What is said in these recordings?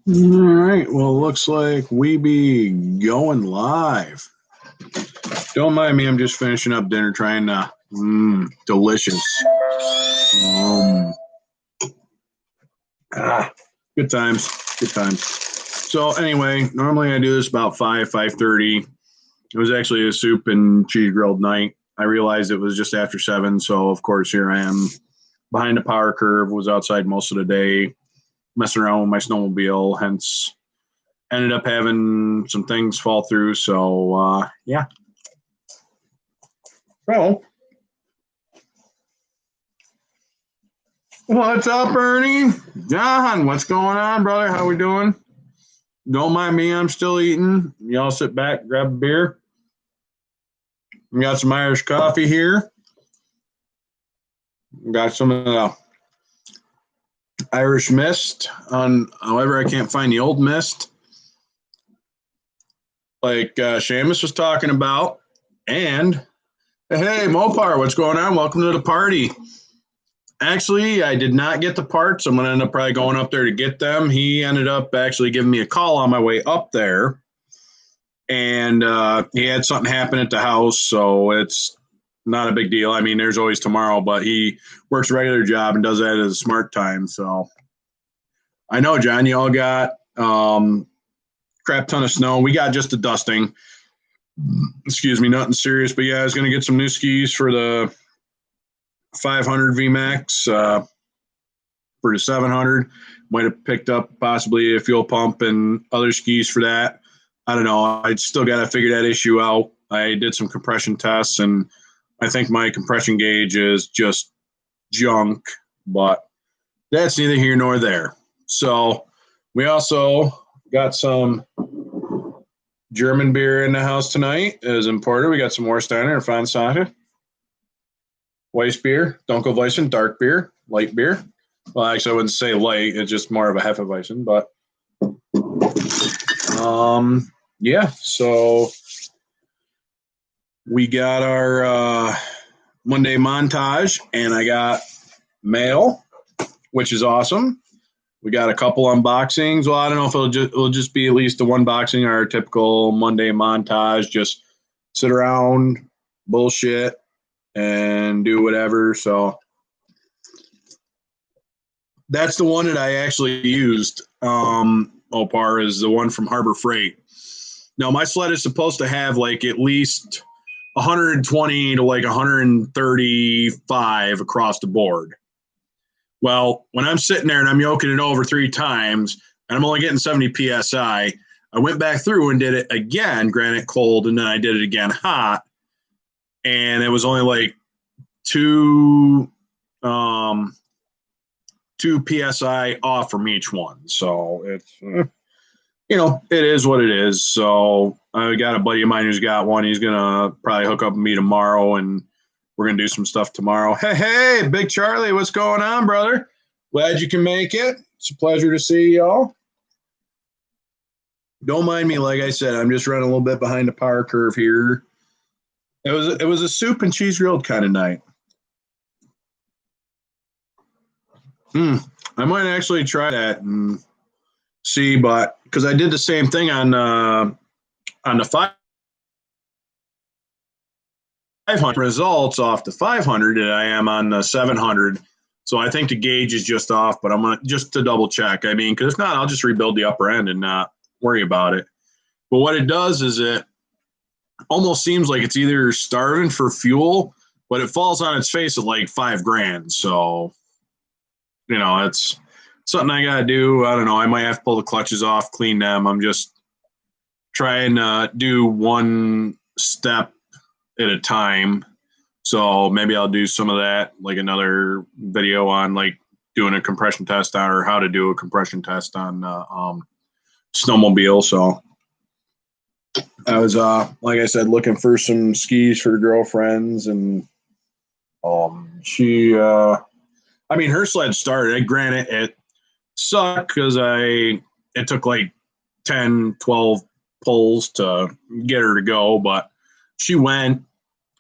All right. Well, looks like we be going live. Don't mind me. I'm just finishing up dinner, trying to. Delicious. Um, good times. Good times. So anyway, normally I do this about 5:30. It was actually a soup and cheese grilled night. I realized it was just after 7, so of course here I am behind the power curve. Was outside most of the day, messing around with my snowmobile. Hence, ended up having some things fall through. So yeah. So what's up, Ernie? John, what's going on, brother? How we doing? Don't mind me. I'm still eating. Y'all sit back, grab a beer. We got some Irish coffee here. We got some of the Irish mist on. However, I can't find the old mist, like Seamus was talking about. And hey, Mopar, what's going on? Welcome to the party. Actually, I did not get the parts. I'm going to end up probably going up there to get them. He ended up actually giving me a call on my way up there. And he had something happen at the house, so it's not a big deal. I mean, there's always tomorrow, but he works a regular job and does that at a smart time. So I know, John, you all got crap ton of snow. We got just a dusting. Excuse me, nothing serious. But yeah, I was going to get some new skis for the 500 VMAX, for the 700. Might have picked up possibly a fuel pump and other skis for that. I don't know. I still got to figure that issue out. I did some compression tests, and I think my compression gauge is just junk, but that's neither here nor there. So we also got some German beer in the house tonight. As imported, we got some Warsteiner and Franzate. Weiss beer, Dunkelweizen, dark beer, light beer. Well, actually, I wouldn't say light. It's just more of a Hefeweizen, but yeah. So we got our Monday montage, and I got mail, which is awesome. We got a couple unboxings. Well, I don't know if it'll just be at least a one boxing, our typical Monday montage. Just sit around, bullshit, and do whatever. So that's the one that I actually used. Opar is the one from Harbor Freight. Now, my sled is supposed to have like at least 120 to like 135 across the board. Well, when I'm sitting there and I'm yoking it over 3 times and I'm only getting 70 PSI, I went back through and did it again, granted cold, and then I did it again hot. And it was only like 2 PSI off from each one. So it's, it is what it is. So I got a buddy of mine who's got one. He's going to probably hook up with me tomorrow, and we're going to do some stuff tomorrow. Hey, Big Charlie, what's going on, brother? Glad you can make it. It's a pleasure to see y'all. Don't mind me. Like I said, I'm just running a little bit behind the power curve here. It was a soup and cheese grilled kind of night. I might actually try that and see, but because I did the same thing on the 500 results off the 500 that I am on the 700. So I think the gauge is just off, but I'm going to just to double check. I mean, because if not, I'll just rebuild the upper end and not worry about it. But what it does is it almost seems like it's either starving for fuel, but it falls on its face at like $5,000. So, it's something I got to do. I don't know. I might have to pull the clutches off, clean them. I'm just trying to do one step at a time. So maybe I'll do some of that, like another video on like doing a compression test or how to do a compression test on snowmobile. So I was, like I said, looking for some skis for girlfriends, and her sled started. Granted, it sucked because it took like 10, 12 pulls to get her to go, but she went.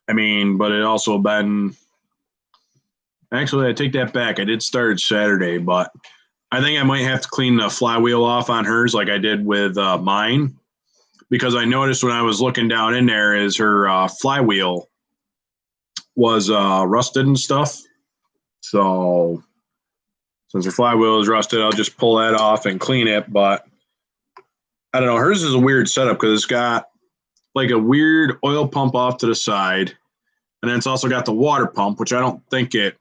But it also been, actually, I take that back. I did start Saturday, but I think I might have to clean the flywheel off on hers like I did with mine, because I noticed when I was looking down in there is her flywheel was rusted and stuff. So since her flywheel is rusted, I'll just pull that off and clean it. But I don't know. Hers is a weird setup because it's got like a weird oil pump off to the side. And then it's also got the water pump, which I don't think it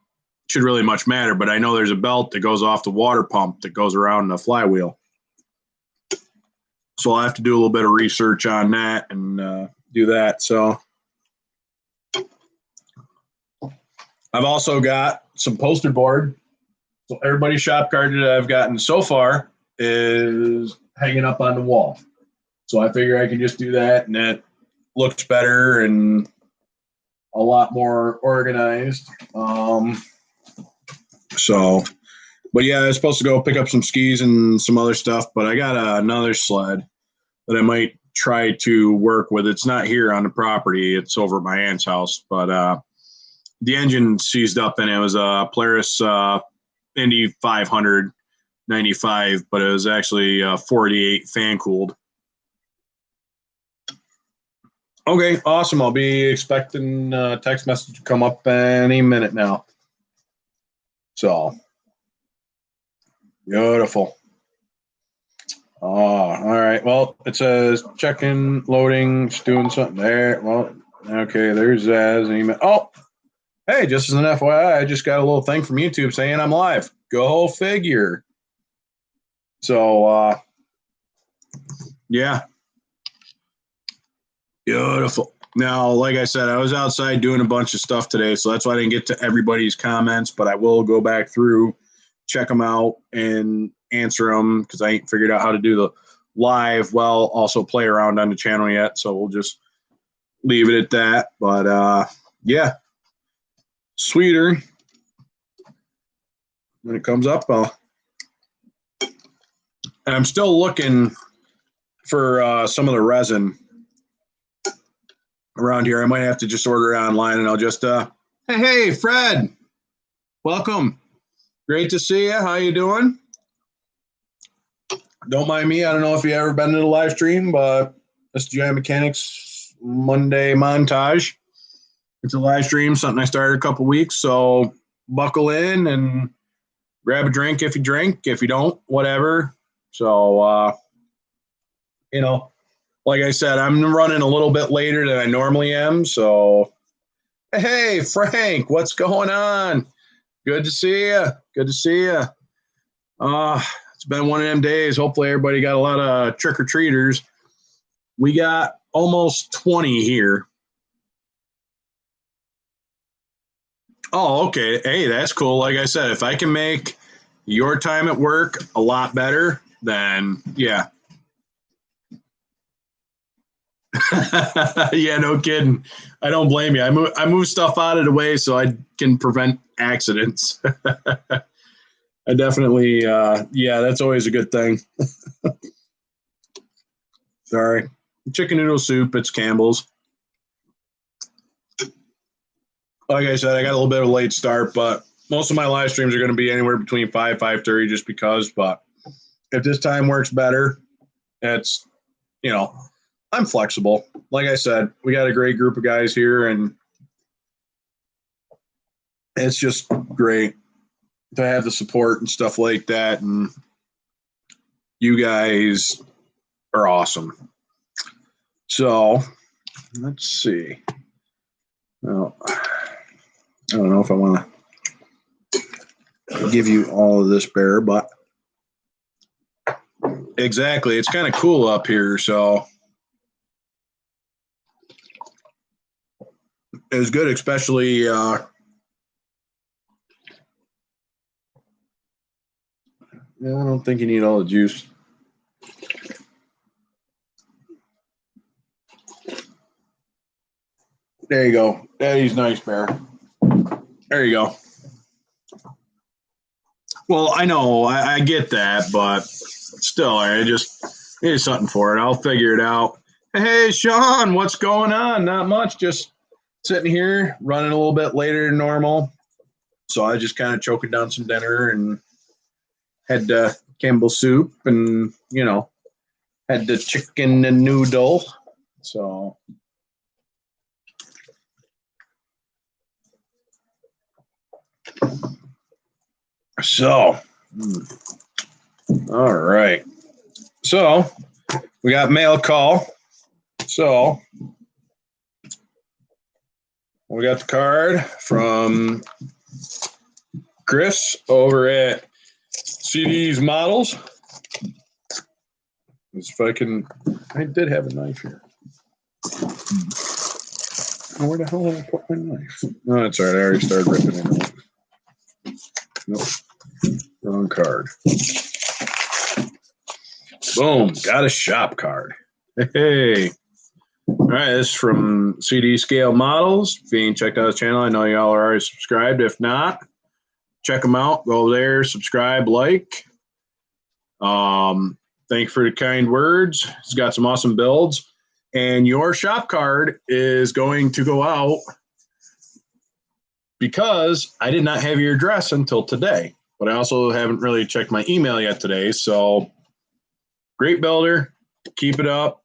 should really much matter. But I know there's a belt that goes off the water pump that goes around the flywheel. So I'll have to do a little bit of research on that and do that. So I've also got some poster board. So everybody's shop card that I've gotten so far is hanging up on the wall. So I figure I can just do that, and it looks better and a lot more organized. But yeah, I was supposed to go pick up some skis and some other stuff, but I got another sled that I might try to work with. It's not here on the property. It's over at my aunt's house, but the engine seized up, and it was a Polaris Indy 500 95, but it was actually 48 fan cooled. Okay, awesome. I'll be expecting a text message to come up any minute now. So, beautiful. All right. Well, it says checking, loading, it's doing something there. Well, okay, there's Zaz email. Oh, hey, just as an FYI, I just got a little thing from YouTube saying I'm live. Go figure. So, yeah. Beautiful. Now, like I said, I was outside doing a bunch of stuff today, so that's why I didn't get to everybody's comments, but I will go back through, check them out, and answer them because I ain't figured out how to do the live while also play around on the channel yet, so we'll just leave it at that. But, yeah, sweeter. When it comes up, I'm still looking for some of the resin around here. I might have to just order it online, and I'll just hey Fred, welcome, great to see you. How you doing? Don't mind me. I don't know if you ever been to the live stream, but it's GI Mechanics Monday Montage. It's a live stream, something I started a couple weeks, so buckle in and grab a drink if you drink. If you don't, whatever. So you know, like I said, I'm running a little bit later than I normally am. So, hey, Frank, what's going on? Good to see you. Good to see you. It's been one of them days. Hopefully everybody got a lot of trick-or-treaters. We got almost 20 here. Oh, okay. Hey, that's cool. Like I said, if I can make your time at work a lot better, then yeah. Yeah, no kidding. I don't blame you. I move stuff out of the way so I can prevent accidents. I definitely, yeah, that's always a good thing. Sorry. Chicken noodle soup, it's Campbell's. Like I said, I got a little bit of a late start, but most of my live streams are going to be anywhere between 5:30 just because, but if this time works better, it's, you know, I'm flexible. Like I said, we got a great group of guys here, and it's just great to have the support and stuff like that. And you guys are awesome. So let's see. Well, I don't know if I want to give you all of this, Bear, but exactly. It's kind of cool up here. So it was good, especially I don't think you need all the juice. There you go. Daddy's nice, Bear. There you go. Well, I know, I get that, but still, I just need something for it. I'll figure it out. Hey, Sean, what's going on? Not much. Just sitting here, running a little bit later than normal. So I just kind of choking down some dinner and had Campbell soup and, had the chicken and noodle. So, all right. So, we got mail call. So, we got the card from Chris over at CD's Models. If I did have a knife here. Oh, where the hell did I put my knife? No, that's all right. I already started ripping it. Nope. Wrong card. Boom. Got a shop card. Hey. All right. This is from CD Scale Models. If you ain't checked out his channel, I know y'all are already subscribed. If not, check them out. Go there, subscribe, like. Thank you for the kind words. He's got some awesome builds. And your shop card is going to go out because I did not have your address until today. But I also haven't really checked my email yet today. So great builder. Keep it up.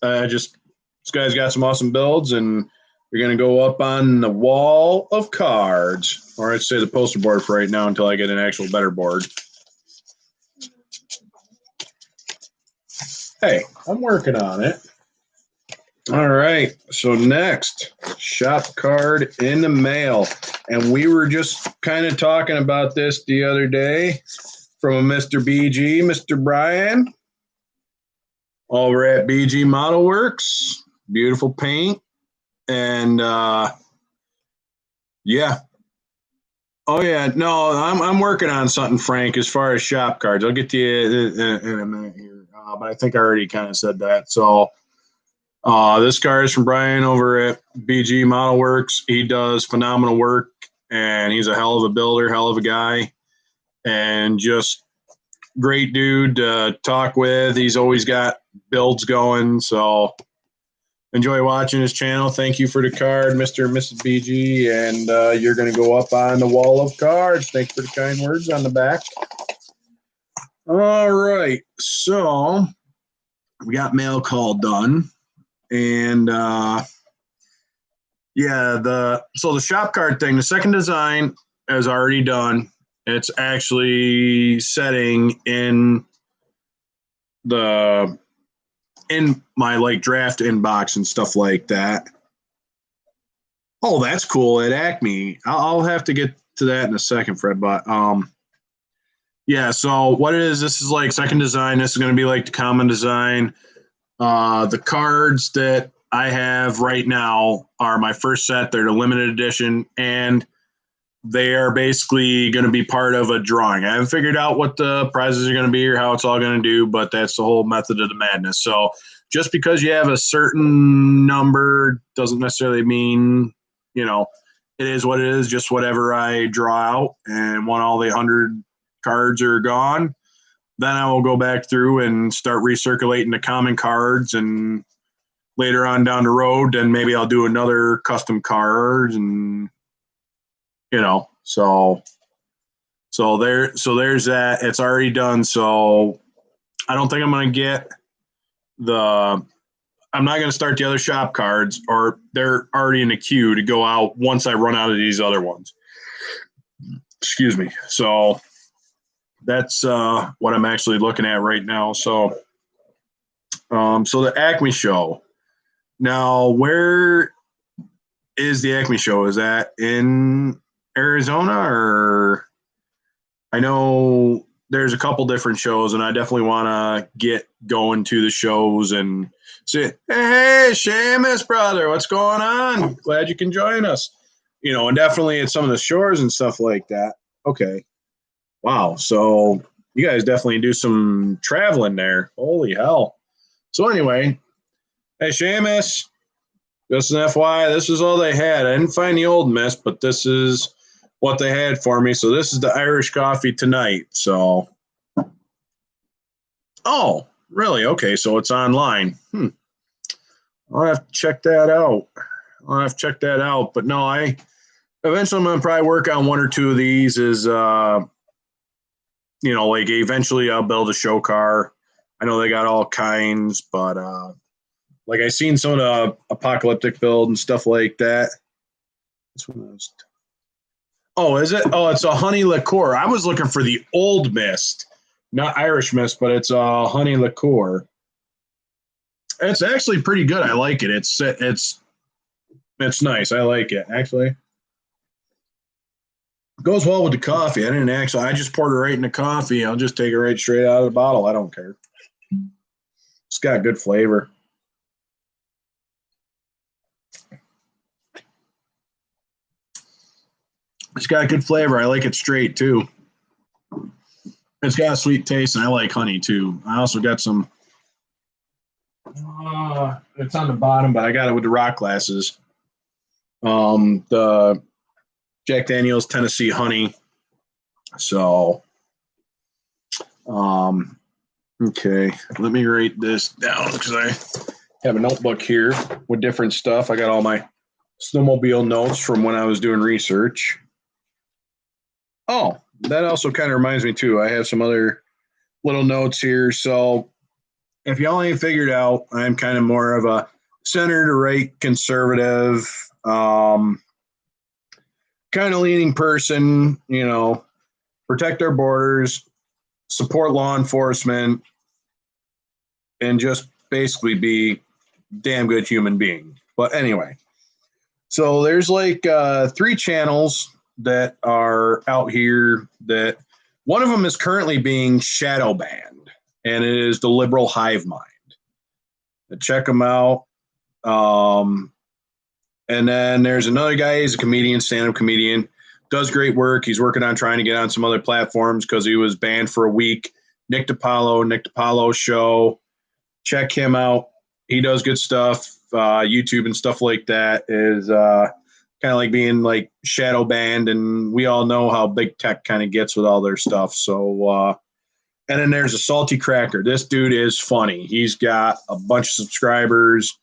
This guy's got some awesome builds, and you're going to go up on the wall of cards, or I'd say the poster board for right now until I get an actual better board. Hey, I'm working on it. All right. So next, shop card in the mail. And we were just kind of talking about this the other day from a Mr. BG, Mr. Bryan, over at BG Model Works. Beautiful paint. And yeah. Oh yeah. No, I'm working on something, Frank, as far as shop cards. I'll get to you in a minute here. But I think I already kind of said that. So this card is from Bryan over at BG Model Works. He does phenomenal work, and he's a hell of a builder, hell of a guy, and just great dude to talk with. He's always got builds going, so enjoy watching his channel. Thank you for the card, Mr. and Mrs. BG, and you're going to go up on the wall of cards. Thanks for the kind words on the back. All right, so we got mail call done. And so the shop card thing, the second design is already done. It's actually setting in my draft inbox and stuff like that. Oh, that's cool at Acme. I'll have to get to that in a second, Fred. But yeah. So what it is, this is like second design. This is going to be like the common design. The cards that I have right now are my first set. They're the limited edition, and they are basically going to be part of a drawing. I haven't figured out what the prizes are going to be or how it's all going to do, but that's the whole method of the madness. So just because you have a certain number doesn't necessarily mean, it is what it is, just whatever I draw out. And when all the 100 cards are gone, then I will go back through and start recirculating the common cards, and later on down the road, then maybe I'll do another custom card, and so there's that. It's already done. So I don't think I'm going to get I'm not going to start the other shop cards, or they're already in the queue to go out once I run out of these other ones. Excuse me. So that's what I'm actually looking at right now. So the Acme show. Now, where is the Acme show? Is that in Arizona, or I know there's a couple different shows, and I definitely want to get going to the shows and see. Hey, Seamus, brother, what's going on? Glad you can join us. And definitely at some of the shores and stuff like that. Okay. Wow. So you guys definitely do some traveling there. Holy hell. So anyway, hey, Seamus, just an FYI, this is all they had. I didn't find the old mess, but this is what they had for me. So this is the Irish coffee tonight. So, oh, really? Okay, so it's online. I'll have to check that out. But no, eventually I'm going to probably work on one or two of these as like eventually I'll build a show car. I know they got all kinds, but like I seen some of the apocalyptic build and stuff like that. This one was. Oh, is it? Oh, it's a honey liqueur. I was looking for the old mist, not Irish mist, but it's a honey liqueur. It's actually pretty good. I like it. It's nice. I like it actually. It goes well with the coffee. I just poured it right in the coffee. I'll just take it right straight out of the bottle. I don't care. It's got good flavor. It's got good flavor. I like it straight too. It's got a sweet taste, and I like honey too. I also got some. It's on the bottom, but I got it with the rock glasses. The Jack Daniel's Tennessee honey. So, okay, let me write this down because I have a notebook here with different stuff. I got all my snowmobile notes from when I was doing research. Oh, that also kind of reminds me too. I have some other little notes here. So if y'all ain't figured out, I'm kind of more of a center to right conservative, kind of leaning person, protect our borders, support law enforcement, and just basically be damn good human being. But anyway, so there's like 3 channels that are out here that one of them is currently being shadow banned, and it is the liberal hive mind. Check them out. And then there's another guy. He's a comedian, stand-up comedian, does great work. He's working on trying to get on some other platforms because he was banned for a week. Nick DiPaolo show. Check him out. He does good stuff. YouTube and stuff like that is kind of like being like shadow banned, and we all know how big tech kind of gets with all their stuff. So, and then there's a Salty Cracker. This dude is funny. He's got a bunch of subscribers,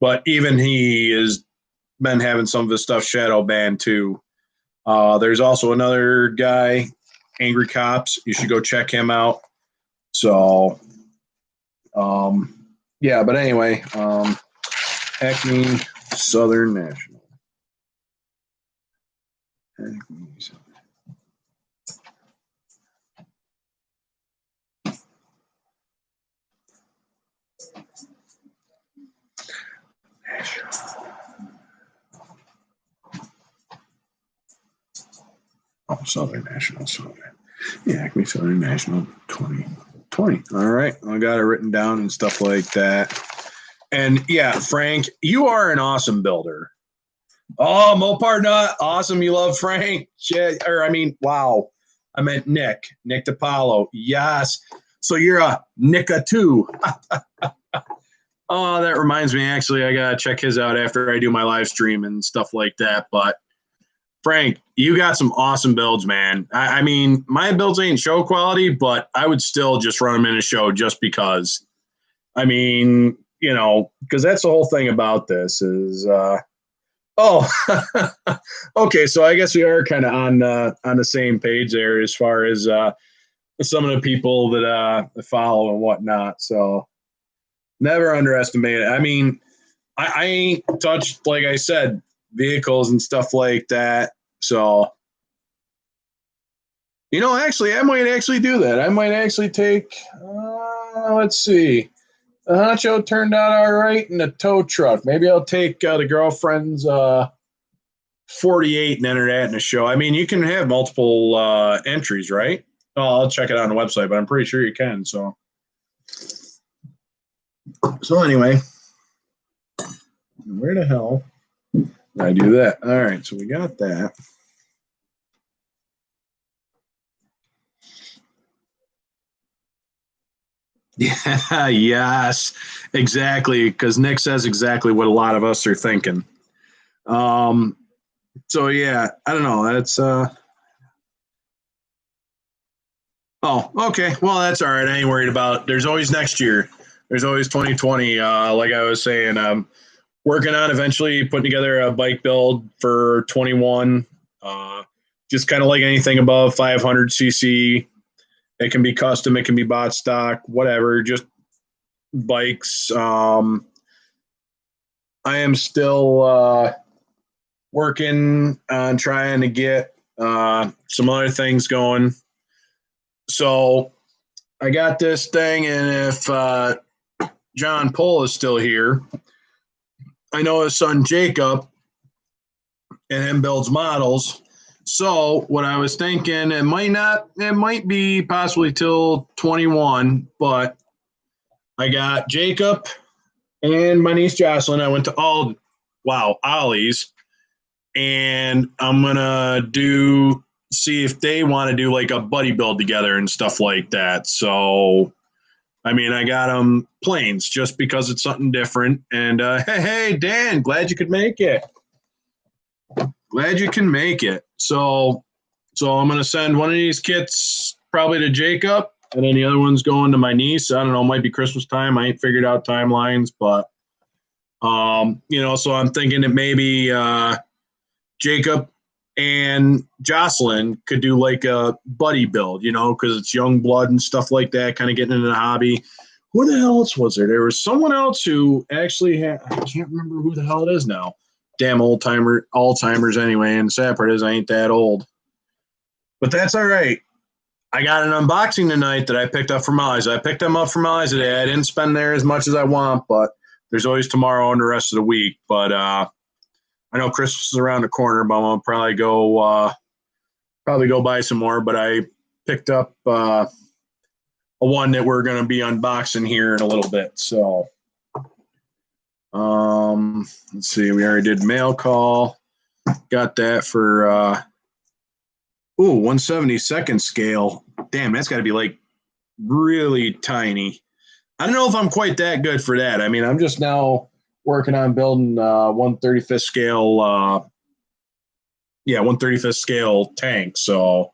but even he has been having some of his stuff shadow banned too. There's also another guy, Angry Cops. You should go check him out. So, yeah, but anyway, Acme Southern National. Oh, Southern National. Yeah, Acme Southern National 2020. All right. I got it written down and stuff like that. And yeah, Frank, you are an awesome builder. Oh, Mopar Nut. Awesome. You love Frank. Shit. Wow. I meant Nick DiPaolo. Yes. So you're a Nicka too. Oh, that reminds me. Actually, I got to check his out after I do my live stream and stuff like that. But Frank, you got some awesome builds, man. I mean, my builds ain't show quality, but I would still just run them in a show just because. I mean, because that's the whole thing about this is, okay. So I guess we are kind of on the same page there as far as some of the people that follow and whatnot. So never underestimate it. I mean, I ain't touched, like I said, vehicles and stuff like that. So, actually, I might actually do that. I might actually take, let's see. The honcho turned out all right in the tow truck. Maybe I'll take the girlfriend's 48 and enter that in a show. I mean, you can have multiple entries, right? Oh, I'll check it out on the website, but I'm pretty sure you can. So anyway, where the hell did I do that? All right, so we got that. Yeah, yes, exactly. Because Nick says exactly what a lot of us are thinking. So yeah, I don't know. That's oh, okay. Well, that's all right. I ain't worried about it. There's always next year. There's always 2020. Like I was saying, working on eventually putting together a bike build for 21. Just kind of like anything above 500 cc. It can be custom, it can be bought stock, whatever, just bikes. I am still working on trying to get some other things going. So I got this thing, and if John Pohl is still here, I know his son Jacob and him builds models. So what I was thinking, it might be possibly till 21, but I got Jacob and my niece Jocelyn. I went to Ollie's, and I'm gonna see if they want to do like a buddy build together and stuff like that. So I mean, I got them planes just because it's something different. And hey, Dan, glad you could make it. Glad you can make it. So I'm gonna send one of these kits probably to Jacob, and then the other one's going to my niece. I don't know, it might be Christmas time. I ain't figured out timelines, but so I'm thinking that maybe Jacob and Jocelyn could do like a buddy build, because it's young blood and stuff like that, kind of getting into the hobby. Who the hell else was there? There was someone else who actually I can't remember who the hell it is now. Damn Alzheimer's anyway, and the sad part is I ain't that old. But that's all right. I got an unboxing tonight that I picked up from Ollie's. I picked them up from Ollie's today. I didn't spend there as much as I want, but there's always tomorrow and the rest of the week. But I know Christmas is around the corner, but I'm gonna probably go buy some more. But I picked up a one that we're gonna be unboxing here in a little bit. So let's see. We already did mail call. Got that for 1/72 scale. Damn, that's got to be like really tiny. I don't know if I'm quite that good for that. I mean, I'm just now working on building 1/35 scale. 1/35 scale tank. So, I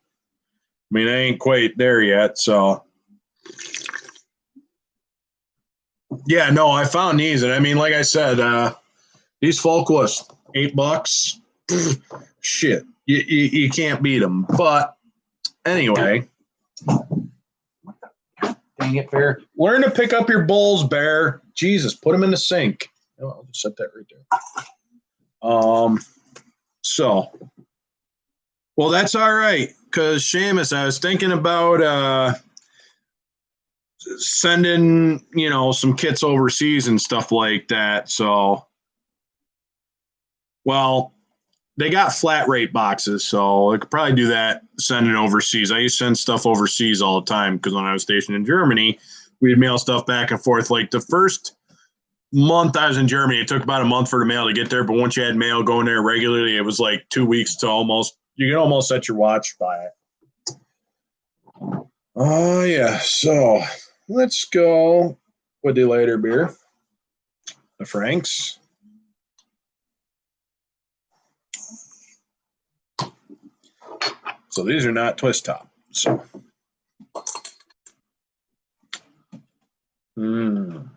mean, I ain't quite there yet. So, yeah, no, I found these, and I mean, like I said, these Focke Wulfs, $8. Shit, you can't beat them. But anyway, dang it, Bear. Learn to pick up your bowls, Bear. Jesus, put them in the sink. Oh, I'll just set that right there. Well, that's all right. Because Seamus, I was thinking about sending, some kits overseas and stuff like that. So, well, they got flat rate boxes, so I could probably do that, send it overseas. I used to send stuff overseas all the time because when I was stationed in Germany, we'd mail stuff back and forth. Like the first month I was in Germany, it took about a month for the mail to get there, but once you had mail going there regularly, it was like 2 weeks to you can almost set your watch by it. Oh, yeah. So let's go with the later beer, the Franks. So these are not twist top. So, and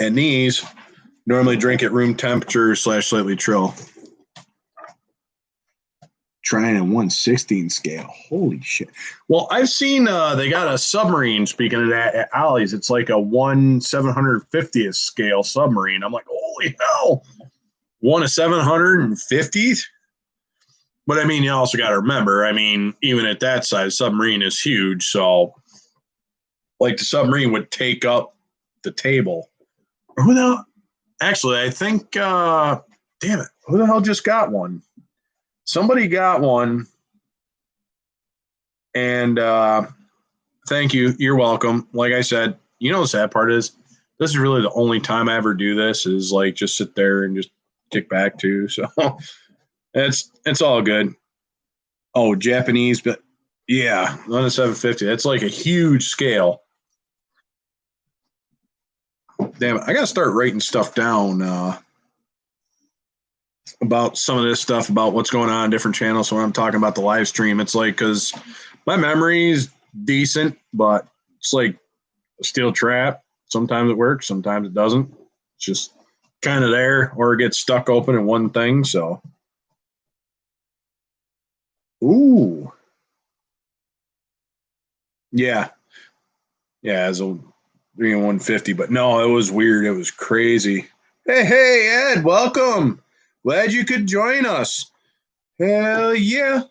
these normally drink at room temperature / slightly chill. Trying a 1/16 scale. Holy shit. Well, I've seen they got a submarine, speaking of that, at Ollie's. It's like a 1/750th scale submarine. I'm like, holy hell. 1/750th? But I mean, you also got to remember, I mean, even at that size, submarine is huge. So, like, the submarine would take up the table. Who the hell? Actually, I think, damn it, who the hell just got one? Somebody got one. And thank you. You're welcome. Like I said, the sad part is this is really the only time I ever do this is like just sit there and just kick back too. So it's all good. Oh, Japanese, but yeah, 1/750. That's like a huge scale. Damn it. I got to start writing stuff down about some of this stuff, about what's going on different channels. So when I'm talking about the live stream, it's like, because my memory is decent, but it's like a steel trap. Sometimes it works, sometimes it doesn't. It's just kind of there, or it gets stuck open in one thing. So, ooh, Yeah. Yeah, it's a 3 in 150, but no, it was weird. It was crazy. Hey, Ed, welcome. Glad you could join us. Hell yeah.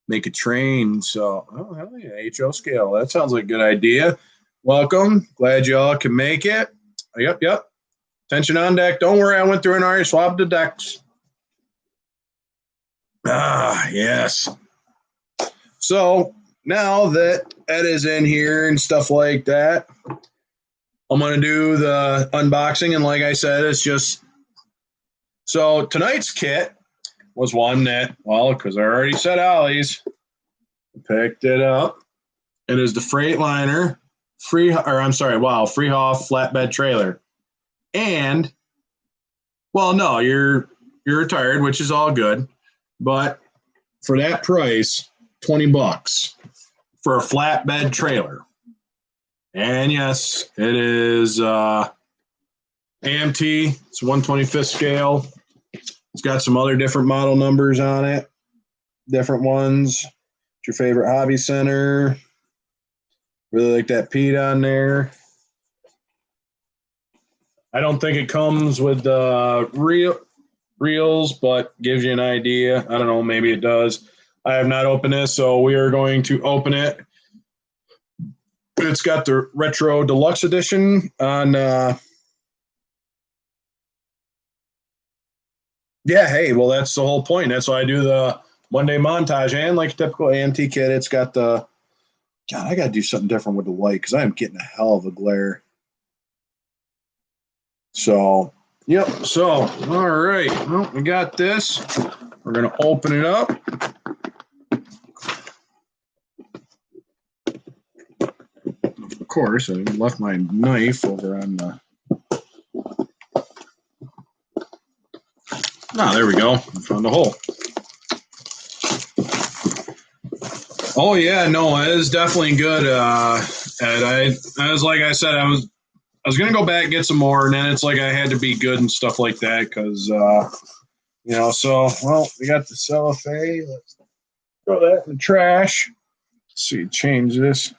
Make a train. So, oh, hell yeah, HO scale. That sounds like a good idea. Welcome. Glad you all can make it. Yep. Tension on deck. Don't worry, I went through and already swapped the decks. Ah, yes. So now that Ed is in here and stuff like that, I'm going to do the unboxing. And like I said, it's just so tonight's kit was one that, well, because I already said Ollie's, picked it up. It is the Freightliner Fruehauf flatbed trailer. And, well, no, you're retired, which is all good. But for that price, $20 for a flatbed trailer. And yes, it is AMT. It's 125th scale. It's got some other different model numbers on it, different ones. What's your favorite hobby center? Really like that Pete on there. I don't think it comes with reels, but gives you an idea. I don't know, maybe it does. I have not opened this, so we are going to open it. It's got the Retro Deluxe Edition on. Yeah, hey, well, that's the whole point. That's why I do the Monday montage. And like a typical AMT kit, it's got the. God, I got to do something different with the light because I am getting a hell of a glare. So, yep. So, all right. Well, we got this. We're going to open it up. Of course, I left my knife over on the. Ah, there we go. I found a hole. Oh yeah, no, it is definitely good. Ed, I was like I said, I was gonna go back and get some more, and then it's like I had to be good and stuff like that because So well, we got the cellophane. Let's throw that in the trash. Let's see, change this.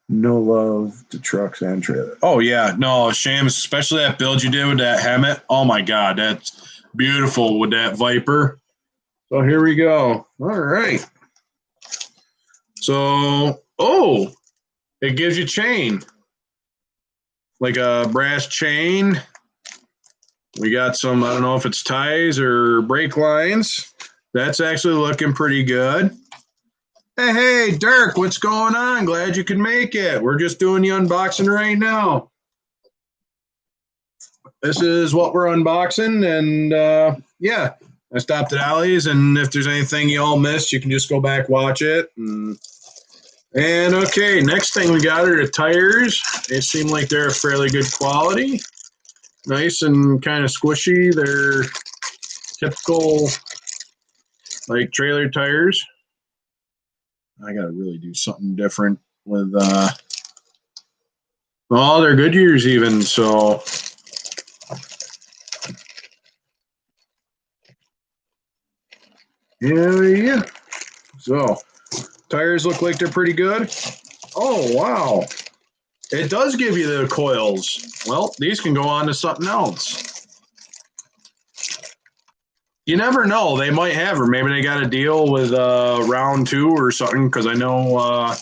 No love to trucks and trailers. Oh yeah, no, Shams, especially that build you did with that Hammett. Oh my God, that's beautiful with that Viper. So here we go. All right. So, it gives you chain, like a brass chain. We got some, I don't know if it's ties or brake lines. That's actually looking pretty good. Hey, Dirk, what's going on? Glad you could make it. We're just doing the unboxing right now. This is what we're unboxing, and yeah, I stopped at Ollie's, and if there's anything you all missed, you can just go back, watch it. And okay, next thing we got are the tires. They seem like they're a fairly good quality. Nice and kind of squishy. They're typical, like, trailer tires. I got to really do something different with, well, they're Goodyears even, so. Yeah. So, tires look like they're pretty good. Oh, wow. It does give you the coils. Well, these can go on to something else. You never know. They might have, or maybe they got a deal with round two or something, because I know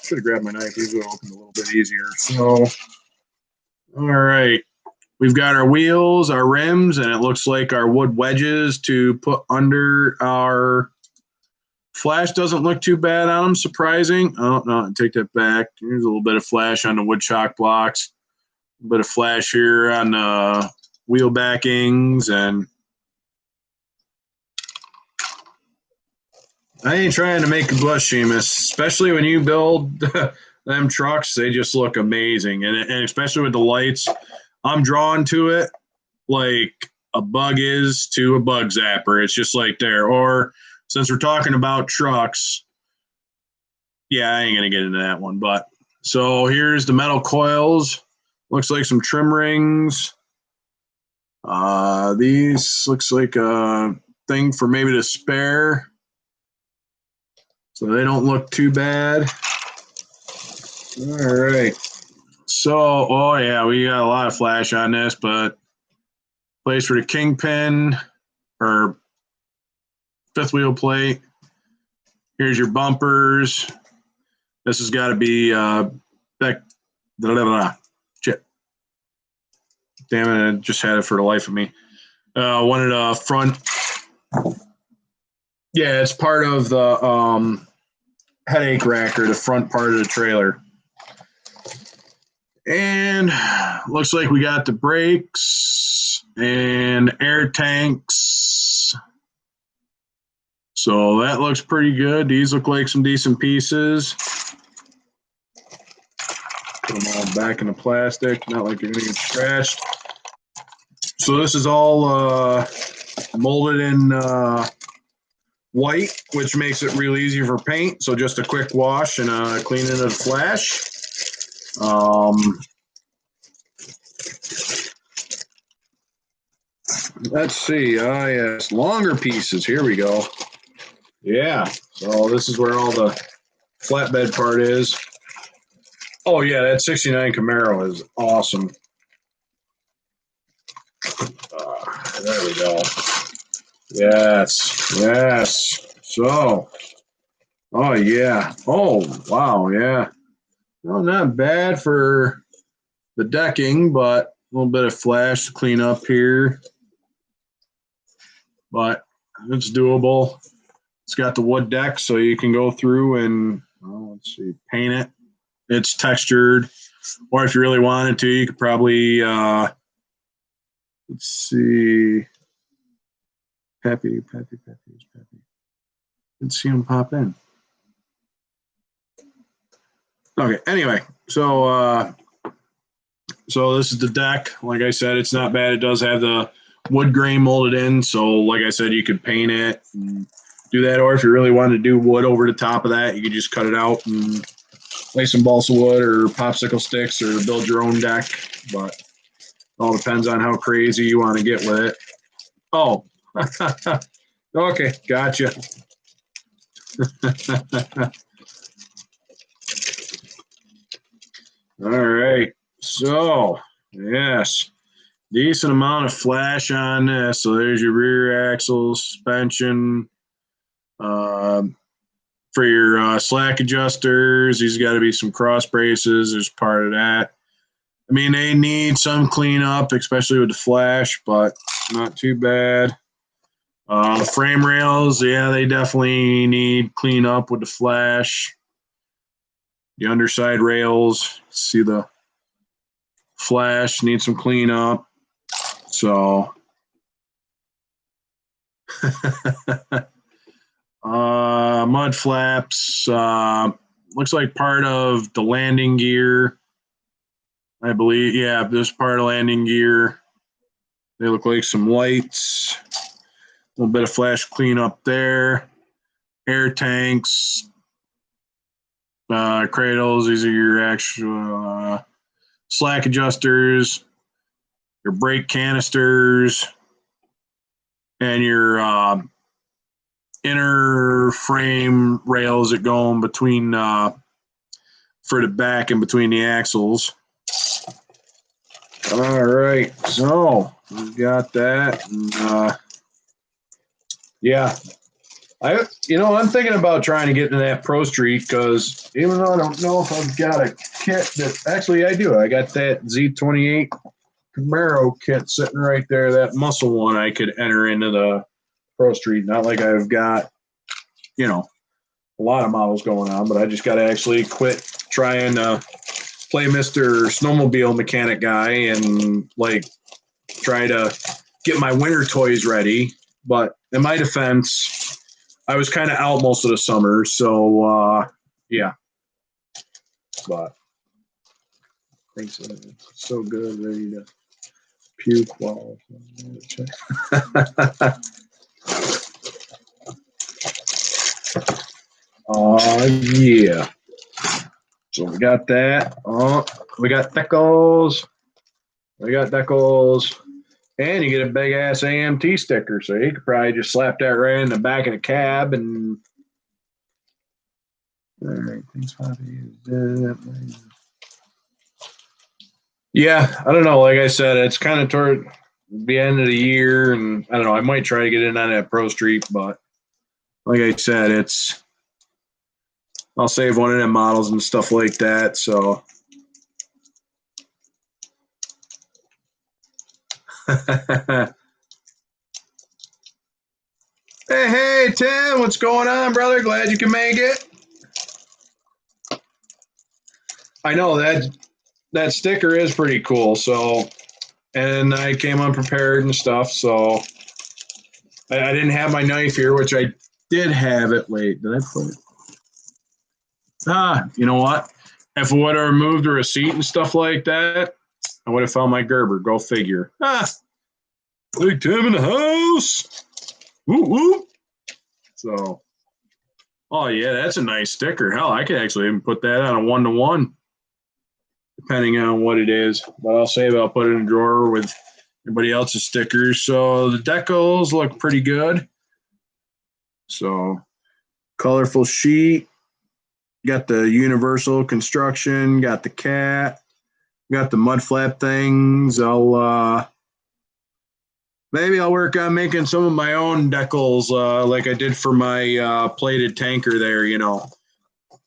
should have grabbed my knife. These would have opened a little bit easier. So, all right. We've got our wheels, our rims, and it looks like our wood wedges to put under our flash. Doesn't look too bad on them, surprising. Oh, no, take that back. Here's a little bit of flash on the wood shock blocks. A bit of flash here on the wheel backings, and I ain't trying to make a blush, Seamus, especially when you build them trucks. They just look amazing, and especially with the lights, I'm drawn to it like a bug is to a bug zapper. It's just like there. Or since we're talking about trucks, yeah, I ain't gonna get into that one. But so here's the metal coils. Looks like some trim rings. These looks like a thing for maybe the spare. So they don't look too bad. All right. So, oh yeah, we got a lot of flash on this, but place for the kingpin or fifth wheel plate. Here's your bumpers. This has got to be back. Shit. Damn it! I just had it for the life of me. One of the front. Yeah, it's part of the headache racker, the front part of the trailer. And looks like we got the brakes and air tanks. So that looks pretty good. These look like some decent pieces. Put them all back in the plastic, not like you're going to get scratched. So this is all molded in white, which makes it real easy for paint. So just a quick wash and clean into the flash. Let's see. Yes, longer pieces. Here we go. Yeah. So this is where all the flatbed part is. Oh yeah, that '69 Camaro is awesome. There we go. Yes. Yes. So. Oh yeah. Oh wow. Yeah. Well, not bad for the decking, but a little bit of flash to clean up here. But it's doable. It's got the wood deck, so you can go through and, let's see, paint it. It's textured. Or if you really wanted to, you could probably, let's see, Peppy. Let's see him pop in. Okay, anyway, so this is the deck. Like I said, it's not bad. It does have the wood grain molded in, so like I said, you could paint it and do that. Or if you really wanted to do wood over the top of that, you could just cut it out and lay some balsa wood or popsicle sticks or build your own deck. But it all depends on how crazy you want to get with it. Oh, okay, gotcha. All right, so yes, decent amount of flash on this. So there's your rear axle, suspension. For your slack adjusters, these got to be some cross braces as part of that. I mean, they need some cleanup, especially with the flash, but not too bad. Frame rails, yeah, they definitely need cleanup with the flash. The underside rails, see the flash, need some cleanup. So, mud flaps, looks like part of the landing gear. I believe, yeah, this part of landing gear. They look like some lights. A little bit of flash cleanup there. Air tanks, cradles. These are your actual slack adjusters, your brake canisters, and your inner frame rails that go in between for the back and between the axles. All right, so we've got that. And, yeah, I'm thinking about trying to get into that Pro Street because even though I don't know if I've got a kit that actually I do, I got that Z28 Camaro kit sitting right there, that muscle one I could enter into the Pro Street. Not like I've got, a lot of models going on, but I just got to actually quit trying to play Mr. Snowmobile Mechanic Guy and try to get my winter toys ready. But in my defense, I was kind of out most of the summer, so yeah. But thanks, so good, ready to puke while. Yeah. So we got that. We got decals. And you get a big ass AMT sticker, so you could probably just slap that right in the back of the cab and All right, thanks how to use that. Yeah, I don't know. Like I said, it's kind of toward the end of the year, and I don't know. I might try to get in on that Pro Street, but like I said, I'll save one of them models and stuff like that. So, hey, Tim, what's going on, brother? Glad you can make it. I know that sticker is pretty cool. So, and I came unprepared and stuff. So, I didn't have my knife here, which I did have it. Wait, did I put it? You know what? If I would have removed the receipt and stuff like that, I would have found my Gerber. Go figure. Big Tim in the house. Woo woo. So, oh yeah, that's a nice sticker. Hell, I could actually even put that on a 1-to-1, depending on what it is. But I'll save it. I'll put it in a drawer with everybody else's stickers. So the decals look pretty good. So colorful sheet. Got the universal construction. Got the cat. Got the mud flap things. Maybe I'll work on making some of my own decals, like I did for my plated tanker there. You know,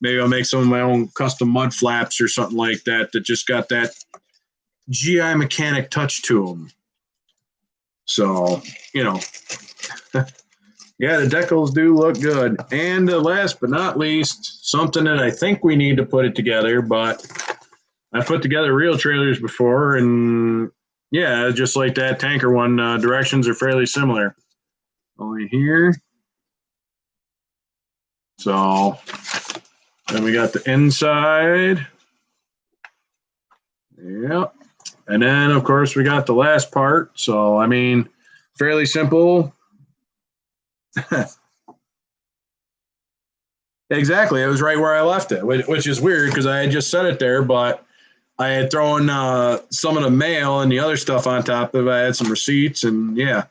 maybe I'll make some of my own custom mud flaps or something like that just got that GI mechanic touch to them. So, you know, yeah, the decals do look good. And last but not least, something that I think we need to put it together, but I put together real trailers before, and yeah, just like that tanker one, directions are fairly similar. Only here. So then we got the inside. Yep. And then, of course, we got the last part. So, I mean, fairly simple. Exactly. It was right where I left it, which is weird because I had just set it there, but I had thrown some of the mail and the other stuff on top of it. I had some receipts, and yeah.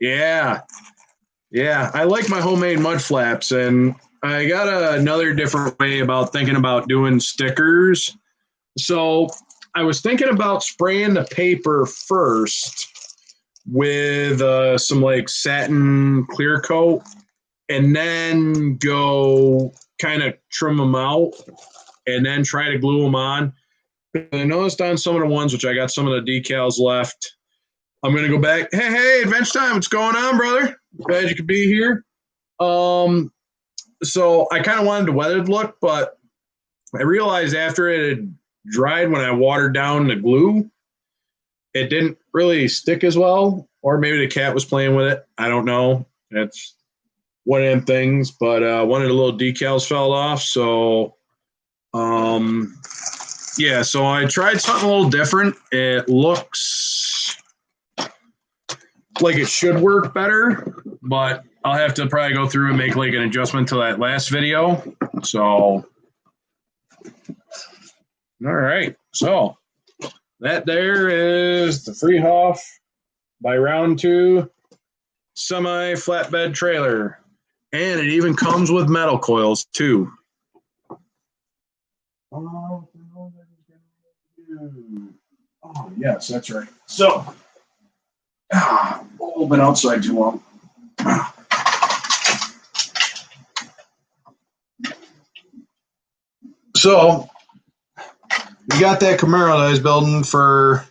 Yeah. Yeah. I like my homemade mud flaps, and I got another different way about thinking about doing stickers. So I was thinking about spraying the paper first with some like satin clear coat, and then go kind of trim them out and then try to glue them on. I noticed on some of the ones, which I got some of the decals left, I'm going to go back. Hey, Adventure Time, what's going on, brother? Glad you could be here. So I kind of wanted the weathered look, but I realized after it had dried, when I watered down the glue, it didn't really stick as well, or maybe the cat was playing with it. I don't know. It's one of them things, but one of the little decals fell off. So, yeah, so I tried something a little different. It looks like it should work better, but I'll have to probably go through and make like an adjustment to that last video. So, all right. So that there is the Fruehauf by Round 2 semi flatbed trailer. And it even comes with metal coils too. Oh, yes, that's right. So, been outside too long. So, we got that Camaro that I was building for,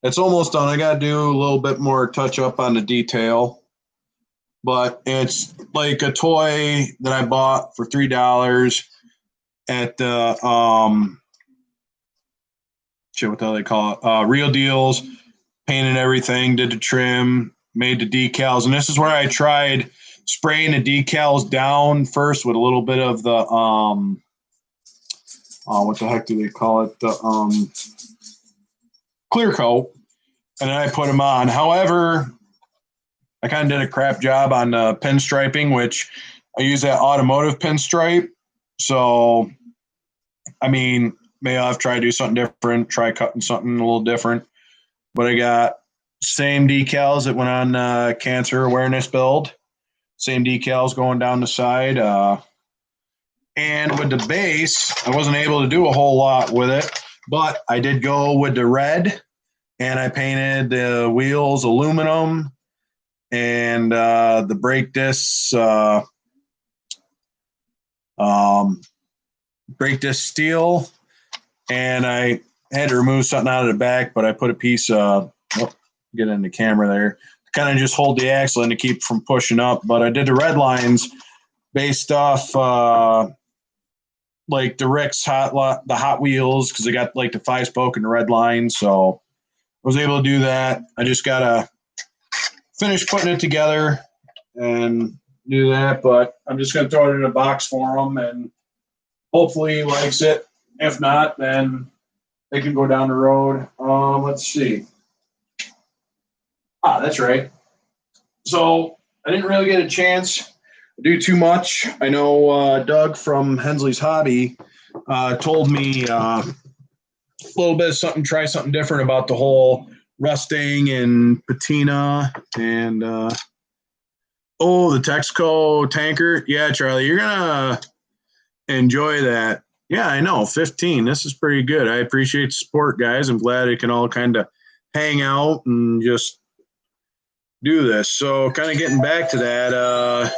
it's almost done. I got to do a little bit more touch up on the detail. But it's like a toy that I bought for $3 at the what the hell they call it? Real Deals. Painted everything, did the trim, made the decals, and this is where I tried spraying the decals down first with a little bit of the what the heck do they call it? The clear coat, and then I put them on. However, I kind of did a crap job on pinstriping, which I use that automotive pinstripe. So, I mean, maybe I'll have to try to do something different, try cutting something a little different. But I got same decals that went on cancer awareness build. Same decals going down the side. And with the base, I wasn't able to do a whole lot with it, but I did go with the red, and I painted the wheels aluminum and the brake discs steel, and I had to remove something out of the back, but I put a piece get in the camera there, kind of just hold the axle and to keep from pushing up. But I did the red lines based off like the Rick's the Hot Wheels, because I got like the 5-spoke and the red line, so I was able to do that. I just gotta finish putting it together and do that, but I'm just gonna throw it in a box for him, and hopefully he likes it. If not, then they can go down the road. Let's see. That's right. So I didn't really get a chance to do too much. I know Doug from Hensley's Hobby told me a little bit of something, try something different about the whole rusting and patina and the Texaco tanker. Yeah, Charlie, you're gonna enjoy that. Yeah, I know. 15. This is pretty good. I appreciate the support, guys. I'm glad it can all kind of hang out and just do this. So kind of getting back to that,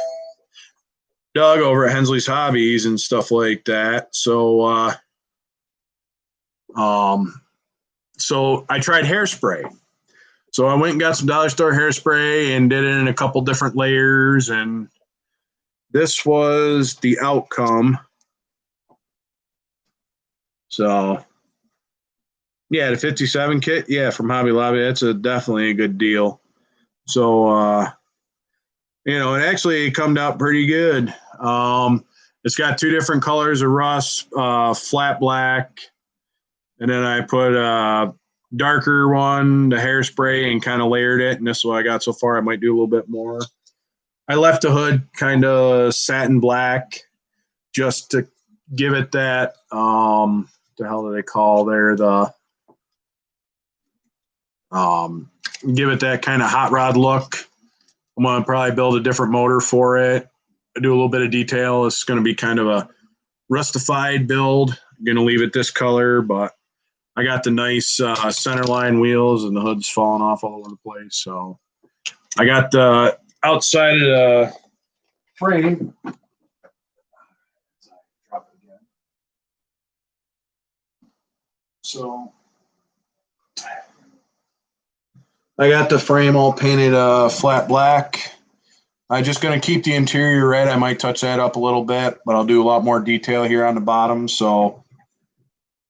Doug over at Hensley's Hobbies and stuff like that. So so I tried hairspray. So I went and got some dollar store hairspray and did it in a couple different layers, and this was the outcome. So yeah, the 57 kit, yeah, from Hobby Lobby, that's definitely a good deal. So it actually come out pretty good. It's got 2 different colors of rust, flat black, and then I put a darker one, the hairspray, and kind of layered it, and this is what I got so far. I might do a little bit more. I left the hood kind of satin black just to give it that, the hell do they call there, give it that kind of hot rod look. I'm going to probably build a different motor for it. I do a little bit of detail. It's going to be kind of a rustified build. I'm going to leave it this color, but I got the nice center line wheels, and the hood's falling off all over the place. So I got the outside of the frame. Drop it again. So I got the frame all painted flat black. I'm just going to keep the interior red. I might touch that up a little bit, but I'll do a lot more detail here on the bottom. So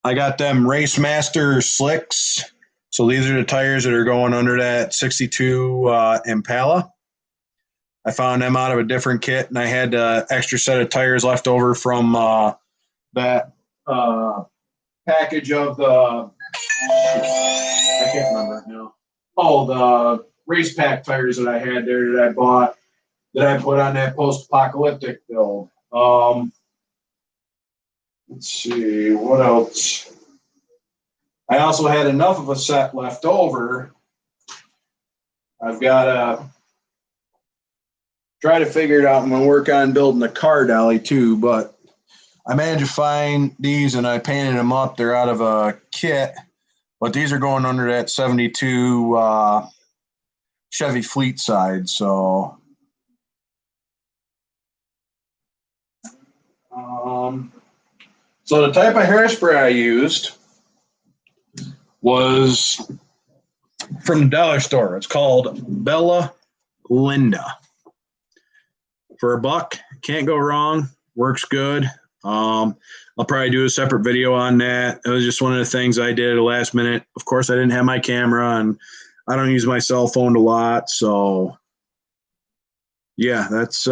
I got them Race Master slicks. So these are the tires that are going under that 62 Impala. I found them out of a different kit, and I had an extra set of tires left over from that package of the, I can't remember it now. Oh, the race pack tires that I had there that I bought, that I put on that post-apocalyptic build. Let's see, what else? I also had enough of a set left over. I've got to try to figure it out. I'm going to work on building the car dolly too, but I managed to find these and I painted them up. They're out of a kit, but these are going under that 72 Chevy Fleet side. So so the type of hairspray I used was from the dollar store. It's called Bella Linda. For $1, can't go wrong. Works good. I'll probably do a separate video on that. It was just one of the things I did at the last minute. Of course, I didn't have my camera, and I don't use my cell phone a lot. So, yeah, that's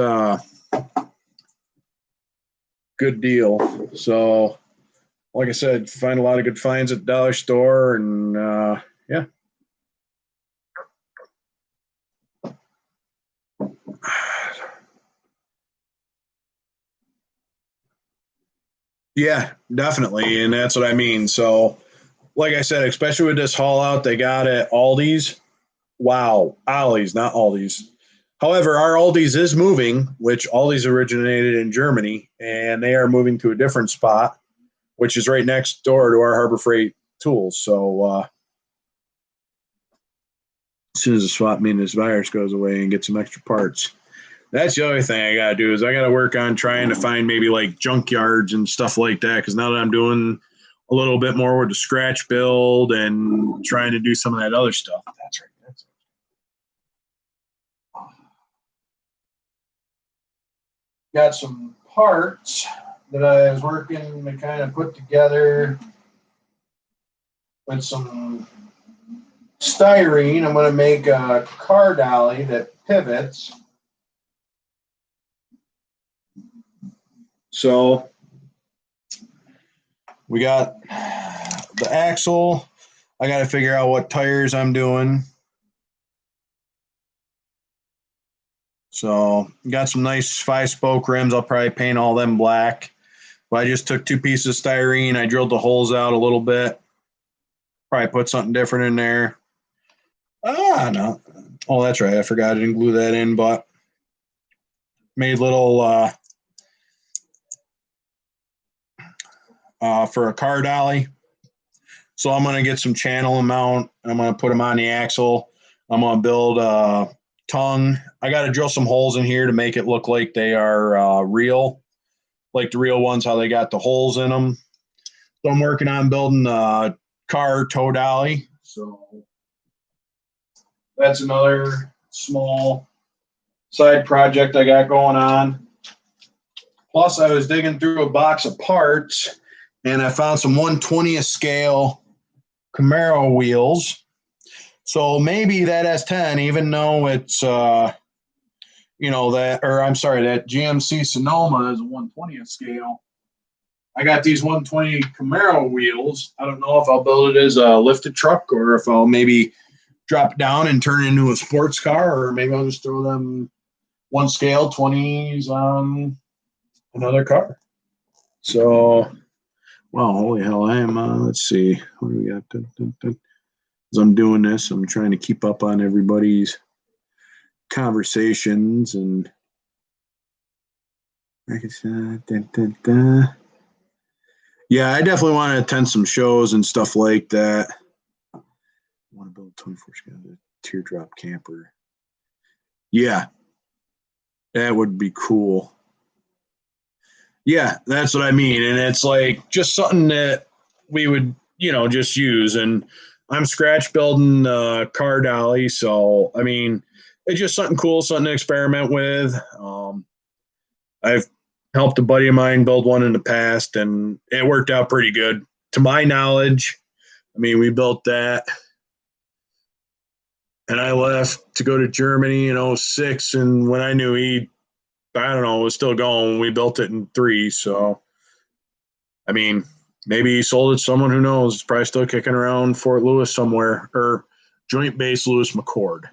good deal. So, like I said, find a lot of good finds at the dollar store, and yeah. Yeah, definitely, and that's what I mean. So, like I said, especially with this haul out they got at Aldi's. Wow, Ollie's, not Aldi's. However, our Aldi's is moving, which Aldi's originated in Germany, and they are moving to a different spot, which is right next door to our Harbor Freight tools. So as soon as the swap meet this virus goes away and get some extra parts. That's the other thing I got to do is I got to work on trying to find maybe like junkyards and stuff like that, because now that I'm doing a little bit more with the scratch build and trying to do some of that other stuff. That's right. Got some parts that I was working to kind of put together with some styrene. I'm going to make a car dolly that pivots. So we got the axle. I got to figure out what tires I'm doing. So got some nice 5-spoke rims. I'll probably paint all them black. But I just took 2 pieces of styrene. I drilled the holes out a little bit. Probably put something different in there. No. Oh, that's right. I forgot I didn't glue that in, but made little for a car dolly. So I'm going to get some channel mount. I'm going to put them on the axle. I'm going to build a tongue. I got to drill some holes in here to make it look like they are real, like the real ones, how they got the holes in them. So I'm working on building a car tow dolly. So that's another small side project I got going on. Plus, I was digging through a box of parts, and I found some 1/20th scale Camaro wheels. So maybe that S10, even though it's, that GMC Sonoma is a 1/20th scale. I got these 120 Camaro wheels. I don't know if I'll build it as a lifted truck or if I'll maybe drop it down and turn it into a sports car, or maybe I'll just throw them one scale 20s on another car. So, wow, holy hell, I am, let's see, what do we got? As I'm doing this, I'm trying to keep up on everybody's conversations and yeah, I definitely want to attend some shows and stuff like that. I want to build a 24 scale teardrop camper. Yeah, that would be cool. Yeah, that's what I mean. And it's like just something that we would, just use. And I'm scratch building a car dolly. So, I mean, it's just something cool, something to experiment with. I've helped a buddy of mine build one in the past, and it worked out pretty good. To my knowledge, I mean, we built that. And I left to go to Germany in 2006. And when I knew was still going, we built it in 3. So, I mean, maybe he sold it to someone, who knows. It's probably still kicking around Fort Lewis somewhere, or Joint Base Lewis McChord.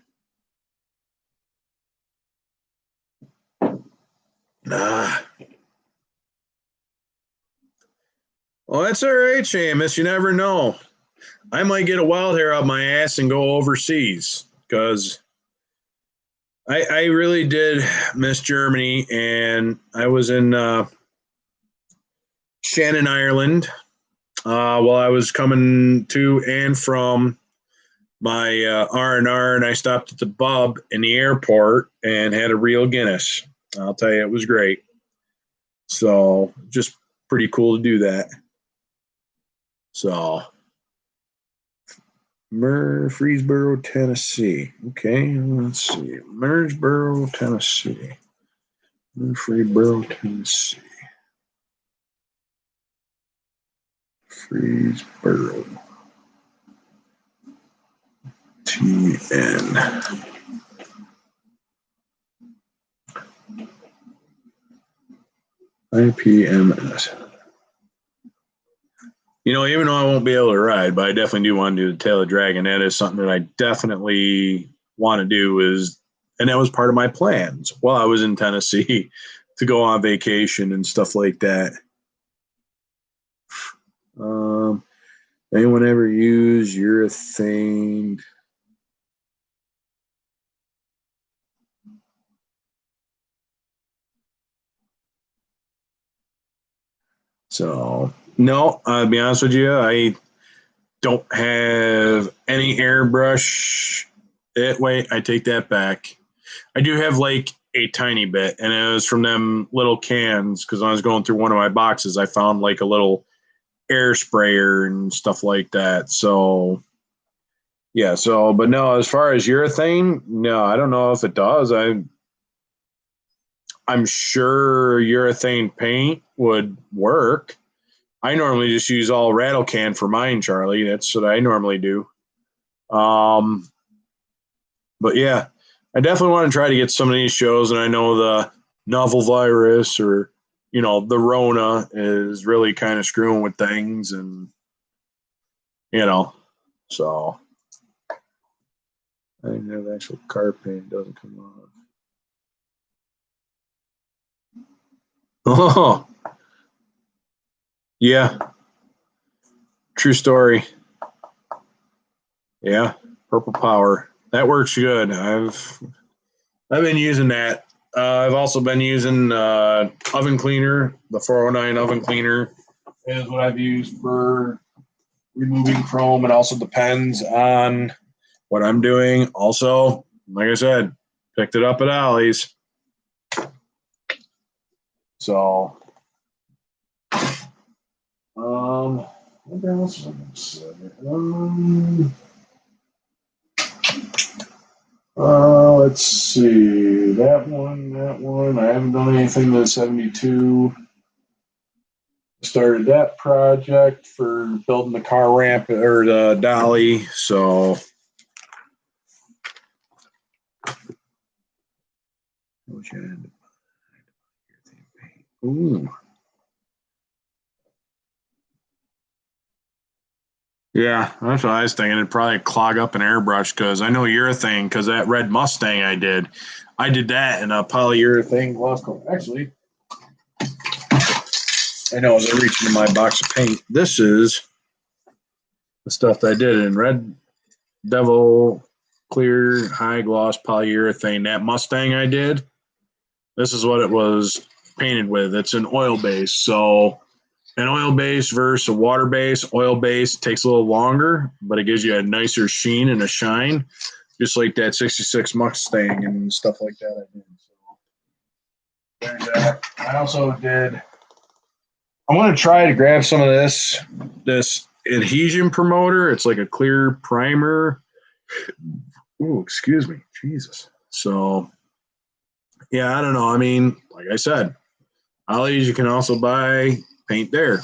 Well, that's all right, Seamus. You never know. I might get a wild hair out my ass and go overseas, because I really did miss Germany, and I was in Shannon, Ireland, while I was coming to and from my R&R, and I stopped at the pub in the airport and had a real Guinness. I'll tell you, it was great. So just pretty cool to do that. So Murfreesboro, Tennessee. Okay, let's see. Murfreesboro, Tennessee. Murfreesboro, Tennessee. Murfreesboro. TN. IPMS. Even though I won't be able to ride, but I definitely do want to do the Tail of the Dragon. That is something that I definitely want to do, and that was part of my plans while I was in Tennessee to go on vacation and stuff like that. Anyone ever use urethane? So no, I'll be honest with you, I don't have any airbrush. Wait, I take that back. I do have like a tiny bit, and it was from them little cans because when I was going through one of my boxes, I found like a little air sprayer and stuff like that. So yeah, so but no, as far as urethane, no, I don't know if it does. I'm sure urethane paint would work. I normally just use all rattle can for mine, Charlie. That's what I normally do. Um, but yeah, I definitely want to try to get some of these shows, and I know the novel virus or the Rona is really kind of screwing with things, and you know, so I think the actual car paint doesn't come off. Oh, yeah, true story. Yeah, purple power that works good. I've been using that. I've also been using oven cleaner. The 409 oven cleaner is what I've used for removing chrome. It also depends on what I'm doing. Also, like I said, picked it up at Ollie's. So, what else was I going to say? Let's see. That one. I haven't done anything to 72. Started that project for building the car ramp or the dolly. So, ooh. Yeah, that's what I was thinking. It'd probably clog up an airbrush because I know urethane because that red Mustang I did that in a polyurethane gloss coat. Actually, I know as I reach into my box of paint, this is the stuff that I did in red devil clear high gloss polyurethane. That Mustang I did, this is what it was painted with. It's an oil base. So an oil base versus a water base. Oil base takes a little longer, but it gives you a nicer sheen and a shine, just like that 66 Mustang and stuff like that I did. So there's that. I also did, I'm going to try to grab some of this adhesion promoter. It's like a clear primer. Oh, excuse me. Jesus. So, yeah, I don't know. I mean, like I said, Ollie's, you can also buy paint there.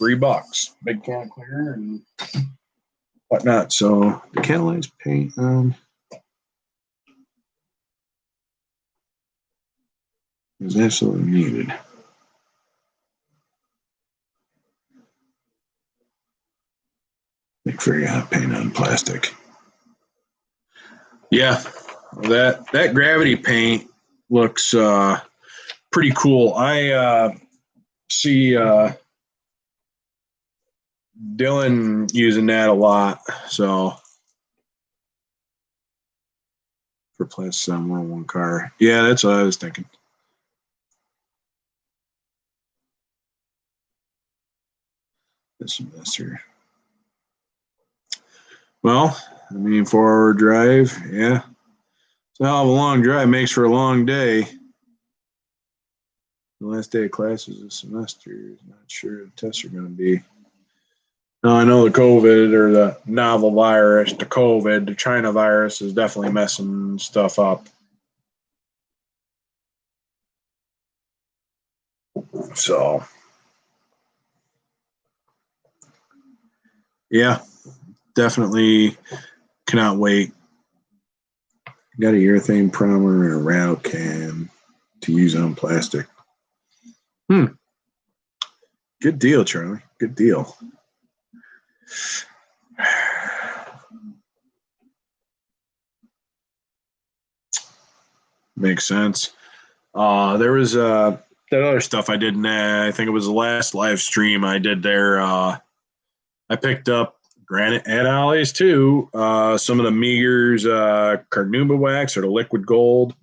$3. Big can of clear and whatnot. So the catalyzed paint is absolutely needed. Make sure you have paint on plastic. Yeah, that gravity paint looks pretty cool. I see Dylan using that a lot. So for Class 711 car. Yeah, that's what I was thinking. This semester. Well, I mean, 4-hour drive, yeah. It's a hell of a long drive. Makes for a long day. The last day of classes this semester. Not sure the tests are going to be. Now, I know the COVID or the novel virus, the COVID, the China virus is definitely messing stuff up. So, yeah, definitely cannot wait. Got a urethane primer and a rattle can to use on plastic. Good deal, Charlie. Good deal. Makes sense. There was that other stuff I did. I think it was the last live stream I did there. I picked up granite at Ollie's too. Some of the Meagher's carnauba wax or the liquid gold.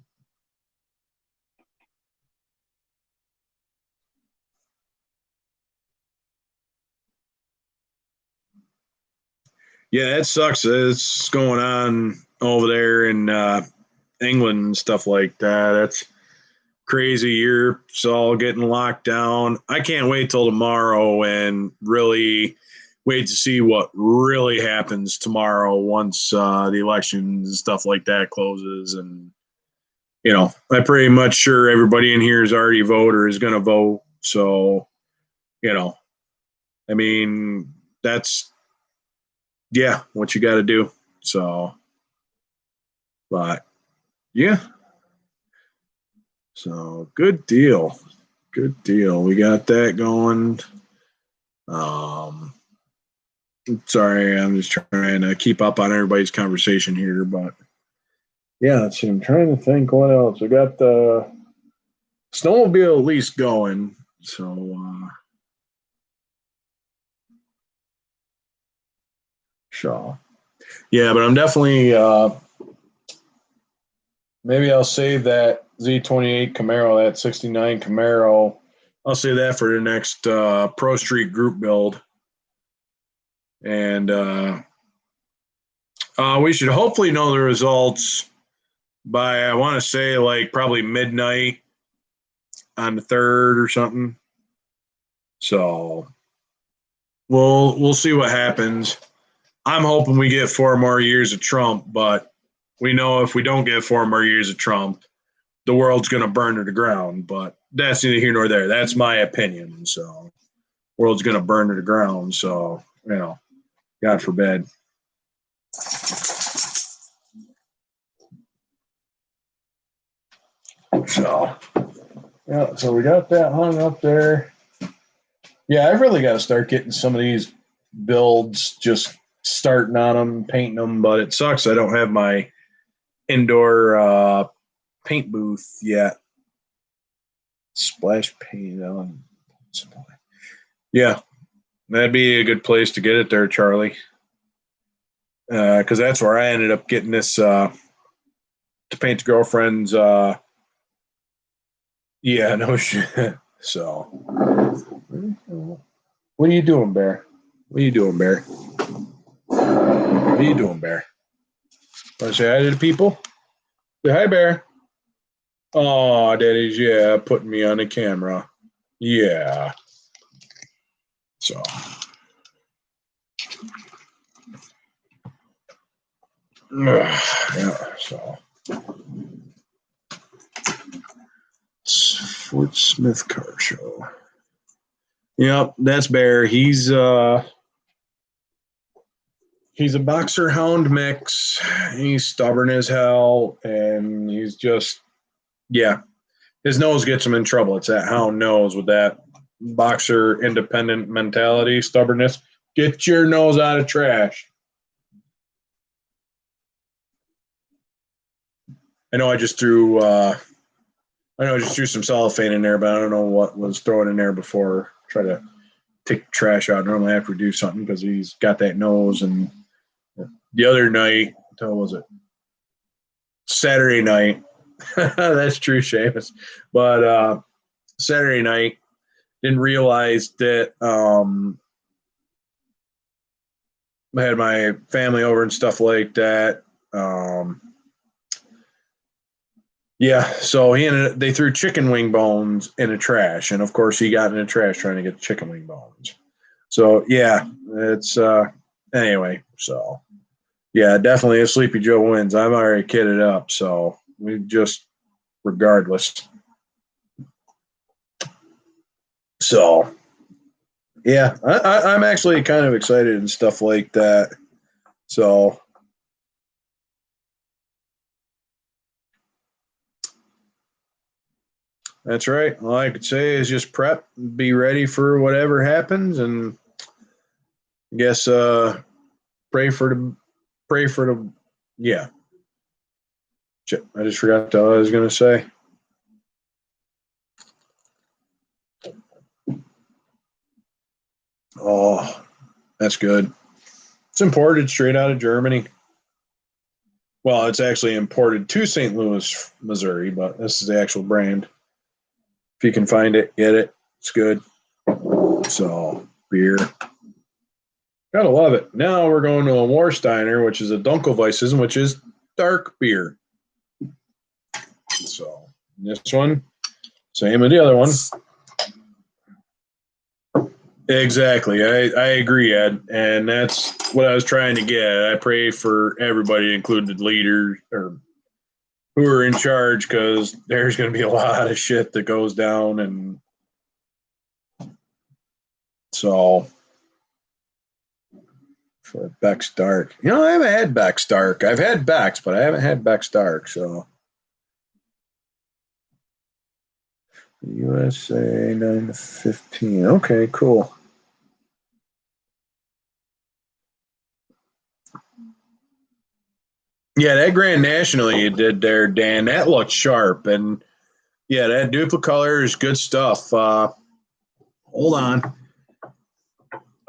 Yeah, it sucks. It's going on over there in England and stuff like that. That's crazy. Europe's all getting locked down. I can't wait till tomorrow and really wait to see what really happens tomorrow once the elections and stuff like that closes. And, I'm pretty much sure everybody in here is already voted or is going to vote. So, you know, I mean, that's, yeah, what you got to do. So, but yeah, so good deal. Good deal. We got that going. Um, Sorry, I'm just trying to keep up on everybody's conversation here, but yeah, let's see. I'm trying to think what else. We got the snowmobile at least going. So yeah, but I'm definitely maybe I'll save that Z28 Camaro, that 69 Camaro. I'll save that for the next Pro Street group build. And we should hopefully know the results by, I want to say, like probably midnight on the 3rd or something. So we'll see what happens. I'm hoping we get 4 more years of Trump, but we know if we don't get 4 more years of Trump, the world's going to burn to the ground. But that's neither here nor there. That's my opinion. So world's going to burn to the ground. So, God forbid. So, yeah, so we got that hung up there. Yeah, I've really got to start getting some of these builds, just starting on them, painting them, but it sucks I don't have my indoor paint booth yet. Splash paint on. Yeah, that'd be a good place to get it there, Charlie. Because that's where I ended up getting this to paint the girlfriend's. Yeah, no shit. So, what are you doing, Bear? What are you doing, Bear? What are you doing, Bear? Want to say hi to the people? Say hi, Bear. Oh, Daddy's, putting me on the camera. Yeah. So. Yeah, so. Fort Smith Car Show. Yep, that's Bear. He's a boxer hound mix. He's stubborn as hell, and he's just, yeah. His nose gets him in trouble. It's that hound nose with that boxer independent mentality, stubbornness. Get your nose out of trash. I know I just threw some cellophane in there, but I don't know what was thrown in there before. Try to take the trash out. Normally after we do something because he's got that nose. And the other night, what was it? Saturday night. That's true, Seamus. But Saturday night, didn't realize that I had my family over and stuff like that. Yeah, so they threw chicken wing bones in the trash, and of course he got in the trash trying to get the chicken wing bones. So yeah, it's anyway. So yeah, definitely a Sleepy Joe wins. I'm already kitted up, so we just regardless. So yeah, I'm actually kind of excited and stuff like that. So that's right. All I could say is just prep, be ready for whatever happens, and I guess pray for the yeah. I just forgot what I was going to say. Oh, that's good. It's imported straight out of Germany. Well, it's actually imported to St. Louis, Missouri, but this is the actual brand. If you can find it, get it. It's good. So, beer. Gotta love it. Now we're going to a Warsteiner, which is a Dunkelweissen, which is dark beer. So this one, same as the other one. Exactly. I agree, Ed. And that's what I was trying to get at. I pray for everybody, including the leaders or who are in charge, because there's going to be a lot of shit that goes down. And so for Beck's Dark. You know, I haven't had Beck's Dark. I've had Beck's, but I haven't had Beck's Dark. So USA 9-15. Okay, cool. Yeah, that Grand National you did there, Dan, that looked sharp. And yeah, that Duplicolor is good stuff. Hold on.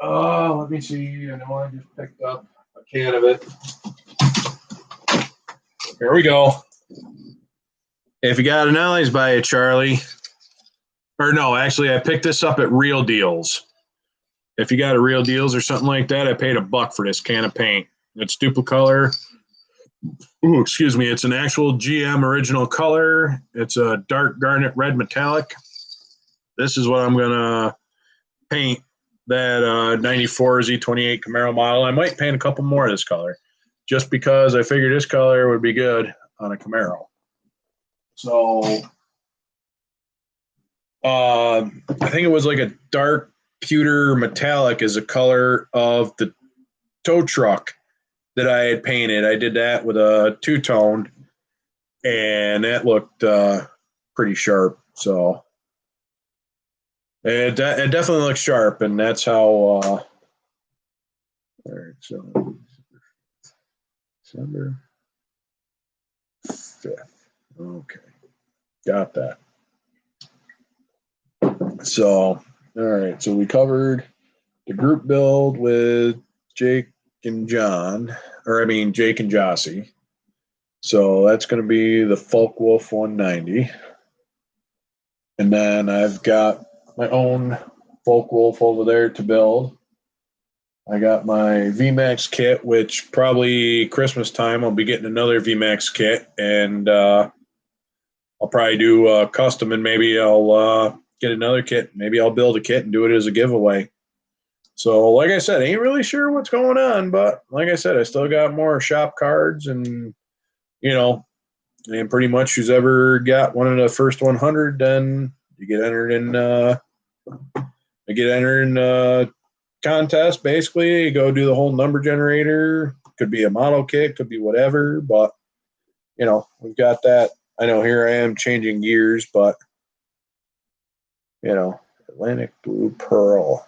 Oh, let me see. I know I just picked up a can of it. Here we go. If you got an Ellie's, buy it, Charlie. Or no, actually, I picked this up at Real Deals. If you got a Real Deals or something like that, I paid $1 for this can of paint. It's Duplicolor. Ooh, excuse me. It's an actual GM original color. It's a dark garnet red metallic. This is what I'm going to paint that 94 Z28 Camaro model. I might paint a couple more of this color just because I figured this color would be good on a Camaro. So I think it was like a dark pewter metallic is the color of the tow truck that I had painted. I did that with a two-toned, and that looked pretty sharp. So it definitely looks sharp, and that's how. All right, so December 5th. Okay, got that. So, all right, so we covered the group build with Jake and John, or I mean Jake and Jossie. So that's going to be the Focke Wulf 190. And then I've got my own Focke Wulf over there to build. I got my VMAX kit, which probably Christmas time I'll be getting another VMAX kit, and I'll probably do a custom, and maybe I'll get another kit. Maybe I'll build a kit and do it as a giveaway. So, like I said, ain't really sure what's going on, but like I said, I still got more shop cards, and you know, and pretty much who's ever got one of the first 100, then you get entered in contest. Basically, you go do the whole number generator. Could be a model kit, could be whatever, but you know, we've got that. I know here I am changing gears, but you know, Atlantic Blue Pearl.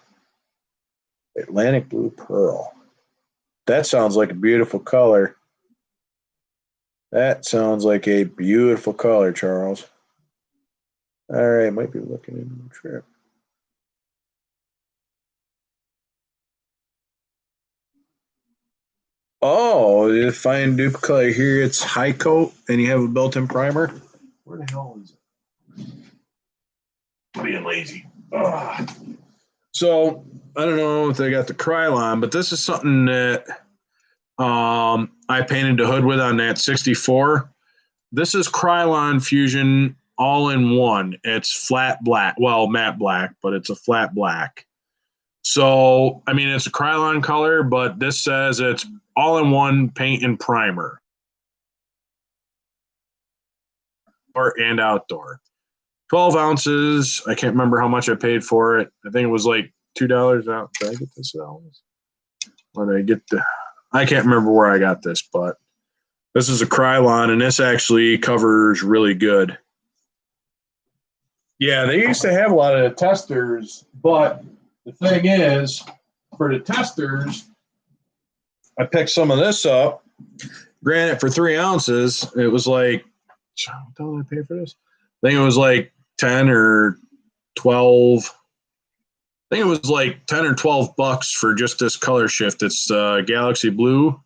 That sounds like a beautiful color. That sounds like a beautiful color, Charles. All right, might be looking into the trip. Oh, you find Duplicolor here. It's high coat, and you have a built-in primer. Where the hell is it? Being lazy. Ugh. So I don't know if they got the Krylon, but this is something that I painted the hood with on that 64. This is Krylon Fusion all in one. It's flat black, well, matte black, but it's a flat black. So, I mean, it's a Krylon color, but this says it's all in one paint and primer. And outdoor. 12 ounces. I can't remember how much I paid for it. I think it was like $2 out. Did I get this out? Or did I get the? I can't remember where I got this, but this is a Krylon, and this actually covers really good. Yeah, they used to have a lot of testers, but the thing is, for the testers, I picked some of this up. Granted, for 3 ounces, it was like, what did I pay for this? I think it was like 10 or 12. I think it was like 10 or 12 bucks for just this color shift. It's Galaxy Blue.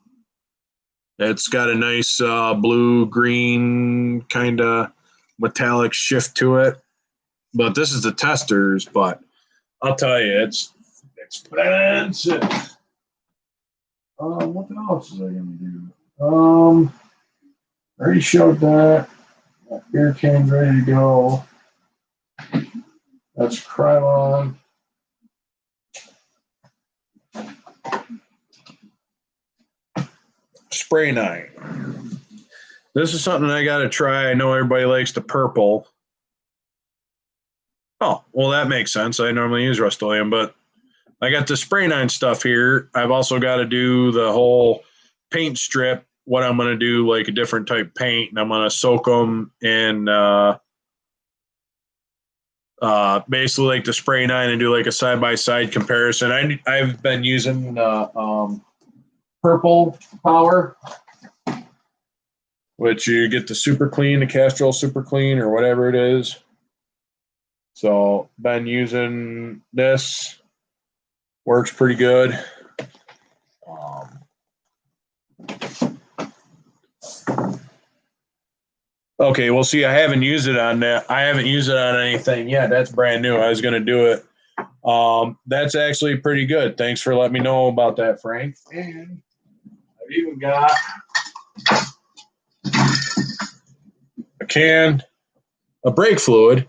It's got a nice blue-green kind of metallic shift to it. But this is the testers, but I'll tell you, it's expensive. What else is I going to do? I already showed that. Beer can's ready to go. That's Krylon. Spray night. This is something I got to try. I know everybody likes the purple. Oh, well, that makes sense. I normally use Rust-Oleum, but I got the spray nine stuff here. I've also got to do the whole paint strip, what I'm going to do, like a different type paint, and I'm going to soak them in basically like the spray nine and do like a side-by-side comparison. I've been using purple power, which you get the super clean, the Castrol super clean or whatever it is. So been using this, works pretty good. Okay, well, see, I haven't used it on that. I haven't used it on anything yet. That's brand new. I was going to do it. That's actually pretty good. Thanks for letting me know about that, Frank. And I've even got a can of brake fluid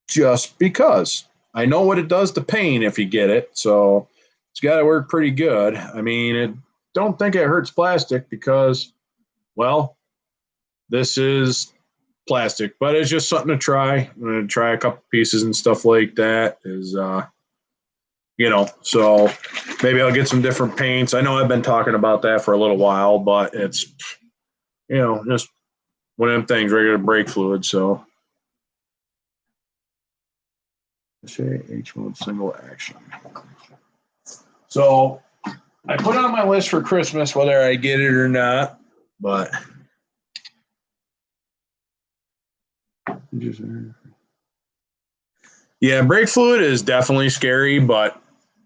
just because I know what it does to paint if you get it. So it's got to work pretty good. I mean, don't think it hurts plastic because, well, this is plastic, but it's just something to try. I'm going to try a couple pieces and stuff like that so maybe I'll get some different paints. I know I've been talking about that for a little while, but it's, just one of them things, regular brake fluid. So H mode single action. So I put it on my list for Christmas, whether I get it or not, but yeah, brake fluid is definitely scary, but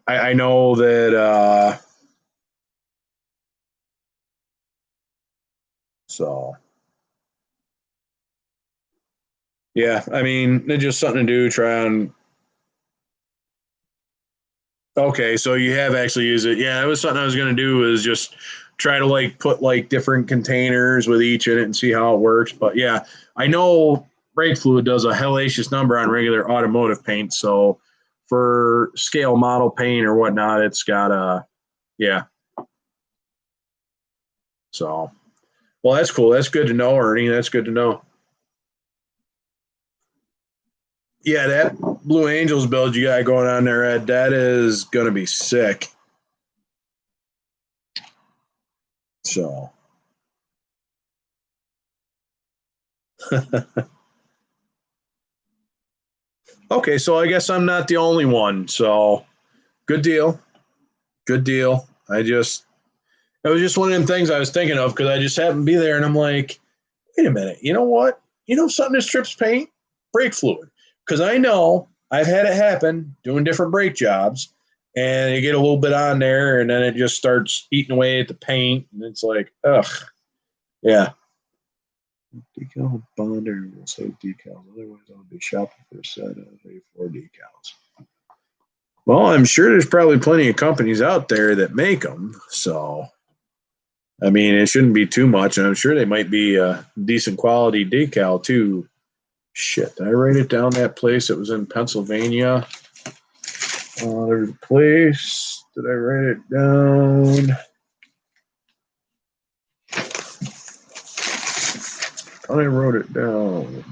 I know that so yeah, I mean, it's just something to do, try on. Okay, so you have actually used it. Yeah, it was something I was going to do, is just try to like put like different containers with each in it and see how it works. But yeah, I know brake fluid does a hellacious number on regular automotive paint. So for scale model paint or whatnot, it's got yeah. So, well, that's cool. That's good to know, Ernie. That's good to know. Yeah, that Blue Angels build you got going on there, Ed, that is going to be sick. So, okay, so I guess I'm not the only one. So, good deal. Good deal. It was just one of them things I was thinking of because I just happened to be there and I'm like, wait a minute, you know what? You know something that strips paint? Brake fluid. Because I know I've had it happen doing different brake jobs and you get a little bit on there and then it just starts eating away at the paint and it's like, ugh. Yeah. Decal bonder will save decals. Otherwise, I'll be shopping for a set of A4 decals. Well, I'm sure there's probably plenty of companies out there that make them. So, I mean, it shouldn't be too much. And I'm sure they might be a decent quality decal too. Shit, did I write it down, that place? It was in Pennsylvania. There's a place. Did I write it down? I wrote it down.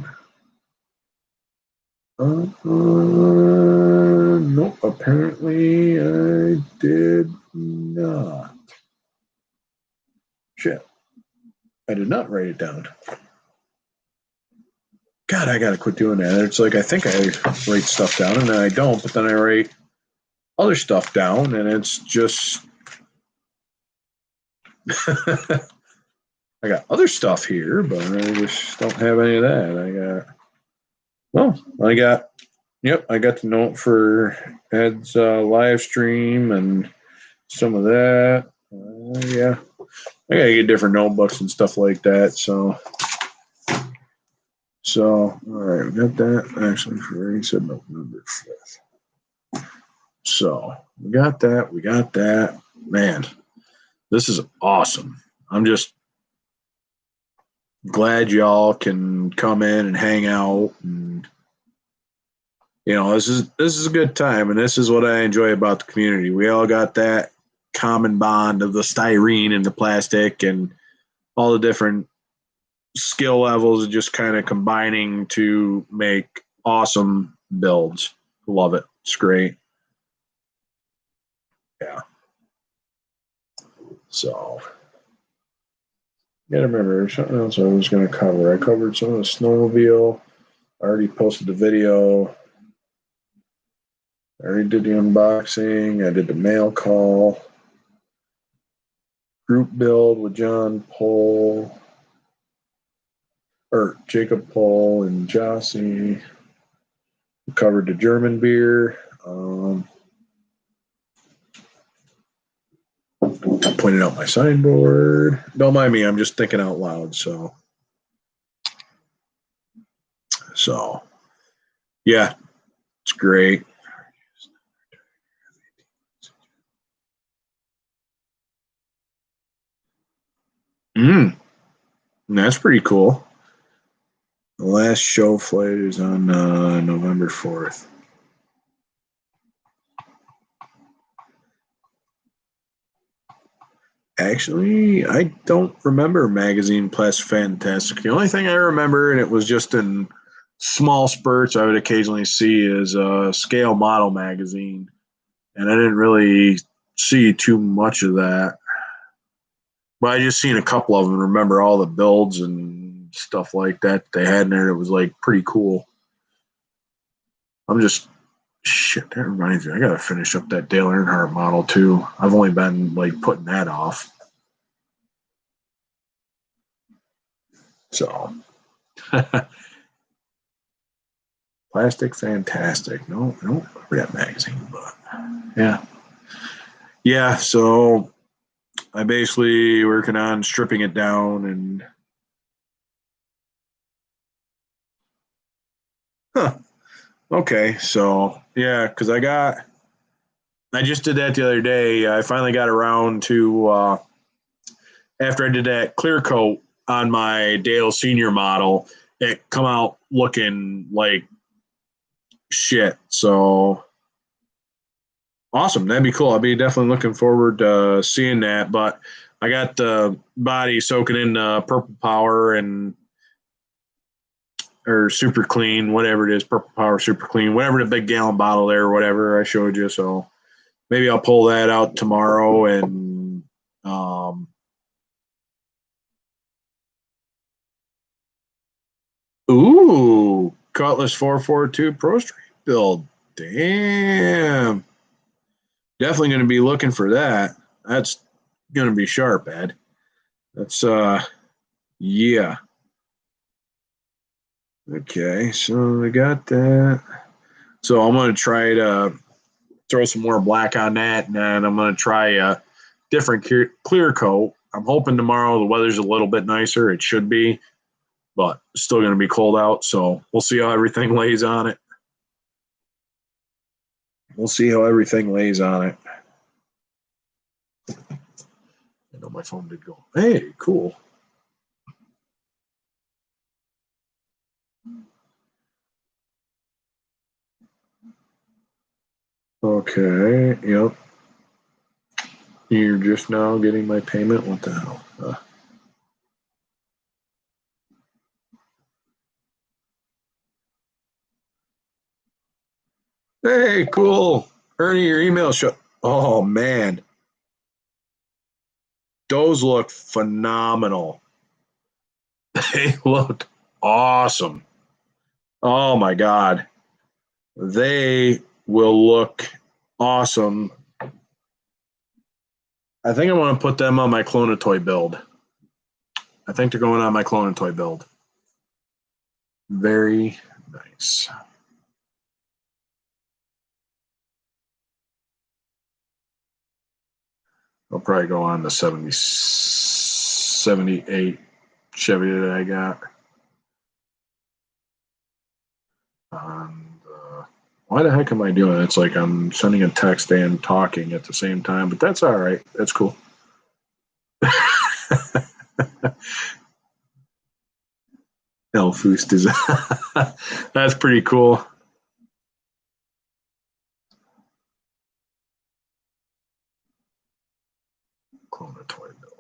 Nope, apparently I did not. Shit, I did not write it down. God, I gotta quit doing that. It's like I think I write stuff down and then I don't, but then I write other stuff down and it's just I got other stuff here, but I just don't have any of that. I got the note for Ed's live stream and some of that. Yeah, I gotta get different notebooks and stuff like that. So all right, we got that. Actually, he said November 5th. So we got that. Man, This is awesome. I'm just glad y'all can come in and hang out, and this is a good time, and this is what I enjoy about the community. We all got that common bond of the styrene and the plastic and all the different skill levels just kind of combining to make awesome builds. Love it. It's great. Yeah. So, gotta remember something else I was going to cover. I covered some of the snowmobile. I already posted the video. I already did the unboxing. I did the mail call. Group build with Jacob Pole and Jossie. We covered the German beer. I pointed out my signboard. Don't mind me, I'm just thinking out loud. So yeah, it's great. That's pretty cool. The last show flight is on November 4th. Actually, I don't remember Magazine Plus Fantastic. The only thing I remember, and it was just in small spurts I would occasionally see, is Scale Model Magazine. And I didn't really see too much of that. But I just seen a couple of them, remember all the builds and stuff like that they had in there. It was like pretty cool. Shit, that reminds me. I gotta finish up that Dale Earnhardt model too. I've only been like putting that off. So Plastic Fantastic. No, I don't remember that magazine, but yeah. Yeah, so I basically working on stripping it down and okay, so yeah, because I just did that the other day. I finally got around to after I did that clear coat on my Dale Senior model, it come out looking like shit. So awesome, that'd be cool. I'll be definitely looking forward to seeing that. But I got the body soaking in Purple Power and or Super Clean, whatever it is, Purple Power Super Clean, whatever the big gallon bottle there or whatever I showed you. So maybe I'll pull that out tomorrow and ooh, Cutlass 442 Pro Street build. Damn. Definitely going to be looking for that. That's going to be sharp, Ed. That's yeah. Okay, so I got that. So I'm going to try to throw some more black on that, and then I'm going to try a different clear coat. I'm hoping tomorrow the weather's a little bit nicer. It should be, but it's still going to be cold out, so we'll see how everything lays on it. We'll see how everything lays on it. I know my phone did go. Hey, cool. Okay, yep. You're just now getting my payment? What the hell? Hey, cool. Ernie, your email show. Oh, man. Those look phenomenal. They look awesome. Oh, my God. They will look awesome. I think I want to put them on my Clone-A-Toy build. I think they're going on my Clone-A-Toy build. Very nice. I'll probably go on the 78 Chevy that I got. Why the heck am I doing it? It's like I'm sending a text and talking at the same time, but that's all right. That's cool. Elfoost is that's pretty cool. Clone a toy build.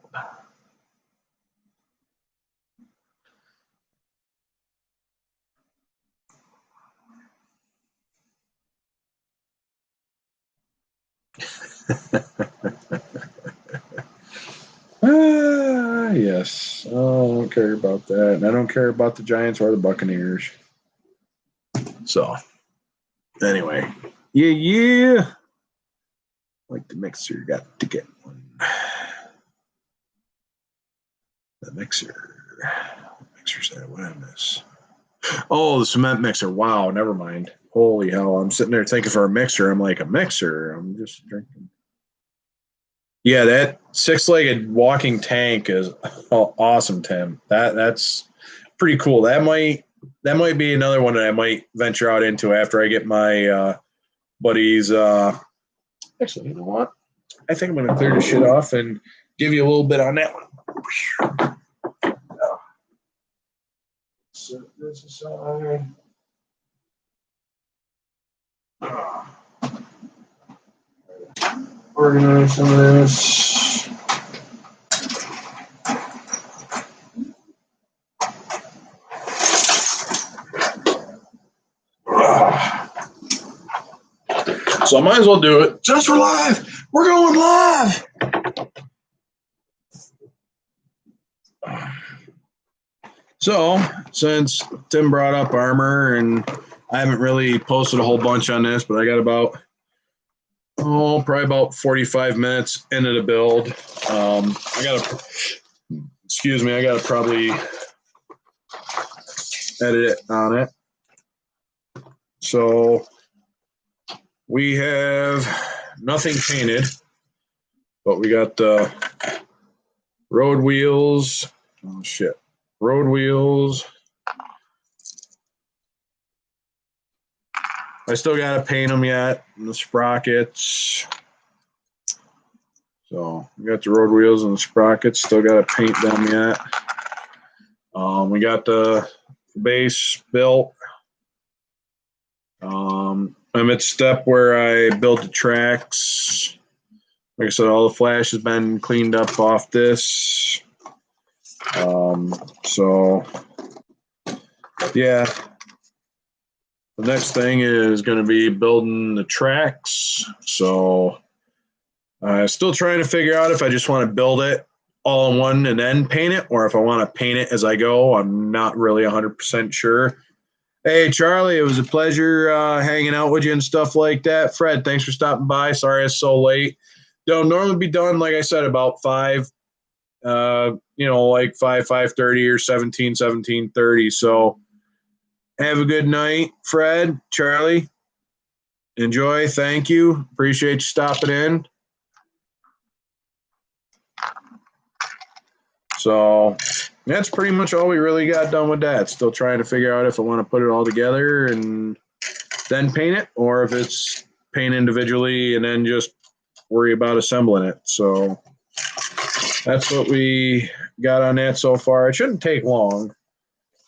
Yes. Oh, I don't care about that. And I don't care about the Giants or the Buccaneers. So, anyway. Yeah. Like the mixer, got to get one. The mixer. Mixer's that? What did I miss? Oh, the cement mixer. Wow, never mind. Holy hell. I'm sitting there thinking for a mixer. I'm like, a mixer? I'm just drinking. Yeah, that six-legged walking tank is awesome, Tim. That's pretty cool. That might be another one that I might venture out into after I get my buddies. Actually, you know what? I think I'm going to clear this shit off and give you a little bit on that one. Set this aside. Organize some of this. So I might as well do it just for live. We're going live. So since Tim brought up armor, and I haven't really posted a whole bunch on this, but I got about probably about 45 minutes into the build. I gotta probably edit it on it. So we have nothing painted, but we got the road wheels. Oh shit. Road wheels. I still got to paint them yet. And the sprockets. So we got the road wheels and the sprockets. Still got to paint them yet. We got the base built. I'm at step where I built the tracks. Like I said, all the flash has been cleaned up off this. So yeah. The next thing is going to be building the tracks. So still trying to figure out if I just want to build it all in one and then paint it, or if I want to paint it as I go. I'm not really 100% sure. Hey, Charlie, it was a pleasure hanging out with you and stuff like that. Fred, thanks for stopping by. Sorry it's so late. They'll normally be done, like I said, about 5, like 5:30 or 17:30. So have a good night, Fred, Charlie. Enjoy. Thank you. Appreciate you stopping in. So that's pretty much all we really got done with that. Still trying to figure out if I want to put it all together and then paint it, or if it's paint individually and then just worry about assembling it. So that's what we got on that so far. It shouldn't take long.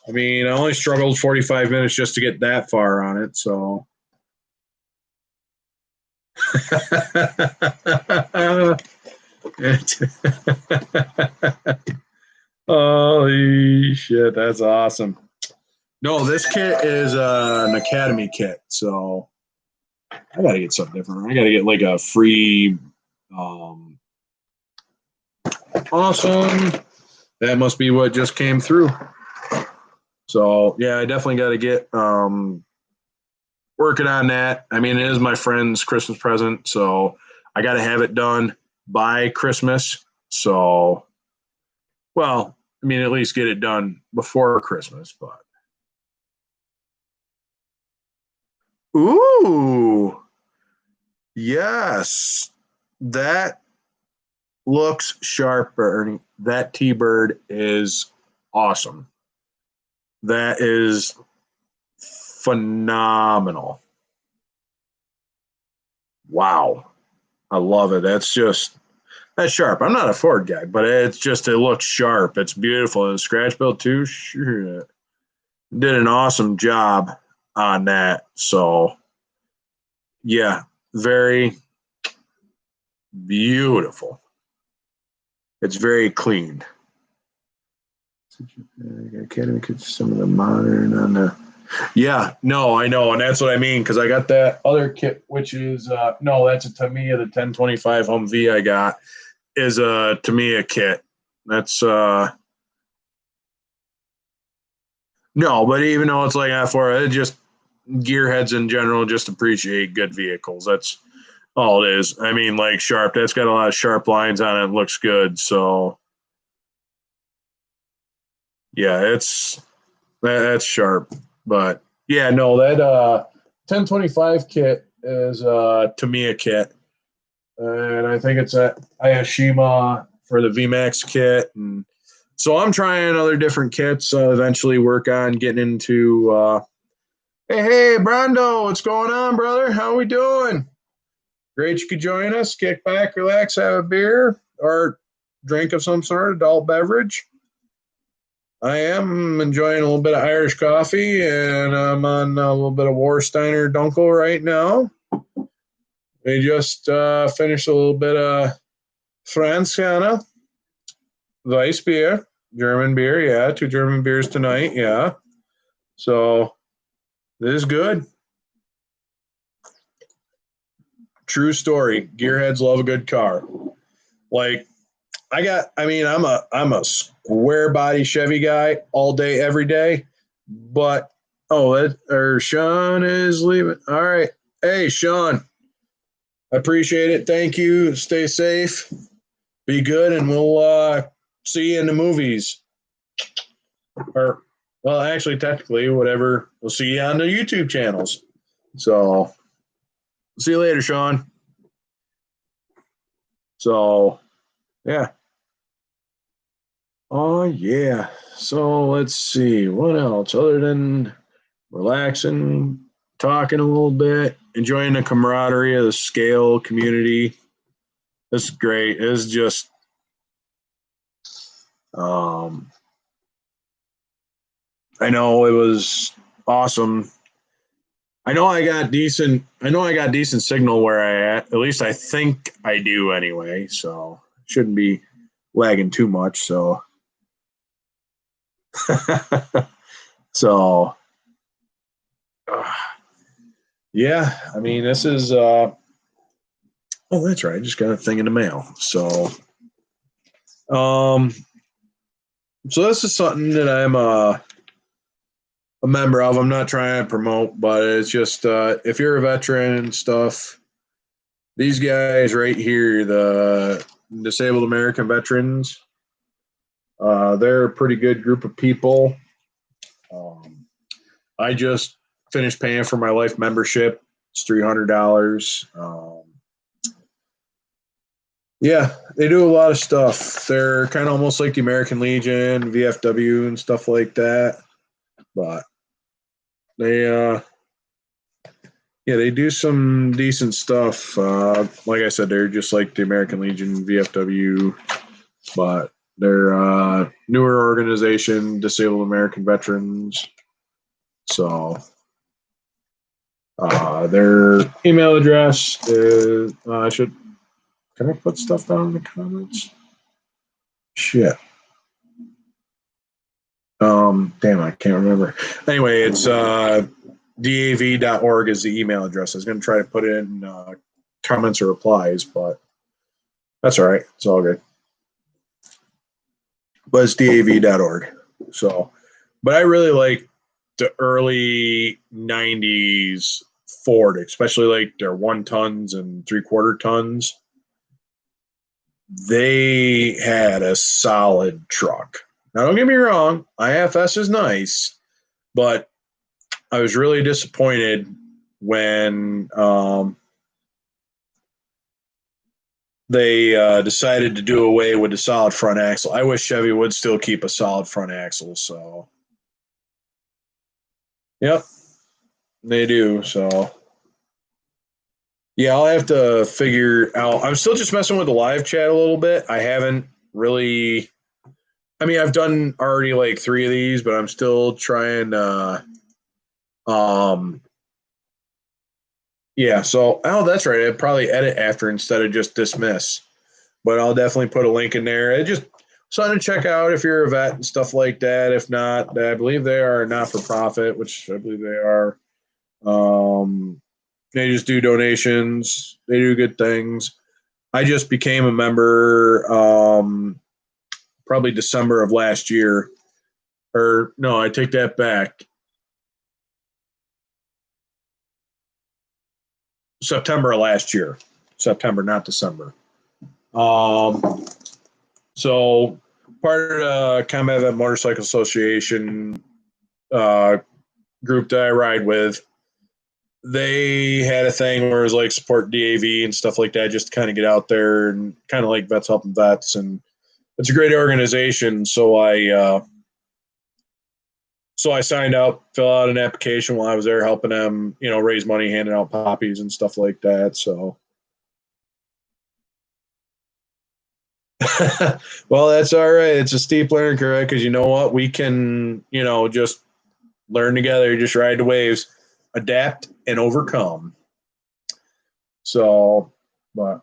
I mean, I only struggled 45 minutes just to get that far on it. So holy shit, that's awesome. No, this kit is an Academy kit, so I gotta get something different. I gotta get like a free awesome. That must be what just came through. So yeah, I definitely gotta get working on that. I mean, it is my friend's Christmas present, so I gotta have it done by Christmas. So well, I mean, at least get it done before Christmas, but ooh, yes, that looks sharp, Bernie. That T-Bird is awesome. That is phenomenal. Wow. I love it. That's just, That's sharp. I'm not a Ford guy, but it's just it looks sharp. It's beautiful. And the scratch build too. Sure, did an awesome job on that. So yeah, very beautiful. It's very clean. Academy could some of the modern on the. Yeah, no, I know, and that's what I mean because I got that other kit, which is no, that's a Tamiya, the 1025 Humvee I got is a Tamiya kit. That's no, but even though it's like F4, it just gearheads in general just appreciate good vehicles. That's all it is. I mean, like sharp, that's got a lot of sharp lines on it. It looks good. So yeah, that's sharp. But yeah, no, that 1025 kit is Tamiya kit. And I think it's at Ayashima for the VMAX kit. And so I'm trying other different kits, eventually work on getting into hey, Brando, what's going on, brother? How we doing? Great you could join us. Kick back, relax, have a beer or drink of some sort, adult beverage. I am enjoying a little bit of Irish coffee, and I'm on a little bit of Warsteiner Dunkel right now. We just finished a little bit of Franzkana, Weiss beer, German beer. Yeah, 2 German beers tonight. Yeah. So this is good. True story. Gearheads love a good car. Like I'm a square body Chevy guy all day, every day. But Sean is leaving. All right. Hey, Sean. I appreciate it. Thank you. Stay safe. Be good, and we'll see you in the movies. Or well, actually, technically, whatever. We'll see you on the YouTube channels. So see you later, Sean. So yeah. Oh yeah. So let's see. What else other than relaxing, talking a little bit, enjoying the camaraderie of the scale community. This is great. It's just I know it was awesome. I know I got decent signal where I at least I think I do anyway, so shouldn't be lagging too much. So so yeah, I mean this is oh that's right, I just got a thing in the mail. Um so this is something that I'm a member of. I'm not trying to promote, but it's just if you're a veteran and stuff, these guys right here, the Disabled American Veterans, they're a pretty good group of people. I just finished paying for my life membership. It's $300. Yeah, they do a lot of stuff. They're kind of almost like the American Legion, VFW, and stuff like that. But they, yeah, they do some decent stuff. Like I said, they're just like the American Legion, VFW, but they're newer organization, Disabled American Veterans. So their email address is can I put stuff down in the comments? Shit. Damn, I can't remember. Anyway, it's dav.org is the email address. I was going to try to put it in comments or replies, but that's all right. It's all good. But it's dav.org. So, but I really like the early 90s Ford, especially like their 1 tons and 3/4 tons. They had a solid truck. Now, don't get me wrong, IFS is nice, but I was really disappointed when they decided to do away with the solid front axle. I wish Chevy would still keep a solid front axle. So, yep, they do. So, Yeah, I'll have to figure out. I'm still just messing with the live chat a little bit. I haven't really. I mean, I've done already like 3 of these, but I'm still trying. Um, yeah. So, oh, that's right. I'd probably edit after instead of just dismiss. But I'll definitely put a link in there. It just something to check out if you're a vet and stuff like that. If not, I believe they are not for profit, which I believe they are. Um, they just do donations. They do good things. I just became a member probably December of last year. Or no, I take that back. September of last year. September, not December. Um, so part of the Combat Vet Motorcycle Association uh, group that I ride with, they had a thing where it was like support DAV and stuff like that, just to kind of get out there and kind of like Vets Helping Vets. And it's a great organization. So I signed up, fill out an application while I was there helping them, raise money, handing out poppies and stuff like that. So, well, that's all right. It's a steep learning curve because you know what? We can, just learn together, just ride the waves, adapt and overcome. So, but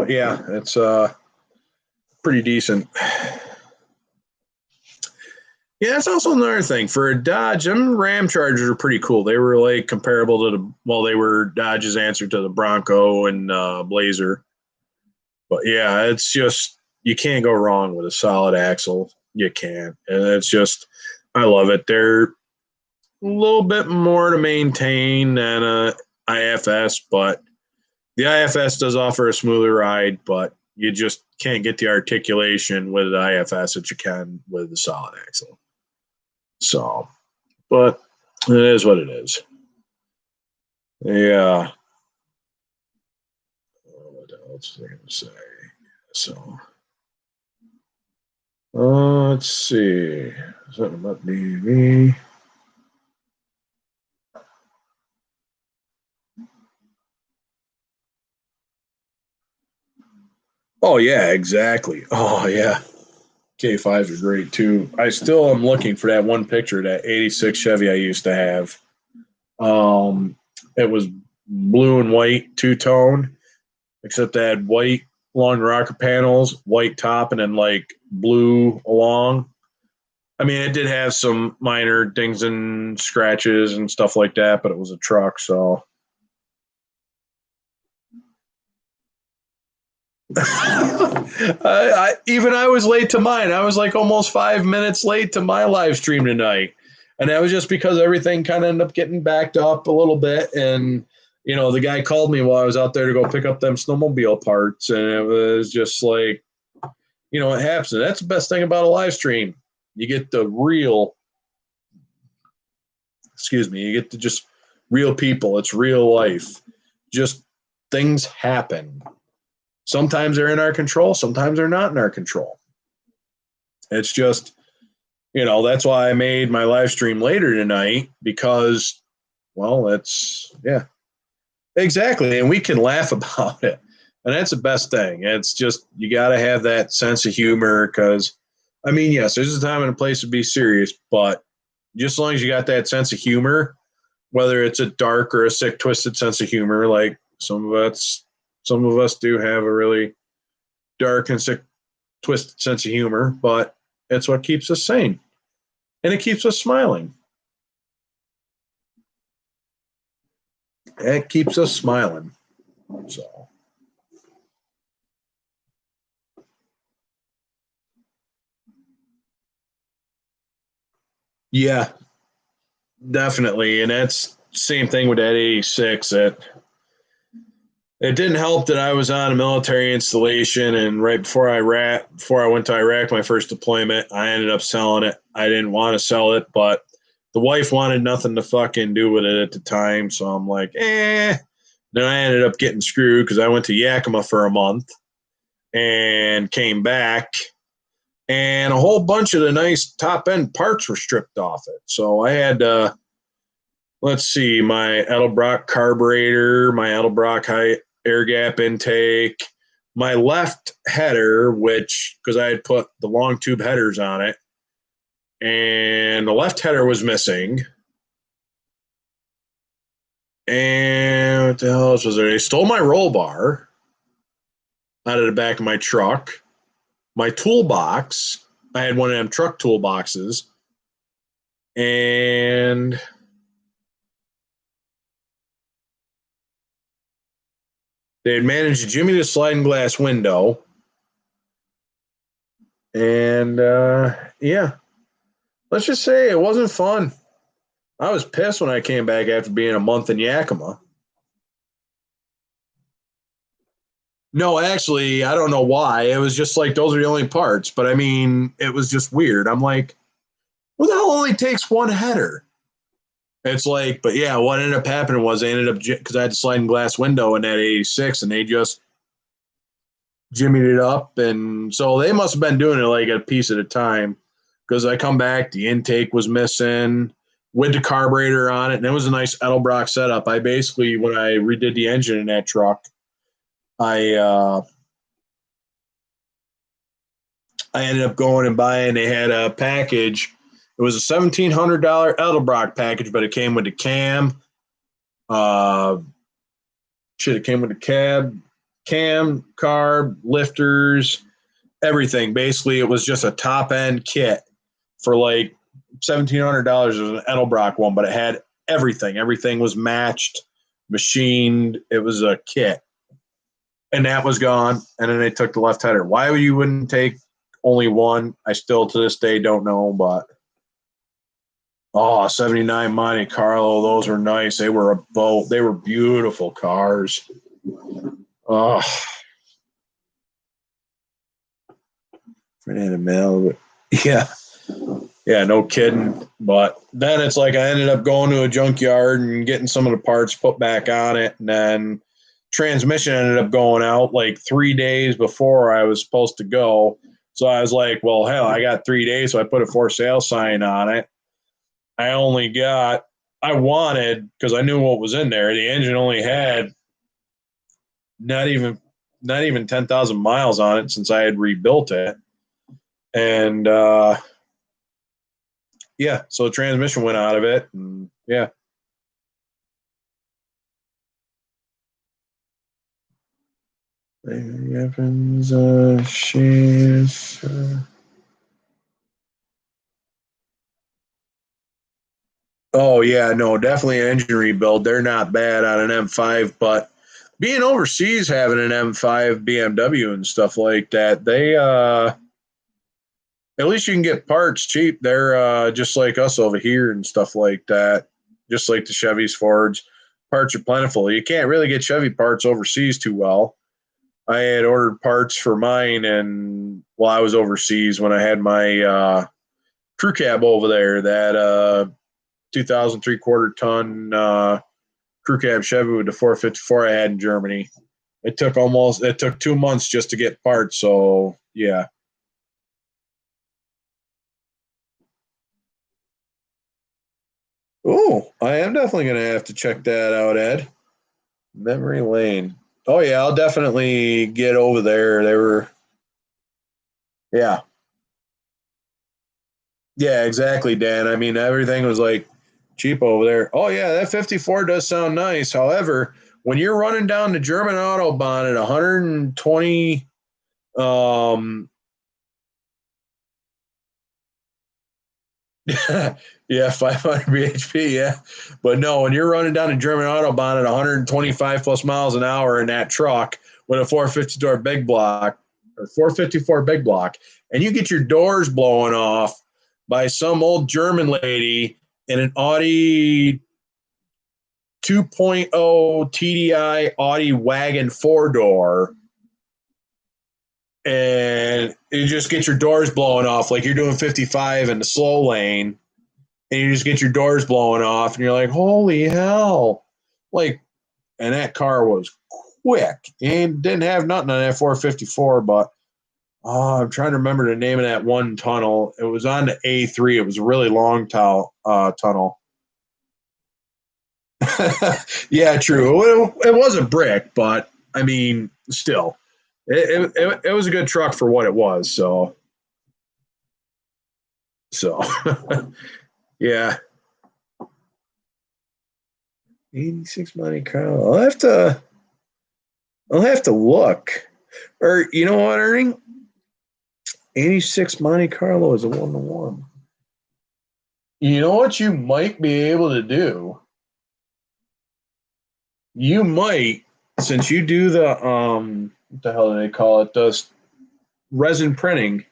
yeah, it's pretty decent. Yeah, that's also another thing for a Dodge. Them Ram Chargers are pretty cool. They were like comparable to they were Dodge's answer to the Bronco and Blazer. But yeah, it's just you can't go wrong with a solid axle. You can't, and it's just I love it. They're a little bit more to maintain than a IFS, but the IFS does offer a smoother ride, but you just can't get the articulation with the IFS that you can with the solid axle. So, but it is what it is. Yeah. What else was I going to say? So, let's see. Something about me. Oh yeah, exactly. Oh yeah. K5s are great too. I still am looking for that one picture, that 86 Chevy I used to have. It was blue and white, two-tone, except they had white long rocker panels, white top, and then like blue along. I mean, it did have some minor dings and scratches and stuff like that, but it was a truck, so. Even I was late to mine. I was like almost 5 minutes late to my live stream tonight. And that was just because everything kind of ended up getting backed up a little bit. And, the guy called me while I was out there to go pick up them snowmobile parts. And it was just like, it happens. And that's the best thing about a live stream. You get the real, you get to just real people. It's real life. Just things happen. Sometimes they're in our control. Sometimes they're not in our control. It's just, that's why I made my live stream later tonight because, yeah, exactly. And we can laugh about it. And that's the best thing. It's just, you got to have that sense of humor because, I mean, yes, there's a time and a place to be serious, but just as long as you got that sense of humor, whether it's a dark or a sick, twisted sense of humor, like some of us do have a really dark and sick, twisted sense of humor, but it's what keeps us sane. And it keeps us smiling. It keeps us smiling. So. Yeah, definitely. And that's same thing with that 86. It didn't help that I was on a military installation, and right before I went to Iraq, my first deployment, I ended up selling it. I didn't want to sell it, but the wife wanted nothing to fucking do with it at the time, so I'm like, eh. Then I ended up getting screwed because I went to Yakima for a month and came back, and a whole bunch of the nice top end parts were stripped off it. So I had to let's see, my Edelbrock carburetor, my Edelbrock high air gap intake, my left header, which, because I had put the long tube headers on it, and the left header was missing. And what the hell else was there? They stole my roll bar out of the back of my truck. My toolbox, I had one of them truck toolboxes. And they had managed to jimmy the sliding glass window. And yeah, let's just say it wasn't fun. I was pissed when I came back after being a month in Yakima. No, actually, I don't know why. It was just like those are the only parts. But I mean, it was just weird. I'm like, well, that only takes one header. It's like, but yeah, what ended up happening was they ended up, because I had the sliding glass window in that 86, and they just jimmied it up. And so they must have been doing it like a piece at a time, because I come back, the intake was missing with the carburetor on it, and it was a nice Edelbrock setup. I basically, when I redid the engine in that truck, I ended up going and buying, they had a package. It was a $1,700 Edelbrock package, but it came with the cam. It came with the cam, carb, lifters, everything. Basically, it was just a top end kit for like $1,700. It was an Edelbrock one, but it had everything. Everything was matched, machined. It was a kit. And that was gone. And then they took the left header. Why you wouldn't take only one, I still to this day don't know, but 79 Monte Carlo, those were nice. They were a boat. They were beautiful cars. Oh, yeah. Yeah, no kidding. But then it's like I ended up going to a junkyard and getting some of the parts put back on it. And then transmission ended up going out like 3 days before I was supposed to go. So I was like, well, hell, I got 3 days. So I put a for sale sign on it. I wanted, because I knew what was in there. The engine only had not even 10,000 miles on it since I had rebuilt it. And yeah, so the transmission went out of it. And yeah. Evans, oh yeah, no, definitely an engine rebuild. They're not bad on an M5, but being overseas, having an M5 BMW and stuff like that, they at least you can get parts cheap. They're just like us over here and stuff like that. Just like the Chevys, Fords, parts are plentiful. You can't really get Chevy parts overseas too well. I had ordered parts for mine, and while I was overseas, when I had my crew cab over there, that 2003 ton crew cab Chevy with the 454 I had in Germany. It took 2 months just to get parts. So yeah. Oh, I am definitely going to have to check that out, Ed. Memory Lane. Oh yeah, I'll definitely get over there. They were, yeah, yeah, exactly, Dan. I mean, everything was like cheap over there. Oh yeah, that 54 does sound nice. However, when you're running down the German autobahn at 120, yeah, 500 bhp, yeah. But no, when you're running down the German autobahn at 125 plus miles an hour in that truck with a 454 big block or 454 big block, and you get your doors blown off by some old German lady in an Audi 2.0 TDI Audi wagon four door, and you just get your doors blowing off like you're doing 55 in the slow lane, and you just get your doors blowing off, and you're like, holy hell. Like, and that car was quick and didn't have nothing on that 454, but I'm trying to remember the name of that one tunnel. It was on the A3. It was a really long tunnel. Yeah, true. It was a brick, but I mean, still, it was a good truck for what it was. So yeah, 86 Monte Carlo. I'll have to look. Or you know what, Ernie? 86 Monte Carlo is a 1-to-1. You know what you might be able to do? You might, since you do the what the hell do they call it? The resin printing.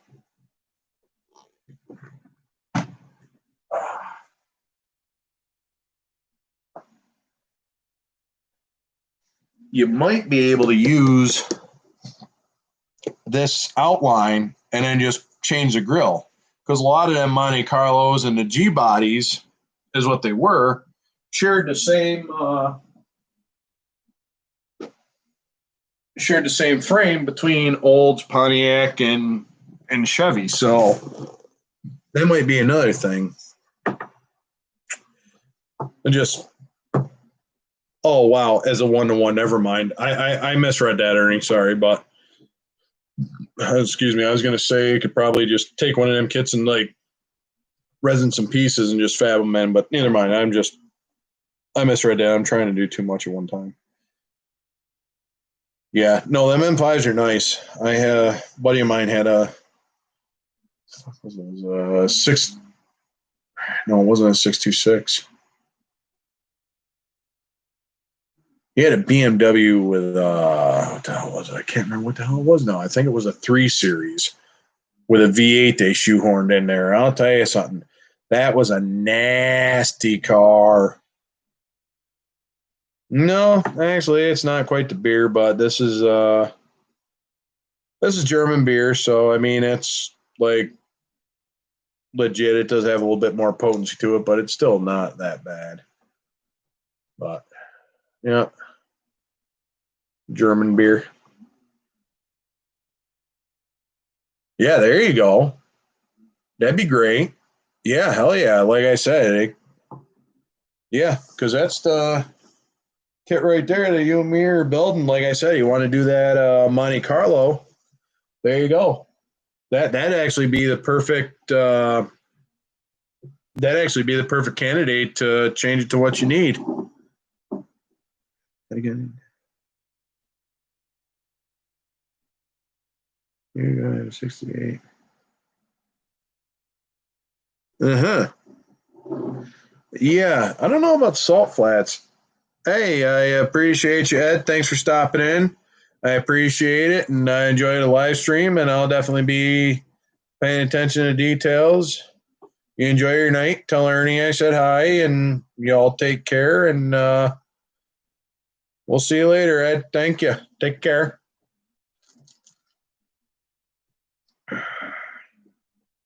You might be able to use this outline and then just change the grill. Because a lot of them Monte Carlos and the G bodies is what they were, shared the same frame between Olds, Pontiac, and Chevy. So that might be another thing. And just oh wow, as a 1-to-1, never mind. I misread that, Ernie. Sorry, but excuse me. I was gonna say you could probably just take one of them kits and like resin some pieces and just fab them in, but neither mind. I misread that. I'm trying to do too much at one time. Yeah, no, them M5s are nice. I had a buddy of mine had a what was it, a six. No, it wasn't a 626. He had a BMW with what the hell was it? I can't remember what the hell it was now. I think it was a 3 Series with a V8 they shoehorned in there. I'll tell you something. That was a nasty car. No, actually, it's not quite the beer, but this is German beer, so I mean it's like legit. It does have a little bit more potency to it, but it's still not that bad. But yeah, German beer. Yeah, there you go. That'd be great. Yeah, hell yeah. Like I said, yeah, because that's the kit right there that you and me are building. Like I said, you want to do that Monte Carlo. There you go. That'd actually be the perfect. That'd actually be the perfect candidate to change it to what you need. Again, you got 68. Uh huh. Yeah, I don't know about salt flats. Hey, I appreciate you, Ed. Thanks for stopping in. I appreciate it, and I enjoy the live stream, and I'll definitely be paying attention to details. You enjoy your night. Tell Ernie I said hi, and y'all take care, and we'll see you later, Ed. Thank you. Take care.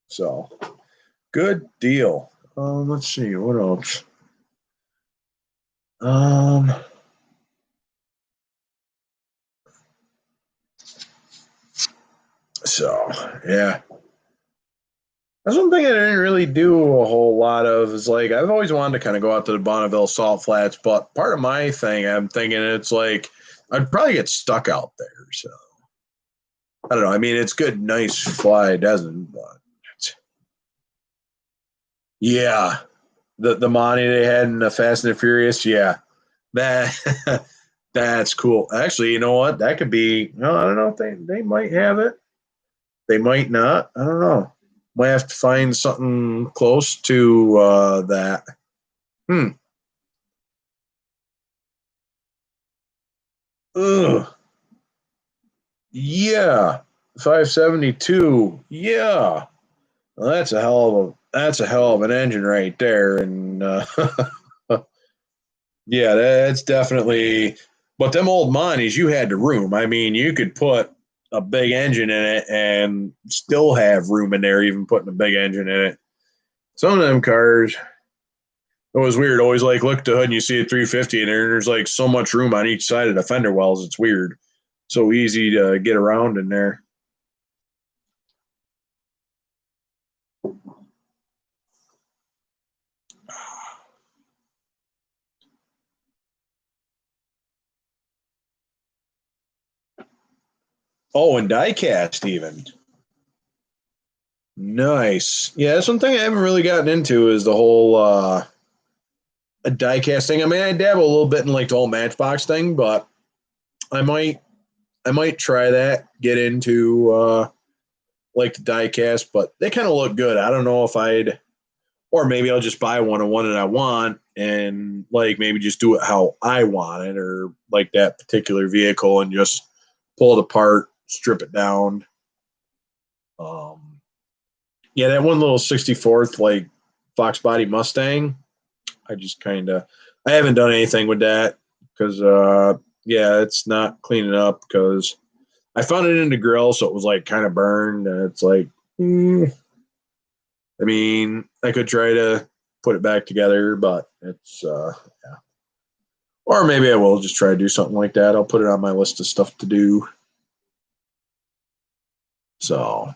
So, good deal. Let's see what else. Um, so yeah, that's one thing I didn't really do a whole lot of. Is like I've always wanted to kind of go out to the Bonneville Salt Flats, but part of my thing, I'm thinking it's like I'd probably get stuck out there. So I don't know. I mean, it's good, nice fly doesn't, but yeah, the money they had in the Fast and the Furious, yeah, that that's cool. Actually, you know what? That could be. No, I don't know if they might have it. They might not. I don't know. Might have to find something close to that. Hmm. Ugh. Yeah. 572. Yeah. Well, that's a hell of an engine right there, and yeah, that's definitely. But them old Monties, you had the room. I mean, you could put a big engine in it and still have room in there, even putting a big engine in it. Some of them cars, it was weird. Always like look at the hood and you see a 350 and there's like so much room on each side of the fender wells. It's weird. So easy to get around in there. Oh, and die cast even. Nice. Yeah, that's one thing I haven't really gotten into is the whole die cast thing. I mean, I dabble a little bit in like the whole Matchbox thing, but I might try that. Get into like the die cast, but they kind of look good. I don't know if I'd, or maybe I'll just buy one that I want and like maybe just do it how I want it, or like that particular vehicle and just pull it apart, strip it down. Yeah, that one little 64th like Fox body Mustang. I just kind of I haven't done anything with that because yeah, it's not cleaning up because I found it in the grill, so it was like kind of burned, and it's like, I mean, I could try to put it back together, but it's yeah. Or maybe I will just try to do something like that. I'll put it on my list of stuff to do. So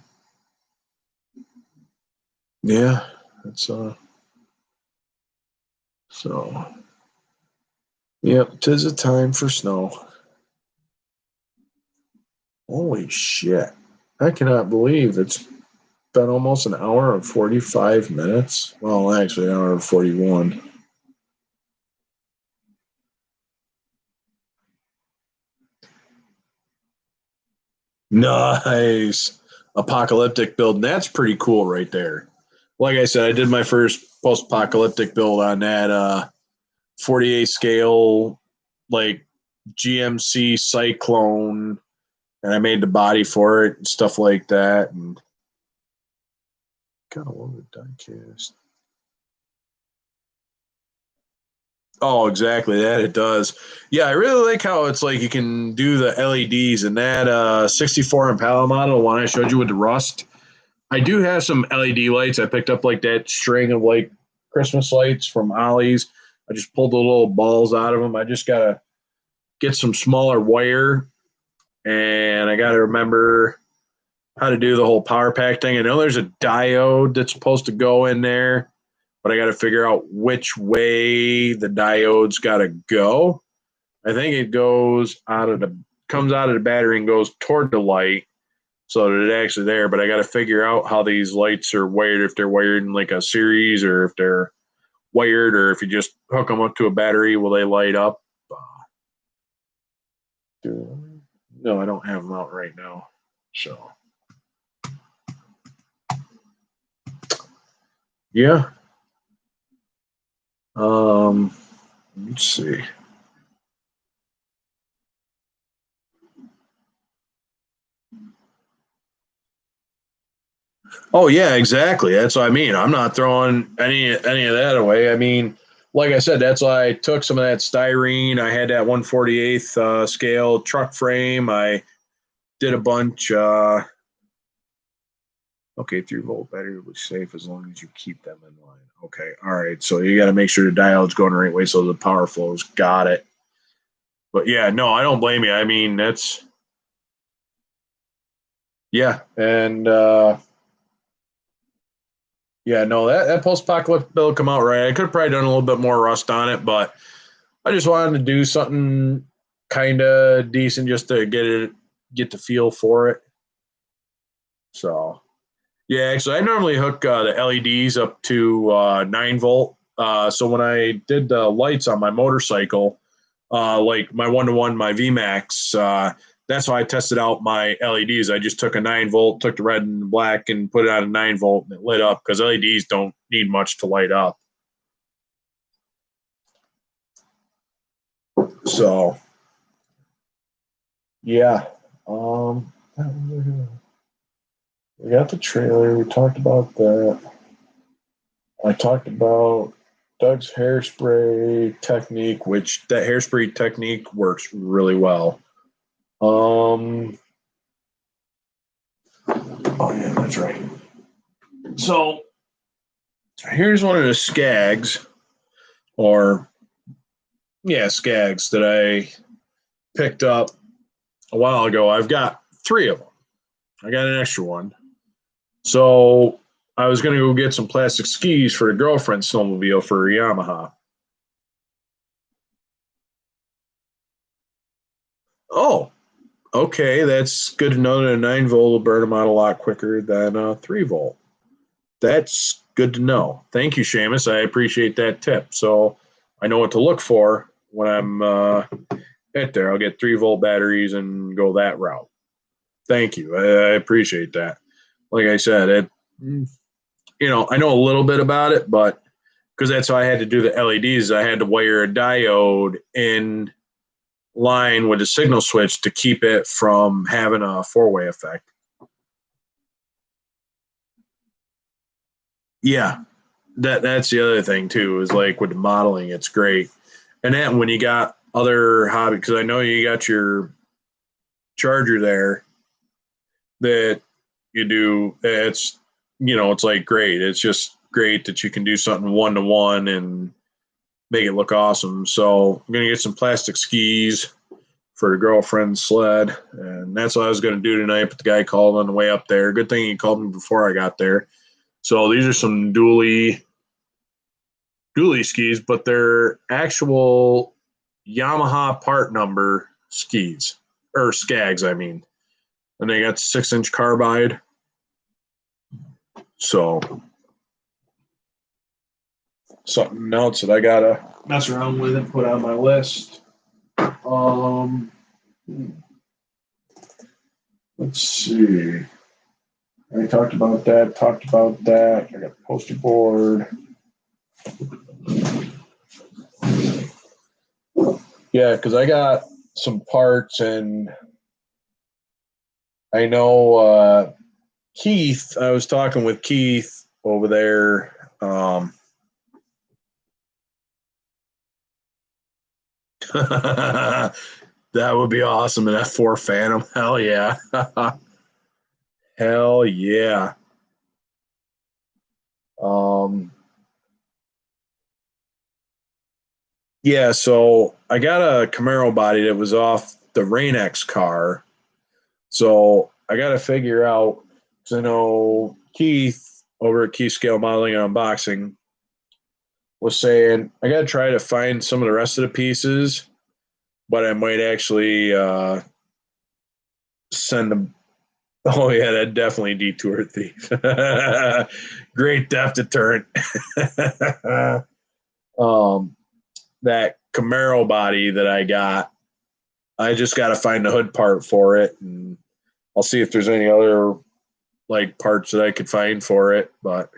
yeah, it's so yep, 'tis a time for snow. Holy shit. I cannot believe it's been almost an hour and 45 minutes. Well, actually, an hour and 41. Nice. Apocalyptic build. And that's pretty cool right there. Like I said, I did my first post apocalyptic build on that 48 scale, like GMC Cyclone, and I made the body for it and stuff like that. And kind of love the diecast. Oh, exactly that it does. Yeah, I really like how it's like you can do the LEDs and that 64 Impala model one I showed you with the rust. I do have some LED lights. I picked up like that string of like Christmas lights from Ollie's. I just pulled the little balls out of them. I just gotta get some smaller wire, and I gotta remember how to do the whole power pack thing. I know there's a diode that's supposed to go in there, but I got to figure out which way the diode's got to go. I think it goes out of the comes out of the battery and goes toward the light, so that it's actually there. But I got to figure out how these lights are wired, if they're wired in like a series, or if they're wired, or if you just hook them up to a battery, will they light up? No, I don't have them out right now. So yeah. Let's see. Oh yeah, exactly. That's what I mean. I'm not throwing any of that away. I mean, like I said, that's why I took some of that styrene. I had that 148th scale truck frame. I did a bunch. Okay, 3-volt battery will be safe as long as you keep them in line. Okay, all right. So you got to make sure the diode's going the right way so the power flows. Got it. But yeah, no, I don't blame you. I mean, that's yeah, and yeah, no, that post apocalypse build come out right. I could have probably done a little bit more rust on it, but I just wanted to do something kind of decent just to get the feel for it. So yeah, actually, I normally hook the LEDs up to 9 volt. So when I did the lights on my motorcycle, like my 1-to-1, my VMAX, that's how I tested out my LEDs. I just took a 9 volt, took the red and the black, and put it on a 9 volt, and it lit up because LEDs don't need much to light up. So yeah, we got the trailer. We talked about that. I talked about Doug's hairspray technique, which that hairspray technique works really well. Oh yeah, that's right. So here's one of the skags, or yeah, skags that I picked up a while ago. I've got 3 of them. I got an extra one. So I was gonna go get some plastic skis for a girlfriend's snowmobile for Yamaha. Oh, Okay, that's good to know that a 9 volt will burn them out a lot quicker than a 3 volt. That's good to know. Thank you, Seamus. I appreciate that tip. So I know what to look for when I'm at there. I'll get 3 volt batteries and go that route. Thank you. I appreciate that. Like I said, I know a little bit about it, but because that's how I had to do the LEDs, I had to wire a diode in line with a signal switch to keep it from having a four-way effect. Yeah, that's the other thing too. Is like with the modeling, it's great. And then when you got other hobby, because I know you got your charger there that you do. It's like great. It's just great that you can do something 1-to-1 and make it look awesome. So I'm gonna get some plastic skis for the girlfriend's sled, and that's what I was gonna do tonight. But the guy called on the way up there. Good thing he called me before I got there. So these are some dually skis, but they're actual Yamaha part number skis or skags, I mean. And they got 6-inch carbide. So something else that I gotta mess around with and put on my list. Let's see. I talked about that. I got the poster board. Yeah, because I got some parts, and I know Keith. I was talking with Keith over there. That would be awesome. An F4 Phantom. Hell yeah. Hell yeah. Yeah, so I got a Camaro body that was off the Rain-X car. So I got to figure out, because I know Keith over at Keith Scale Modeling and Unboxing was saying I got to try to find some of the rest of the pieces, but I might actually send them. Oh yeah, that definitely detour thief. Great depth deterrent. That Camaro body that I got, I just got to find the hood part for it, and I'll see if there's any other like parts that I could find for it. But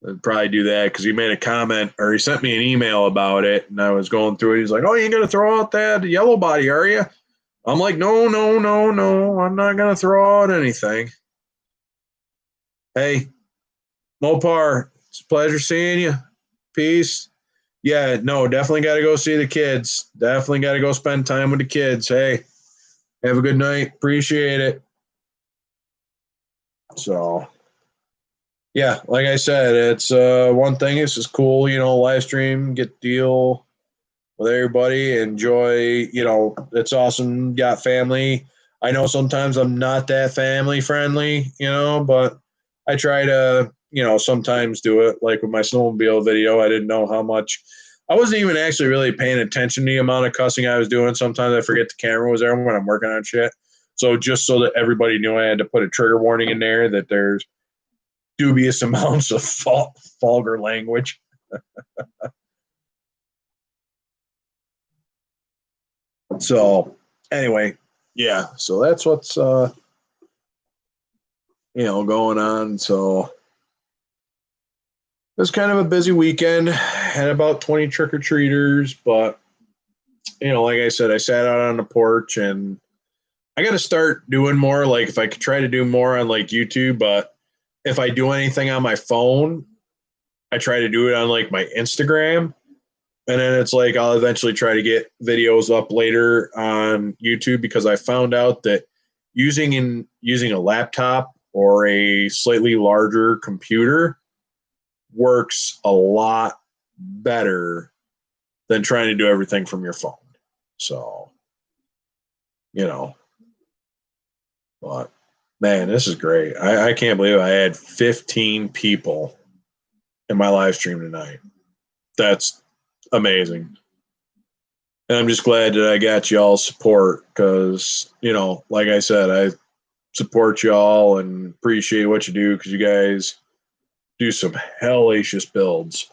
I'd probably do that because he made a comment or he sent me an email about it, and I was going through it. He's like, "Oh, you ain't gonna throw out that yellow body, are you?" I'm like, "No, no, no, no. I'm not gonna throw out anything." Hey, Mopar, it's a pleasure seeing you. Peace. Yeah, no, definitely got to go see the kids. Definitely got to go spend time with the kids. Hey, have a good night. Appreciate it. So, yeah, like I said, it's one thing. It's just cool, live stream, get to deal with everybody, enjoy. It's awesome. Got family. I know sometimes I'm not that family friendly, but I try to, sometimes do it. Like with my snowmobile video, I didn't know how much. I wasn't even actually really paying attention to the amount of cussing I was doing. Sometimes I forget the camera was there when I'm working on shit. So just so that everybody knew, I had to put a trigger warning in there that there's dubious amounts of vulgar language. So anyway, yeah. So that's what's going on. So it was kind of a busy weekend. Had about 20 trick or treaters, but like I said, I sat out on the porch, and I got to start doing more. Like if I could try to do more on like YouTube, but if I do anything on my phone, I try to do it on like my Instagram. And then it's like I'll eventually try to get videos up later on YouTube, because I found out that using a laptop or a slightly larger computer works a lot better than trying to do everything from your phone. So, but man, this is great. I can't believe I had 15 people in my live stream tonight. That's amazing. And I'm just glad that I got y'all's support because, like I said, I support y'all and appreciate what you do because you guys do some hellacious builds.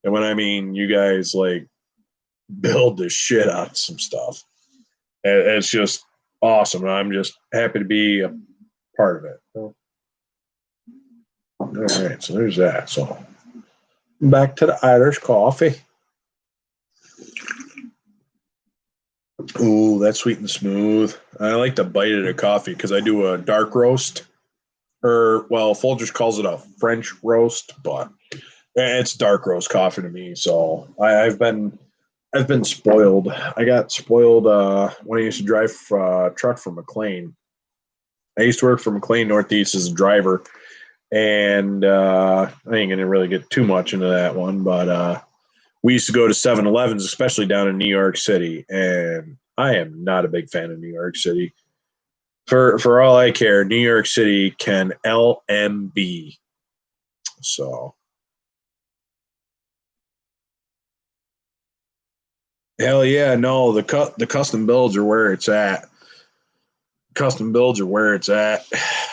And when I mean you guys like build the shit out of some stuff, it's just awesome. And I'm just happy to be a part of it. All right, so there's that. So back to the Irish coffee. Ooh, that's sweet and smooth. I like the bite of the coffee because I do a dark roast, or Folgers calls it a French roast, but it's dark roast coffee to me. So I've been spoiled. I got spoiled when I used to drive truck for McLean. I used to work for McLean Northeast as a driver, and I ain't gonna really get too much into that one, but we used to go to 7-Elevens, especially down in New York City, and I am not a big fan of New York City. For all I care, New York City can LMB. So hell yeah, no, the custom builds are where it's at. Custom builds are where it's at.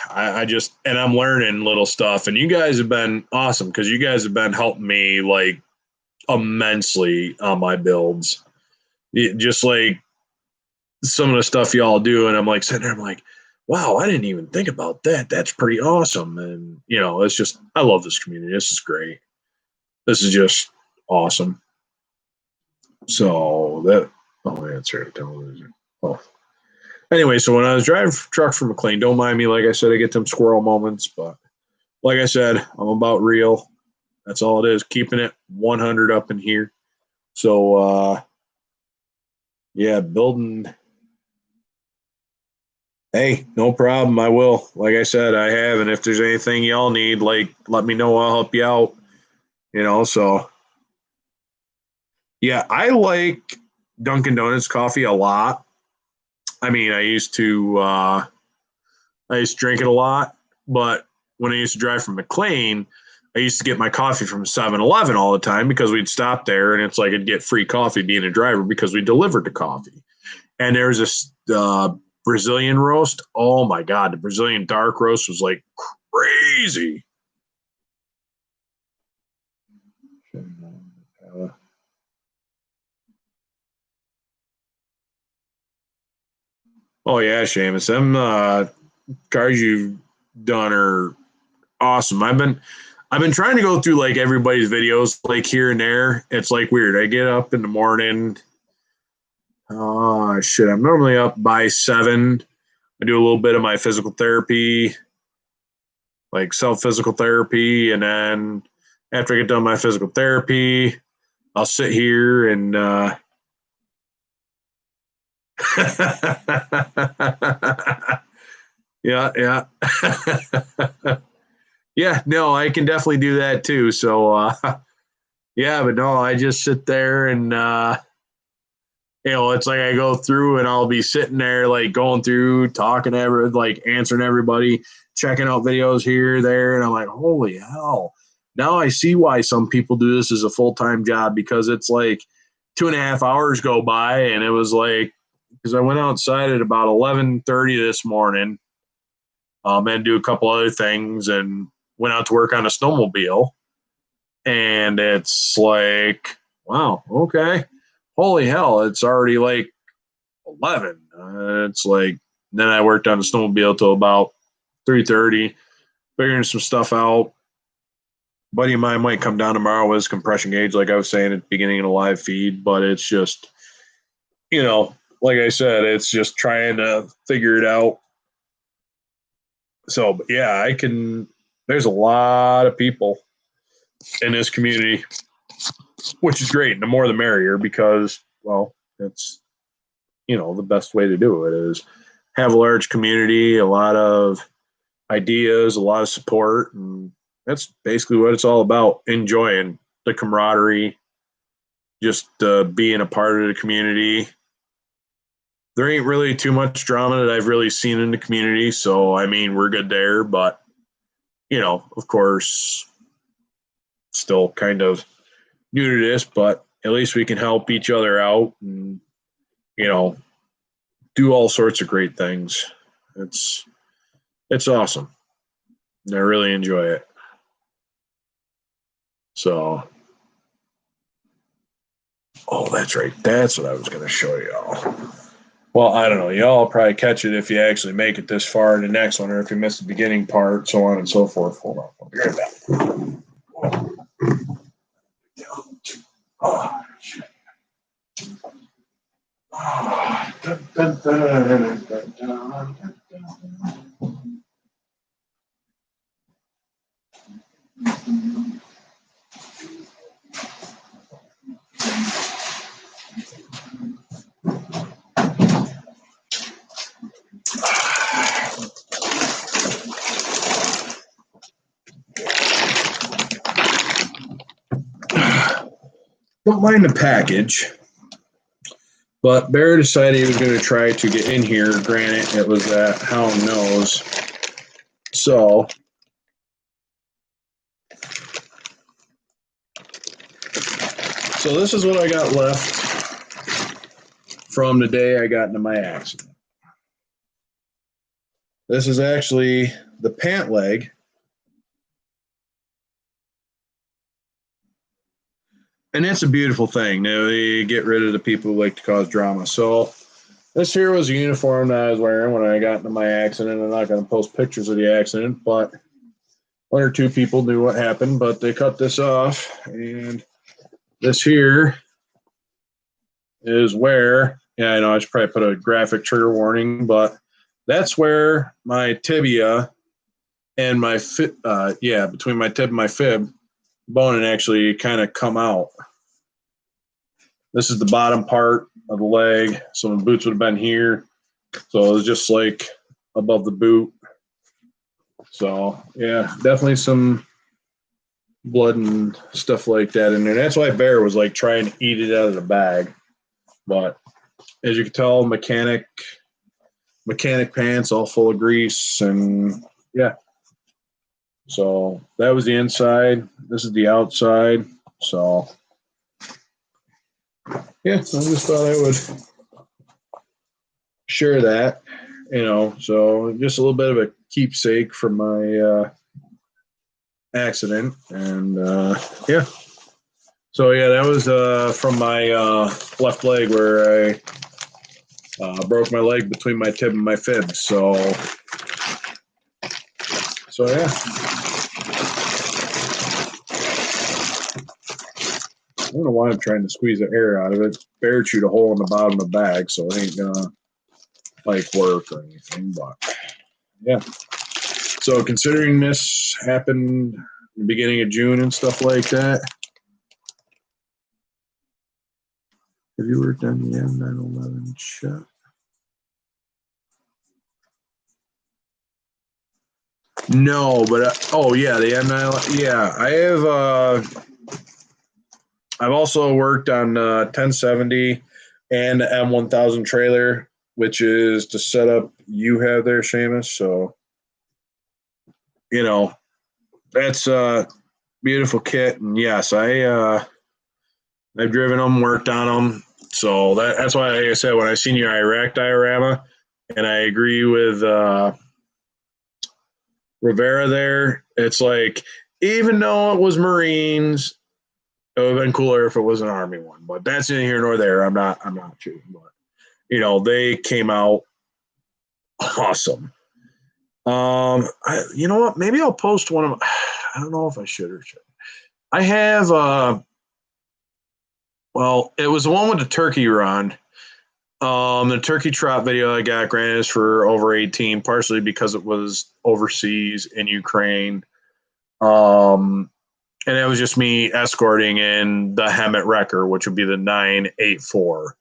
I just, and I'm learning little stuff, and you guys have been awesome because you guys have been helping me like immensely on my builds. Just like some of the stuff y'all do, and I'm like sitting there, I'm like, wow, I didn't even think about that. That's pretty awesome. And it's just, I love this community. This is great. This is just awesome. So that, oh, answer television. Oh, anyway, so when I was driving truck for McLean, don't mind me. Like I said, I get them squirrel moments, but like I said, I'm about real. That's all it is. Keeping it 100 up in here. So, yeah, building. Hey, no problem. I will. Like I said, I have. And if there's anything y'all need, like, let me know. I'll help you out. So yeah, I like Dunkin' Donuts coffee a lot. I mean, I used to drink it a lot, but when I used to drive from McLean, I used to get my coffee from 7-Eleven all the time because we'd stop there and it's like I'd get free coffee being a driver because we delivered the coffee. And there was this Brazilian roast. Oh my God, the Brazilian dark roast was like crazy. Oh yeah, Seamus. Them cars you've done are awesome. I've been trying to go through like everybody's videos like here and there. It's like weird. I get up in the morning. Oh shit. I'm normally up by 7. I do a little bit of my physical therapy, like self physical therapy, and then after I get done my physical therapy, I'll sit here and yeah, yeah. Yeah, no, I can definitely do that too. So yeah, but no, I just sit there and it's like I go through and I'll be sitting there like going through, talking to like answering everybody, checking out videos here, there, and I'm like, holy hell. Now I see why some people do this as a full-time job because it's like 2.5 hours go by and it was like because I went outside at about 11:30 this morning, and do a couple other things and went out to work on a snowmobile. And it's like, wow, okay. Holy hell, it's already like 11. It's like, then I worked on the snowmobile till about 3:30, figuring some stuff out. Buddy of mine might come down tomorrow with his compression gauge, like I was saying at the beginning of the live feed, but it's just, like I said, it's just trying to figure it out. So, but yeah, there's a lot of people in this community, which is great. The more the merrier because, well, it's, the best way to do it is have a large community, a lot of ideas, a lot of support. And that's basically what it's all about. Enjoying the camaraderie, just being a part of the community. There ain't really too much drama that I've really seen in the community. So, I mean, we're good there. But, of course, still kind of new to this, but at least we can help each other out and you know, do all sorts of great things. It's awesome. I really enjoy it. So, oh, that's right. That's what I was going to show y'all. Well, I don't know. Y'all probably catch it if you actually make it this far in the next one, or if you miss the beginning part, so on and so forth. Hold on. I'll be right back. Oh, shit. Oh, dun, dun, dun, dun, dun, dun. Don't mind the package, but Bear decided he was going to try to get in here. Granted, it was that hound nose. So this is what I got left from the day I got into my accident. This is actually the pant leg. And that's a beautiful thing. Now they get rid of the people who like to cause drama. So this here was a uniform that I was wearing when I got into my accident. I'm not going to post pictures of the accident, but one or two people knew what happened, but they cut this off. And this here is where, yeah, I know I should probably put a graphic trigger warning, but that's where my tibia and my between my tib and my fib bone had actually kind of come out. This is the bottom part of the leg. So the boots would have been here. So it was just like above the boot. So yeah, definitely some blood and stuff like that in there. That's why Bear was like trying to eat it out of the bag. But as you can tell, mechanic pants all full of grease, and yeah. So that was the inside. This is the outside. So yeah, I just thought I would share that, so just a little bit of a keepsake from my accident. And yeah. So yeah, that was from my left leg where I broke my leg between my tib and my fib. So yeah. I don't know why I'm trying to squeeze the air out of it. Bear chewed a hole in the bottom of the bag, so it ain't gonna like work or anything. But yeah. So considering this happened in the beginning of June and stuff like that, have you worked on the M911 shot? No, but oh yeah, the M911. Yeah, I have. I've also worked on 1070 and the M1000 trailer, which is the setup you have there, Seamus. So that's a beautiful kit, and yes, I've driven them, worked on them. So that's why, like I said, when I seen your Iraq diorama, and I agree with Rivera there, it's like, even though it was Marines, it would have been cooler if it was an Army one. But that's neither here nor there. I'm not shooting, but they came out awesome. You know what? Maybe I'll post one of. I don't know if I should or should. I have well, it was the one with the turkey run. The turkey trot video I got, granted, is for over 18, partially because it was overseas in Ukraine. And it was just me escorting in the Hemet Wrecker, which would be the 984.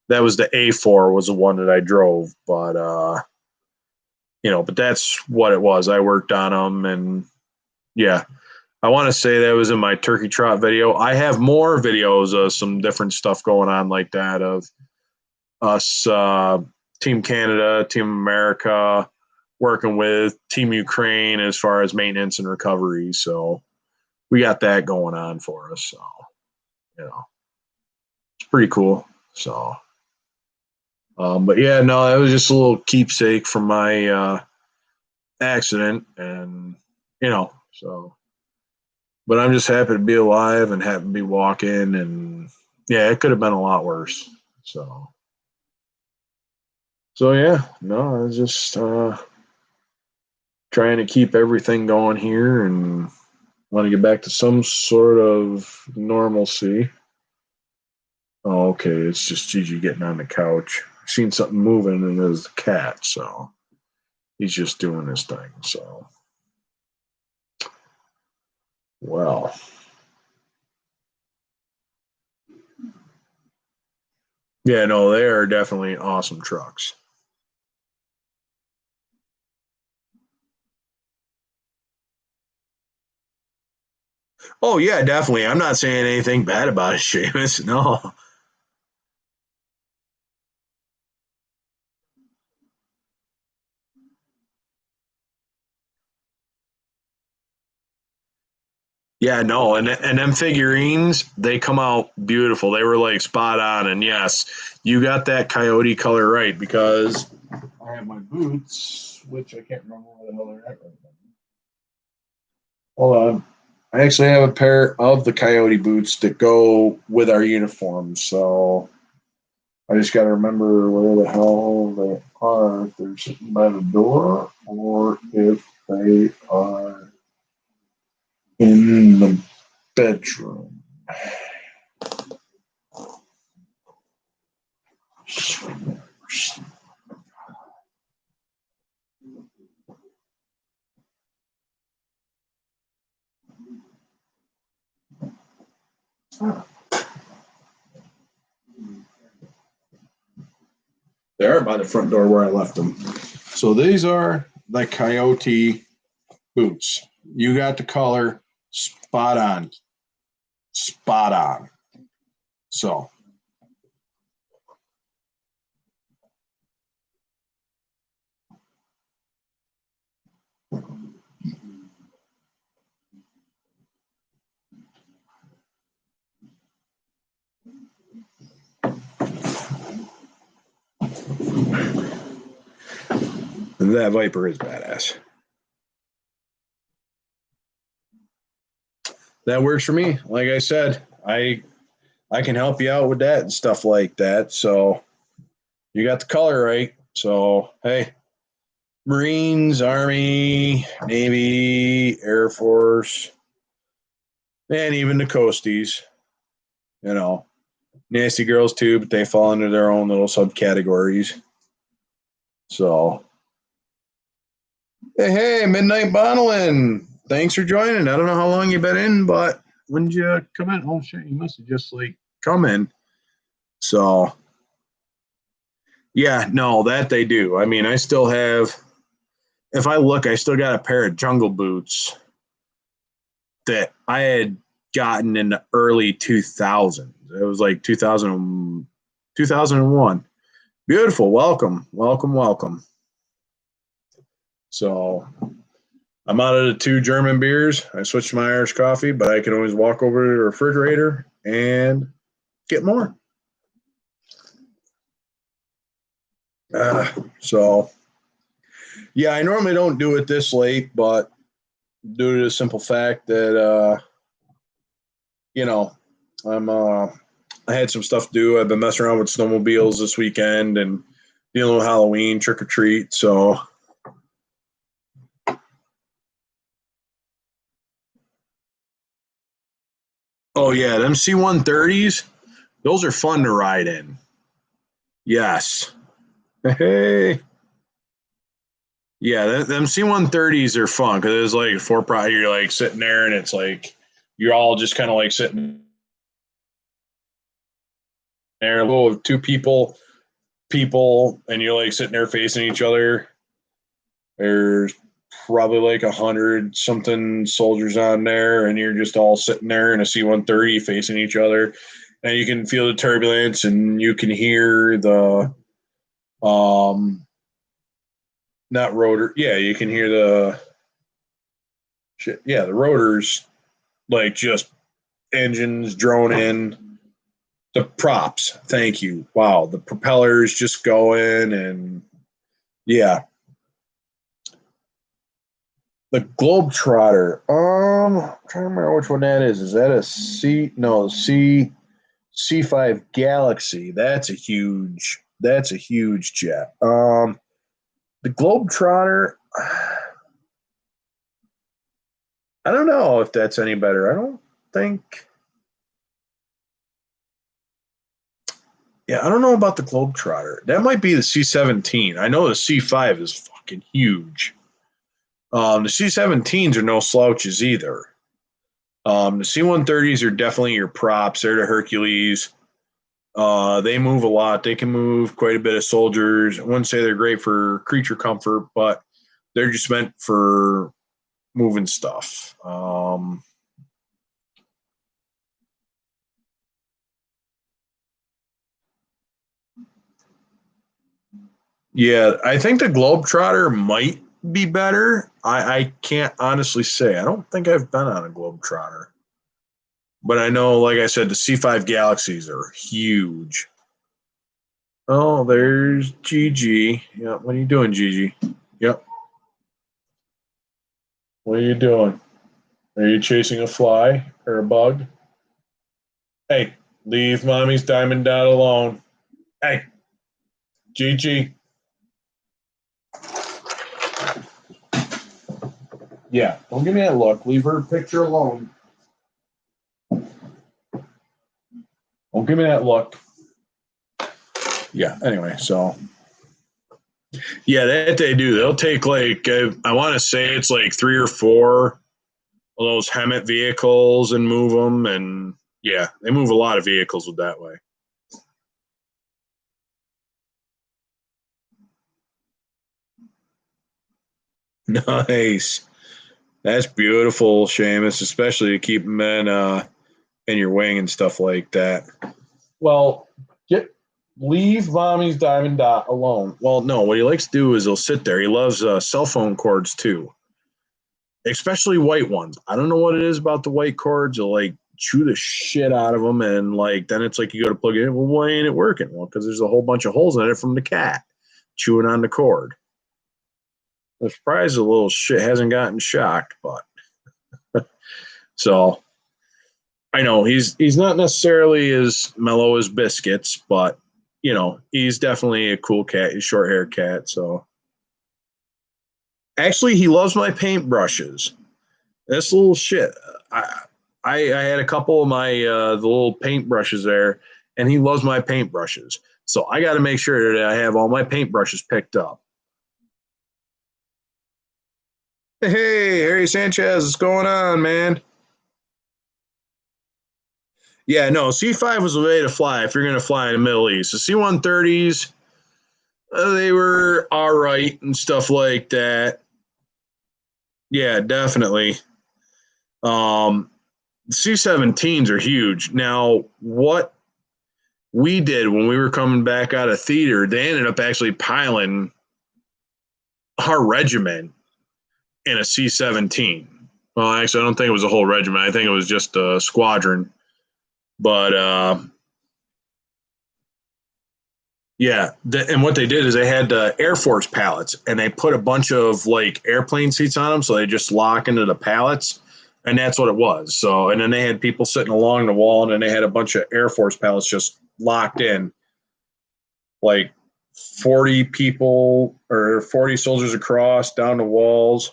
That was the A4 was the one that I drove, but but that's what it was. I worked on them, and yeah, I want to say that was in my turkey trot video. I have more videos of some different stuff going on like that of us, Team Canada, Team America, working with Team Ukraine as far as maintenance and recovery. So we got that going on for us. So, it's pretty cool. So, But yeah, no, it was just a little keepsake from my accident, and so. But I'm just happy to be alive and happy to be walking, and yeah, it could have been a lot worse. So yeah, no, I was just trying to keep everything going here and want to get back to some sort of normalcy. Oh, okay, it's just Gigi getting on the couch. I seen something moving, and it was the cat, so he's just doing his thing. So, well, yeah, no, they are definitely awesome trucks. Oh yeah, definitely. I'm not saying anything bad about it, Seamus. No. Yeah, no, and them figurines, they come out beautiful. They were like spot on, and yes, you got that coyote color right because I have my boots, which I can't remember where the hell they're at right now. Hold on. I actually have a pair of the coyote boots that go with our uniforms, so I just got to remember where the hell they are. If they're sitting by the door or if they are in the bedroom. They are by the front door where I left them. So these are the coyote boots. You got the color spot on. Spot on. So that Viper is badass. That works for me. Like I said, I can help you out with that and stuff like that. So you got the color right. So hey, Marines, Army, Navy, Air Force, and even the Coasties, you know, nasty girls too, but they fall into their own little subcategories. So hey, Midnight Bottling. Thanks for joining. I don't know how long you've been in, but when did you come in? Oh shit, you must have just like come in. So yeah, no, that they do. I mean, I still have if I look, I still got a pair of jungle boots that I had gotten in the early 2000s. It was like 2000, 2001. Beautiful. Welcome. Welcome. Welcome. So I'm out of the two German beers. I switched to my Irish coffee, but I can always walk over to the refrigerator and get more. So, yeah, I normally don't do it this late, but due to the simple fact that, you know, I had some stuff to do. I've been messing around with snowmobiles this weekend and dealing with Halloween, trick or treat. So, oh, yeah, them C-130s, those are fun to ride in. Yes. Hey. Yeah, them C-130s are fun because it's like you're like sitting there and it's like you're all just kind of like sitting there, a little two people, and you're like sitting there facing each other. There's probably like 100 something soldiers on there, and you're just all sitting there in a C-130 facing each other, and you can feel the turbulence, and you can hear the not rotor, yeah, you can hear the shit, yeah, the rotors like just engines droning in. The props. Thank you. Wow, the propellers just going and yeah. The Globetrotter. I'm trying to remember which one that is. Is that a C? No, C5 Galaxy. That's a huge jet. The Globetrotter. I don't know if that's any better. I don't think. Yeah, I don't know about the Globetrotter. That might be the C-17. I know the C5 is fucking huge. The C-17s are no slouches either. The C-130s are definitely your props. They're the Hercules. They move a lot. They can move quite a bit of soldiers. I wouldn't say they're great for creature comfort, but they're just meant for moving stuff. Yeah, I think the Globetrotter might be better. I can't honestly say. I don't think I've been on a Globetrotter. But I know, like I said, the C5 Galaxies are huge. Oh, there's Gigi. Yep. What are you doing, Gigi? Yep. What are you doing? Are you chasing a fly or a bug? Hey, leave mommy's diamond dot alone. Hey, Gigi. Yeah, don't give me that look. Leave her picture alone. Don't give me that look. Yeah, anyway, so. Yeah, that they do. They'll take like, I want to say it's like 3 or 4 of those Hemet vehicles and move them. And yeah, they move a lot of vehicles with that way. Nice. That's beautiful, Seamus, especially to keep them in your wing and stuff like that. Well, leave mommy's diamond dot alone. Well, no, what he likes to do is he'll sit there. He loves cell phone cords too, especially white ones. I don't know what it is about the white cords. He'll like chew the shit out of them, and like then it's like you go to plug it in. Well, why ain't it working? Well, because there's a whole bunch of holes in it from the cat chewing on the cord. I'm surprised the little shit hasn't gotten shocked, but so I know he's not necessarily as mellow as biscuits, but you know he's definitely a cool cat. He's short haired cat. So actually, he loves my paintbrushes. This little shit. I I had a couple of my the little paintbrushes there, and he loves my paintbrushes. So I got to make sure that I have all my paintbrushes picked up. Hey, Harry Sanchez, what's going on, man? Yeah, no, C5 was the way to fly if you're going to fly in the Middle East. The C-130s, they were all right and stuff like that. Yeah, definitely. Um, C-17s are huge. Now, what we did when we were coming back out of theater, they ended up actually piling our regiment in a C-17. Well, actually, I don't think it was a whole regiment. I think it was just a squadron. But yeah, and what they did is they had Air Force pallets, and they put a bunch of like airplane seats on them, so they just lock into the pallets, and that's what it was. So, and then they had people sitting along the wall, and then they had a bunch of Air Force pallets just locked in, like 40 people or 40 soldiers across down the walls.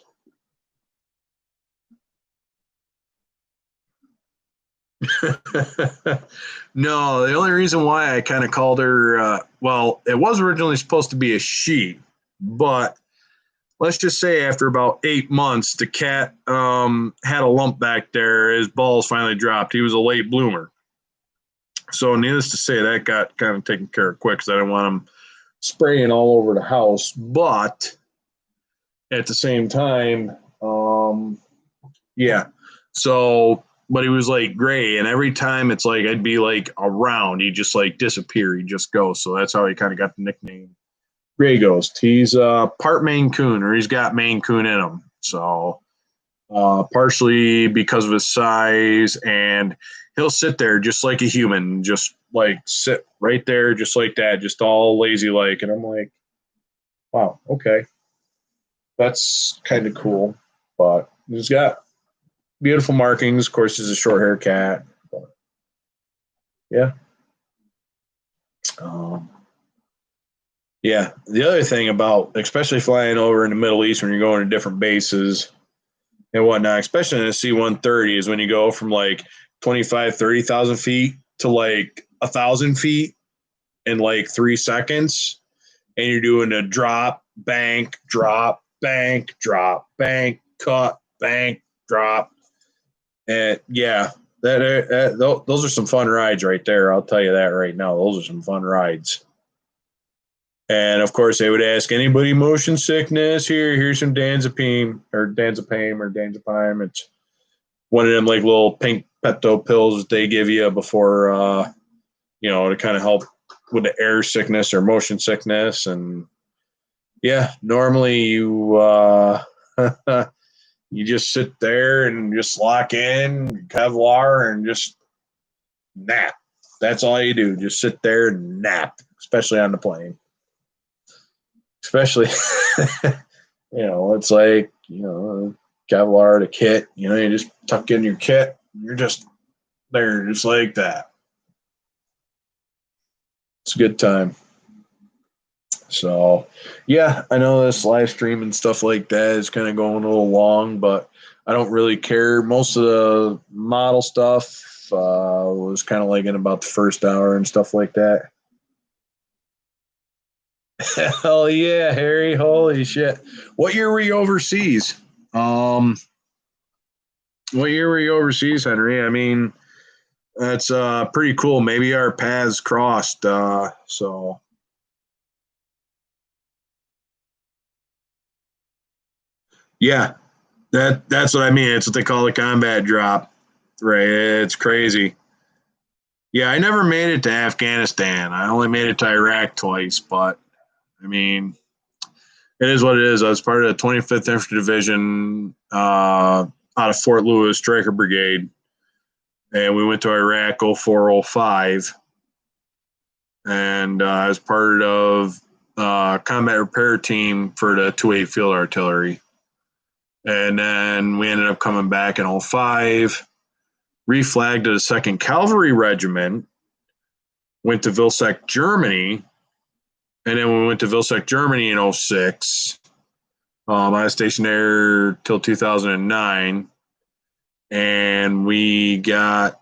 No, the only reason why I kind of called her, well, it was originally supposed to be a she, but let's just say after about 8 months, the cat had a lump back there. His balls finally dropped. He was a late bloomer. So, needless to say, that got kind of taken care of quick because I didn't want him spraying all over the house. But at the same time, yeah. So, but he was like gray, and every time it's like I'd be like around, he'd just like disappear. He'd just go. So that's how he kind of got the nickname Gray Ghost. He's part Maine Coon, or he's got Maine Coon in him. So partially because of his size, and he'll sit there just like a human, just like sit right there, just like that, just all lazy like. And I'm like, wow, okay, that's kind of cool. But he's got beautiful markings. Of course, he's a short hair cat. But yeah. Um, yeah. The other thing about, especially flying over in the Middle East when you're going to different bases and whatnot, especially in a C-130, is when you go from like 25, 30,000 feet to like 1,000 feet in like 3 seconds. And you're doing a drop, bank, drop, bank, drop, bank, cut, bank, drop. And yeah, those are some fun rides right there. I'll tell you that right now. Those are some fun rides. And of course, they would ask anybody motion sickness. Here's some Danzapine or Danzapame or Danzapime. It's one of them like little pink Pepto pills that they give you before, to kind of help with the air sickness or motion sickness. And yeah, normally you you just sit there and just lock in Kevlar and just nap. That's all you do. Just sit there and nap, especially on the plane. Especially, it's like, Kevlar, the kit, you just tuck in your kit. You're just there, just like that. It's a good time. So, yeah, I know this live stream and stuff like that is kind of going a little long, but I don't really care. Most of the model stuff was kind of like in about the first hour and stuff like that. Hell yeah, Harry! Holy shit! What year were you overseas? What year were you overseas, Henry? I mean, that's pretty cool. Maybe our paths crossed. So yeah, that's what I mean. It's what they call a combat drop, right? It's crazy. Yeah, I never made it to Afghanistan. I only made it to Iraq twice, but I mean, it is what it is. I was part of the 25th Infantry Division out of Fort Lewis Striker Brigade, and we went to Iraq 0405, and I was part of combat repair team for the 2-8 Field Artillery. And then we ended up coming back in 05, reflagged to the 2nd Cavalry Regiment, went to Vilseck, Germany, and then we went to Vilseck, Germany in 06. I was stationed there till 2009, and we got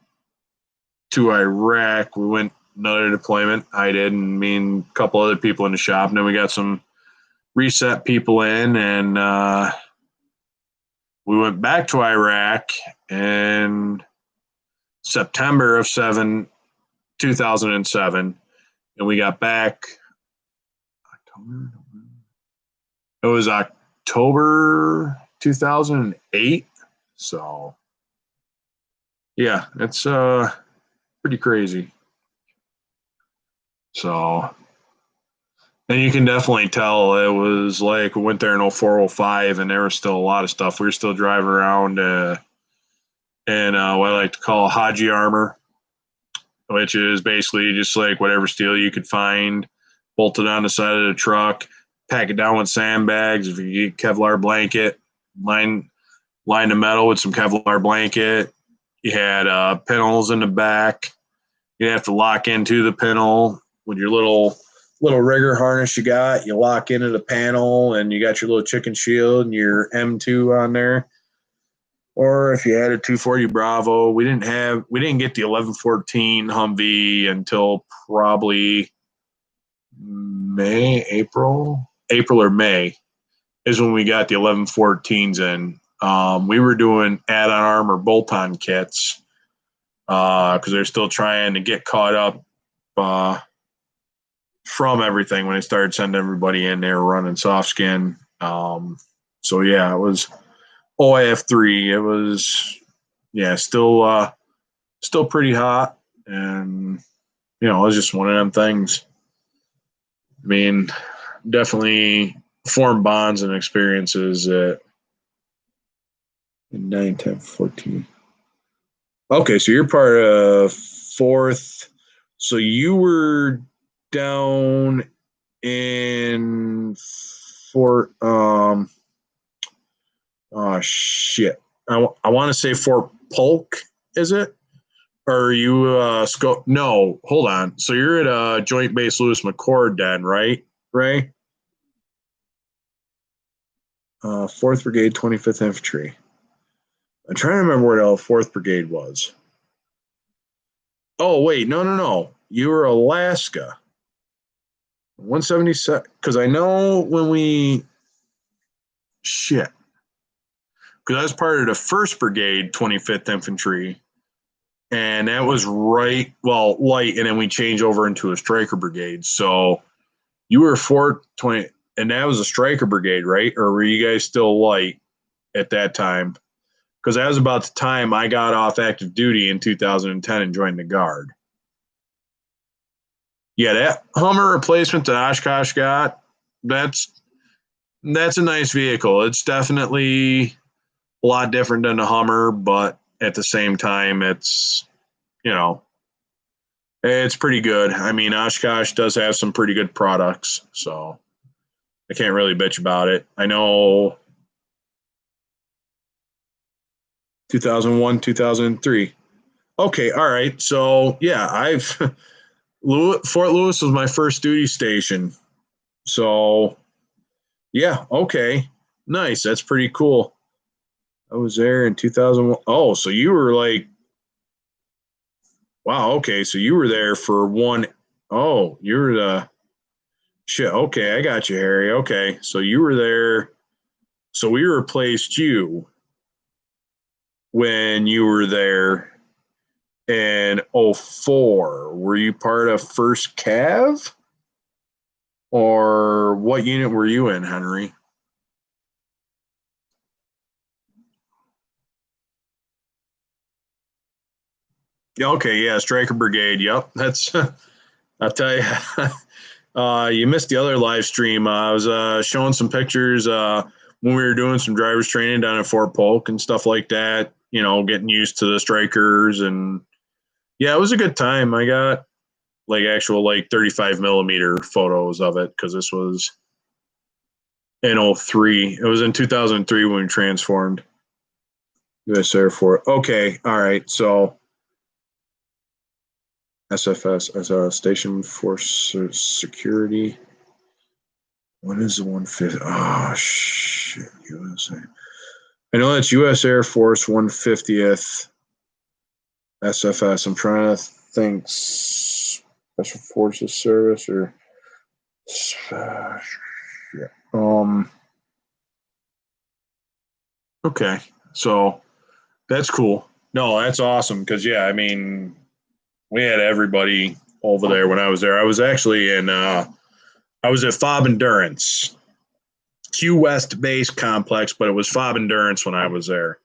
to Iraq. We went another deployment. I did, and me and a couple other people in the shop. And then we got some reset people in, and we went back to Iraq in September of 2007, and we got back October. It was October 2008. So yeah, it's pretty crazy. So, and you can definitely tell it was like we went there in 0405, and there was still a lot of stuff. We were still driving around in what I like to call Haji armor, which is basically just like whatever steel you could find, bolted on the side of the truck, pack it down with sandbags. If you get Kevlar blanket, line the metal with some Kevlar blanket. You had pinholes in the back. You have to lock into the pinhole with your little rigger harness you got. You lock into the panel, and you got your little chicken shield and your M2 on there. Or if you had a 240 Bravo, we didn't get the 1114 Humvee until probably April or May is when we got the 1114s in. We were doing add-on armor bolt-on kits because they're still trying to get caught up from everything when they started sending everybody in. They were running soft skin. So yeah, it was OIF3. It was still pretty hot, and it was just one of them things. I mean, definitely formed bonds and experiences that 9, 10, 14. Okay, so you're part of 4th. So you were down in Fort, oh shit. I want to say Fort Polk, is it? Or are you, no, hold on. So you're at Joint Base Lewis McChord then, right, Ray? 4th Brigade, 25th Infantry. I'm trying to remember where the 4th Brigade was. Oh, wait, no. You were Alaska. 177, because I know when we, shit, because I was part of the 1st Brigade, 25th Infantry, and that was light, and then we changed over into a Striker Brigade. So you were 420, and that was a Striker Brigade, right? Or were you guys still light at that time? Because that was about the time I got off active duty in 2010 and joined the Guard. Yeah, that Hummer replacement that Oshkosh got, that's a nice vehicle. It's definitely a lot different than the Hummer, but at the same time, it's, it's pretty good. I mean, Oshkosh does have some pretty good products, so I can't really bitch about it. I know 2001, 2003. Okay, all right. So, yeah, Fort Lewis was my first duty station. So, yeah, okay. Nice. That's pretty cool. I was there in 2001. Oh, so you were like, wow, okay. So you were there for one. Oh, you were the shit. Okay, I got you, Harry. Okay. So you were there. So we replaced you when you were there in '04. Were you part of 1st Cav? Or what unit were you in, Henry? Yeah, okay, yeah, Striker Brigade. Yep, that's. I'll tell you, you missed the other live stream. I was showing some pictures when we were doing some drivers training down at Fort Polk and stuff like that. Getting used to the strikers, and yeah, it was a good time. I got actual 35 millimeter photos of it because this was in '03. It was in 2003 when we transformed. U.S. Air Force. Okay, all right. So SFS as a Station Force Security. What is the 150? Oh shit, USA. I know that's U.S. Air Force 150th SFS. I'm trying to think Special Forces Service or yeah. Okay, so that's cool. No, that's awesome because yeah, I mean, we had everybody over there when I was there. I was actually in. I was at Fob Endurance, Q West Base Complex, but it was Fob Endurance when I was there.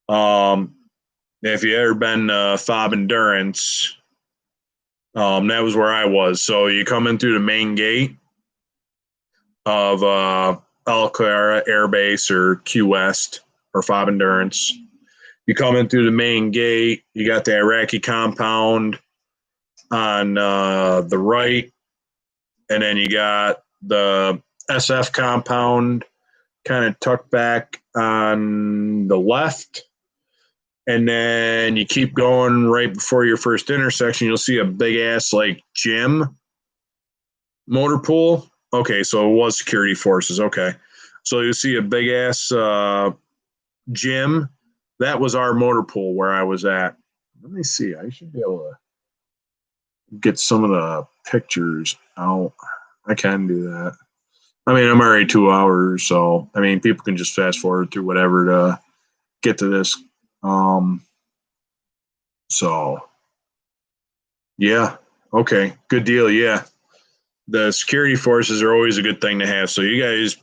If you ever been Fob Endurance, that was where I was. So you come in through the main gate of El Clara Air Base or Q West or Fob Endurance. You come in through the main gate. You got the Iraqi compound on the right, and then you got the SF compound kind of tucked back on the left. And then you keep going right before your first intersection, you'll see a big ass gym motor pool. Okay, so it was security forces. Okay. So you see a big ass gym. That was our motor pool where I was at. Let me see. I should be able to get some of the pictures out. I can do that. I mean, I'm already 2 hours, so I mean, people can just fast forward through whatever to get to this. So yeah, okay, good deal. Yeah, the security forces are always a good thing to have. So you guys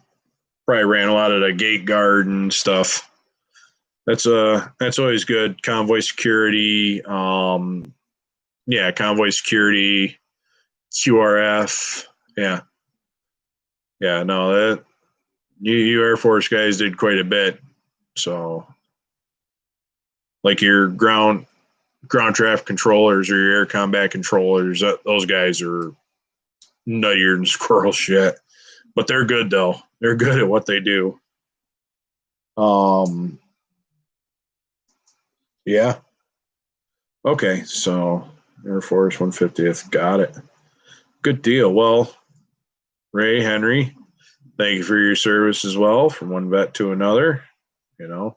probably ran a lot of the gate guard and stuff. That's always good. Convoy security, yeah, convoy security, QRF, yeah, yeah. No, that you Air Force guys did quite a bit. So like your ground traffic controllers or your air combat controllers. Those guys are nuttier than squirrel shit, but they're good though. They're good at what they do. Yeah. Okay, so Air Force 150th, got it. Good deal. Well, Ray, Henry, thank you for your service as well, from one vet to another. You know,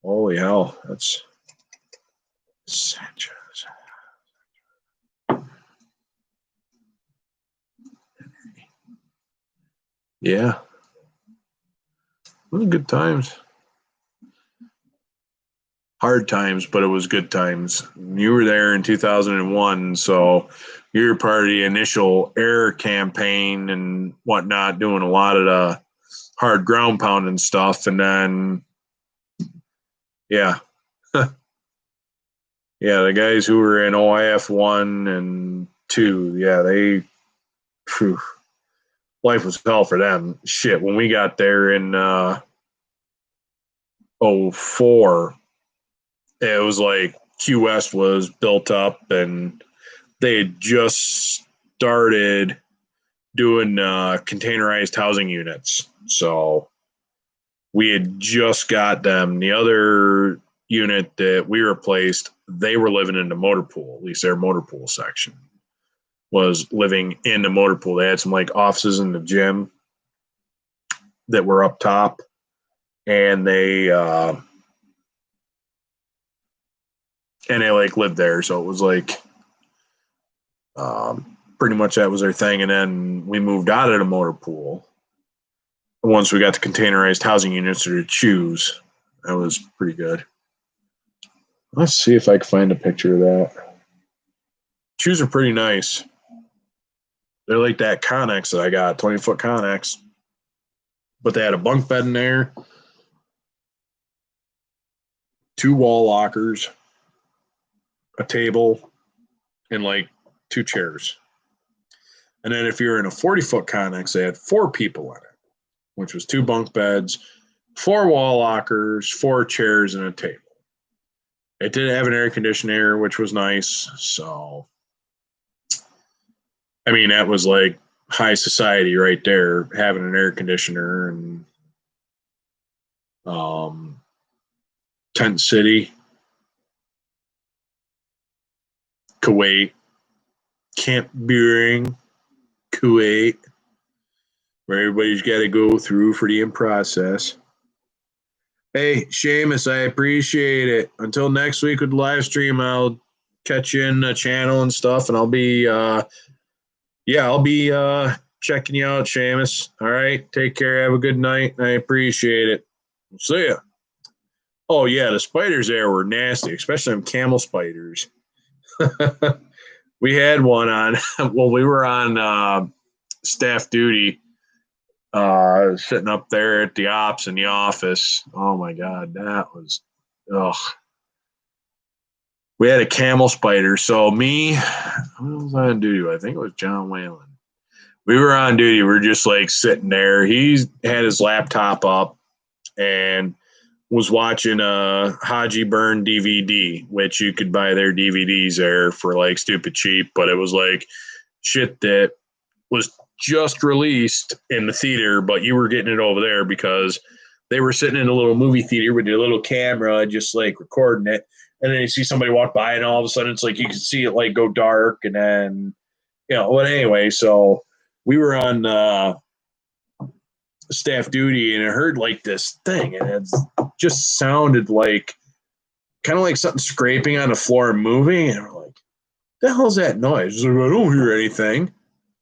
holy hell, that's Sanchez. Yeah, it was good times. Hard times, but it was good times. You were there in 2001, so you were part of the initial air campaign and whatnot, doing a lot of the hard ground pounding stuff, and then yeah. Yeah, the guys who were in OIF 1 and 2, yeah, whew, life was hell for them. Shit, when we got there in 04, it was like QS was built up and they had just started doing containerized housing units. So we had just got them. The other unit that we replaced, they were living in the motor pool, at least their motor pool section was living in the motor pool. They had some like offices in the gym that were up top, and they like lived there. So it was like pretty much that was their thing. And then we moved out of the motor pool once we got the containerized housing units to choose. That was pretty good. Let's see if I can find a picture of that. Shoes are pretty nice. They're like that Connex that I got, 20-foot Connex. But they had a bunk bed in there, 2 wall lockers, a table, and like 2 chairs. And then if you're in a 40-foot Connex, they had 4 people in it, which was 2 bunk beds, 4 wall lockers, 4 chairs, and a table. It did have an air conditioner, which was nice. So, I mean, that was like high society right there, having an air conditioner. And Tent City, Kuwait, Camp Buring, Kuwait, where everybody's got to go through for the in process. Hey, Seamus, I appreciate it. Until next week with the live stream, I'll catch you in the channel and stuff, and I'll be checking you out, Seamus. All right, take care. Have a good night. I appreciate it. See ya. Oh yeah, the spiders there were nasty, especially them camel spiders. We had one on. Well, we were on staff duty. Sitting up there at the ops in the office. Oh my God, that was, ugh. We had a camel spider. So me, who was on duty? I think it was John Whalen. We were on duty. We are just like sitting there. He had his laptop up and was watching a Haji Burn DVD, which you could buy their DVDs there for like stupid cheap, but it was like shit that was just released in the theater, but you were getting it over there because they were sitting in a little movie theater with their little camera, just like recording it. And then you see somebody walk by, and all of a sudden it's like you can see it like go dark, and then But anyway, so we were on staff duty, and I heard like this thing, and it just sounded like kind of like something scraping on the floor and moving, and we're like, "The hell's that noise?" Like, I don't hear anything.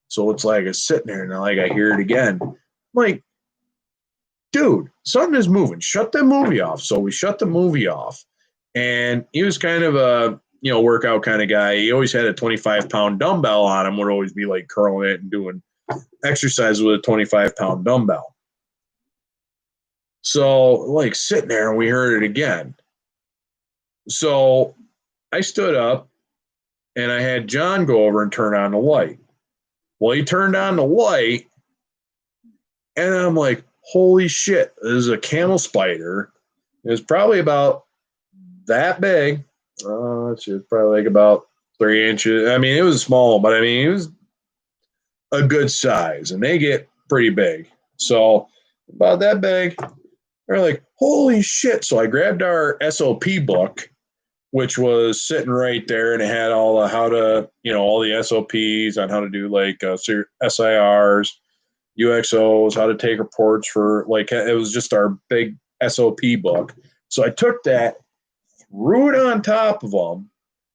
So it's like it's sitting there, and like I hear it again. I'm like, dude, something is moving. Shut the movie off. So we shut the movie off, and he was kind of a workout kind of guy. He always had a 25-pound dumbbell on him. Would always be like curling it and doing exercise with a 25-pound dumbbell. So like sitting there, and we heard it again. So I stood up, and I had John go over and turn on the light. Well, he turned on the light, and I'm like, holy shit, this is a camel spider. It was probably about that big. It's probably like about 3 inches. I mean, it was small, but I mean, it was a good size, and they get pretty big. So about that big. They're like, holy shit. So I grabbed our SOP book, which was sitting right there, and it had all the how to, all the SOPs on how to do like SIRs, UXOs, how to take reports for like, it was just our big SOP book. So I took that, threw it on top of them,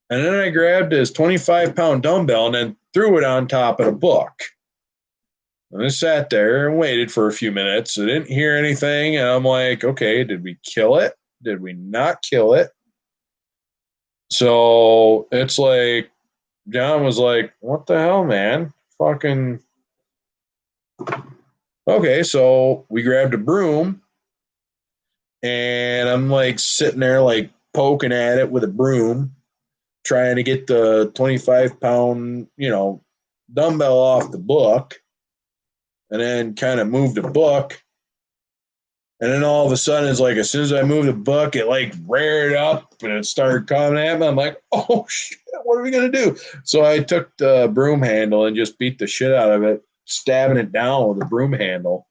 and then I grabbed his 25-pound dumbbell and then threw it on top of the book. And I sat there and waited for a few minutes. I didn't hear anything. And I'm like, okay, did we kill it? Did we not kill it? So it's like, John was like, what the hell, man? Fucking. Okay, so we grabbed a broom. And I'm like sitting there, like poking at it with a broom, trying to get the 25-pound, dumbbell off the book. And then kind of moved the book. And then all of a sudden, it's like as soon as I moved the book, it like reared up and it started coming at me. I'm like, oh shit, what are we gonna do? So I took the broom handle and just beat the shit out of it, stabbing it down with the broom handle.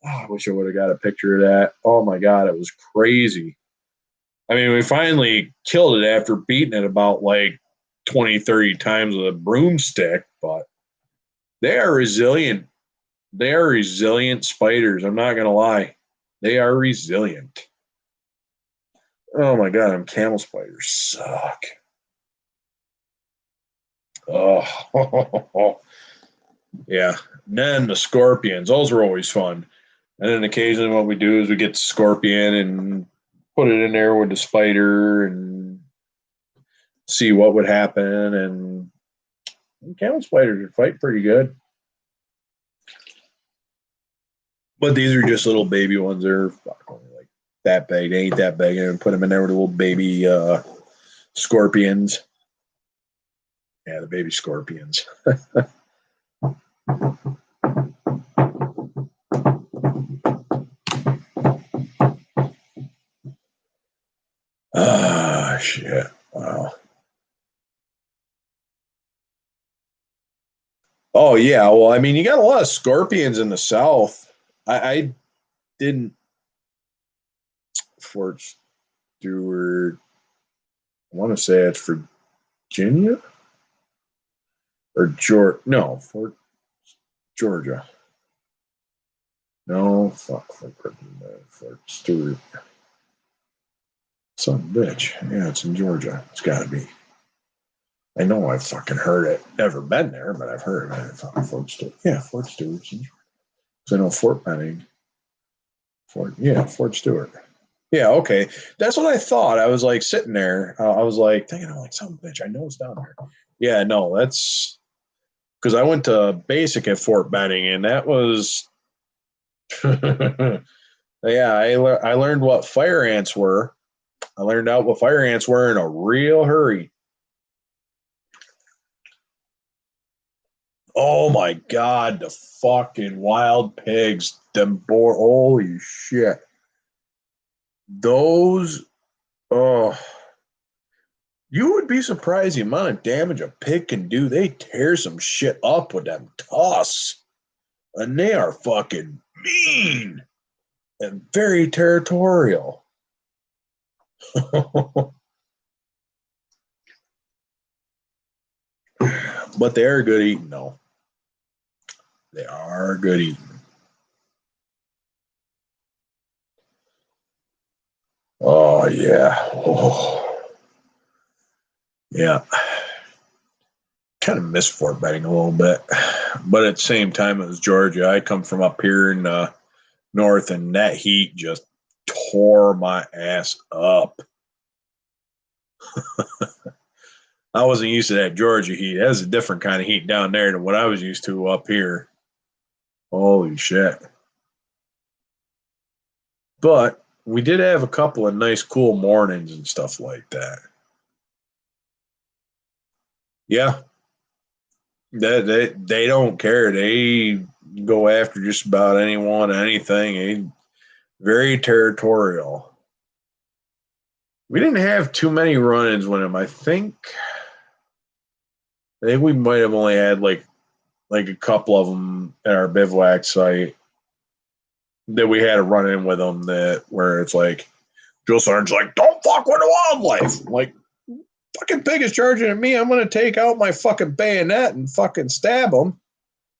Oh, I wish I would have got a picture of that. Oh my god, it was crazy. I mean, we finally killed it after beating it about like 20, 30 times with a broomstick, but they are resilient. They are resilient spiders. I'm not going to lie. They are resilient. Oh my God, them camel spiders suck. Oh, yeah. And then the scorpions, those are always fun. And then occasionally what we do is we get the scorpion and put it in there with the spider and see what would happen. And camel spiders would fight pretty good. But these are just little baby ones. They're only like that big. They ain't that big. And put them in there with the little baby scorpions. Yeah, the baby scorpions. Ah, shit. Wow. Oh, yeah. Well, I mean, you got a lot of scorpions in the South. I didn't. Fort Stewart. I want to say it's Virginia or Georgia. No, Fort Georgia. No, fuck. Fort Stewart. Son of a bitch. Yeah, it's in Georgia. It's got to be. I know I've fucking heard it. Never been there, but I've heard of it. Fort Stewart. Yeah, Fort Stewart's in Georgia. So I know Fort Benning. Fort Stewart. Yeah, okay. That's what I thought. I was like sitting there. I was like thinking, I'm like, son of a bitch, I know it's down there. Yeah, no, that's because I went to basic at Fort Benning, and that was, yeah, I learned what fire ants were. I learned out what fire ants were in a real hurry. Oh my God, the fucking wild pigs, them boar, holy shit. Those, oh, you would be surprised the amount of damage a pig can do. They tear some shit up with them tusks. And they are fucking mean and very territorial. But they are good eating, though. They are good eating. Oh, yeah. Oh. Yeah. Kind of miss Fort Benning a little bit. But at the same time, it was Georgia. I come from up here in north, and that heat just tore my ass up. I wasn't used to that Georgia heat. That's a different kind of heat down there than what I was used to up here. Holy shit. But we did have a couple of nice, cool mornings and stuff like that. Yeah. They don't care. They go after just about anyone, anything. They very territorial. We didn't have too many run-ins with him. I think we might have only had like a couple of them at our bivouac site that we had a run-in with them where it's like Joe Sargent's like, don't fuck with the wildlife. I'm like, fucking pig is charging at me. I'm gonna take out my fucking bayonet and fucking stab him.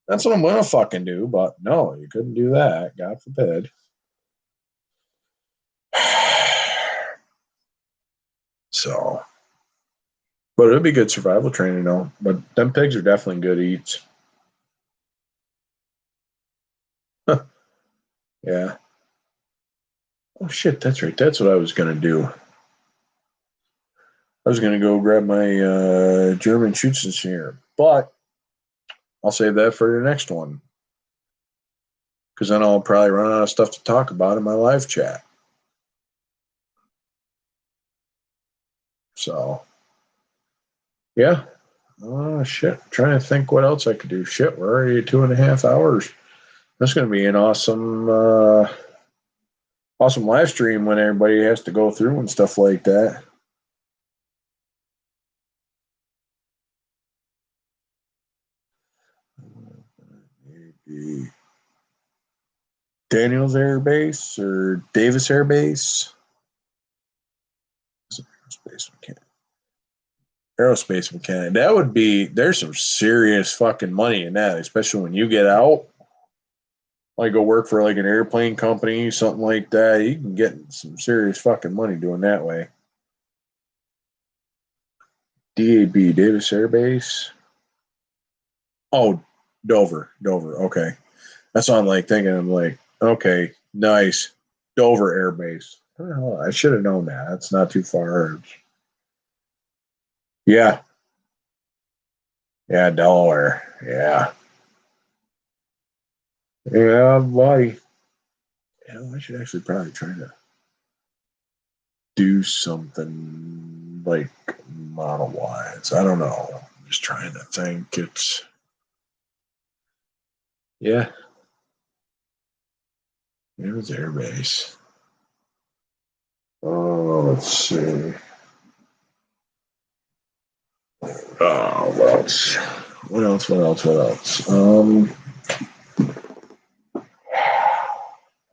That's what I'm gonna fucking do. But no, you couldn't do that. God forbid. So, but it'd be good survival training, though. But them pigs are definitely good eats. Yeah. Oh shit, that's right. That's what I was gonna do. I was gonna go grab my German Schützenschere, but I'll save that for the next one because then I'll probably run out of stuff to talk about in my live chat. So, yeah. Shit. I'm trying to think what else I could do. Shit, we're already at 2.5 hours. That's going to be an awesome, awesome live stream when everybody has to go through and stuff like that. Maybe Daniels Air Base or Davis Air Base. Aerospace mechanic. That would be, there's some serious fucking money in that, especially when you get out. Like go work for like an airplane company, something like that. You can get some serious fucking money doing that way. DAB, Davis Air Base. Oh, Dover. Okay. That's what I'm like thinking. I'm like, okay, nice. Dover Air Base. Oh, I should have known that. That's not too far. Yeah. Yeah, Delaware. Yeah. Yeah, buddy. Yeah, I should actually probably try to do something like model wise. I don't know. I'm just trying to think. It's yeah. It was airbase. Oh, let's see. Oh, what else? What else?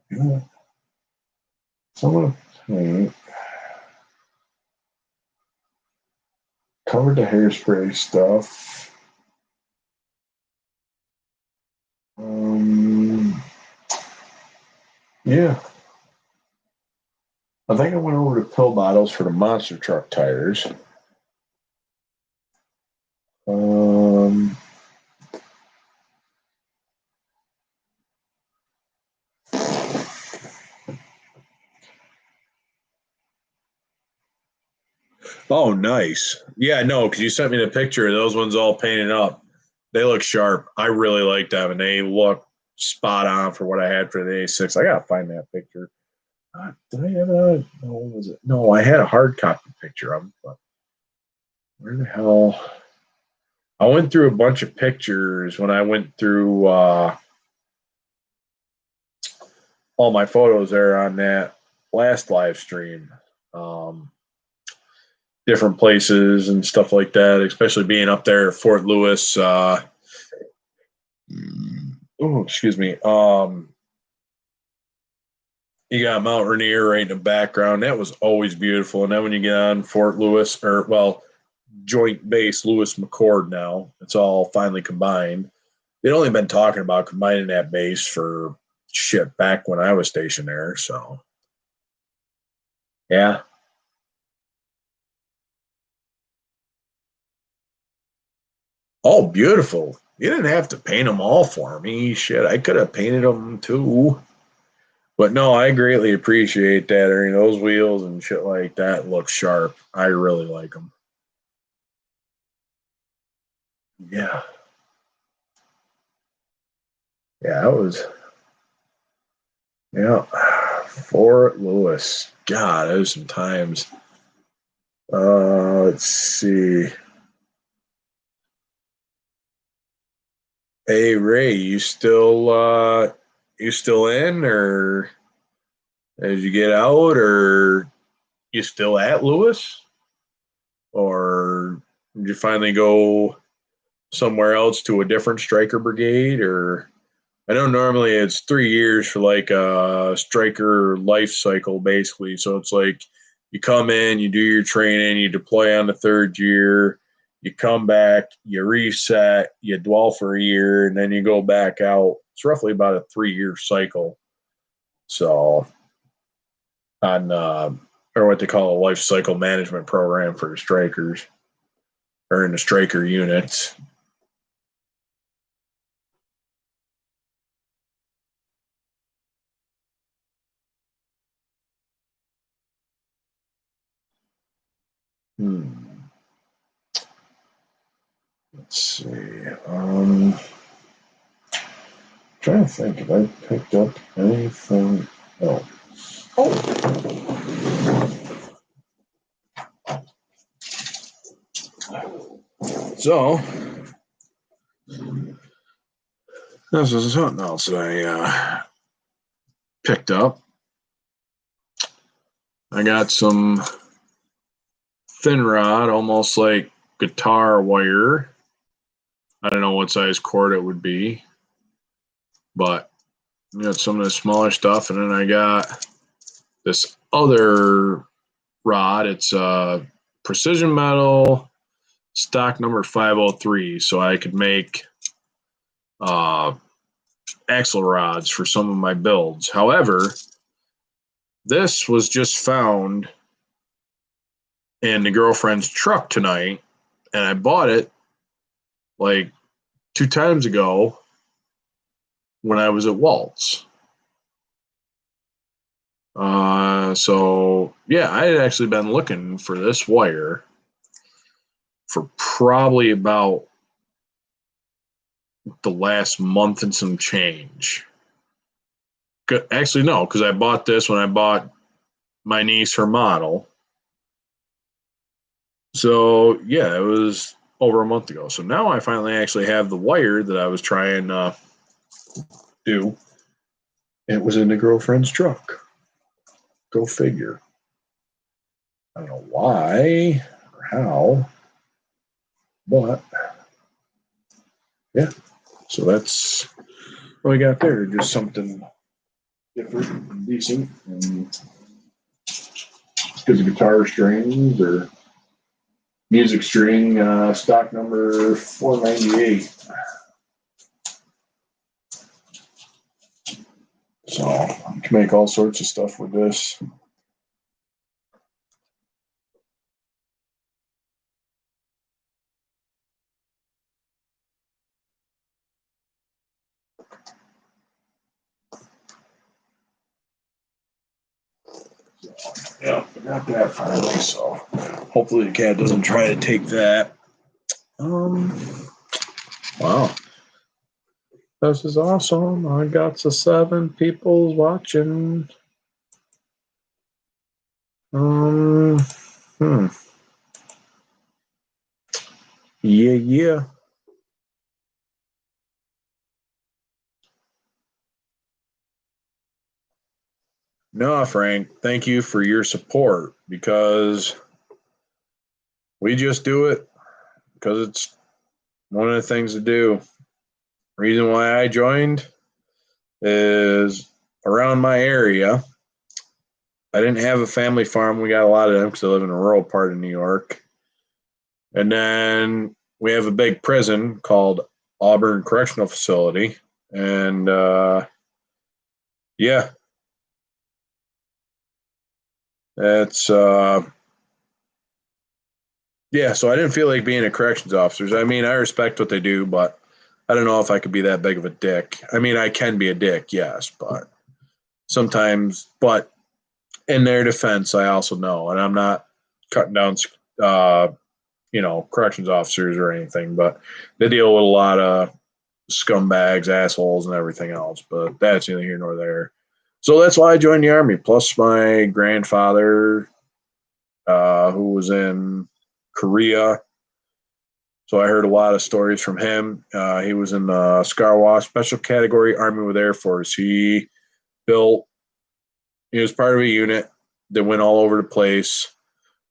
Yeah, some of the paint covered the hairspray stuff. Yeah. I think I went over to pill bottles for the monster truck tires. Oh, nice. Yeah, no, because you sent me the picture of those ones all painted up. They look sharp. I really like them, and they look spot on for what I had for the A6. I gotta find that picture. Did I have a? No, was it? No, I had a hard copy picture of them, but where the hell? I went through a bunch of pictures when I went through all my photos there on that last live stream. Different places and stuff like that, especially being up there at Fort Lewis. Excuse me. You got Mount Rainier right in the background. That was always beautiful. And then when you get on Fort Lewis, Joint Base Lewis McChord now, it's all finally combined. They'd only been talking about combining that base for shit back when I was stationed there. So, yeah. Oh, beautiful. You didn't have to paint them all for me. Shit, I could have painted them too. But no, I greatly appreciate that. I mean, those wheels and shit like that look sharp. I really like them. Yeah. Yeah, it was. Yeah. Fort Lewis. God, those some times. Let's see. Hey Ray, you still in, or did you get out, or you still at Lewis? Or did you finally go somewhere else to a different striker brigade? Or I know normally it's 3 years for like a striker life cycle, basically. So it's like you come in, you do your training, you deploy on the 3rd year, you come back, you reset, you dwell for a year, and then you go back out. It's roughly about a 3-year cycle. So on or what they call a life cycle management program for the strikers or in the striker units. Let's see. Trying to think if I picked up anything else. So this is something else that I picked up. I got some thin rod, almost like guitar wire. I don't know what size cord it would be, but I got some of the smaller stuff, and then I got this other rod. It's precision metal, stock number 503, so I could make axle rods for some of my builds. However, this was just found in the girlfriend's truck tonight, and I bought it like 2 times ago when I was at Waltz. So yeah, I had actually been looking for this wire for probably about the last month and some change. Actually, no, because I bought this when I bought my niece her model. So yeah, it was over a month ago. So now I finally actually have the wire that I was trying to do. It was in the girlfriend's truck. Go figure. I don't know why or how, but yeah. So that's what I got there. Just something different and decent. And because of guitar strings or music string, stock number 498. So you can make all sorts of stuff with this. Yeah, I got that finally. So hopefully the cat doesn't try to take that. Wow. This is awesome. I got the 7 people watching. Yeah. No, Frank, thank you for your support because we just do it because it's one of the things to do. Reason why I joined is around my area. I didn't have a family farm. We got a lot of them because I live in a rural part of New York. And then we have a big prison called Auburn Correctional Facility. And yeah, it's yeah, so I didn't feel like being a corrections officer. I mean, I respect what they do, but I don't know if I could be that big of a dick. I mean, I can be a dick, yes, but sometimes, but in their defense, I also know, and I'm not cutting down, corrections officers or anything, but they deal with a lot of scumbags, assholes, and everything else, but that's neither here nor there. So that's why I joined the Army, plus my grandfather, who was in Korea. So I heard a lot of stories from him. He was in the Skarwa Special Category Army with Air Force. He was part of a unit that went all over the place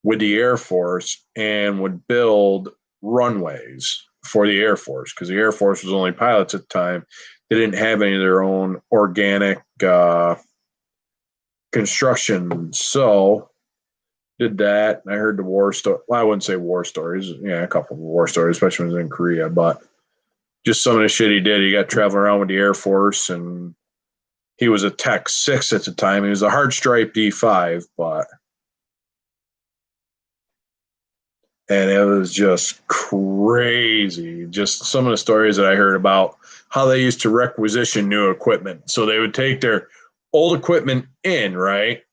with the Air Force and would build runways for the Air Force, because the Air Force was only pilots at the time. They didn't have any of their own organic construction. So did that. I heard the war story. Well, I wouldn't say war stories. Yeah, a couple of war stories, especially when he was in Korea. But just some of the shit he did. He got traveling around with the Air Force, and he was a Tech 6 at the time. He was a hard stripe D5, and it was just crazy. Just some of the stories that I heard about how they used to requisition new equipment. So they would take their old equipment in, right?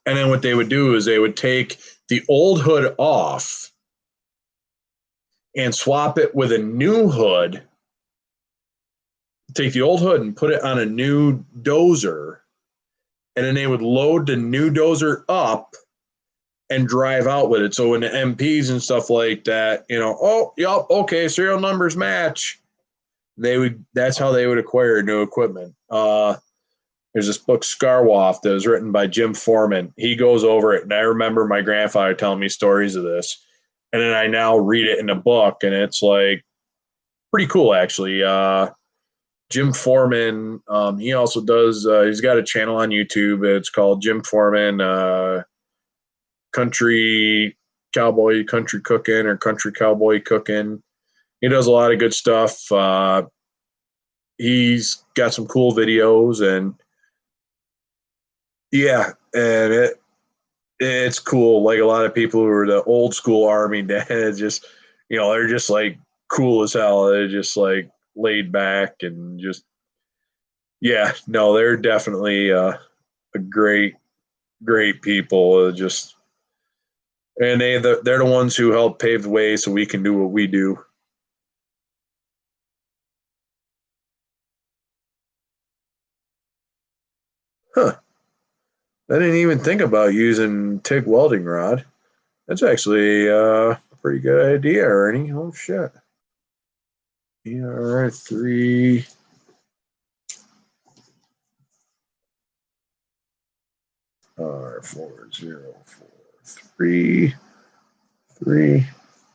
And then what they would do is they would take the old hood off and swap it with a new hood. Take the old hood and put it on a new dozer. And then they would load the new dozer up and drive out with it. So when the MPs and stuff like that, oh, yep, okay, serial numbers match. That's how they would acquire new equipment. There's this book, Fruehauf, that was written by Jim Foreman. He goes over it, and I remember my grandfather telling me stories of this. And then I now read it in a book, and it's like pretty cool, actually. Jim Foreman, he also does, he's got a channel on YouTube. It's called Jim Foreman Country Cowboy Country Cooking or Country Cowboy Cooking. He does a lot of good stuff. He's got some cool videos, and yeah, and it's cool. Like a lot of people who are the old school Army dads, just they're just like cool as hell. They're just like laid back and just they're definitely a great people. And they're the ones who help pave the way so we can do what we do. Huh. I didn't even think about using TIG welding rod. That's actually a pretty good idea, Ernie. Oh, shit. ER 3. R4043.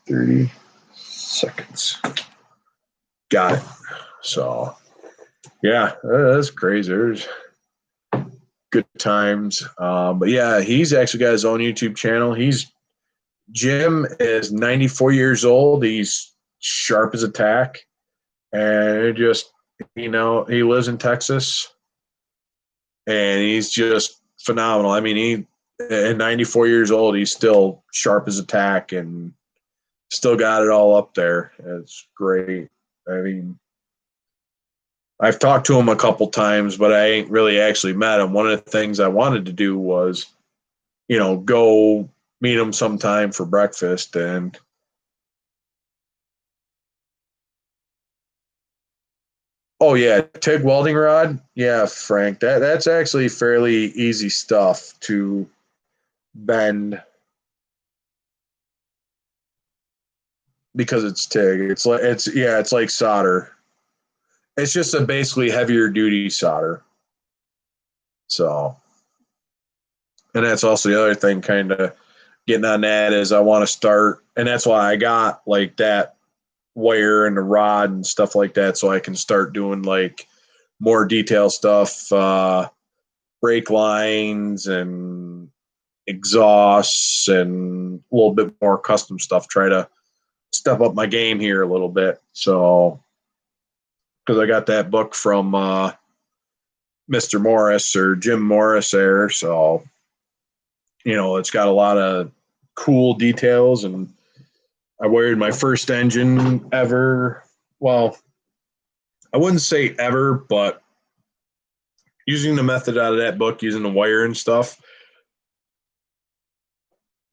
30 seconds. Got it. So, yeah, that's crazy. There's good times. But yeah, he's actually got his own YouTube channel. Jim is 94 years old. He's sharp as a tack, and it just he lives in Texas, and he's just phenomenal. I mean, he at 94 years old, he's still sharp as a tack and still got it all up there. It's great. I mean, I've talked to him a couple times, but I ain't really actually met him. One of the things I wanted to do was, go meet him sometime for breakfast. And oh yeah, TIG welding rod. Yeah, Frank, that's actually fairly easy stuff to bend because it's TIG. It's like solder. It's just a basically heavier duty solder. So, and that's also the other thing, kind of getting on that, is I want to start, and that's why I got like that wire and the rod and stuff like that, so I can start doing like more detail stuff, brake lines and exhausts and a little bit more custom stuff. Try to step up my game here a little bit. So, because I got that book from Mr. Morris or Jim Morris there, so it's got a lot of cool details. And I wired my first engine ever. Well, I wouldn't say ever, but using the method out of that book, using the wire and stuff.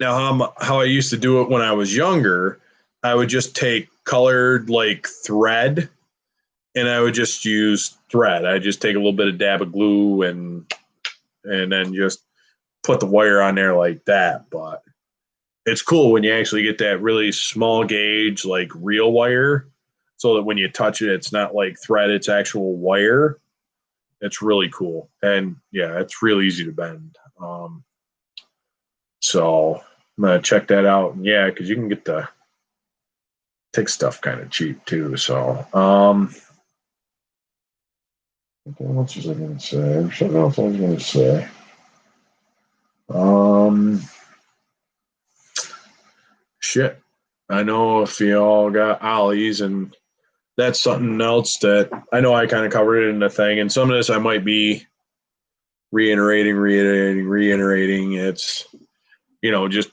Now, how I used to do it when I was younger, I would just take colored like thread, and I would just use thread. I just take a little bit of dab of glue and then just put the wire on there like that. But it's cool when you actually get that really small gauge, like real wire, so that when you touch it, it's not like thread, it's actual wire. It's really cool. And yeah, it's real easy to bend. So I'm gonna check that out. And yeah, because you can get the tick stuff kind of cheap too. So what was I gonna say? There's something else I was gonna say. Shit. I know if y'all got ollies, and that's something else that I know I kind of covered it in the thing. And some of this I might be reiterating. It's, just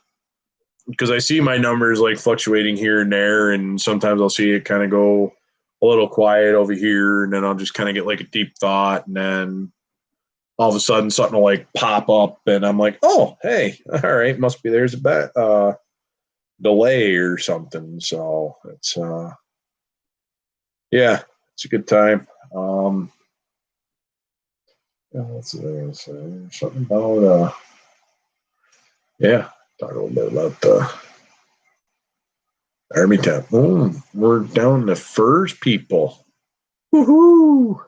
because I see my numbers like fluctuating here and there, and sometimes I'll see it kind of go a little quiet over here, and then I'll just kind of get like a deep thought, and then all of a sudden something will like pop up, and I'm like, oh, hey, all right, must be there's a delay or something. So it's yeah, it's a good time. What's the other say? Something about talk a little bit about the Army Temp. We're down to first people. Woohoo!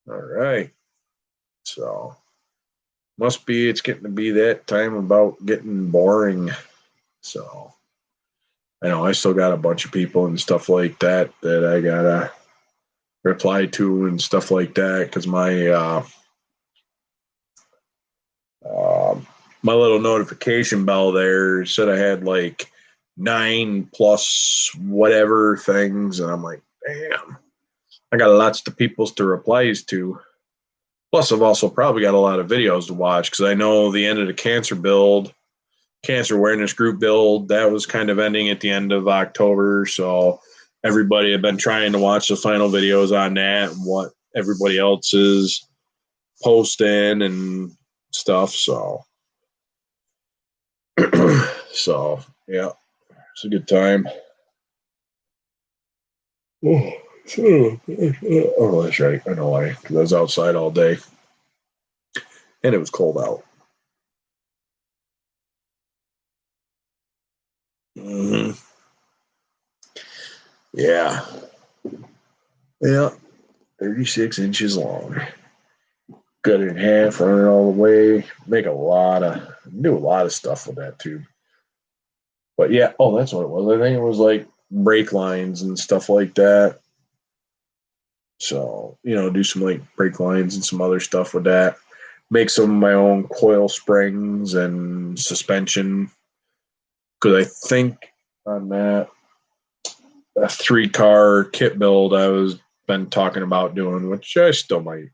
All right. So it's getting to be that time about getting boring. So I know I still got a bunch of people and stuff like that I gotta reply to and stuff like that, because my little notification bell there said I had like 9 plus whatever things, and I'm like, damn, I got lots of people's to replies to. Plus, I've also probably got a lot of videos to watch, because I know the end of the cancer awareness group build, that was kind of ending at the end of October. So everybody had been trying to watch the final videos on that and what everybody else is posting and stuff. So, so yeah, it's a good time. Oh, that's right. I know why. Because I was outside all day and it was cold out. Mm-hmm. Yeah. Yeah. 36 inches long. Cut it in half, run it all the way. Do a lot of stuff with that tube. But yeah, that's what it was. I think it was like brake lines and stuff like that. So, do some like brake lines and some other stuff with that. Make some of my own coil springs and suspension. Because I think on that a 3-car kit build I was been talking about doing, which I still might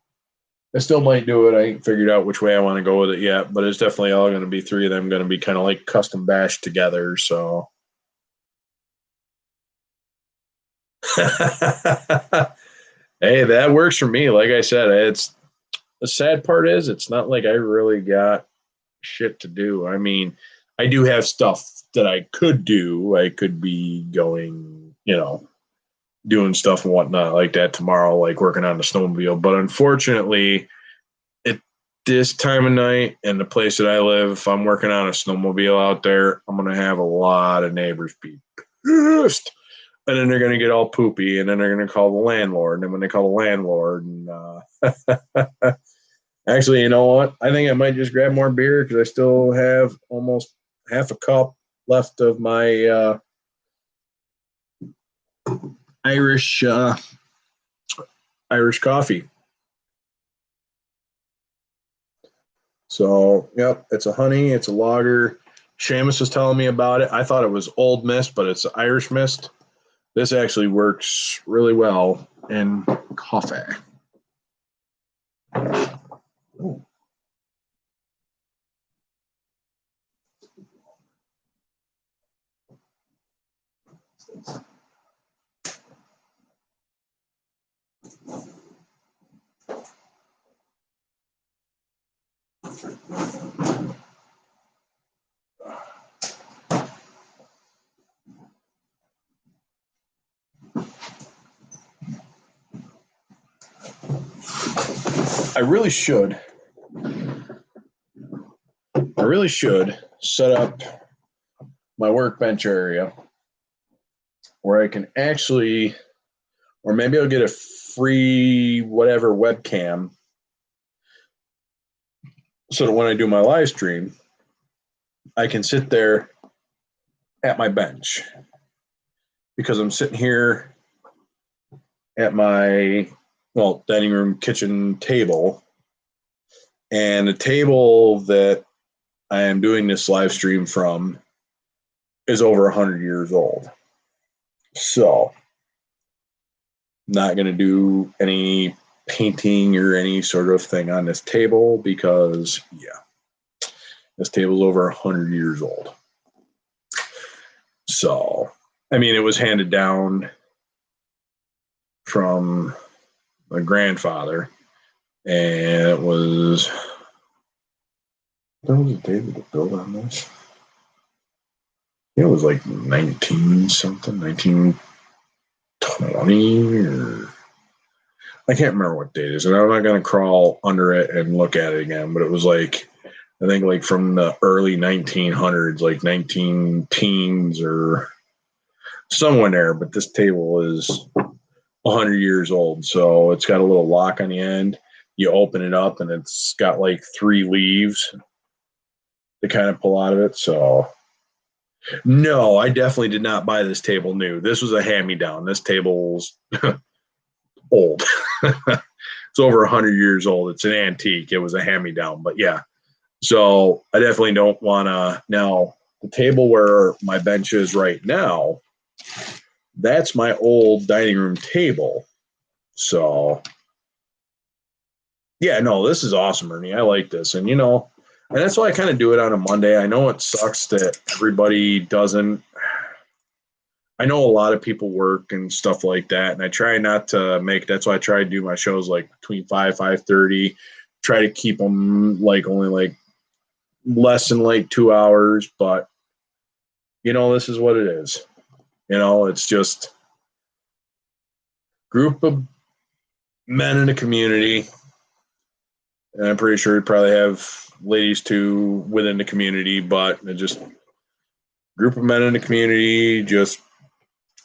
do it. I ain't figured out which way I want to go with it yet, but it's definitely all going to be 3 of them going to be kind of like custom bashed together. So hey, that works for me. Like I said, it's the sad part is it's not like I really got shit to do. I mean, I do have stuff that I could do. I could be going, doing stuff and whatnot like that tomorrow, like working on the snowmobile. But unfortunately, at this time of night and the place that I live, if I'm working on a snowmobile out there, I'm going to have a lot of neighbors be pissed. And then they're going to get all poopy, and then they're going to call the landlord. And then when they call the landlord, and actually, you know what? I think I might just grab more beer, because I still have almost half a cup left of my Irish coffee. So, yep, it's a honey, it's a lager. Seamus was telling me about it. I thought it was Old Mist, but it's Irish Mist. This actually works really well in coffee. Ooh. I really should set up my workbench area where I can actually, or maybe I'll get a free whatever webcam, so that when I do my live stream, I can sit there at my bench because I'm sitting here at my, well, dining room kitchen table, and the table that I am doing this live stream from is over 100 years old. So, not going to do any painting or any sort of thing on this table because, yeah, this table's over 100 years old. So, I mean, it was handed down from my grandfather, and it was, what was the date of the build on this? It was like 19 something, 1920, or I can't remember what date it is, and I'm not going to crawl under it and look at it again, but it was like, I think like from the early 1900s, like 19 teens or somewhere there, but this table is 100 years old, so it's got a little lock on the end. You open it up, and it's got like 3 leaves to kind of pull out of it, so... No, I definitely did not buy this table new. This was a hand-me-down. This table's old. It's over 100 years old. It's an antique. It was a hand-me-down, but yeah. So I definitely don't want to. Now, the table where my bench is right now, that's my old dining room table. So, yeah, no, this is awesome, Ernie. I like this. And, and that's why I kind of do it on a Monday. I know it sucks that everybody doesn't. I know a lot of people work and stuff like that, and I try not to make. That's why I try to do my shows like between 5:30. Try to keep them like only like less than like 2 hours, but this is what it is. It's just group of men in the community, and I'm pretty sure we probably have ladies too within the community, but it just group of men in the community just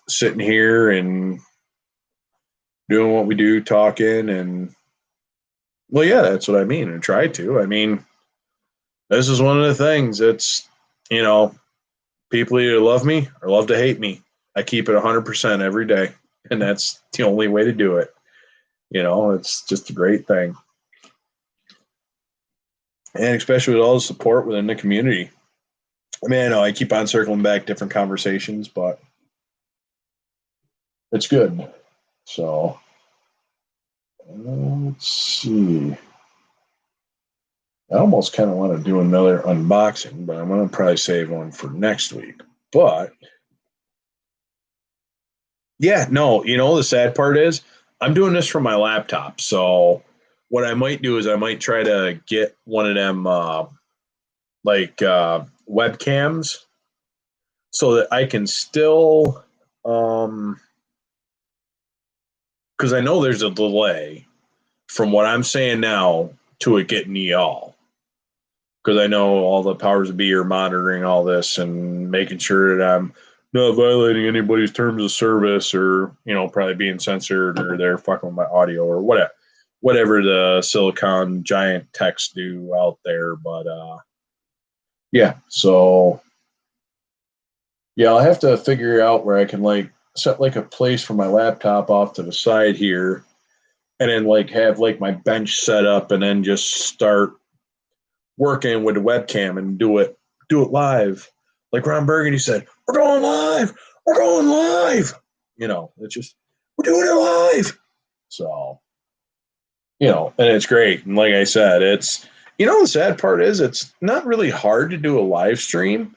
sitting here and doing what we do, talking, and well, yeah, that's what I mean. And try to. I mean, this is one of the things. It's people either love me or love to hate me. I keep it 100% every day, and that's the only way to do it. It's just a great thing, and especially with all the support within the community. I mean, I know I keep on circling back different conversations, but it's good. So let's see. I almost kind of want to do another unboxing, but I'm going to probably save one for next week. But yeah, no, the sad part is I'm doing this from my laptop. So what I might do is I might try to get one of them webcams so that I can still because I know there's a delay from what I'm saying now to it getting to y'all. Because I know all the powers that be are monitoring all this and making sure that I'm not violating anybody's terms of service or, probably being censored or they're fucking with my audio or whatever the silicon giant techs do out there. But, yeah, so, yeah, I'll have to figure out where I can, set, a place for my laptop off to the side here and then, have, my bench set up and then just start working with the webcam and do it live. Like Ron Burgundy said, we're going live. It's just, we're doing it live. So, and it's great. And like I said, it's, the sad part is it's not really hard to do a live stream.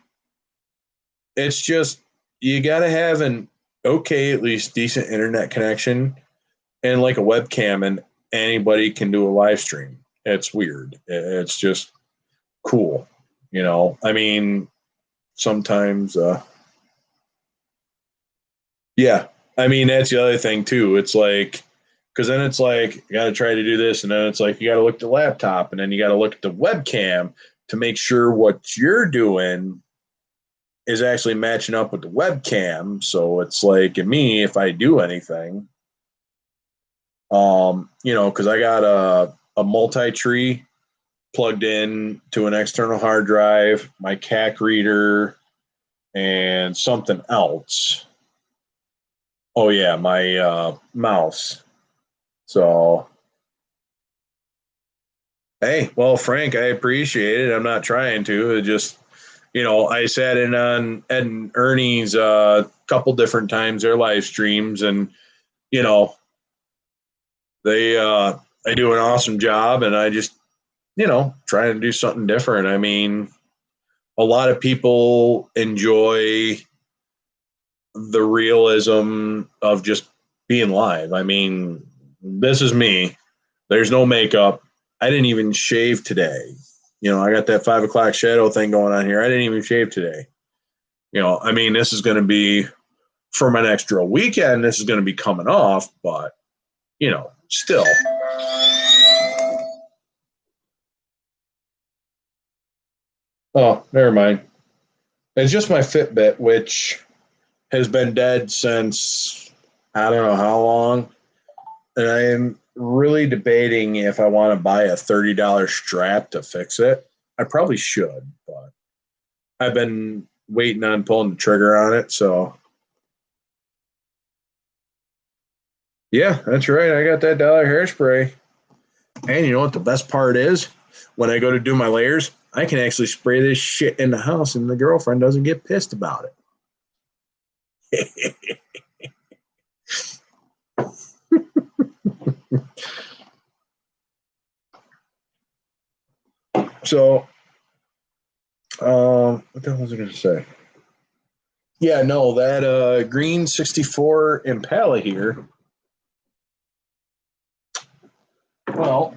It's just, you got to have an okay, at least decent internet connection and a webcam, and anybody can do a live stream. It's weird. It's just cool. I mean, sometimes, yeah, I mean, that's the other thing too. It's because then it's you got to try to do this, and then it's you got to look at the laptop, and then you got to look at the webcam to make sure what you're doing is actually matching up with the webcam. So it's and me, if I do anything, because I got a multi-tree plugged in to an external hard drive, my CAC reader, and something else. Oh yeah, my mouse. So, hey, well, Frank, I appreciate it. I'm not trying to. It just, I sat in on Ed and Ernie's a couple different times, their live streams, and you know, they do an awesome job, and I just, trying to do something different. I mean, a lot of people enjoy the realism of just being live. I mean, this is me. There's no makeup. I didn't even shave today. I got that 5 o'clock shadow thing going on here. I didn't even shave today. I mean, this is going to be for my next drill weekend. This is going to be coming off, but, still. Oh, never mind. It's just my Fitbit, which has been dead since I don't know how long. And I am really debating if I want to buy a $30 strap to fix it. I probably should, but I've been waiting on pulling the trigger on it. So, yeah, that's right. I got that dollar hairspray. And you know what the best part is? When I go to do my layers, I can actually spray this shit in the house and the girlfriend doesn't get pissed about it. So, what the hell was I going to say? Yeah, no, that green 64 Impala here. Well,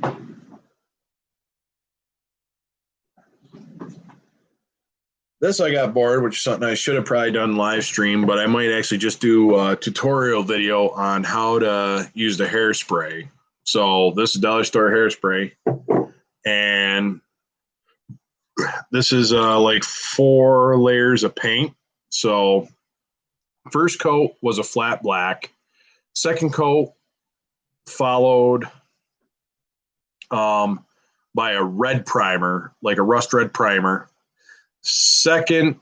this I got bored, which is something I should have probably done live stream, but I might actually just do a tutorial video on how to use the hairspray. So this is dollar store hairspray, and this is like 4 layers of paint. So first coat was a flat black. Second coat followed by a red primer, like a rust red primer. Second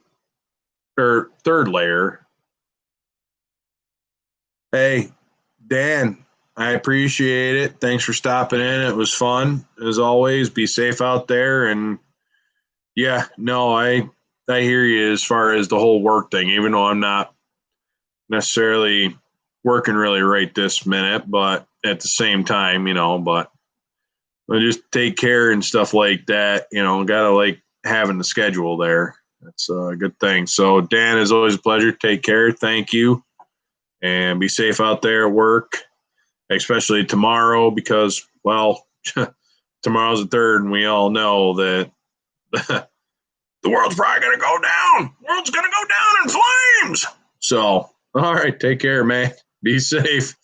or third layer. Hey, Dan, I appreciate it. Thanks for stopping in. It was fun as always. Be safe out there. And yeah, no, I hear you as far as the whole work thing, even though I'm not necessarily working really right this minute, but at the same time, but I just take care and stuff like that, gotta like having the schedule there. That's a good thing. So Dan, is always a pleasure. Take care. Thank you. And be safe out there at work, especially tomorrow because, well, tomorrow's the 3rd, and we all know that the world's probably going to go down. The world's going to go down in flames. So, all right, take care, man. Be safe.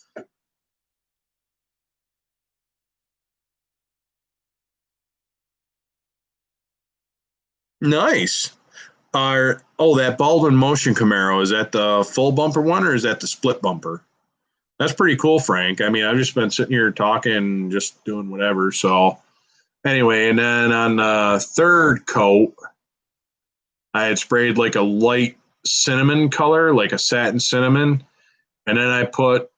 Nice. That Baldwin Motion Camaro, is that the full bumper one or is that the split bumper? That's pretty cool, Frank. I mean, I've just been sitting here talking, just doing whatever. So anyway, and then on the third coat, I had sprayed like a light cinnamon color, like a satin cinnamon. And then I put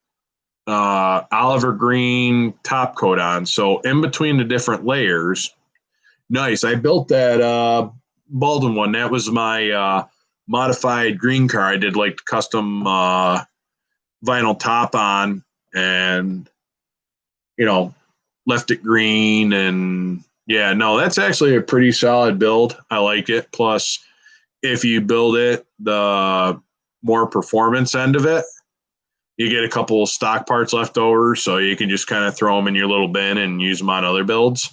Oliver green top coat on. So in between the different layers, nice. I built that Baldwin one. That was my modified green car. I did like the custom vinyl top on and, left it green. And yeah, no, that's actually a pretty solid build. I like it. Plus, if you build it the more performance end of it, you get a couple of stock parts left over, so you can just kind of throw them in your little bin and use them on other builds.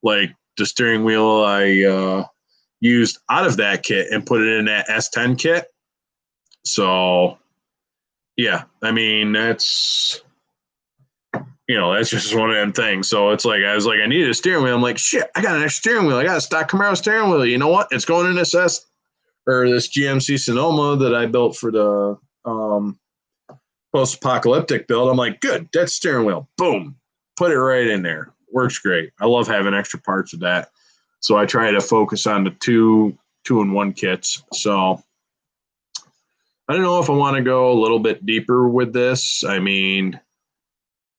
Like the steering wheel I used out of that kit and put it in that S10 kit. So, yeah, I mean, that's just one of them things. So it's like, I was like, I needed a steering wheel. I'm like, shit, I got an extra steering wheel. I got a stock Camaro steering wheel. You know what? It's going in this this GMC Sonoma that I built for the post-apocalyptic build. I'm like, good, that's steering wheel. Boom. Put it right in there. Works great. I love having extra parts of that. So I try to focus on the two-in-one kits. So I don't know if I want to go a little bit deeper with this. I mean,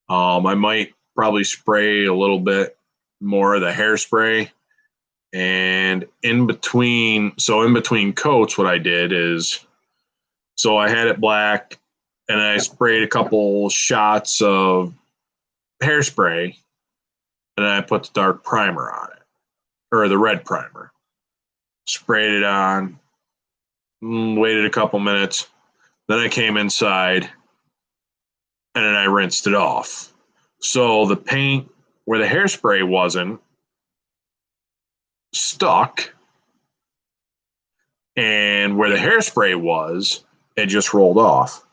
I might probably spray a little bit more of the hairspray. And in between coats, what I did is, so I had it black and I sprayed a couple shots of hairspray and then I put the dark primer on it, or the red primer. Sprayed it on, waited a couple minutes. Then I came inside and then I rinsed it off. So the paint where the hairspray wasn't stuck, and where the hairspray was, it just rolled off.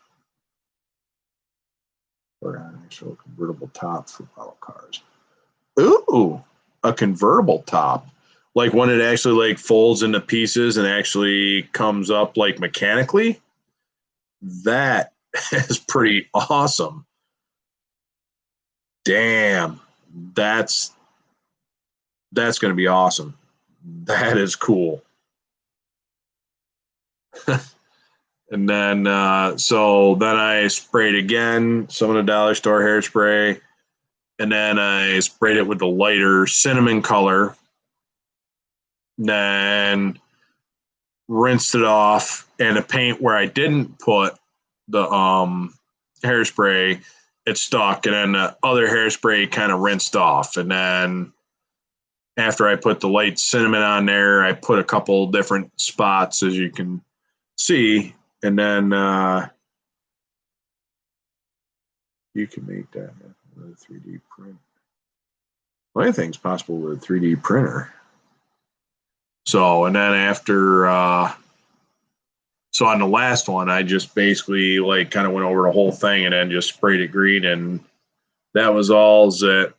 Or an actual convertible top for model cars. Ooh, a convertible top. Like when it actually like folds into pieces and actually comes up like mechanically. That is pretty awesome. Damn, that's going to be awesome. That is cool. And then, so then I sprayed again, some of the dollar store hairspray, and then I sprayed it with the lighter cinnamon color. Then rinsed it off, and the paint where I didn't put the hairspray, it stuck, and then the other hairspray kind of rinsed off. And then after I put the light cinnamon on there, I put a couple different spots, as you can see, and then you can make that with a 3D print. Well, anything's possible with a 3D printer. So, and then after, so on the last one, I just basically like kind of went over the whole thing and then just sprayed it green, and that was all that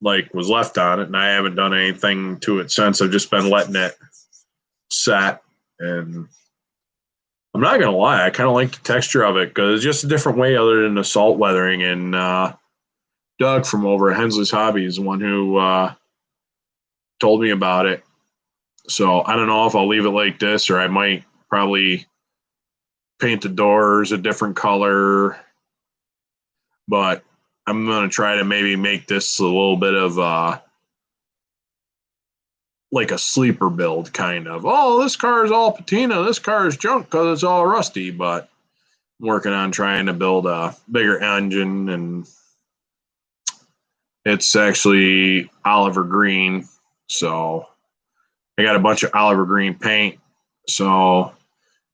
like was left on it. And I haven't done anything to it since. I've just been letting it set, and I'm not going to lie, I kind of like the texture of it because it's just a different way other than the salt weathering. And Doug from over at Hensley's Hobby is the one who told me about it. So I don't know if I'll leave it like this, or I might probably paint the doors a different color. But I'm going to try to maybe make this a little bit of like a sleeper build, kind of. Oh, this car is all patina. This car is junk because it's all rusty. But I'm working on trying to build a bigger engine, and it's actually Oliver Green. So I got a bunch of Oliver Green paint. So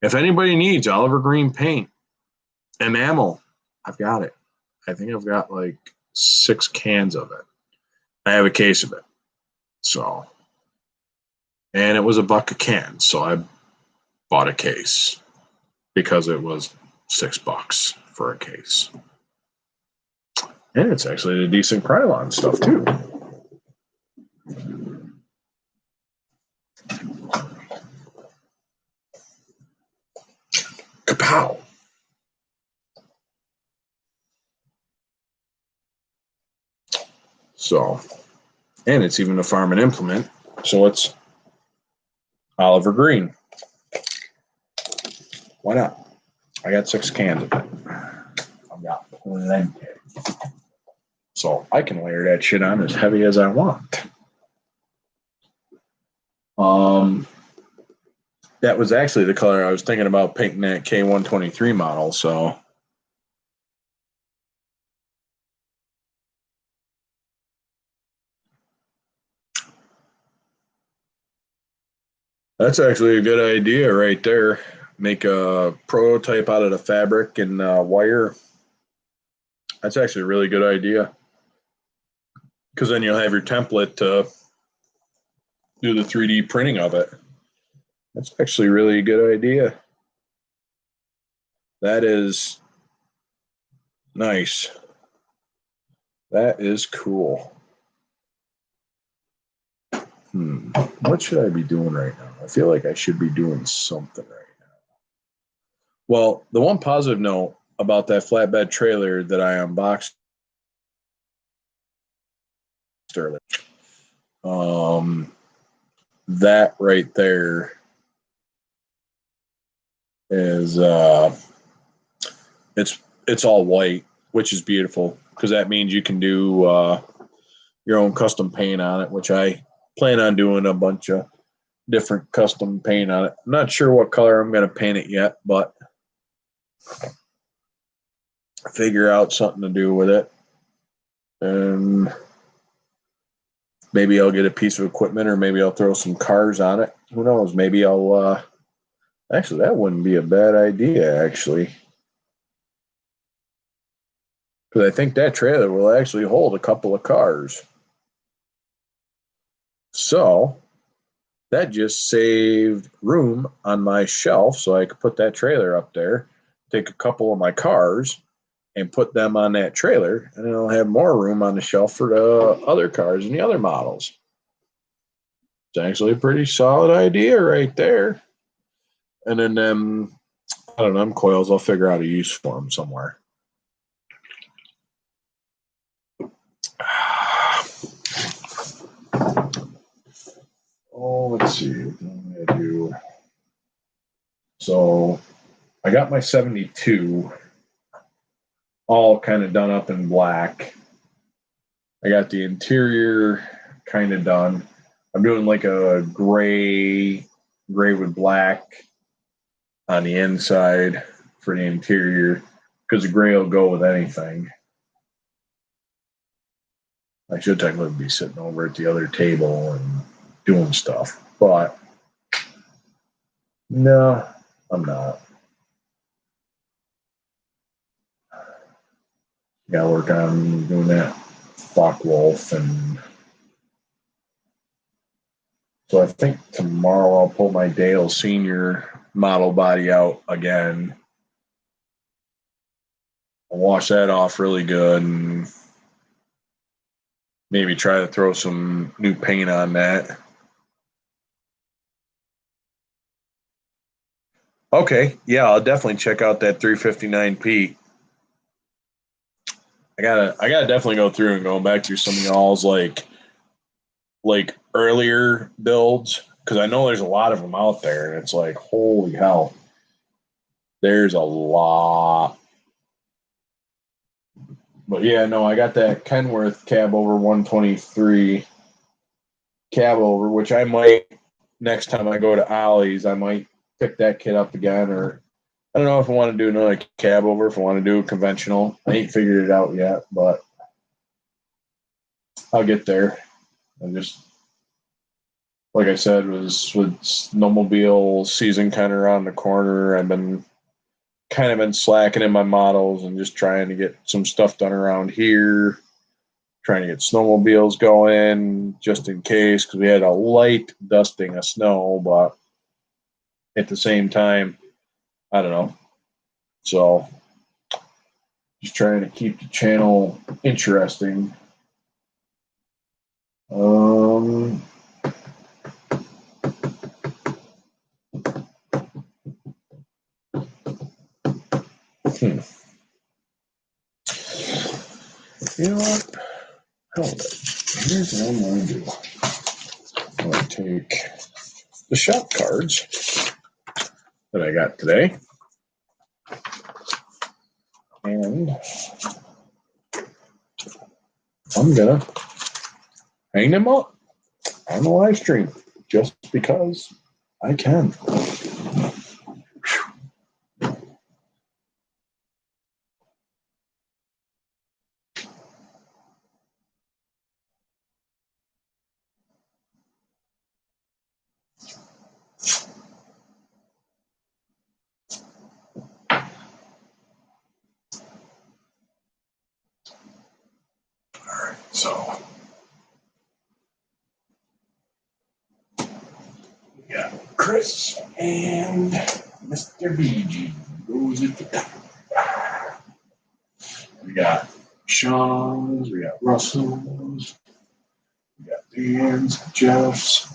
if anybody needs Oliver Green paint, enamel, I've got it. I think I've got like 6 cans of it. I have a case of it. So, and it was $1 a can. So I bought a case because it was $6 for a case. And it's actually a decent Krylon stuff too. Kapow. So, and it's even a farm and implement. So it's Oliver Green. Why not? I got 6 cans of it. I've got plenty. So I can layer that shit on as heavy as I want. That was actually the color I was thinking about painting that K123 model. So that's actually a good idea right there. Make a prototype out of the fabric and wire. That's actually a really good idea. Because then you'll have your template to do the 3D printing of it. That's actually really a good idea. That is nice. That is cool. What should I be doing right now? I feel like I should be doing something right now. Well, the one positive note about that flatbed trailer that I unboxed earlier, that right there is it's all white, which is beautiful because that means you can do your own custom paint on it, which I plan on doing a bunch of different custom paint on it. I'm not sure what color I'm going to paint it yet, but figure out something to do with it. And maybe I'll get a piece of equipment, or maybe I'll throw some cars on it. Who knows? Maybe I'll actually, that wouldn't be a bad idea, actually. Because I think that trailer will actually hold a couple of cars. So that just saved room on my shelf, so I could put that trailer up there, take a couple of my cars, and put them on that trailer, and then I'll have more room on the shelf for the other cars and the other models. It's actually a pretty solid idea right there. And then I don't know, them coils, I'll figure out a use for them somewhere. Oh, let's see. What am I gonna do? So I got my 72 all kind of done up in black. I got the interior kind of done. I'm doing like a gray with black on the inside for the interior because the gray will go with anything. I should technically be sitting over at the other table and doing stuff, but no, I'm not. Got to work on doing that Focke Wulf, and so I think tomorrow I'll pull my Dale Senior model body out again. I'll wash that off really good and maybe try to throw some new paint on that. Okay, yeah, I'll definitely check out that 359 Pete. I gotta definitely go through and go back through some of y'all's like earlier builds, because I know there's a lot of them out there, and it's like, holy hell, there's a lot. But yeah, no, I got that Kenworth cab over 123 cab over, which I might, next time I go to Ollie's, I might pick that kit up again, or I don't know if I want to do another cab over, if I want to do a conventional. I ain't figured it out yet, but I'll get there. And just, like I said, was with snowmobile season kind of around the corner. I've been kind of slacking in my models and just trying to get some stuff done around here, trying to get snowmobiles going just in case, because we had a light dusting of snow, but at the same time, I don't know. So just trying to keep the channel interesting. You know what? Here's what I'm going to do. I'm going to take the shop cards that I got today, and I'm going to hang them up on the live stream just because I can. So we got Chris and Mr. BG goes at the top. We got Sean's, we got Russell's, we got Dan's, Jeff's.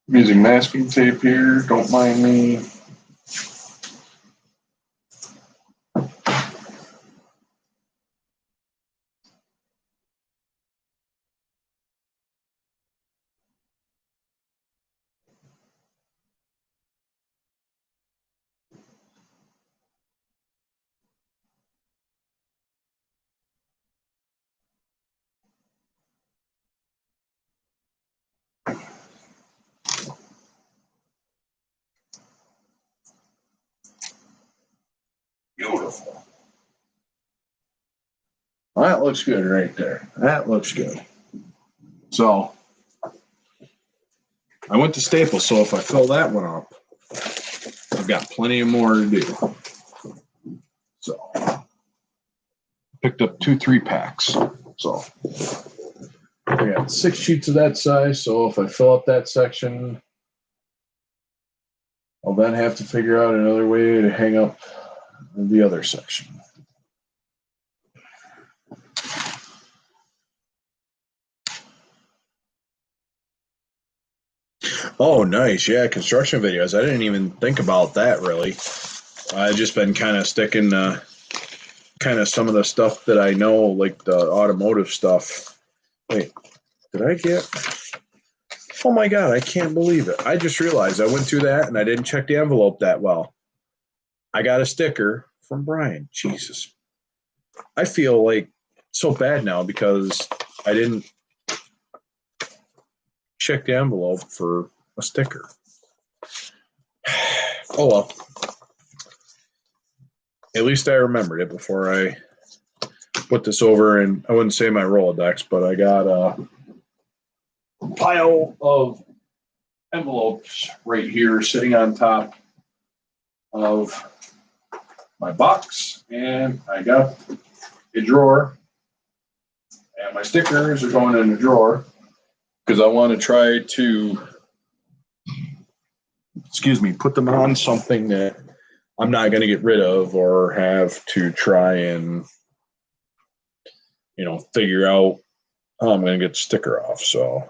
I'm using masking tape here, don't mind me. Beautiful. Well, that looks good right there. That looks good. So I went to Staples, so if I fill that one up, I've got plenty of more to do. So picked up 2 3-packs. So I got 6 sheets of that size. So if I fill up that section, I'll then have to figure out another way to hang up the other section. Oh, nice. Yeah, construction videos. I didn't even think about that really. I've just been kind of sticking kind of some of the stuff that I know, like the automotive stuff. Wait, did I get? Oh my God, I can't believe it. I just realized I went through that and I didn't check the envelope that well. I got a sticker from Bryan. Jesus. I feel like so bad now because I didn't check the envelope for a sticker. Oh well. At least I remembered it before I put this over, and I wouldn't say my Rolodex, but I got a pile of envelopes right here sitting on top of my box, and I got a drawer, and my stickers are going in the drawer because I want to try to, put them on something that I'm not going to get rid of or have to try and, figure out how I'm going to get the sticker off. So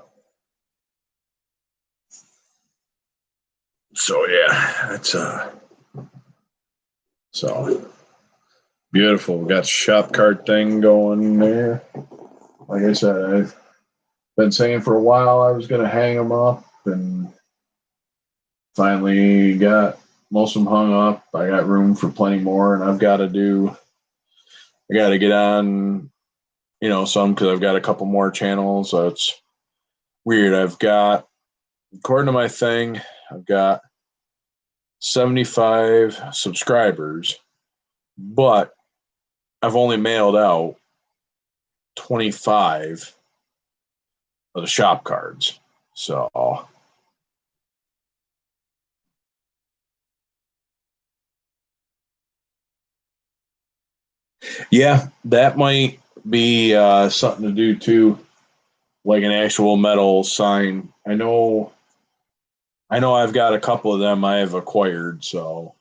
yeah, that's so beautiful. We got the shop cart thing going there. Like I said, I've been saying for a while I was going to hang them up, and finally got most of them hung up. I got room for plenty more, and I got to get on, some, because I've got a couple more channels. So it's weird. I've got, according to my thing, I've got 75 subscribers, but I've only mailed out 25 of the shop cards. So yeah, that might be something to do too, like an actual metal sign. I know I've got a couple of them I have acquired, so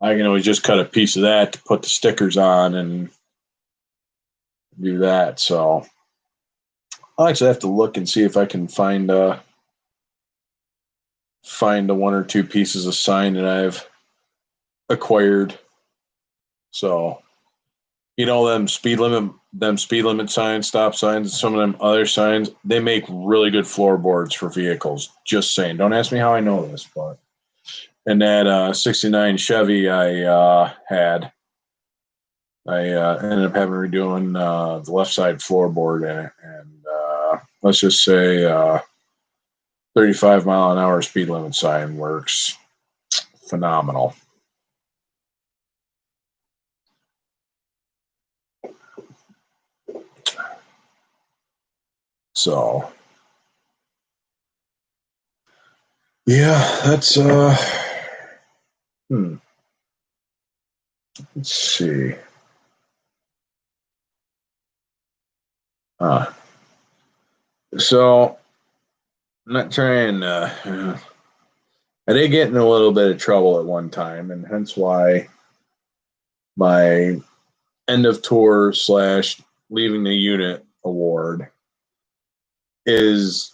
I can always just cut a piece of that to put the stickers on and do that. So I'll actually have to look and see if I can find the 1 or 2 pieces of sign that I've acquired. So them speed limit signs, stop signs, and some of them other signs, they make really good floorboards for vehicles. Just saying. Don't ask me how I know this, but and that 69 Chevy I had, I ended up having redoing the left side floorboard in it, and let's just say 35 mile an hour speed limit sign works phenomenal. So yeah, that's let's see. So I'm not trying. I did get in a little bit of trouble at one time, and hence why my end of tour / leaving the unit award has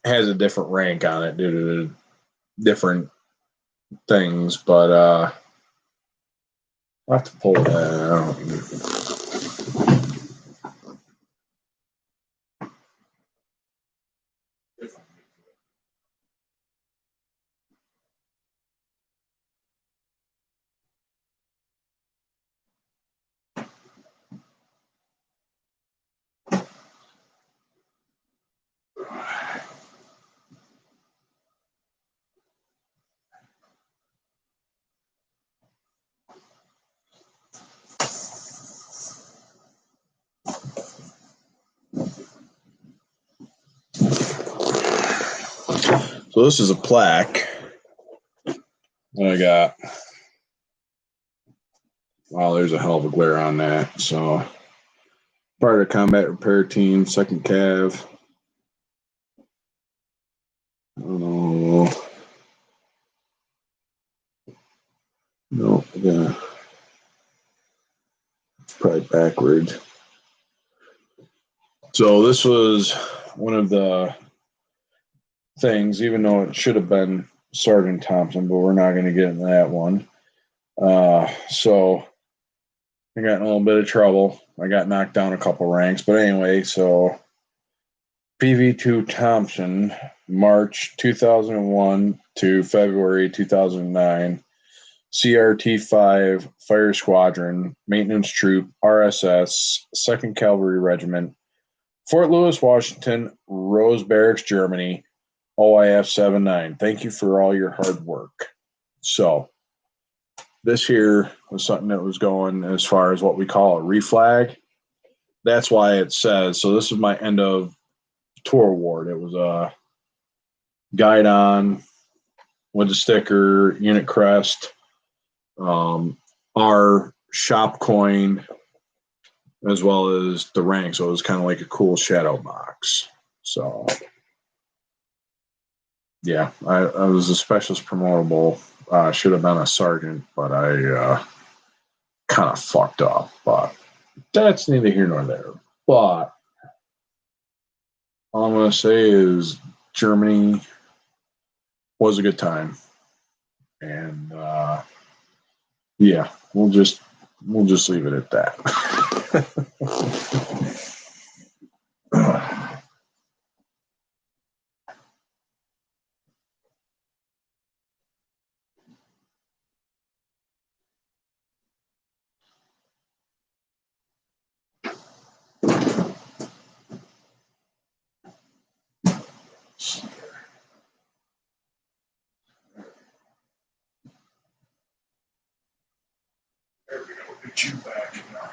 a different rank on it due to different things. But I'll have to pull that out. So this is a plaque that I got. Wow, there's a hell of a glare on that. So part of the combat repair team, 2nd Cav. I don't know. No, yeah. Probably backwards. So this was one of the things, even though it should have been Sergeant Thompson, but we're not going to get into that one. So I got in a little bit of trouble. I got knocked down a couple ranks. But anyway, so PV2 Thompson, March 2001 to February 2009. CRT-5 Fire Squadron, Maintenance Troop, RSS, 2nd Cavalry Regiment, Fort Lewis, Washington, Rose Barracks, Germany, OIF 79. Thank you for all your hard work. So this here was something that was going as far as what we call a reflag. That's why it says, so this is my end of tour award. It was a guide on with the sticker, unit crest, our shop coin, as well as the rank. So it was kind of like a cool shadow box. So yeah, I was a specialist promotable. Should have been a sergeant, but I kind of fucked up. But that's neither here nor there. But all I'm going to say is Germany was a good time. And yeah, we'll just leave it at that. There we go. Get you back now.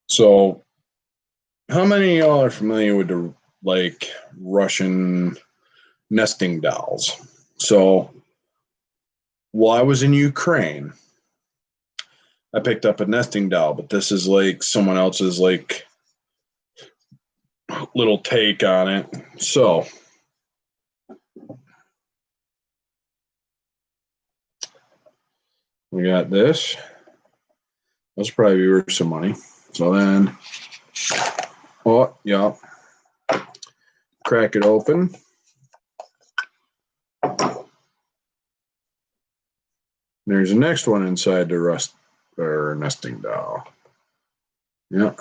So, how many of y'all are familiar with the Russian nesting dolls? So, while I was in Ukraine, I picked up a nesting doll, but this is like someone else's little take on it. So, we got this. That's probably worth some money. So then, oh, yeah. Crack it open. There's the next one inside the nesting doll. Yeah.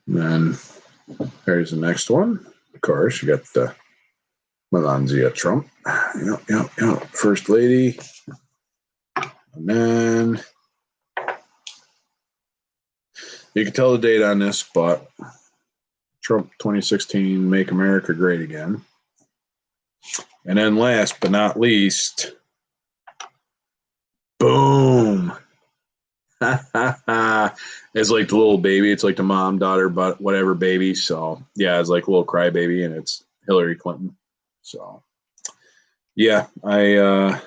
And then there's the next one. Of course, you got the Melania Trump. Yep. First lady. And then you can tell the date on this, but Trump 2016, Make America Great Again. And then last but not least, boom. It's like the little baby. It's like the mom, daughter, but whatever baby. So yeah, it's like a little crybaby, and it's Hillary Clinton. So yeah, I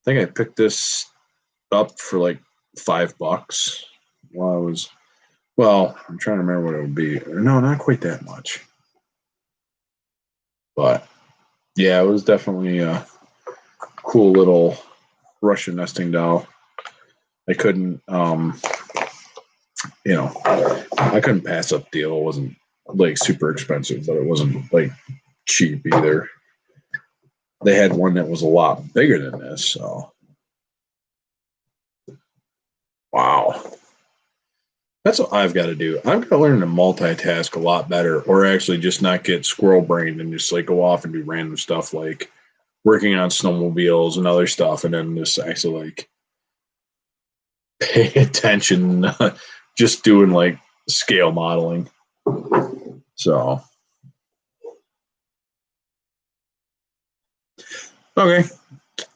think I picked this up for like $5 while I was, I'm trying to remember what it would be. No, not quite that much. But yeah, it was definitely a cool little Russian nesting doll. I couldn't, I couldn't pass up the deal. It wasn't like super expensive, but it wasn't like cheap either. They had one that was a lot bigger than this, so wow. That's what I've got to do. I've got to learn to multitask a lot better, or actually just not get squirrel brained and just like go off and do random stuff like working on snowmobiles and other stuff, and then just actually like pay attention, just doing like scale modeling. So, okay.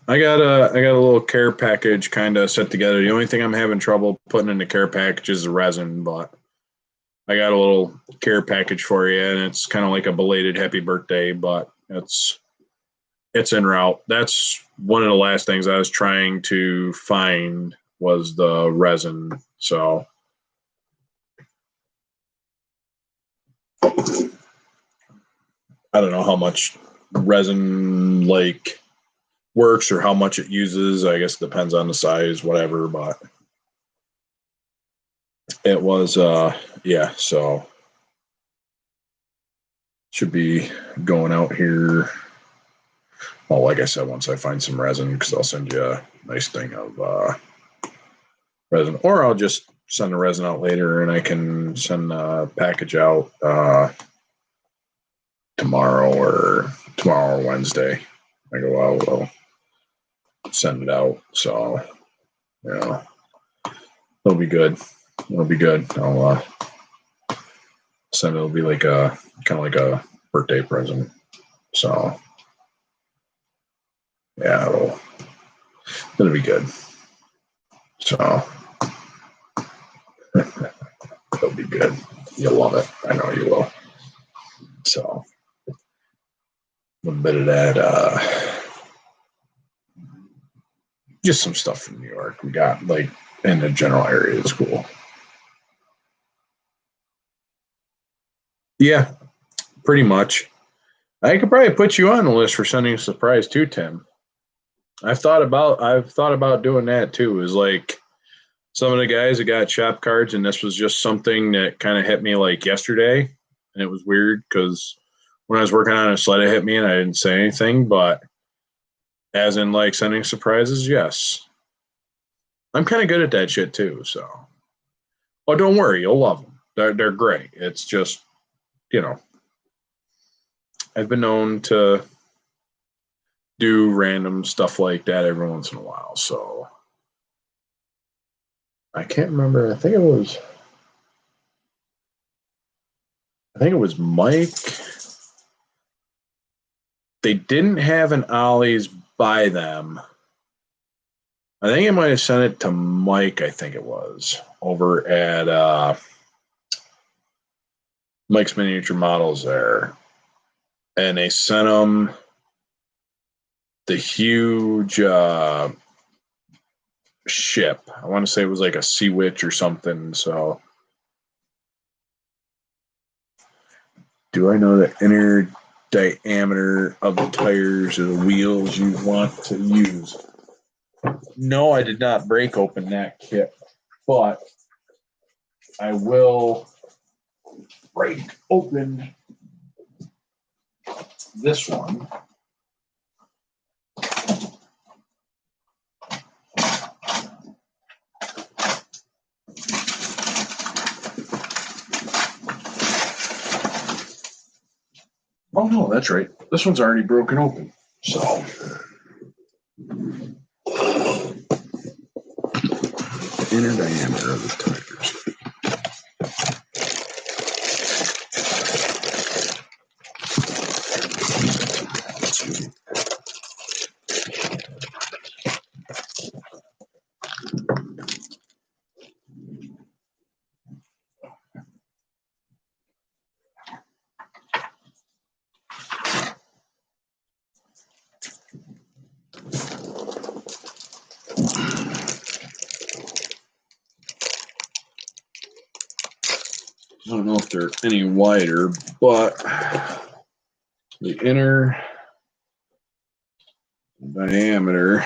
I got a little care package kind of set together. The only thing I'm having trouble putting in the care package is the resin, but I got a little care package for you, and it's kind of like a belated happy birthday, but it's en route. That's one of the last things I was trying to find was the resin. So I don't know how much resin like works or how much it uses. I guess it depends on the size, whatever, but it was yeah, so should be going out here. Well, like I said, once I find some resin, because I'll send you a nice thing of resin, or I'll just send the resin out later, and I can send a package out tomorrow or Wednesday. I go out, we'll send it out. So, you know, it'll be good. It'll be good. I'll send it. It'll be like a kind of like a birthday present. So, yeah, it'll be good. So, it'll be good. You'll love it. I know you will. So, a little bit of that. Just some stuff from New York. We got like in the general area of school. Yeah, pretty much. I could probably put you on the list for sending a surprise too, Tim. I've thought about doing that too. Is like some of the guys that got shop cards, and this was just something that kind of hit me like yesterday, and it was weird because when I was working on a sled, it hit me, and I didn't say anything. But as in like sending surprises, yes, I'm kind of good at that shit too. So, oh, don't worry, you'll love them. They're great. It's just I've been known to do random stuff like that every once in a while. So I can't remember. I think it was Mike. They didn't have an Ollie's by them. I think I might have sent it to Mike, I think it was, over at Mike's Miniature Models there. And they sent him the huge ship. I want to say it was like a Sea Witch or something. So, do I know the inner diameter of the tires or the wheels you want to use? No, I did not break open that kit, but I will break open this one. Oh no, that's right. This one's already broken open. So inner diameter of the tires. I don't know if they're any wider, but the inner diameter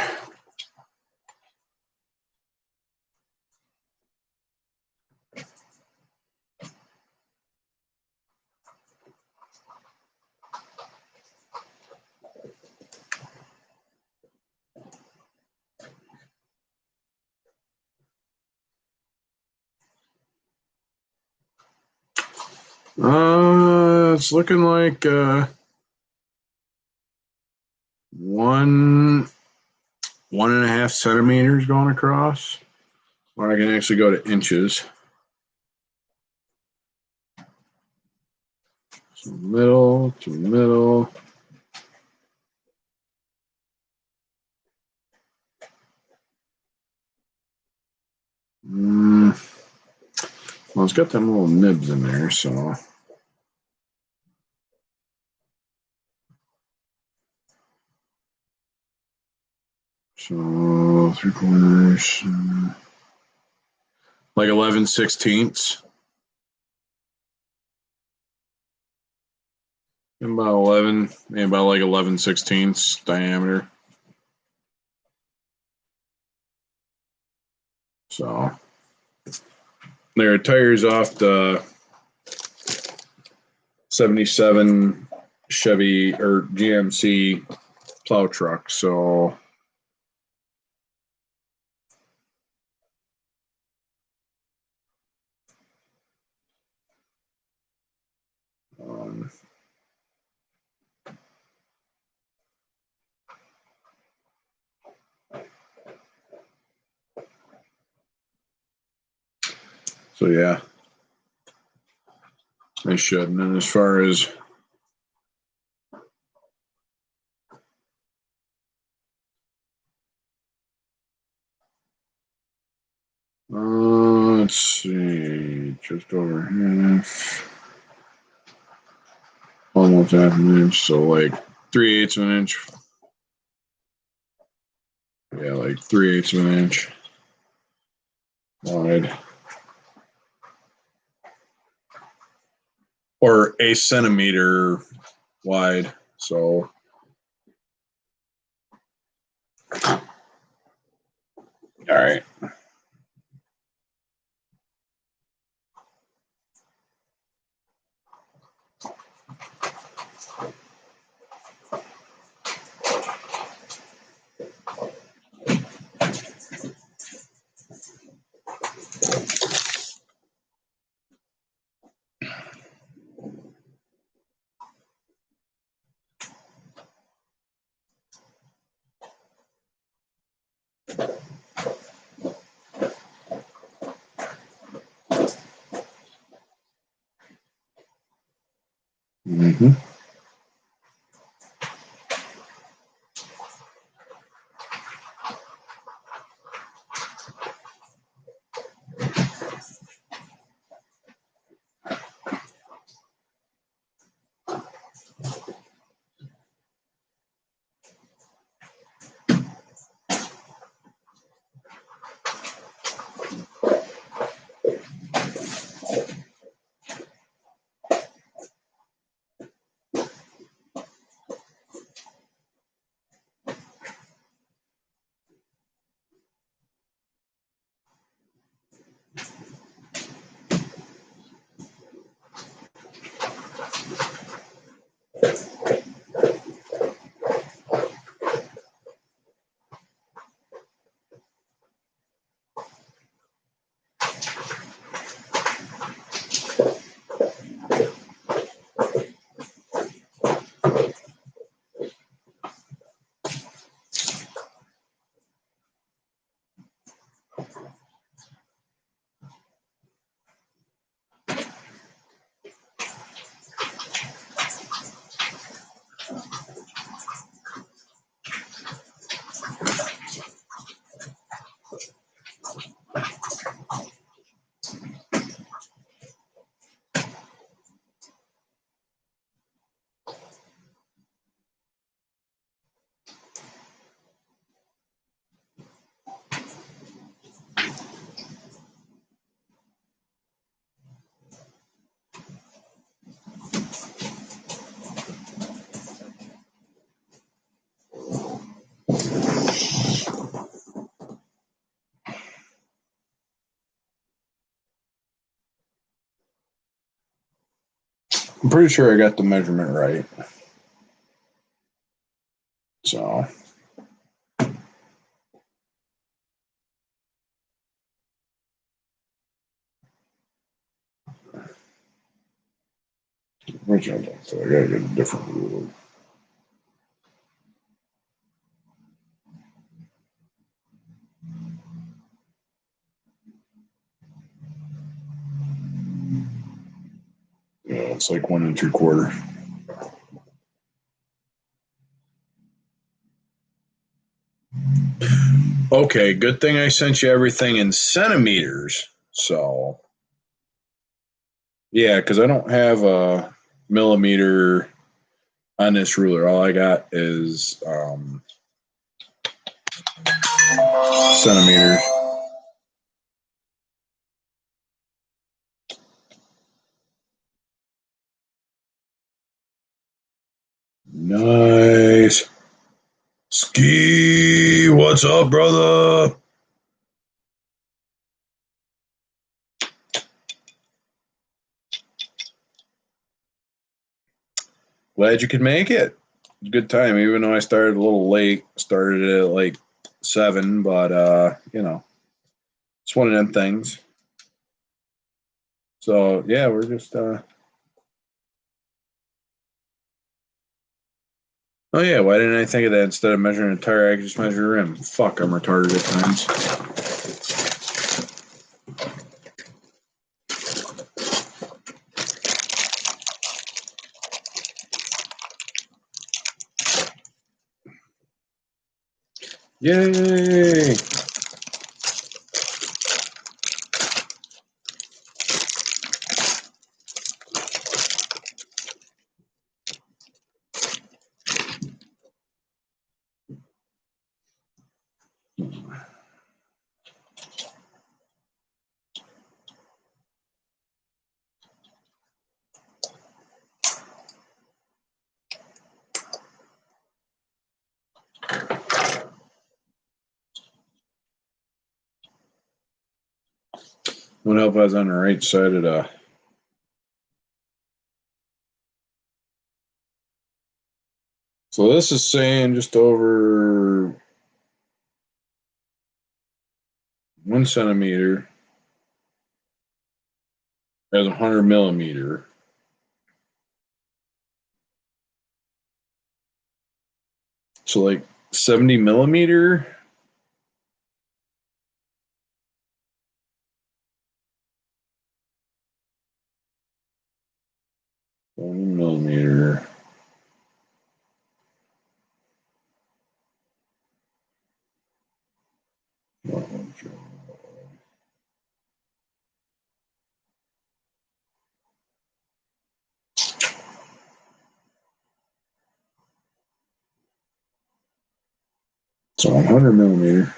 It's looking like 1.5 centimeters going across. Or I can actually go to inches. So middle to middle. Well, it's got them little nibs in there, so. So 3/4, like 11/16. About 11, maybe about like 11/16 diameter. So there are tires off the 77 Chevy or GMC plow truck. So um, so yeah, I should. And then as far as let's see, just over half, almost half an inch. So like 3/8 of an inch. Yeah, like 3/8 of an inch wide. Or a centimeter wide. So all right. Mm-hmm. I'm pretty sure I got the measurement right. So Which I don't, so I gotta get a different ruler. Yeah, it's like 1 3/4. Okay, good thing I sent you everything in centimeters. So, yeah, because I don't have a millimeter on this ruler. All I got is centimeters. Nice. Ski, what's up, brother? Glad you could make it. It was a good time, even though I started a little late. Started at like 7, but it's one of them things. So yeah, we're just oh yeah, why didn't I think of that? Instead of measuring a tire, I could just measure a rim. Fuck, I'm retarded at times. Yay! Would help if I was on the right side of the. So this is saying just over 1 centimeter as 100 millimeter. So like 70 millimeter. 1 millimeter. So 100 millimeter.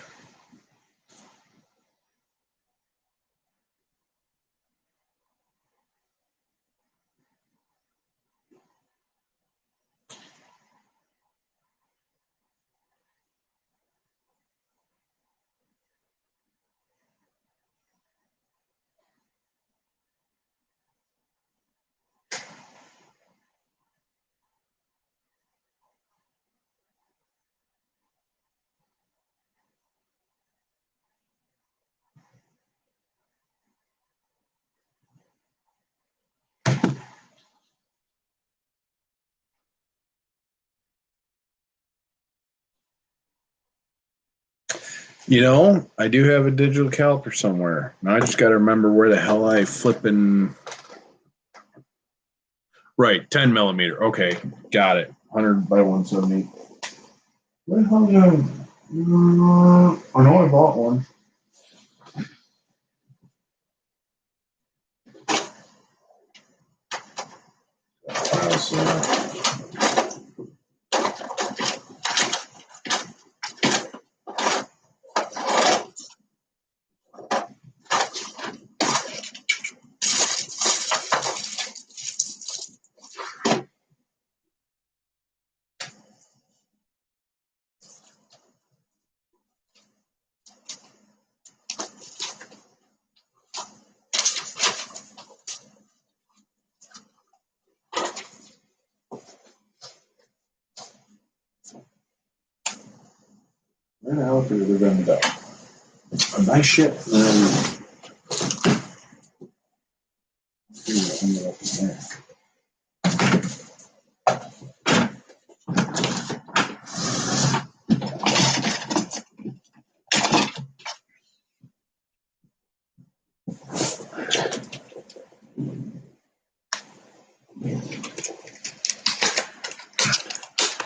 I do have a digital caliper somewhere. Now I just got to remember where the hell I flipping. Right, 10 millimeter. Okay, got it. 100 by 170. Where the hell did I know I bought one. Where the hell could it have been done? A nice ship.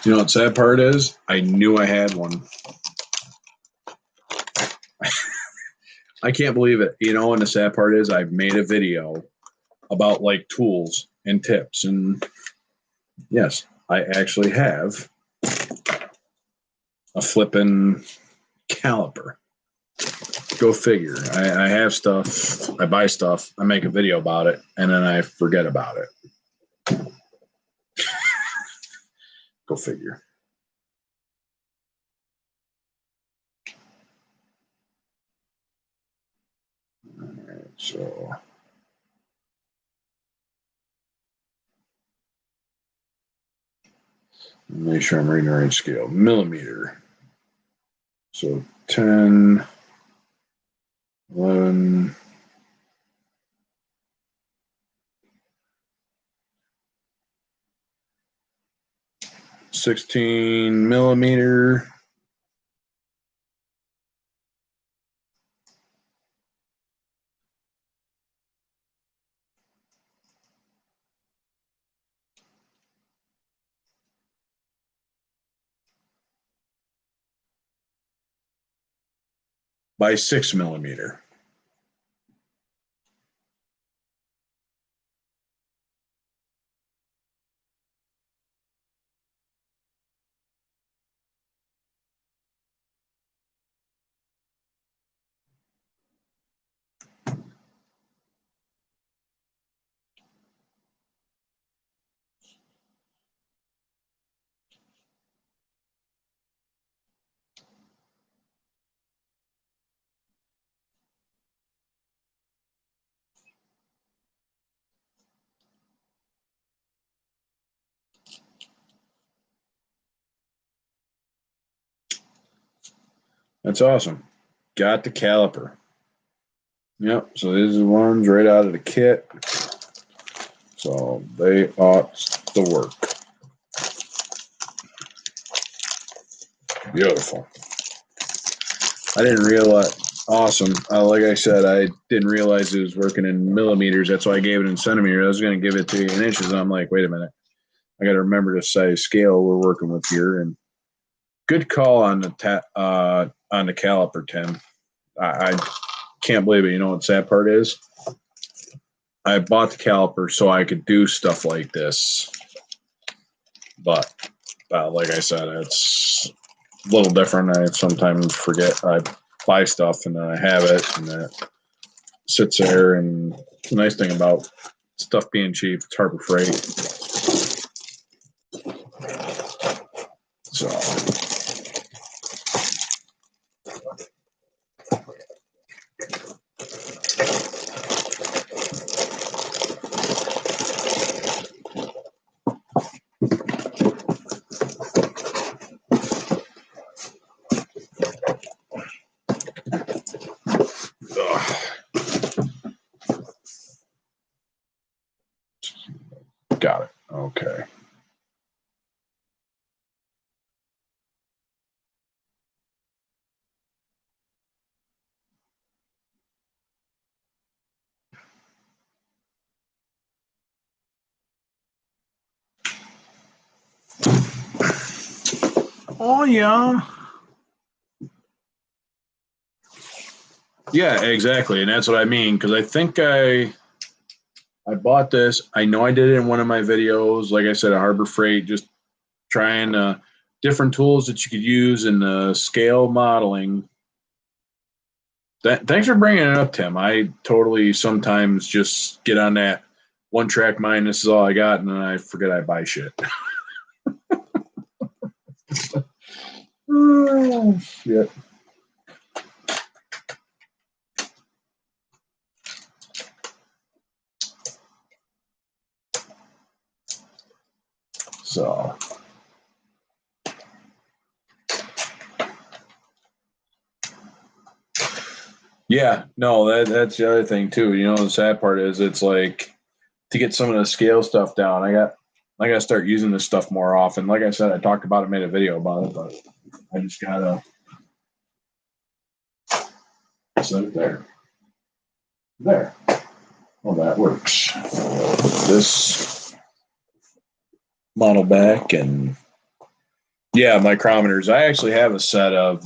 You know what the sad part is? I knew I had one. I can't believe it. You know, and the sad part is I've made a video about like tools and tips. And yes, I actually have a flipping caliper. Go figure. I have stuff. I buy stuff. I make a video about it, and then I forget about it. Go figure. All right, so make sure I'm reading the right scale. Millimeter. So 10, 11, 16 millimeter. By 6 millimeter. That's awesome. Got the caliper. Yep, so these are the ones right out of the kit. So they ought to work. Beautiful. I didn't realize. Awesome. Like I said, I didn't realize it was working in millimeters. That's why I gave it in centimeters. I was going to give it to you in inches. I'm like, wait a minute. I got to remember the size scale we're working with here. And good call on the caliper, Tim. I can't believe it. You know what the sad part is? I bought the caliper so I could do stuff like this. But like I said, it's a little different. I sometimes forget. I buy stuff and then I have it and it sits there. And the nice thing about stuff being cheap, it's Harbor Freight. So got it. Okay. Oh, yeah. Yeah, exactly. And that's what I mean. Because I think I bought this. I know I did it in one of my videos. Like I said, at Harbor Freight, just trying different tools that you could use in the scale modeling. Thanks for bringing it up, Tim. I totally sometimes just get on that one track mind. This is all I got. And then I forget I buy shit. Oh, shit. So, yeah, no, that's the other thing too. You know, the sad part is it's like to get some of the scale stuff down. I got to start using this stuff more often. Like I said, I talked about it, made a video about it, but I just gotta set it there. There. Well, that works. Put this model back and Yeah, micrometers. I actually have a set of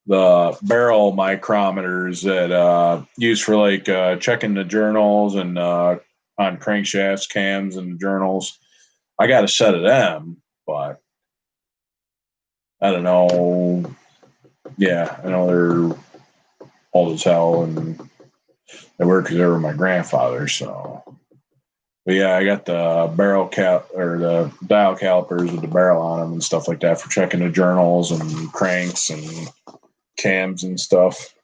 the barrel micrometers that used for like checking the journals and on crankshafts, cams, and journals. I got a set of them, but I don't know. Yeah, I know they're old as hell, and they were because they were my grandfather's. So, but yeah, I got the barrel or the dial calipers with the barrel on them and stuff like that for checking the journals and cranks and cams and stuff.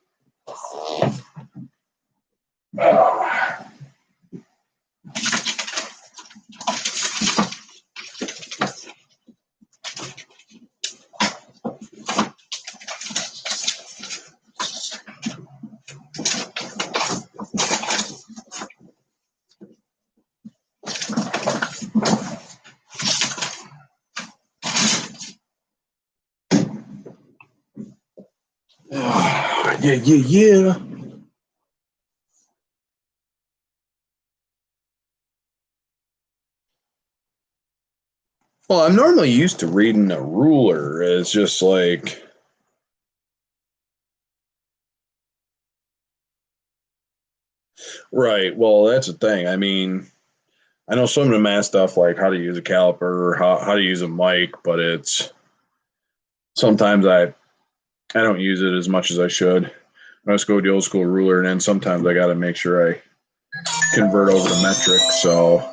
Yeah. Well, I'm normally used to reading a ruler as just like, right. Well, that's the thing. I mean, I know some of the math stuff like how to use a caliper or how to use a mic, but it's sometimes I don't use it as much as I should. I just go with the old school ruler, and then sometimes I got to make sure I convert over to metric. So,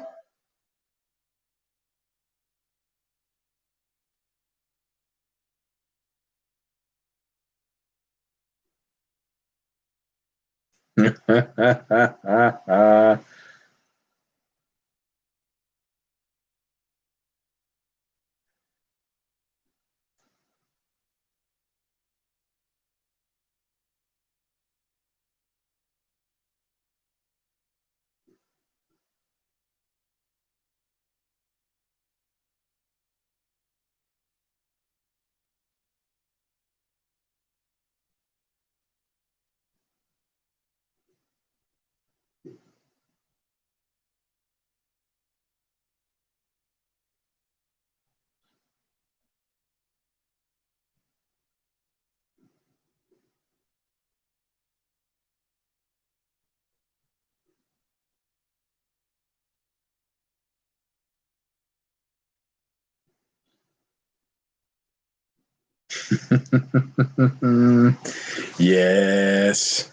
yes,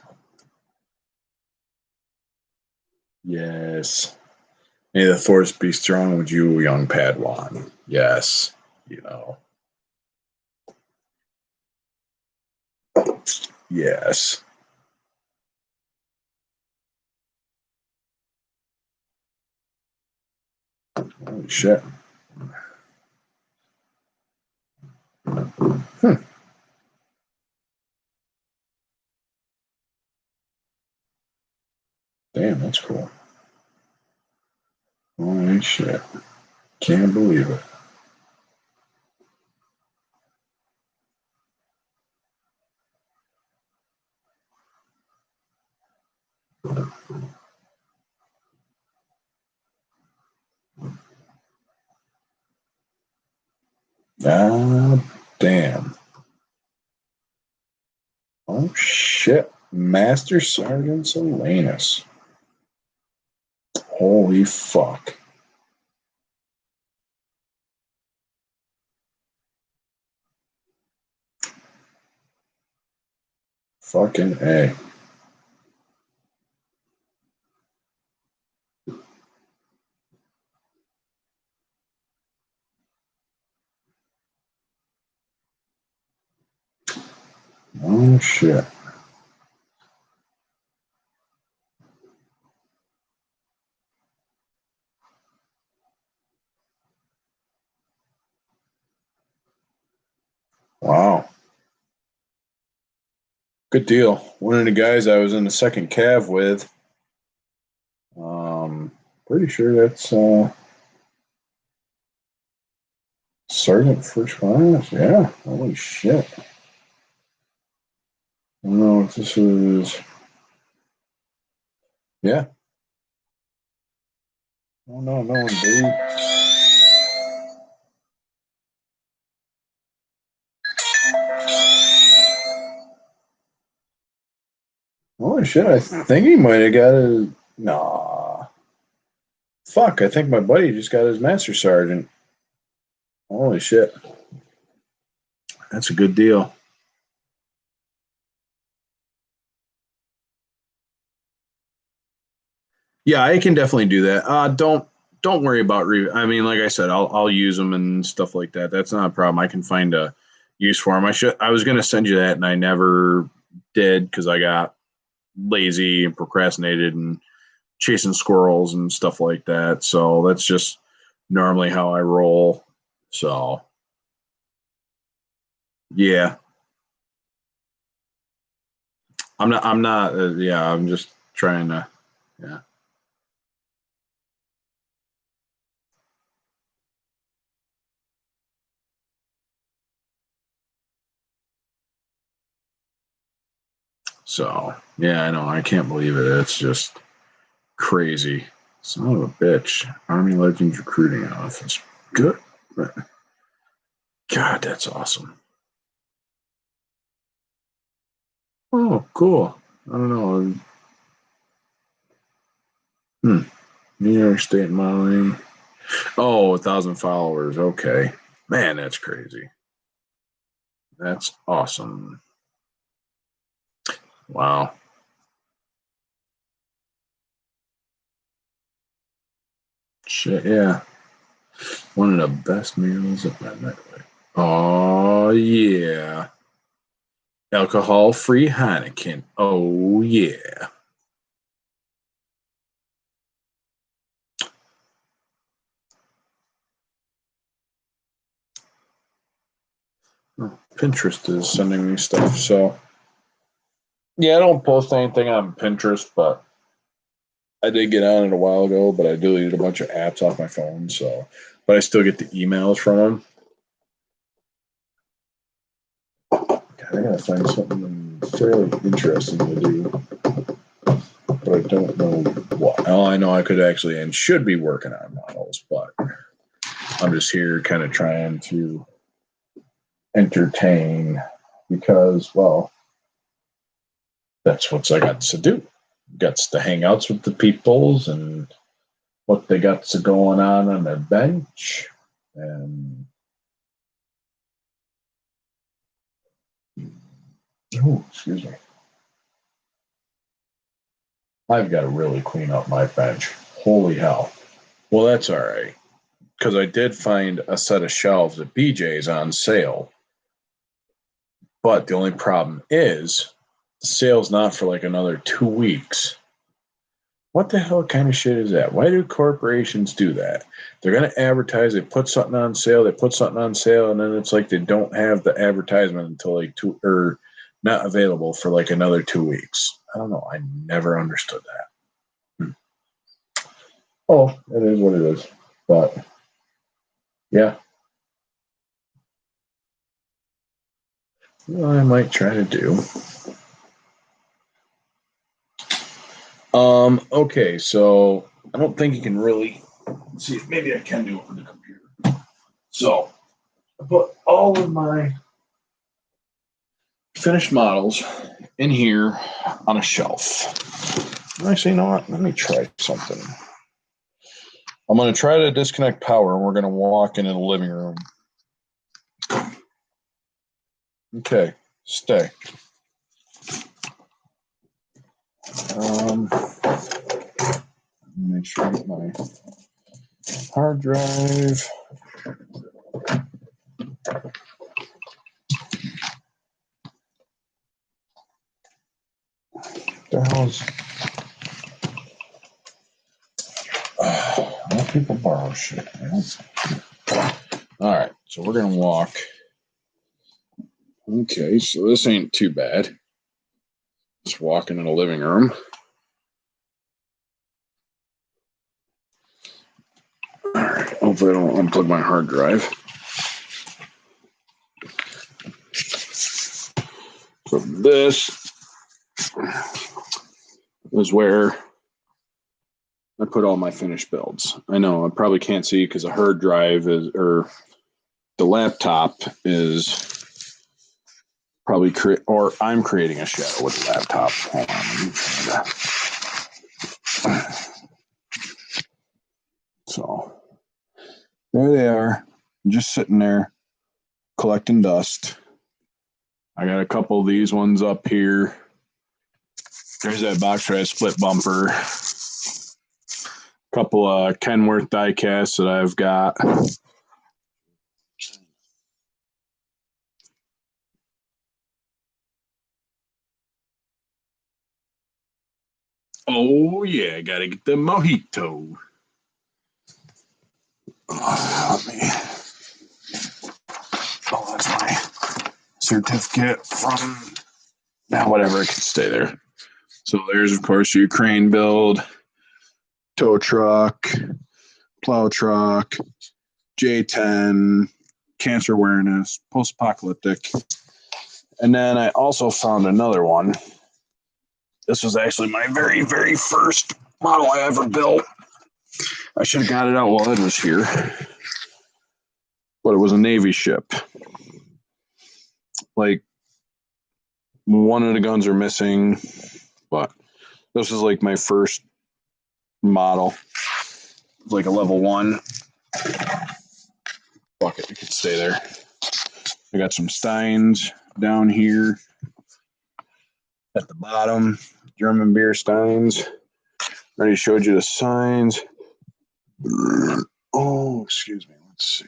yes. May the force be strong with you, young Padawan. Yes, you know. Yes. Holy shit. Hmm. Damn, that's cool. Holy shit. Can't believe it. Ah, damn. Oh, shit. Master Sergeant Salinas. Holy fuck. Fucking A. Oh, shit. Wow. Good deal. One of the guys I was in the second Cav with, pretty sure that's Sergeant First Class. Yeah. Holy shit. I don't know if this is. Yeah. Oh, no, no, indeed. Oh shit! I think he might have got his. Nah. Fuck! I think my buddy just got his master sergeant. Holy shit! That's a good deal. Yeah, I can definitely do that. Don't worry about I mean, like I said, I'll use them and stuff like that. That's not a problem. I can find a use for them. I was gonna send you that, and I never did because I got lazy and procrastinated and chasing squirrels and stuff like that. So that's just normally how I roll. So yeah, I'm not. Yeah, I'm just trying to. Yeah. So yeah, I know. I can't believe it. It's just crazy. Son of a bitch. Army Legends Recruiting Office. Good. God, that's awesome. Oh, cool. I don't know. New York State modeling. Oh, 1,000 followers. Okay. Man, that's crazy. That's awesome. Wow. Shit, yeah. One of the best meals at my nightlife. Oh, yeah. Alcohol free Heineken. Oh, yeah. Oh, Pinterest is sending me stuff. So, yeah, I don't post anything on Pinterest, but I did get on it a while ago, but I deleted a bunch of apps off my phone. So, but I still get the emails from them. God, I gotta find something fairly interesting to do, but I don't know what. Oh, I know I could actually and should be working on models, but I'm just here kind of trying to entertain because, well, that's what I got to do. Got to hang out with the peoples and what they got to going on their bench. And, oh, excuse me. I've got to really clean up my bench. Holy hell. Well, that's all right. Because I did find a set of shelves at BJ's on sale. But the only problem is the sale's not for like another 2 weeks. What the hell kind of shit is that? Why do corporations do that? They're going to advertise, they put something on sale, and then it's like they don't have the advertisement until like or not available for like another 2 weeks. I don't know. I never understood that. Oh, it is what it is. But yeah, well, I might try to do. Okay, so I don't think you can really see. Maybe I can do it with the computer. So I put all of my finished models in here on a shelf. Actually, you know what? Let me try something. I'm going to try to disconnect power, and we're going to walk into the living room. Okay, stay. Make sure I get my hard drive. The hell's more people borrow shit, man. All right, so we're gonna walk. Okay, so this ain't too bad. Just walking in the living room. All right, hopefully I don't unplug my hard drive. So this is where I put all my finished builds. I know I probably can't see because the hard drive is, or the laptop is probably create, or I'm creating a shadow with the laptop. Hold on. So there they are, just sitting there collecting dust. I got a couple of these ones up here. There's that box rat split bumper. A couple of Kenworth die casts that I've got. Oh yeah, gotta get the mojito. Let me. Oh, that's my certificate from. Now, whatever, it can stay there. So there's, of course, your crane build, tow truck, plow truck, J10, cancer awareness, post-apocalyptic. And then I also found another one. This was actually my very, very first model I ever built. I should have got it out while Ed was here. But it was a Navy ship. Like, one of the guns are missing, but this is like my first model. Like a level 1. Fuck it, it could stay there. I got some Steins down here at the bottom. German beer Steins. Already showed you the signs. Oh, excuse me. Let's see.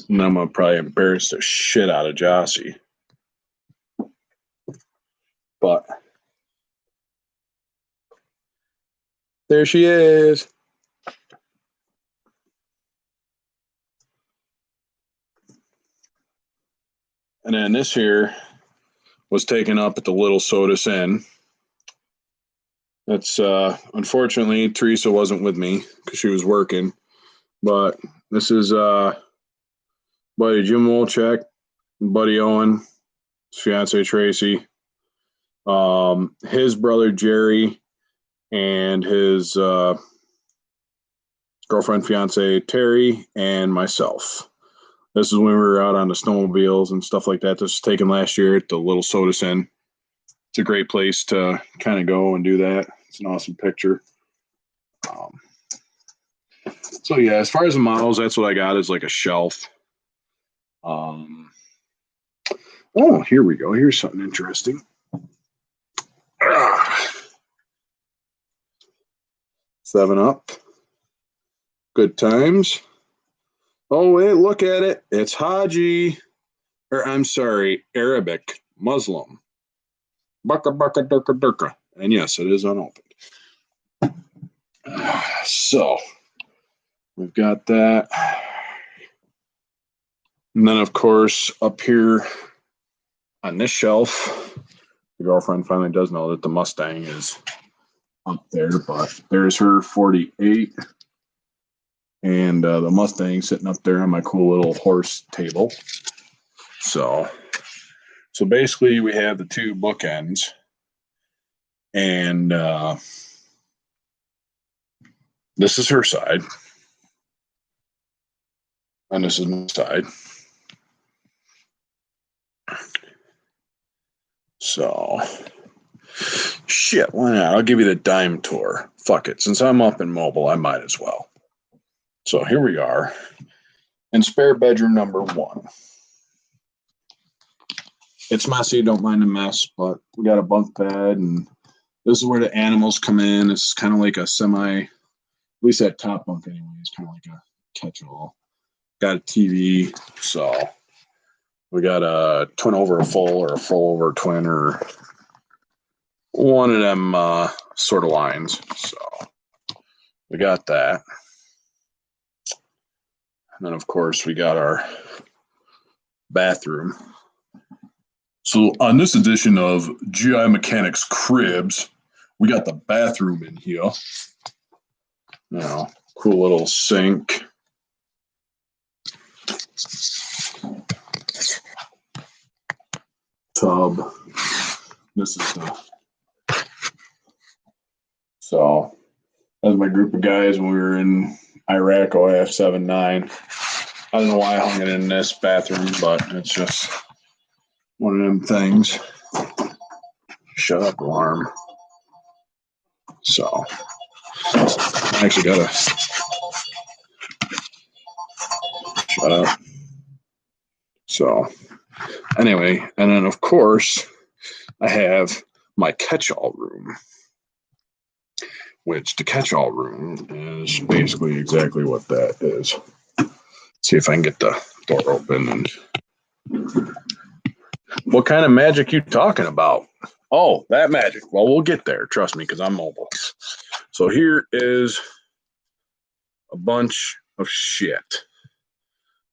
And I'm going to probably embarrass the shit out of Jossie. But there she is. And then this here was taken up at the Little Sodas Inn. That's unfortunately Teresa wasn't with me because she was working. But this is buddy Jim Wolchek, buddy Owen, his fiance Tracy, his brother Jerry, and his girlfriend fiance Terry, and myself. This is when we were out on the snowmobiles and stuff like that. This was taken last year at the Little Sodas Inn. It's a great place to kind of go and do that. It's an awesome picture. So yeah, as far as the models, that's what I got is like a shelf. Oh, here we go. Here's something interesting. 7-Up. Good times. Oh, wait, look at it. It's Haji. Or I'm sorry, Arabic, Muslim. Baka baka durka durka. And yes, it is unopened. So we've got that. And then, of course, up here on this shelf, the girlfriend finally does know that the Mustang is up there, but there's her 48. And the Mustang sitting up there on my cool little horse table. So basically we have the two bookends. And this is her side. And this is my side. So, shit, why not? I'll give you the dime tour. Fuck it. Since I'm up and mobile, I might as well. So here we are in spare bedroom number 1. It's messy, don't mind the mess, but we got a bunk bed, and this is where the animals come in. It's kind of like a semi, at least that top bunk anyway, is kind of like a catch-all. Got a TV, so we got a twin over a full or a full over a twin or one of them sort of lines. So we got that. And then, of course, we got our bathroom. So on this edition of GI Mechanics Cribs, we got the bathroom in here. You know, cool little sink. Tub. This is so that was my group of guys when we were in Iraq OAF 7-9. I don't know why I hung it in this bathroom, but it's just one of them things. Shut up, alarm. So I actually gotta shut up. So anyway, and then of course I have my catch-all room, which the catch-all room is basically exactly what that is. See if I can get the door open. And what kind of magic you talking about? Oh, that magic. Well, we'll get there. Trust me, because I'm mobile. So here is a bunch of shit,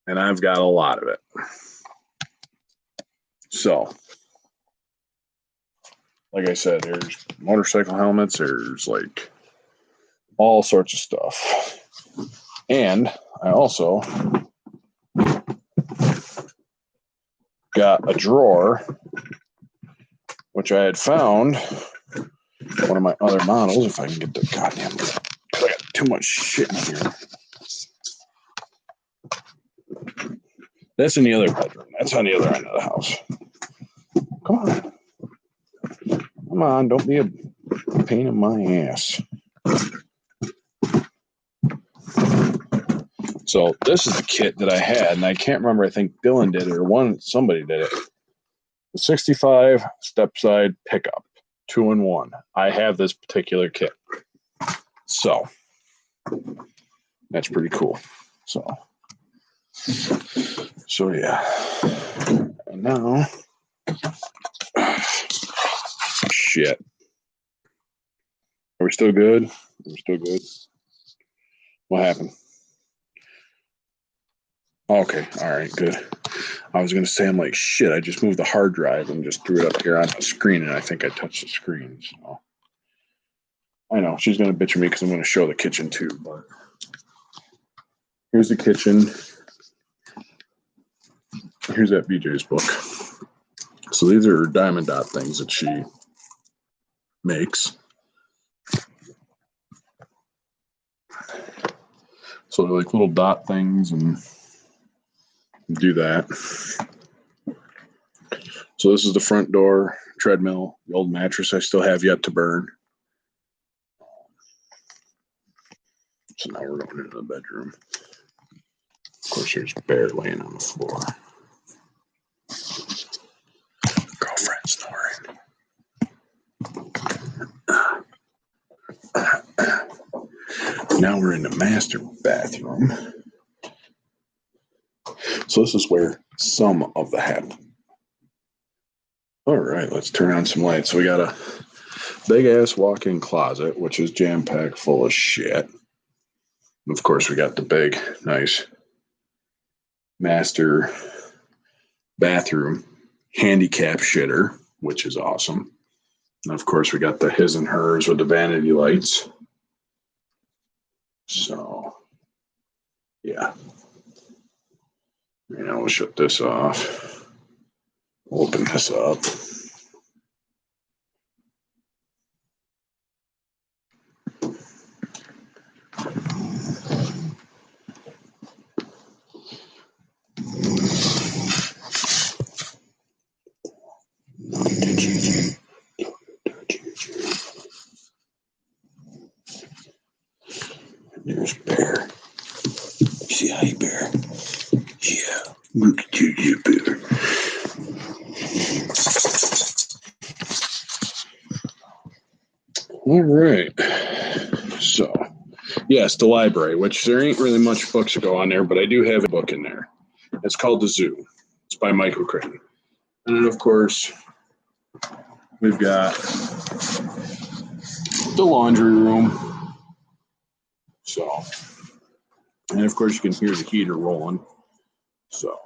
and I've got a lot of it. So, like I said, there's motorcycle helmets. There's like all sorts of stuff. And I also got a drawer, which I had found one of my other models. If I can get the goddamn, I got too much shit in here. That's in the other bedroom. That's on the other end of the house. Come on. Come on. Don't be a pain in my ass. So this is the kit that I had, and I can't remember. I think Dylan did it or somebody did it. The 65 step side pickup, 2-in-1. I have this particular kit. So that's pretty cool. So yeah. And now, shit. Are we still good? Are we still good? What happened? Okay. All right. Good. I was going to say, I'm like, shit, I just moved the hard drive and just threw it up here on the screen, and I think I touched the screen. So I know she's going to bitch at me because I'm going to show the kitchen too, but here's the kitchen. Here's that BJ's book. So these are diamond dot things that she makes. So they're like little dot things, and do that. So this is the front door, treadmill, the old mattress I still have yet to burn. So now we're going into the bedroom. Of course, there's Bear laying on the floor. Girlfriend snoring. Now we're in the master bathroom. So this is where some of the happened. All right, let's turn on some lights. So we got a big ass walk-in closet, which is jam-packed full of shit. And of course, we got the big, nice master bathroom handicap shitter, which is awesome. And of course, we got the his and hers with the vanity lights. So, yeah. You know, we'll shut this off. Open this up. There's Bear. See how you Bear? Yeah. Look at you, Bear. All right. So, yes, the library, which there ain't really much books to go on there, but I do have a book in there. It's called The Zoo. It's by Michael Crichton. And then, of course, we've got the laundry room. So, and of course, you can hear the heater rolling. So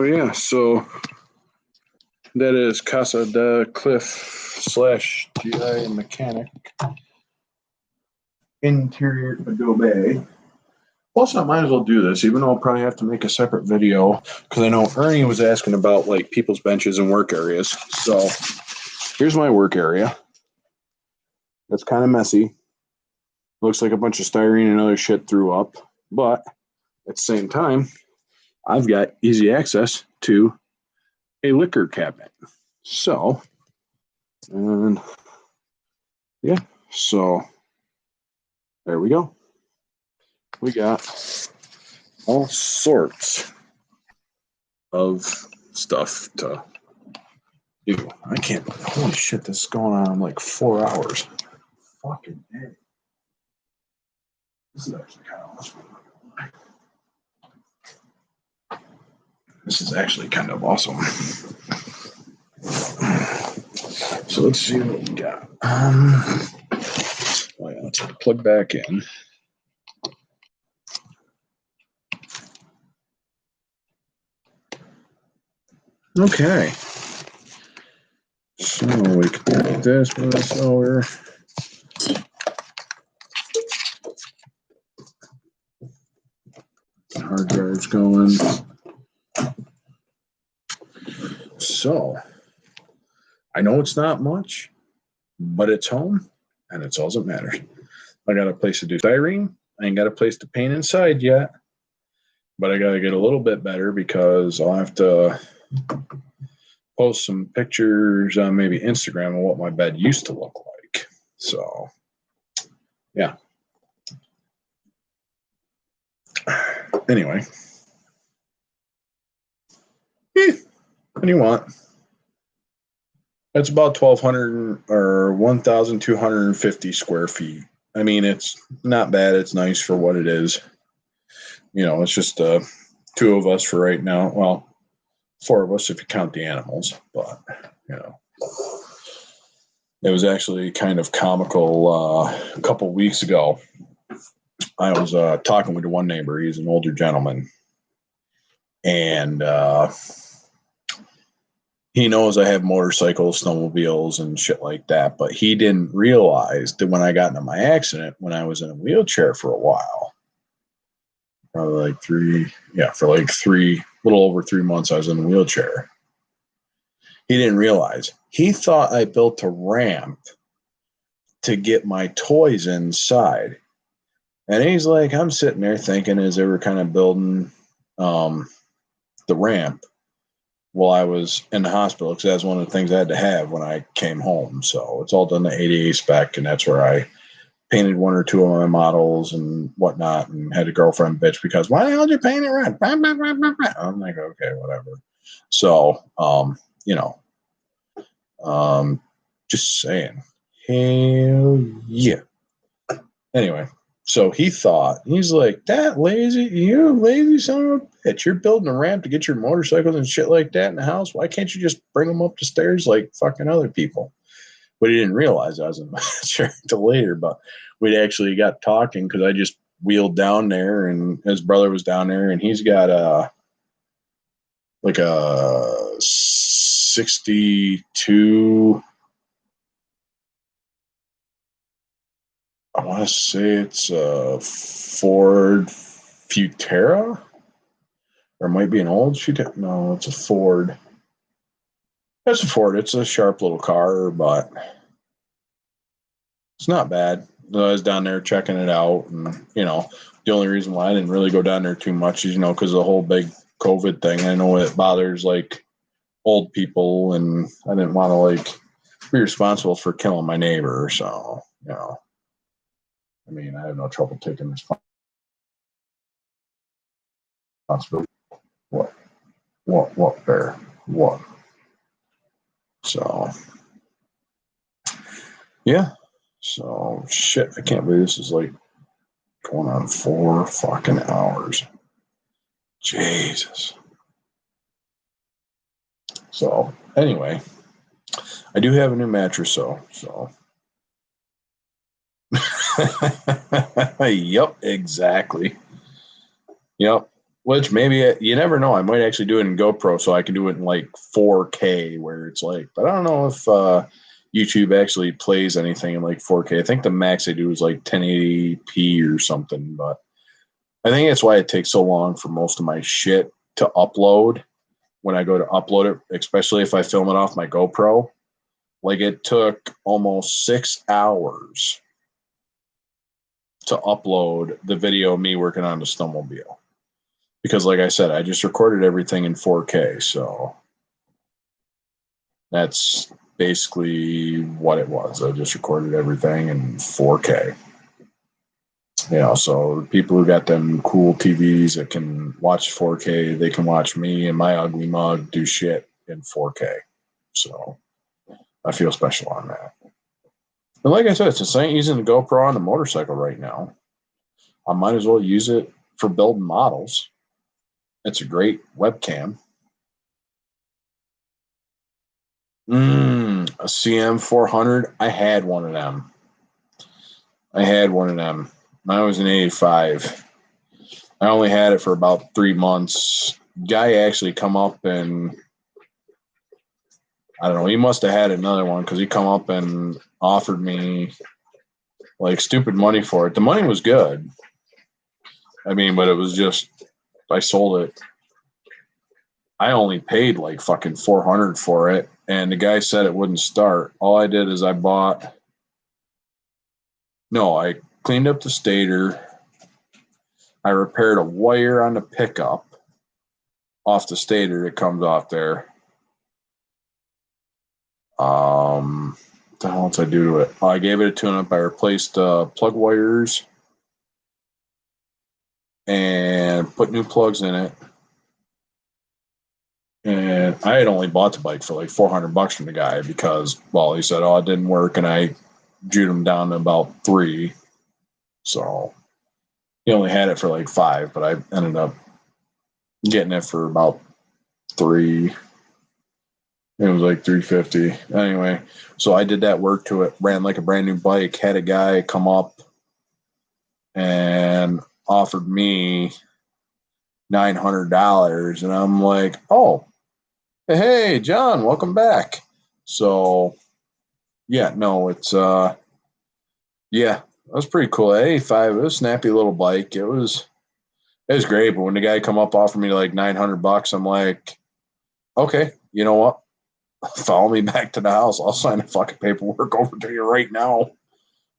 yeah, so that is Casa de Cliff / GI Mechanic interior adobe. Plus, I might as well do this, even though I'll probably have to make a separate video, because I know Ernie was asking about like people's benches and work areas. So here's my work area. It's kind of messy. Looks like a bunch of styrene and other shit threw up. But at the same time, I've got easy access to a liquor cabinet. So, and yeah, so there we go. We got all sorts of stuff to do. I can't, holy shit, this is going on like 4 hours. Fucking day. This is actually kind of awesome. This is actually kind of awesome. So let's see what we got. Oh yeah, let's plug back in. Okay. So we can put this with this over. Hard drive's going. So I know it's not much, but it's home, and it's all that matters. I got a place to do styrene. I ain't got a place to paint inside yet, but I got to get a little bit better because I'll have to post some pictures on maybe Instagram of what my bed used to look like. So, yeah. Anyway. What do you want? It's about 1,200 or 1,250 square feet. I mean, it's not bad. It's nice for what it is. You know, it's just two of us for right now. Well, four of us if you count the animals. But, you know, it was actually kind of comical a couple weeks ago. I was talking with one neighbor. He's an older gentleman. And he knows I have motorcycles, snowmobiles, and shit like that. But he didn't realize that when I got into my accident, when I was in a wheelchair for a while, probably like little over 3 months, I was in a wheelchair. He didn't realize. He thought I built a ramp to get my toys inside. And he's like, I'm sitting there thinking as they were kind of building the ramp while I was in the hospital, because that's one of the things I had to have when I came home. So it's all done to ADA spec, and that's where I painted one or two of my models and whatnot, and had a girlfriend bitch because, why the hell did you paint it red? I'm like, okay, whatever. So, you know, just saying, hell yeah. Anyway, so he thought, he's like, that lazy, you lazy son of a bitch. You're building a ramp to get your motorcycles and shit like that in the house. Why can't you just bring them up the stairs like fucking other people? But he didn't realize I was in my chair until later. But we'd actually got talking because I just wheeled down there, and his brother was down there, and he's got a 62. I want to say it's a Ford Futera, or it might be an old Futera. No, it's a Ford. It's a Ford. It's a sharp little car, but it's not bad. I was down there checking it out, and you know, the only reason why I didn't really go down there too much is, you know, because of the whole big COVID thing. I know it bothers like old people, and I didn't want to like be responsible for killing my neighbor. So, you know, I mean, I have no trouble taking responsibility. What there? What? So, yeah. So, shit, I can't believe this is like going on 4 fucking hours. Jesus. So, anyway, I do have a new mattress, so. Yep, exactly. Yep. Which maybe you never know. I might actually do it in GoPro, so I can do it in like 4K, where it's like. But I don't know if YouTube actually plays anything in like 4K. I think the max they do is like 1080p or something. But I think that's why it takes so long for most of my shit to upload when I go to upload it, especially if I film it off my GoPro. Like it took almost 6 hours to upload the video of me working on the snowmobile. Because like I said, I just recorded everything in 4K. So that's basically what it was. I just recorded everything in 4K. You know, so people who got them cool TVs that can watch 4K, they can watch me and my ugly mug do shit in 4K. So I feel special on that. But like I said, it's the same using the GoPro on the motorcycle right now. I might as well use it for building models. It's a great webcam. A CM400. I had one of them. Mine was an 85. I only had it for about 3 months. Guy actually come up and I don't know. He must have had another one because he come up and offered me like stupid money for it. The money was good. I mean, but it was just I sold it. I only paid like fucking $400 for it, and the guy said it wouldn't start. All I did is I cleaned up the stator. I repaired a wire on the pickup off the stator that comes off there. What the hell else I do to it? I gave it a tune-up. I replaced plug wires and put new plugs in it. And I had only bought the bike for like $400 from the guy because, well, he said, it didn't work, and I jewed him down to about $3. So he only had it for like $5, but I ended up getting it for about $3. It was like $350. Anyway, so I did that work to it, ran like a brand new bike, had a guy come up and offered me $900. And I'm like, oh, hey, John, welcome back. So, yeah, no, it's, yeah, it was pretty cool. 85, it was a snappy little bike. It was great. But when the guy come up offered me like $900, I'm like, okay, you know what? Follow me back to the house. I'll sign the fucking paperwork over to you right now.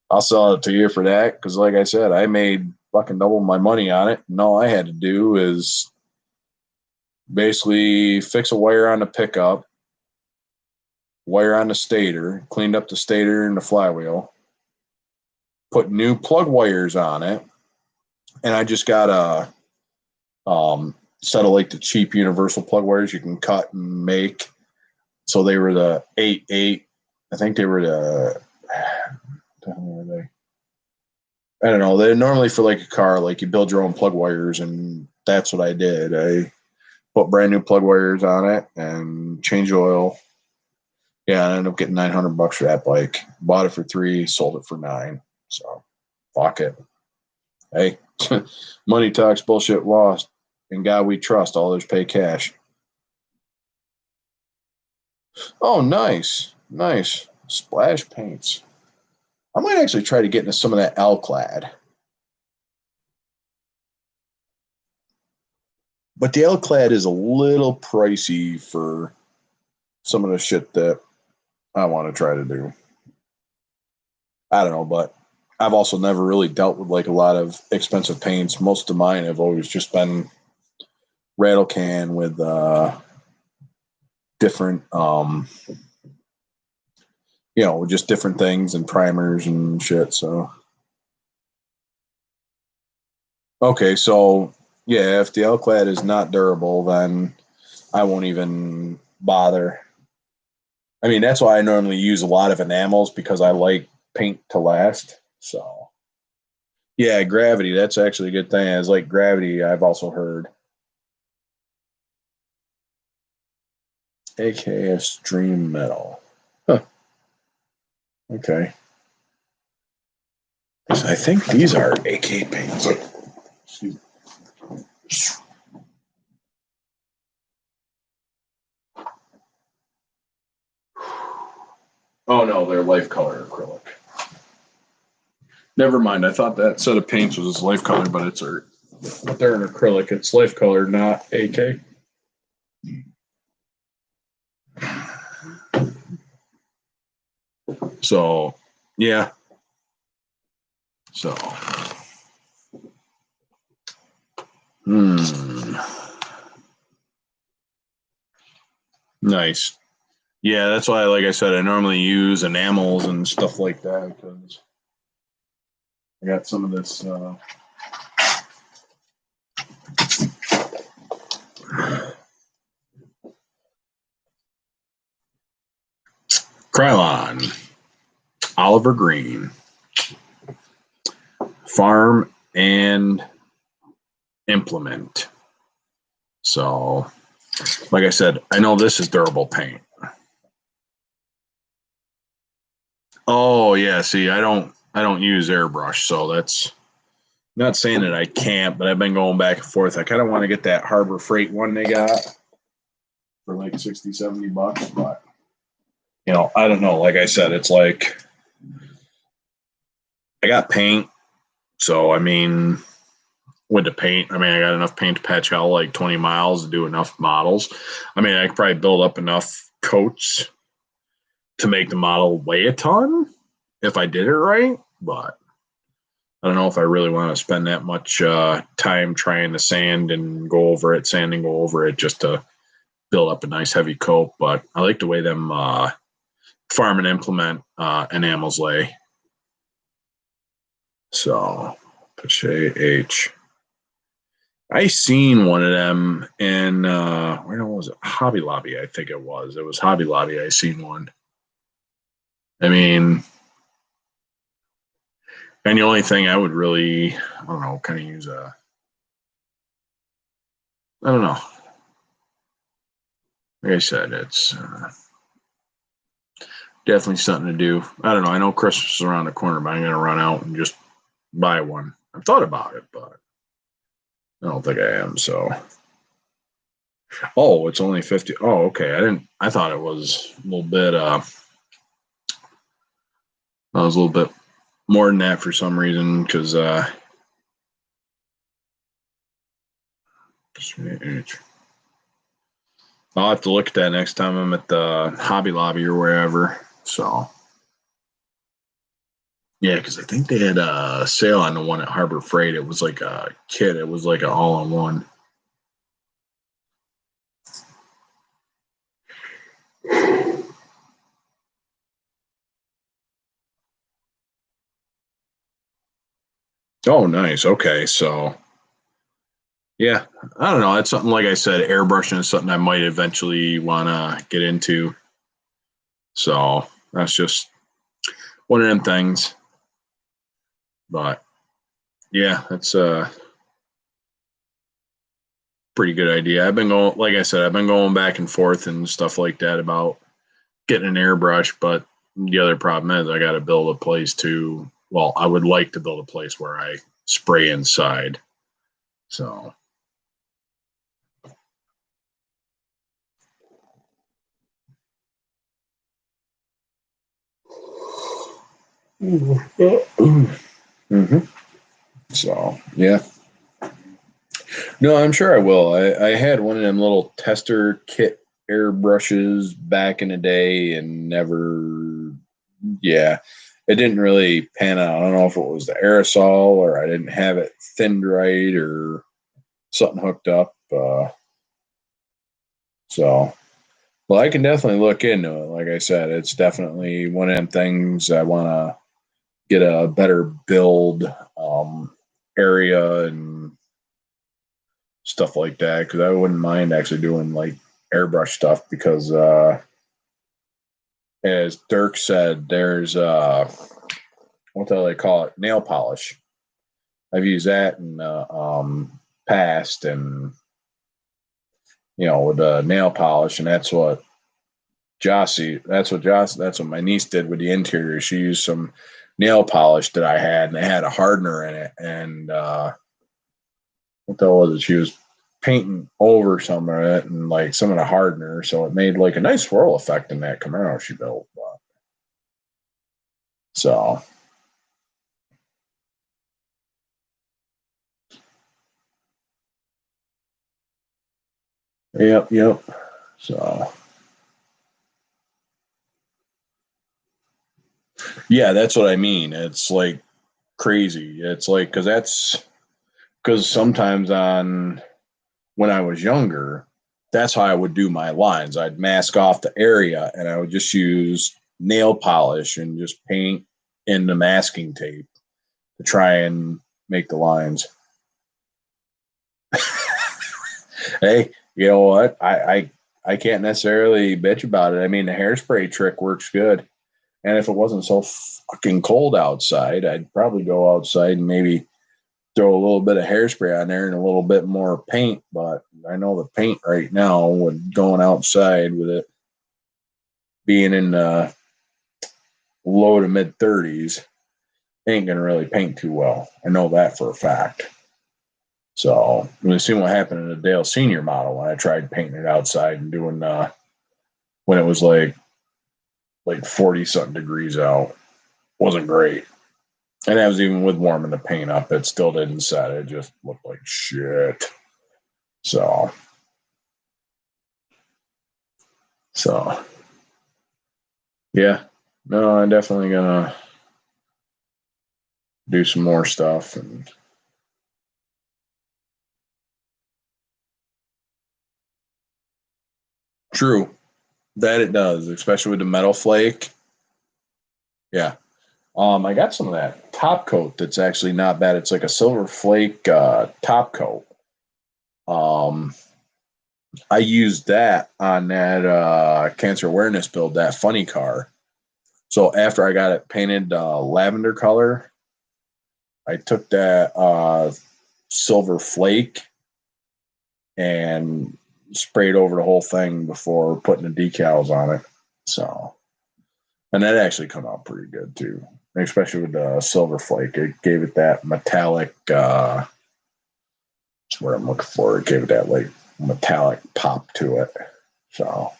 I'll sell it to you for that. Because like I said, I made fucking double my money on it. And all I had to do is basically fix a wire on the pickup, wire on the stator, cleaned up the stator and the flywheel, put new plug wires on it. And I just got a set of like the cheap universal plug wires you can cut and make. So they were the 8.8. I think they were the hell were they? I don't know. They're normally for like a car, like you build your own plug wires, and that's what I did. I put brand new plug wires on it and change oil. Yeah, I ended up getting $900 for that bike. Bought it for $3, sold it for $9. So fuck it. Hey, money talks, bullshit lost. In God we trust. All others pay cash. Oh, nice. Splash paints. I might actually try to get into some of that L-Clad. But the L-Clad is a little pricey for some of the shit that I want to try to do. I don't know, but I've also never really dealt with like a lot of expensive paints. Most of mine have always just been rattle can with different just different things and primers and shit. So okay, so yeah, if the L-Clad is not durable, then I won't even bother. I mean, that's why I normally use a lot of enamels, because I like paint to last. So yeah, gravity, that's actually a good thing. It's like gravity, I've also heard. AKS Dream Metal. Huh. Okay. I think these are AK paints. Oh no, they're life color acrylic. Never mind. I thought that set of paints was life color, but it's art. But they're an acrylic. It's Life Color, not AK. So, yeah. So, nice. Yeah, that's why, like I said, I normally use enamels and stuff like that because I got some of this. Krylon, Oliver Green, Farm and Implement. So, like I said, I know this is durable paint. Oh yeah, see, I don't use airbrush, so that's not saying that I can't, but I've been going back and forth. I kind of want to get that Harbor Freight one they got for like 60, $70, but I don't know. Like I said, it's like I got paint, so I mean, with the paint, I got enough paint to patch out like 20 miles to do enough models. I could probably build up enough coats to make the model weigh a ton if I did it right, but I don't know if I really want to spend that much time trying to sand and go over it just to build up a nice heavy coat. But I like the way them Farm and Implement enamels lay. So, Pache H. I seen one of them in where was it? Hobby Lobby, I think it was. It was Hobby Lobby. I seen one. And the only thing I would really, I don't know, kind of use I don't know. Like I said, it's definitely something to do. I don't know. I know Christmas is around the corner, but I'm going to run out and just buy one. I've thought about it, but I don't think I am. So, oh, it's only 50. Oh, okay. I thought it was a little bit, I was a little bit more than that for some reason because, I'll have to look at that next time I'm at the Hobby Lobby or wherever. So, yeah, because I think they had a sale on the one at Harbor Freight. It was like a kit. It was like an all-in-one. Oh, nice. Okay, so yeah, I don't know. That's something like I said, airbrushing is something I might eventually want to get into. So that's just one of them things. But yeah, that's a pretty good idea. I've been going, like I said, I've been going back and forth and stuff like that about getting an airbrush. But the other problem is I got to build a place to, well, I would like to build a place where I spray inside. So. Mm-hmm. So, yeah. No, I'm sure I will. I had one of them little tester kit airbrushes back in the day and never, yeah, it didn't really pan out. I don't know if it was the aerosol or I didn't have it thinned right or something hooked up. So, well, I can definitely look into it. Like I said, it's definitely one of them things I want to get a better build area and stuff like that because I wouldn't mind actually doing like airbrush stuff because as Dirk said, there's what do they call it? Nail polish. I've used that in past and with nail polish, and that's what that's what my niece did with the interior. She used some nail polish that I had, and it had a hardener in it, and what the hell was it? She was painting over some of it and like some of the hardener, so it made like a nice swirl effect in that Camaro she built. So Yep. So, yeah, that's what I mean. It's like crazy. It's like, because sometimes when I was younger, that's how I would do my lines. I'd mask off the area and I would just use nail polish and just paint in the masking tape to try and make the lines. Hey, you know what? I can't necessarily bitch about it. I mean, the hairspray trick works good. And if it wasn't so fucking cold outside, I'd probably go outside and maybe throw a little bit of hairspray on there and a little bit more paint. But I know the paint right now, with going outside with it being in the low to mid 30s, ain't going to really paint too well. I know that for a fact. So we've seen what happened in the Dale Senior model when I tried painting it outside and doing when it was like 40 something degrees out. Wasn't great. And that was even with warming the paint up. It still didn't set. It just looked like shit. So yeah. No, I'm definitely gonna do some more stuff. And true. That it does, especially with the metal flake. Yeah. I got some of that top coat that's actually not bad. It's like a silver flake top coat. Um, I used that on that cancer awareness build, that funny car. So after I got it painted lavender color, I took that silver flake and sprayed over the whole thing before putting the decals on it. So, and that actually come out pretty good too, especially with the silver flake. It gave it that metallic. That's what I'm looking for. It gave it that like metallic pop to it. So.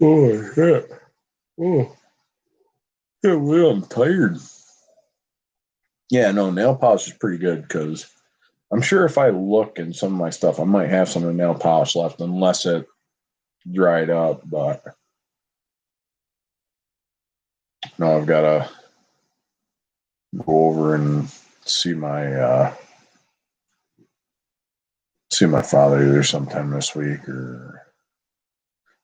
Oh shit! Oh, yeah, well, I'm tired. Yeah, no, nail polish is pretty good because I'm sure if I look in some of my stuff, I might have some of the nail polish left unless it dried up. But no, I've got to go over and see my father either sometime this week or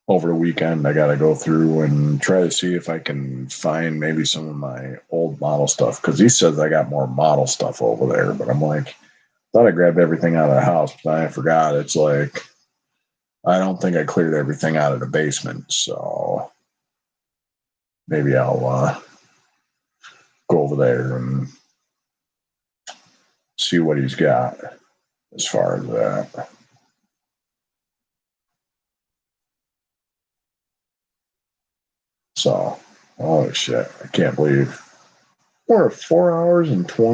over the weekend. I got to go through and try to see if I can find maybe some of my old model stuff because he says I got more model stuff over there. But I'm like, thought I grabbed everything out of the house, but I forgot. It's like I don't think I cleared everything out of the basement, so maybe I'll go over there and see what he's got as far as that. So, holy shit, I can't believe we're at 4 hours and 4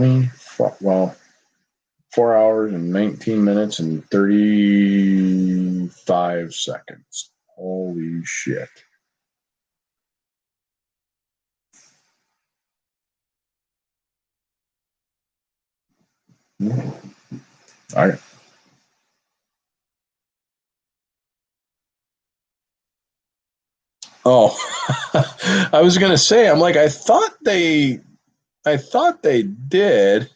hours and 19 minutes and 35 seconds. Holy shit. I Oh, I was gonna say, I'm like, I thought they did.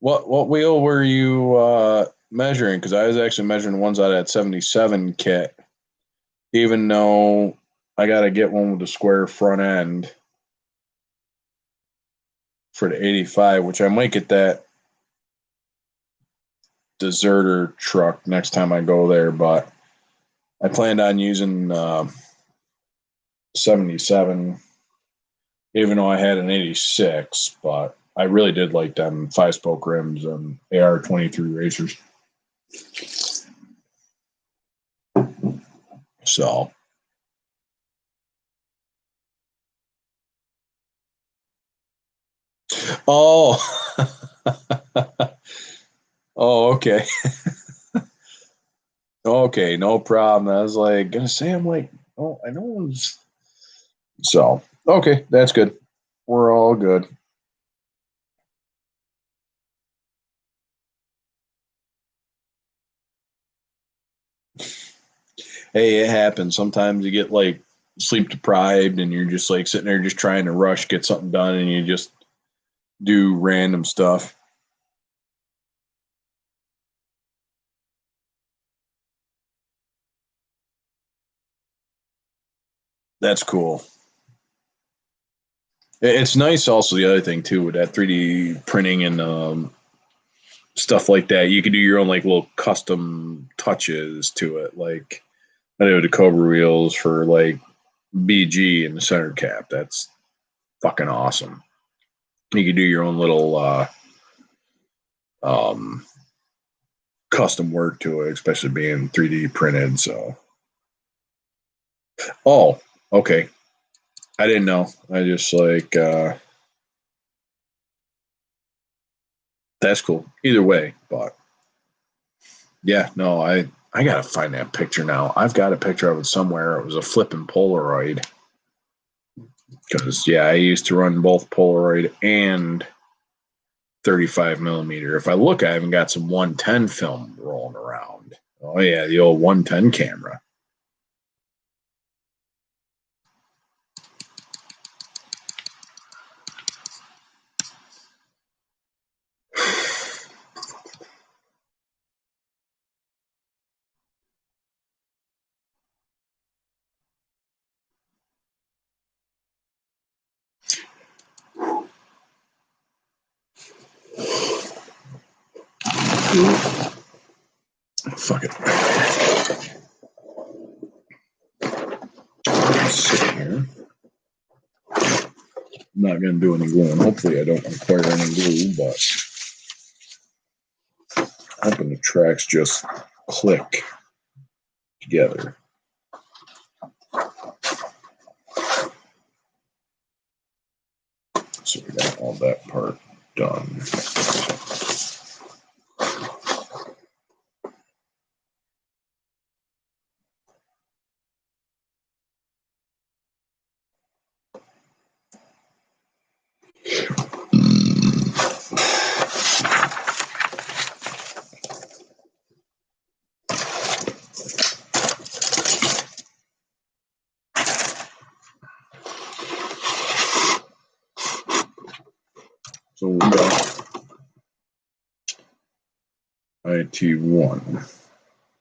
What wheel were you measuring? Because I was actually measuring the ones out of that 77 kit, even though I got to get one with the square front end for the 85, which I might get that deserter truck next time I go there. But I planned on using 77, even though I had an 86. But I really did like them 5-spoke rims and AR-23 racers. So. Oh. Oh, okay. Okay, no problem. I was like gonna say, I'm like, oh, I know it's so okay, that's good. We're all good. Hey, it happens. Sometimes you get like sleep deprived and you're just like sitting there just trying to rush, get something done, and you just do random stuff. That's cool. It's nice also the other thing too with that 3D printing and stuff like that. You can do your own like little custom touches to it. Like I know the Cobra wheels for like BG and the center cap. That's fucking awesome. You can do your own little um, custom work to it, especially being 3D printed. So, oh, okay. I didn't know. I just like that's cool. Either way, but yeah, no, I gotta find that picture now. I've got a picture of it somewhere. It was a flipping Polaroid because yeah, I used to run both Polaroid and 35 millimeter. If I look, I haven't got some 110 film rolling around. Oh yeah, the old 110 camera. Fuck it. Let's sit here. I'm not gonna do any gluing. Hopefully, I don't require any glue, but I'm hoping the tracks just click together. So we got all that part done. So we got IT1,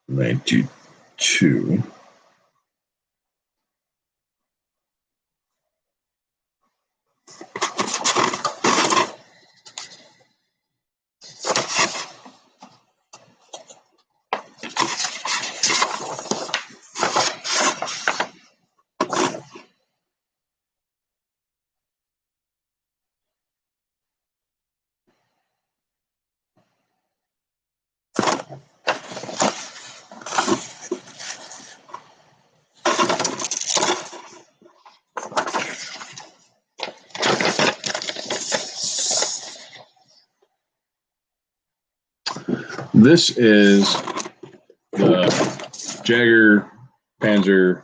IT2. This is the Jagger Panzer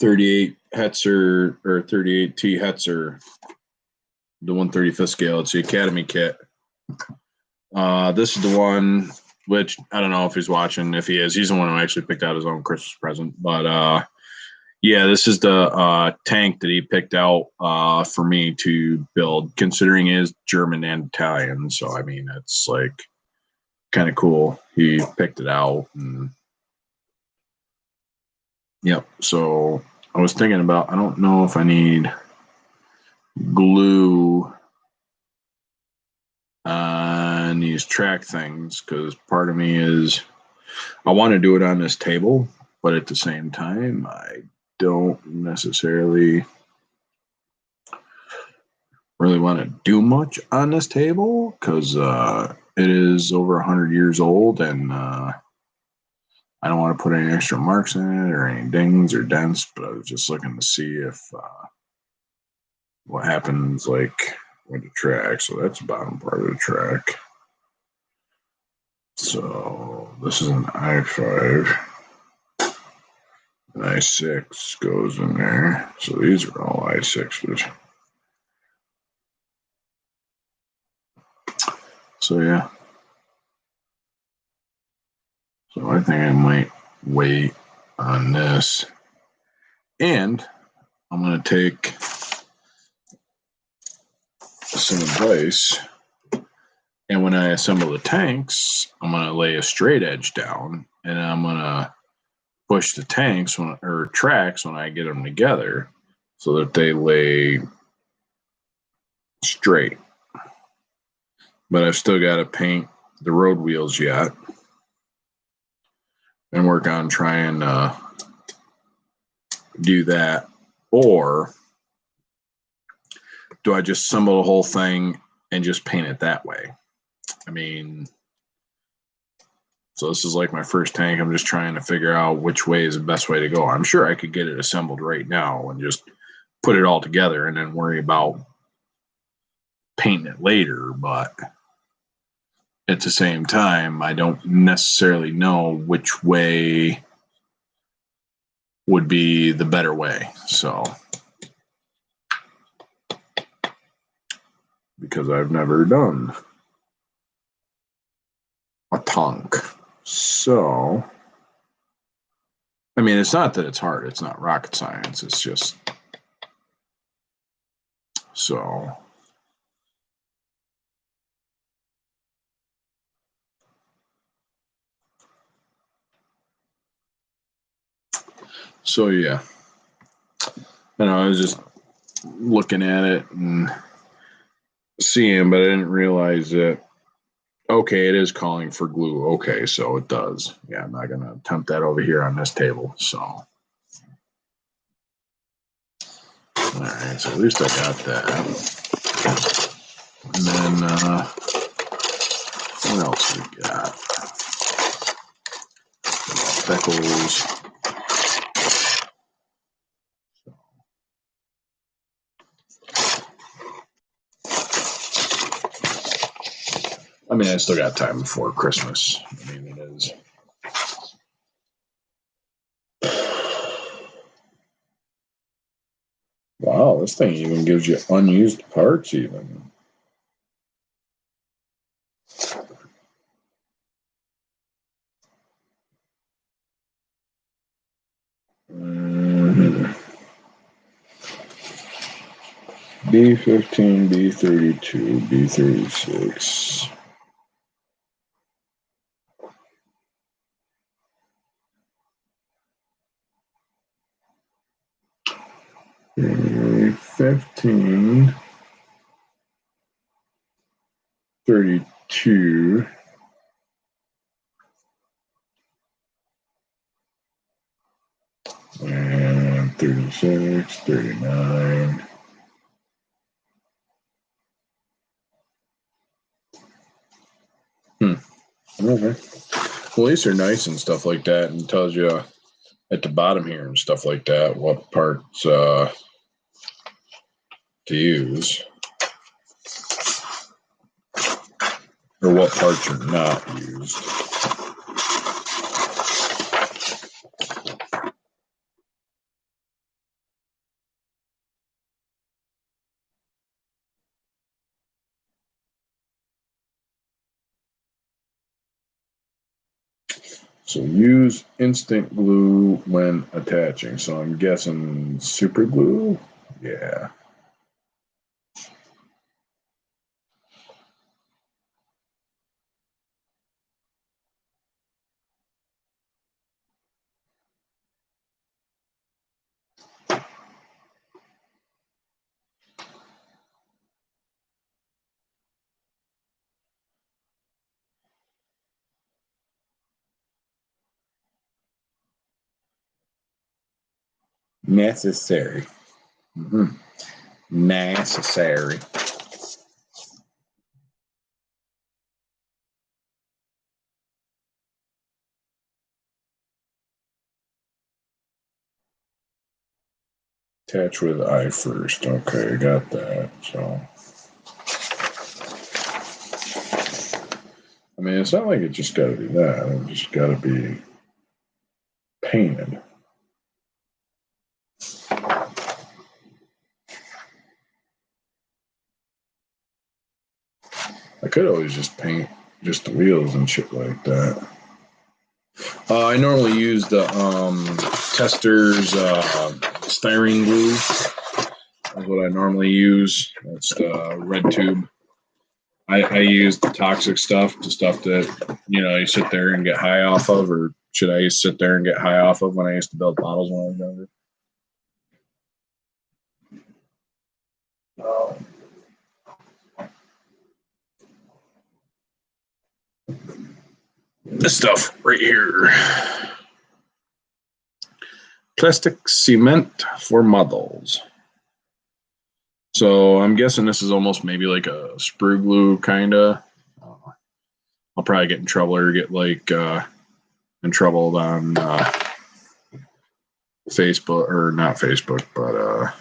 38 Hetzer or 38T Hetzer, the 135th scale. It's the Academy kit. This is the one which I don't know if he's watching. If he is, he's the one who actually picked out his own Christmas present. But yeah, this is the tank that he picked out for me to build, considering he is German and Italian. So I mean, it's like kind of cool. He picked it out, and yep. So I was thinking about. I don't know if I need glue on these track things because part of me is I want to do it on this table, but at the same time, I don't necessarily really want to do much on this table because it is over 100 years old and I don't want to put any extra marks in it or any dings or dents, but I was just looking to see if what happens like with the track. So that's the bottom part of the track. So this is an I5. An I6 goes in there. So these are all I6s. So yeah. So I think I might wait on this. And I'm going to take some advice. And when I assemble the tanks, I'm going to lay a straight edge down. And I'm going to push the tanks or tracks when I get them together so that they lay straight. But I've still got to paint the road wheels yet and work on trying to do that. Or do I just assemble the whole thing and just paint it that way? I mean, so this is like my first tank. I'm just trying to figure out which way is the best way to go. I'm sure I could get it assembled right now and just put it all together and then worry about painting it later. But at the same time, I don't necessarily know which way would be the better way. So, because I've never done a tank. So, I mean, it's not that it's hard. It's not rocket science. It's just so. So yeah, I was just looking at it and seeing, but I didn't realize that. Okay, it is calling for glue. Okay, so it does. Yeah, I'm not gonna attempt that over here on this table. So, all right. So at least I got that. And then what else we got? Speckles. I mean, I still got time before Christmas. I mean, it is. Wow, this thing even gives you unused parts even. B15, B32, B36. B15, 32. And 36, 39. Okay. Well, at least they're nice and stuff like that, and tells you at the bottom here and stuff like that what parts to use or what parts are not used. So use instant glue when attaching. So I'm guessing super glue. Yeah. Necessary. Mm-hmm. Necessary. Attach with I first. Okay, got that. So I mean, it's not like it just got to be that. It just got to be painted. I could always just paint just the wheels and shit like that. I normally use the Tester's styrene glue. That's what I normally use. That's the red tube. I use the toxic stuff, the stuff that, you sit there and get high off of, or should I sit there and get high off of when I used to build models when I was younger? This stuff right here. Plastic cement for models. So I'm guessing this is almost maybe like a sprue glue kind of. I'll probably get in trouble or get in trouble on Facebook, or not Facebook, but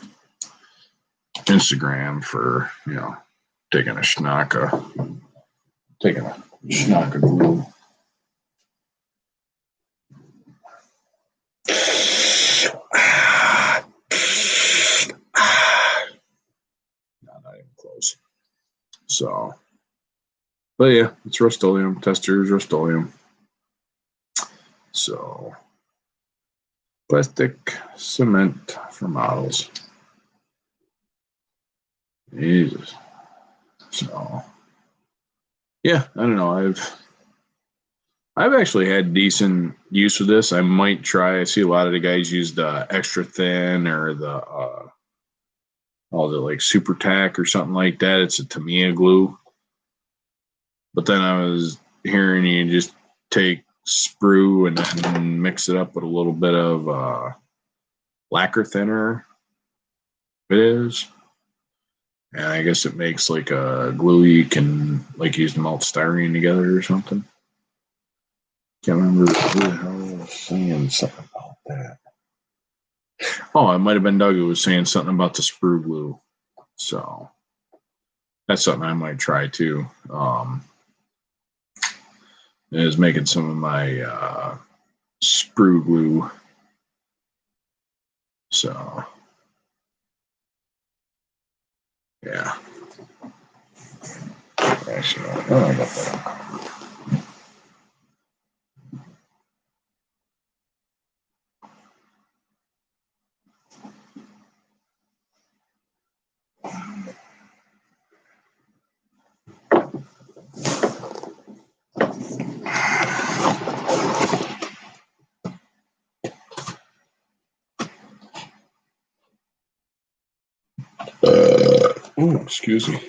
Instagram for taking a schnock of glue. Not even close. So, but yeah, it's Rust-Oleum. Tester's Rust-Oleum. So, plastic cement for models. Jesus. So, yeah, I don't know. I've actually had decent use of this. I might try. I see a lot of the guys use the extra thin or the like super tack or something like that. It's a Tamiya glue. But then I was hearing you just take sprue and then mix it up with a little bit of lacquer thinner. It is. And I guess it makes like a glue you can like use to melt styrene together or something. Can't remember who the hell was saying something about that. Oh, it might have been Doug who was saying something about the sprue glue. So that's something I might try too. Is making some of my sprue glue. So yeah. Actually, I got that. Excuse me.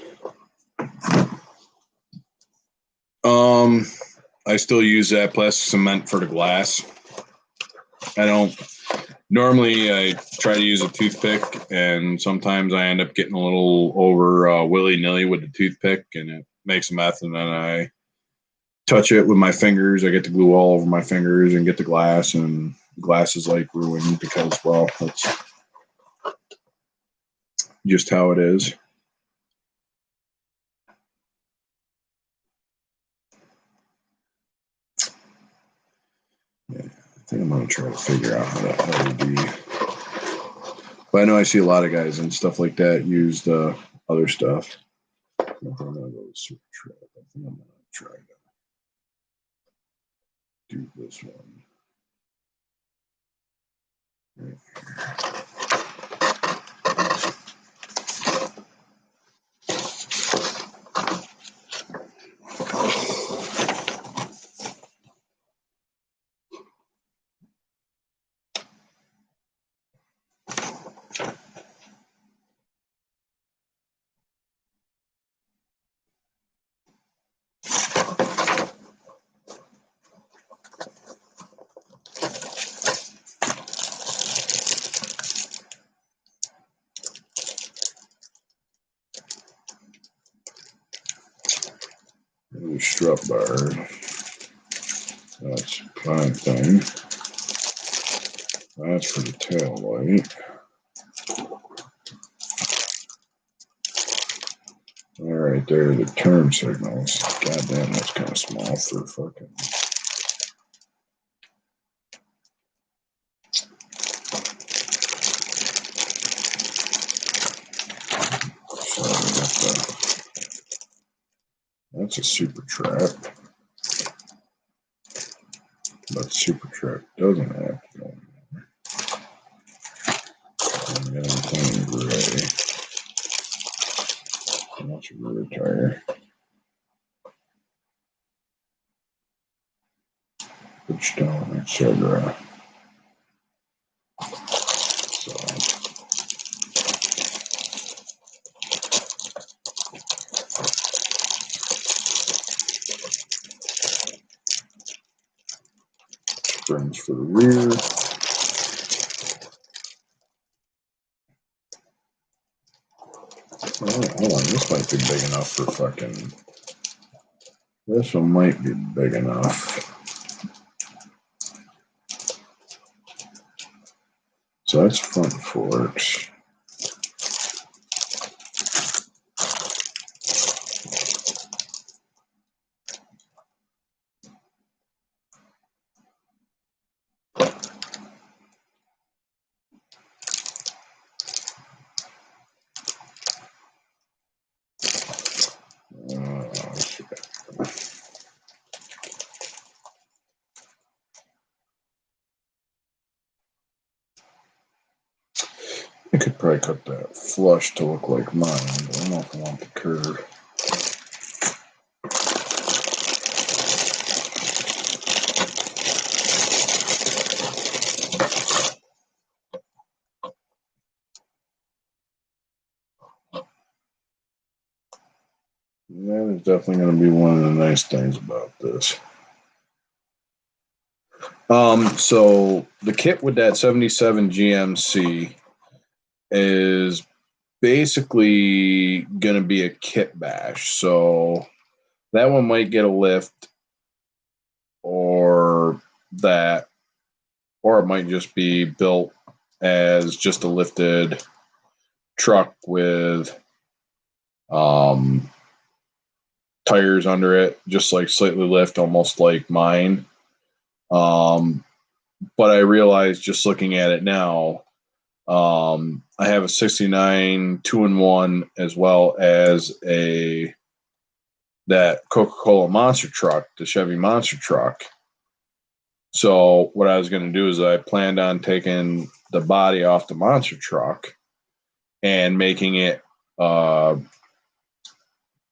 I still use that plastic cement for the glass. I don't normally. I try to use a toothpick, and sometimes I end up getting a little over willy-nilly with the toothpick, and it makes a mess. And then I touch it with my fingers. I get the glue all over my fingers and get the glass, and the glass is like ruined because, well, that's just how it is. Yeah, I think I'm going to try to figure out how that would be. But I know I see a lot of guys and stuff like that use the other stuff. I think I'm going to go super trap. I think I'm going to try to do this one. Right here. Strut bar. That's prime thing. That's for the tail light. All right, right there, the turn signals. God damn, that's kind of small for fucking. That's a super trap. But super trap doesn't have to go. I'm getting clean gray. That's a rear tire. Bridgestone, etc. Springs for the rear. Oh, hold on, this might be big enough for fucking. This one might be big enough. So that's front forks. I could probably cut that flush to look like mine, but I don't know if I want the curve. That is definitely going to be one of the nice things about this. So the kit with that 77 GMC is basically going to be a kit bash. So that one might get a lift or that, or it might just be built as just a lifted truck with tires under it, just like slightly lift, almost like mine. But I realized just looking at it now, I have a 69 2-in-1 as well as that Coca-Cola monster truck, the Chevy monster truck. So what I was going to do is I planned on taking the body off the monster truck and making it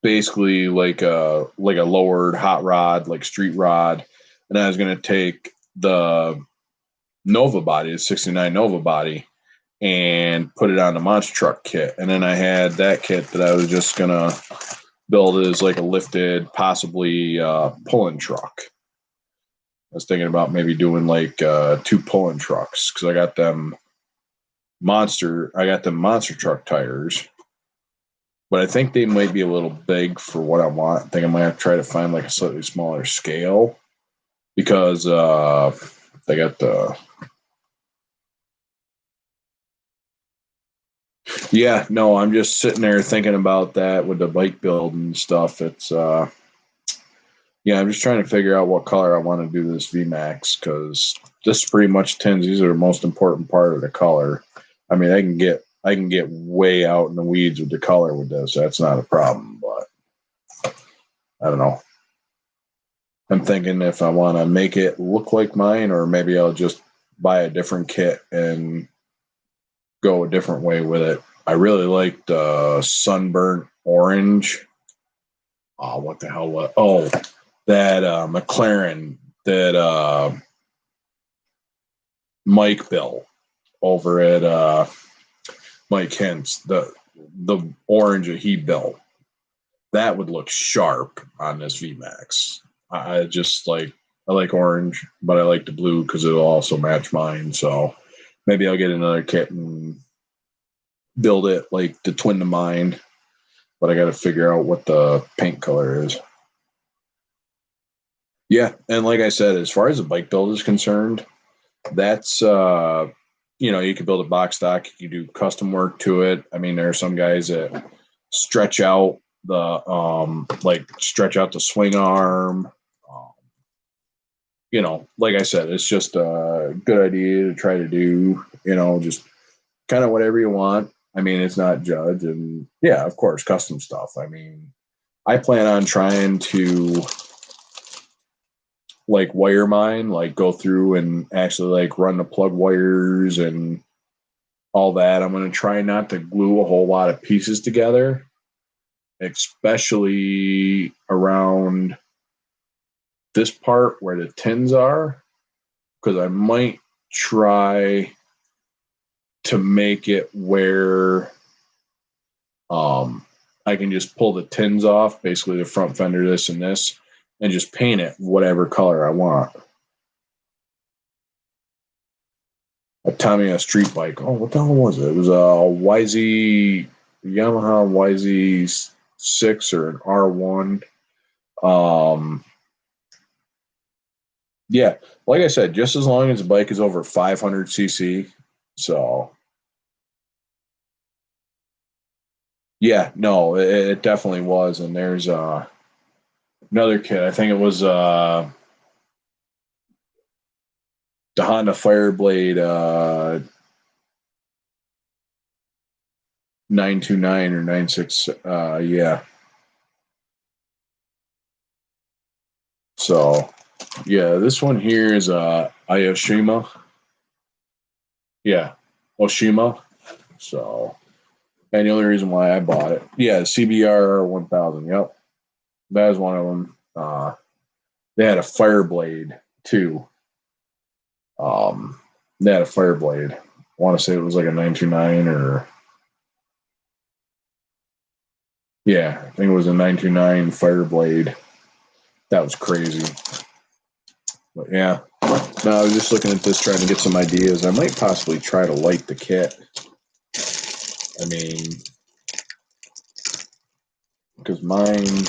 basically like a lowered hot rod, like street rod. And I was going to take the Nova body, the 69 Nova body, and put it on the monster truck kit. And then I had that kit that I was just going to build as like a lifted, possibly pulling truck. I was thinking about maybe doing like 2 pulling trucks because I got them monster truck tires, but I think they might be a little big for what I want. I think I might have to try to find like a slightly smaller scale because they got the. Yeah, no, I'm just sitting there thinking about that with the bike build and stuff. It's yeah, I'm just trying to figure out what color I want to do this VMAX because this pretty much tends. These are the most important part of the color. I mean, I can get way out in the weeds with the color with this. That's not a problem, but I don't know. I'm thinking if I want to make it look like mine, or maybe I'll just buy a different kit and go a different way with it. I really like the sunburnt orange. Oh, what the hell? Oh, that McLaren that Mike built over at Mike Hintz, the orange that he built. That would look sharp on this VMAX. I just I like orange, but I like the blue because it'll also match mine. So maybe I'll get another kit and build it like the twin to mine. But I got to figure out what the paint color is. Yeah, and like I said, as far as the bike build is concerned, that's you could build a box stock, you do custom work to it. I mean, there are some guys that stretch out like stretch out the swing arm. Like I said, it's just a good idea to try to do, just kind of whatever you want. I mean, it's not judge, and yeah, of course, custom stuff. I mean, I plan on trying to like wire mine, like go through and actually like run the plug wires and all that. I'm going to try not to glue a whole lot of pieces together, especially around this part where the tins are, because I might try to make it where I can just pull the tins off, basically the front fender, this and this, and just paint it whatever color I want. A Tamiya street bike. Oh, what the hell was it? It was a YZ, Yamaha YZ6 or an R1. Yeah, like I said, just as long as the bike is over 500 cc. So, yeah, no, it definitely was. And there's another kit. I think it was the Honda Fireblade 929 or 96. Yeah. So, yeah, this one here is Ayoshima. Yeah, Oshima. So, and the only reason why I bought it, yeah, CBR 1000. Yep, that was one of them. They had a Fireblade too. They had a Fireblade. I want to say it was like a 929 or yeah, I think it was a 929 Fireblade. That was crazy. But yeah, no, I was just looking at this, trying to get some ideas. I might possibly try to light the kit. I mean, because mine,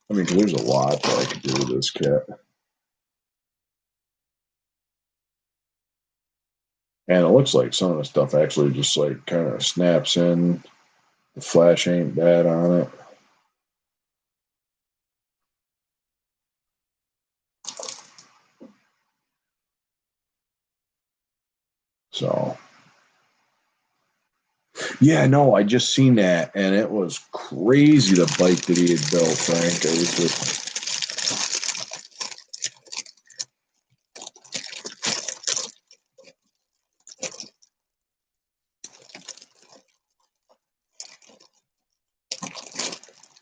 there's a lot that I could do with this kit. And it looks like some of the stuff actually just like kind of snaps in. The flash ain't bad on it. So, yeah, no, I just seen that, and it was crazy, the bike that he had built, Frank. It was just...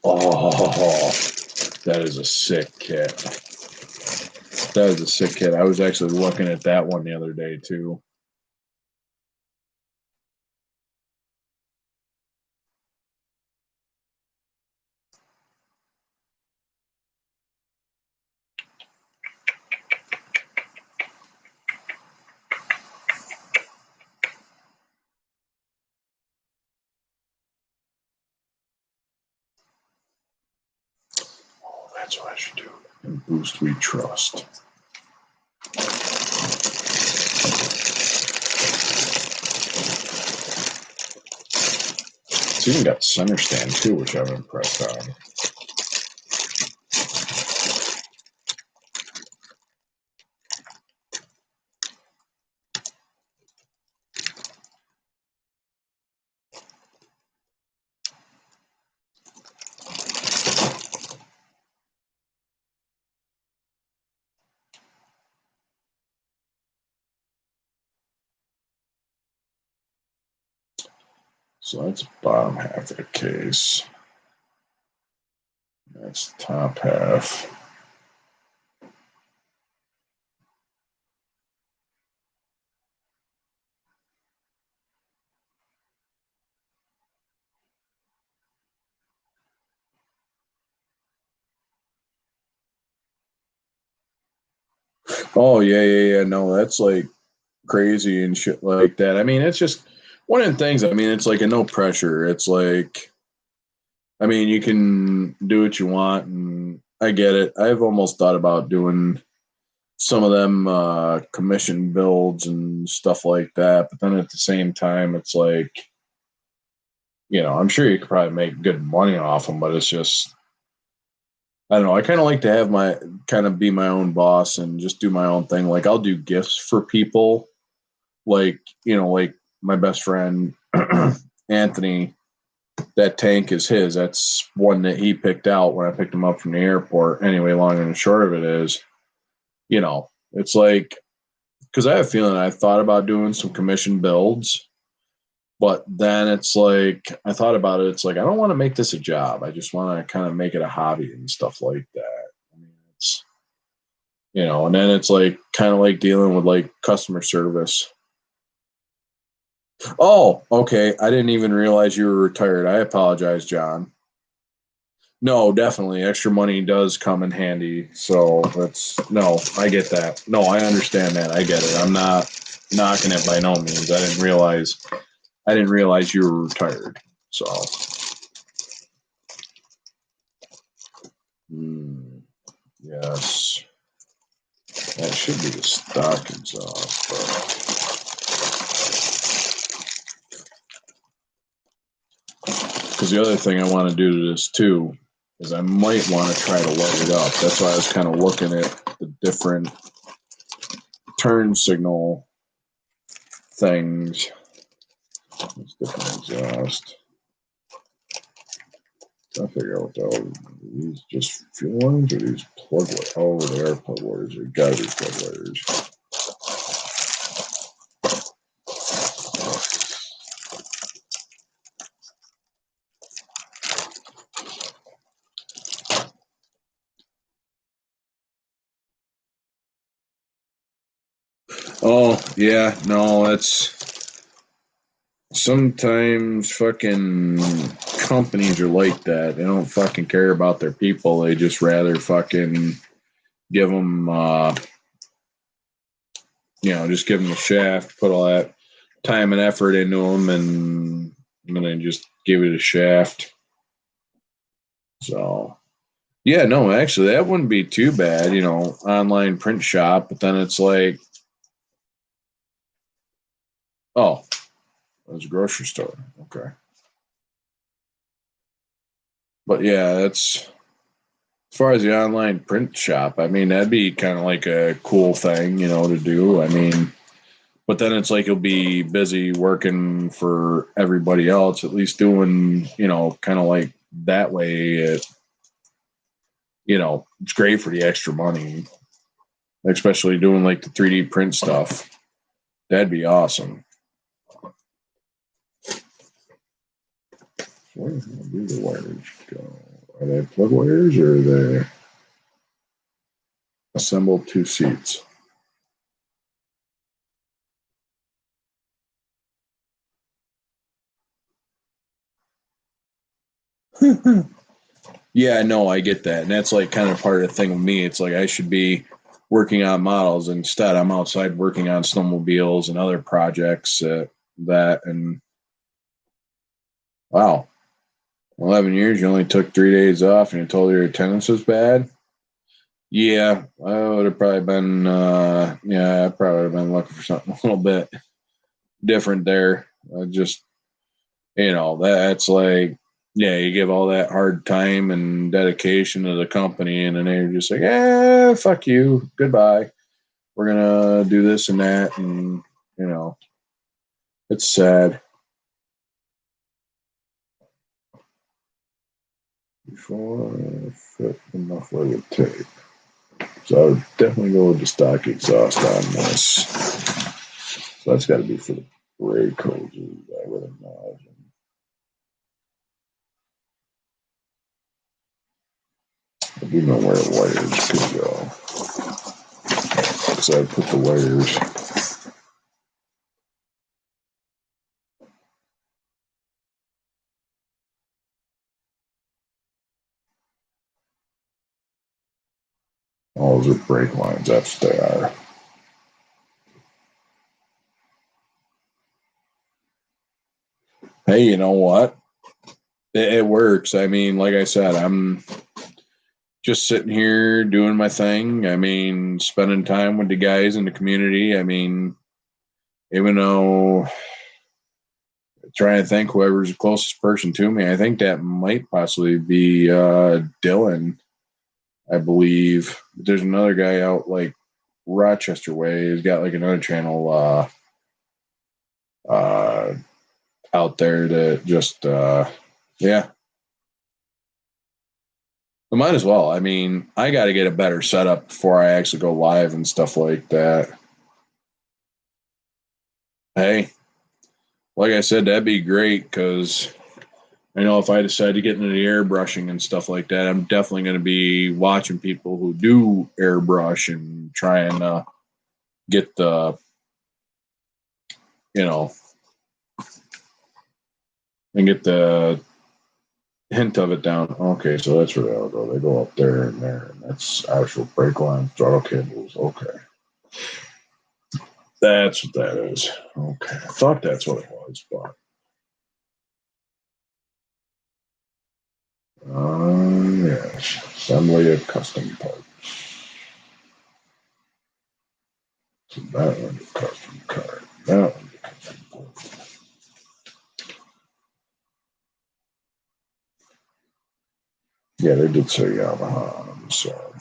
Oh, that is a sick kit. That is a sick kit. I was actually looking at that one the other day, too. Oh, that's what I should do. And boost we trust. It's even got center stand too, which I'm impressed on. So that's bottom half of the case. That's top half. Oh yeah. No, that's like crazy and shit like that. I mean, it's just one of the things. I mean, it's like a no pressure. It's like, I mean, you can do what you want, and I get it. I've almost thought about doing some of them commission builds and stuff like that. But then at the same time, it's like, I'm sure you could probably make good money off them, but it's just, I don't know. I kind of like to have my kind of be my own boss and just do my own thing. Like I'll do gifts for people, like like my best friend Anthony. That tank is his. That's one that he picked out when I picked him up from the airport. Anyway, long and short of it is, it's like, because I have a feeling I thought about doing some commission builds, but then it's like I thought about it. It's like I don't want to make this a job. I just want to kind of make it a hobby and stuff like that. I mean, it's and then it's like kind of like dealing with like customer service. Oh, okay. I didn't even realize you were retired. I apologize, John. No, definitely. Extra money does come in handy. So no, I get that. No, I understand that. I get it. I'm not knocking it by no means. I didn't realize you were retired. So yes. That should be the stockings off. Because the other thing I want to do to this too is I might want to try to light it up. That's why I was kind of looking at the different turn signal things. It's different exhaust. I figure out what the hell are these just fuel lines or these plug wires? Oh, they are plug wires. They gotta be plug wires. Oh, yeah, no, that's sometimes fucking companies are like that. They don't fucking care about their people. They just rather fucking give them, just give them a shaft, put all that time and effort into them, and then just give it a shaft. So, yeah, no, actually, that wouldn't be too bad, online print shop. But then it's like, oh, there's a grocery store. Okay. But yeah, that's as far as the online print shop. I mean, that'd be kind of like a cool thing, to do. I mean, but then it's like you'll be busy working for everybody else, at least doing, kind of like that way. It's great for the extra money, especially doing like the 3D print stuff. That'd be awesome. Where do the wires go? Are they plug wires or are they assembled two seats? Yeah, no, I get that. And that's like kind of part of the thing with me. It's like I should be working on models. Instead, I'm outside working on snowmobiles and other projects and wow, 11 years, you only took 3 days off and you told your attendance was bad. Yeah, I would have probably been, I probably would have been looking for something a little bit different there. Just, that's like, yeah, you give all that hard time and dedication to the company, and then they're just like, fuck you, goodbye. We're gonna do this and that, and it's sad. Before I fit the muffler with tape, so I would definitely go with the stock exhaust on this. So that's got to be for the brake hoses, I would imagine. I do know where the wires could go. So I put the wires. Oh, those are brake lines. That's what they are. Hey, you know what? It works. I mean, like I said, I'm just sitting here doing my thing. I mean, spending time with the guys in the community. I mean, even though trying to think whoever's the closest person to me, I think that might possibly be Dylan. I believe there's another guy out like Rochester way. He's got like another channel out there that just yeah. We might as well. I mean, I got to get a better setup before I actually go live and stuff like that. Hey, like I said, that'd be great because I know if I decide to get into the airbrushing and stuff like that, I'm definitely going to be watching people who do airbrush and try and get the, you know, and get the hint of it down. Okay, so that's where they'll go. They go up there and there, and that's actual brake line, throttle cables. Okay. That's what that is. Okay. I thought that's what it was, but. Yes. Assembly of custom parts. So that one's a custom card. That one's a custom part. Yeah, they did say Yamaha on them, so.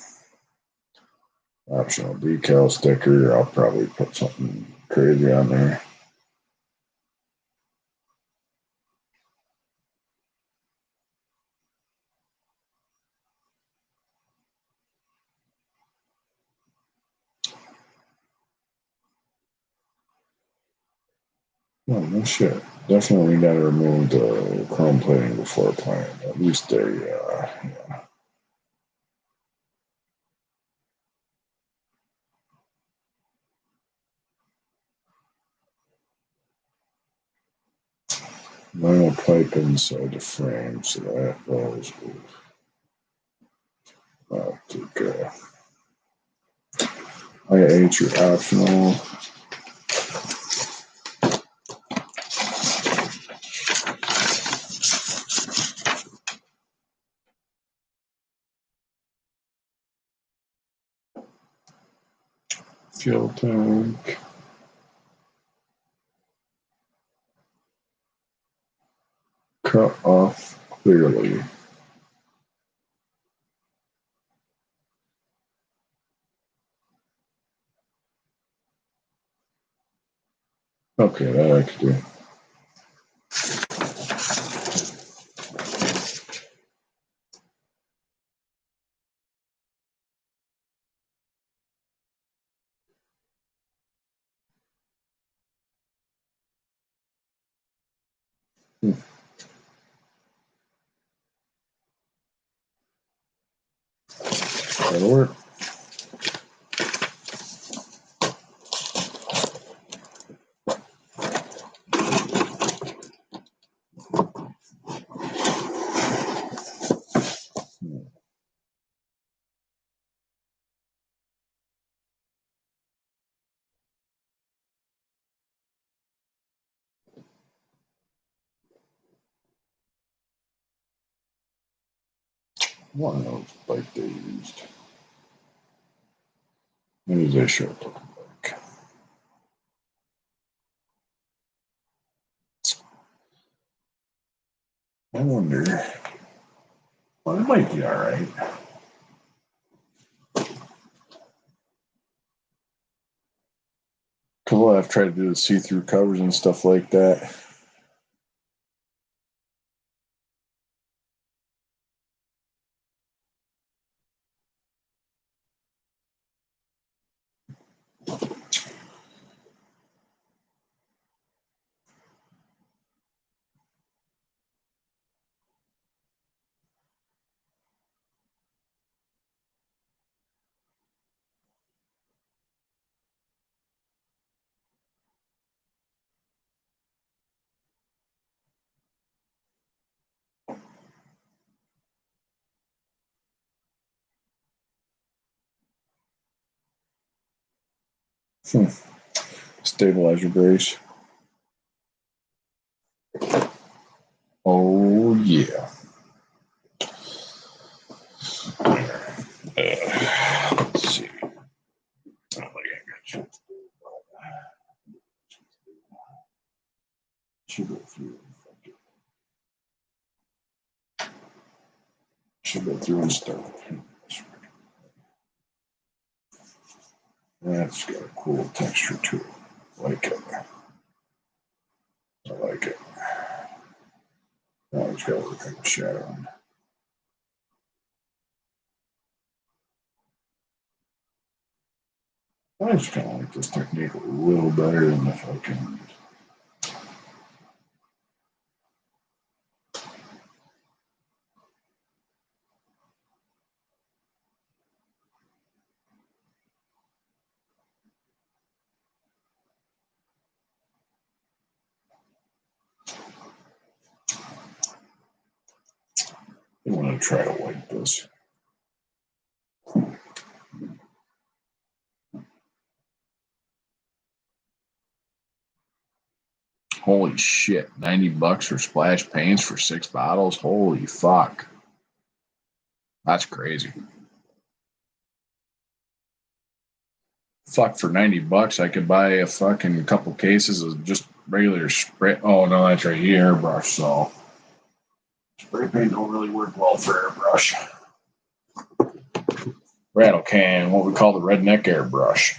Optional decal sticker. I'll probably put something crazy on there. Oh, no shit. Definitely got to remove the chrome plating before applying. At least yeah. Vinyl pipe inside the frame, so that goes with optic. IH are optional. Fuel tank. Cut off clearly. Okay, that I could do. That'll work. One of those bike they used. Maybe they should have took them back. I wonder. Well, it might be all right. Cool. I've tried to do the see-through covers and stuff like that. Stabilizer brace. Oh, yeah. Let's see. It's not like I got shit to do, but should go through. Should go through and start. That's got a cool texture to it. I like it. I like it. Now it's got a little bit of shadow on. I just kind of like this technique a little better than the fucking. I want to try to wipe this. Holy shit, $90 for splash paints for 6 bottles? Holy fuck. That's crazy. Fuck, for $90 I could buy a fucking couple cases of just regular spray. Oh no, that's right, airbrush, so spray paint don't really work well for airbrush. Rattle can, what we call the redneck airbrush.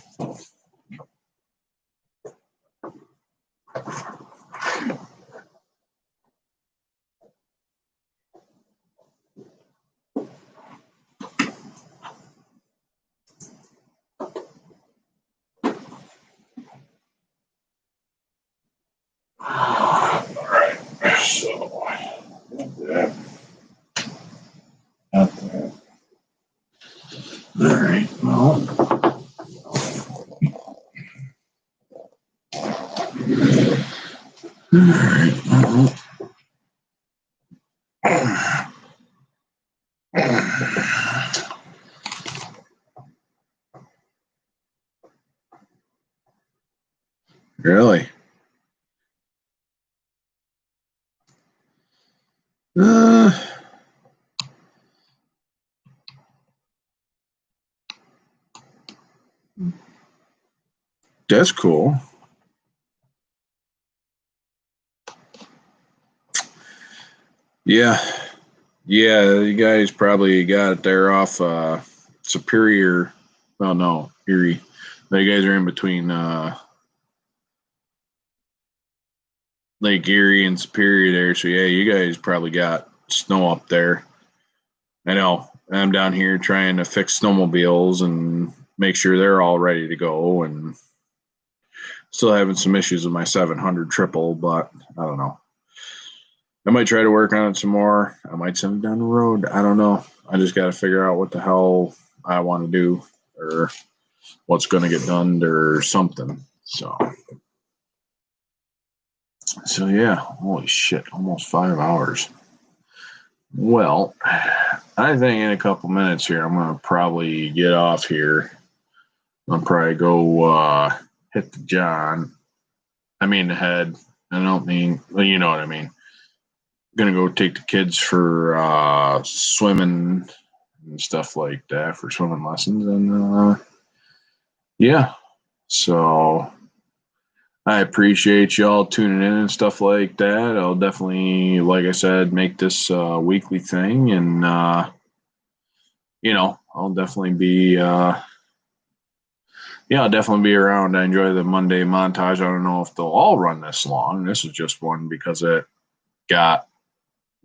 Alright, so that. Not that. Alright, well. Alright, really? That's cool. Yeah. Yeah, you guys probably got it there off Superior. Well, no, Erie. You guys are in between Lake Erie and Superior there. So, yeah, you guys probably got snow up there. I know. I'm down here trying to fix snowmobiles and make sure they're all ready to go, and still having some issues with my 700 triple, but I don't know. I might try to work on it some more. I might send it down the road. I don't know. I just got to figure out what the hell I want to do or what's going to get done or something. So yeah. Holy shit. Almost 5 hours. Well, I think in a couple minutes here, I'm going to probably get off here. I'll probably go hit the John. I mean the head. I don't mean, well, you know what I mean. Gonna go take the kids for swimming and stuff like that, for swimming lessons, and yeah, so I appreciate y'all tuning in and stuff like that. I'll definitely, like I said, make this weekly thing, and I'll definitely be I'll definitely be around. I enjoy the Monday montage. I don't know if they'll all run this long. This is just one because it got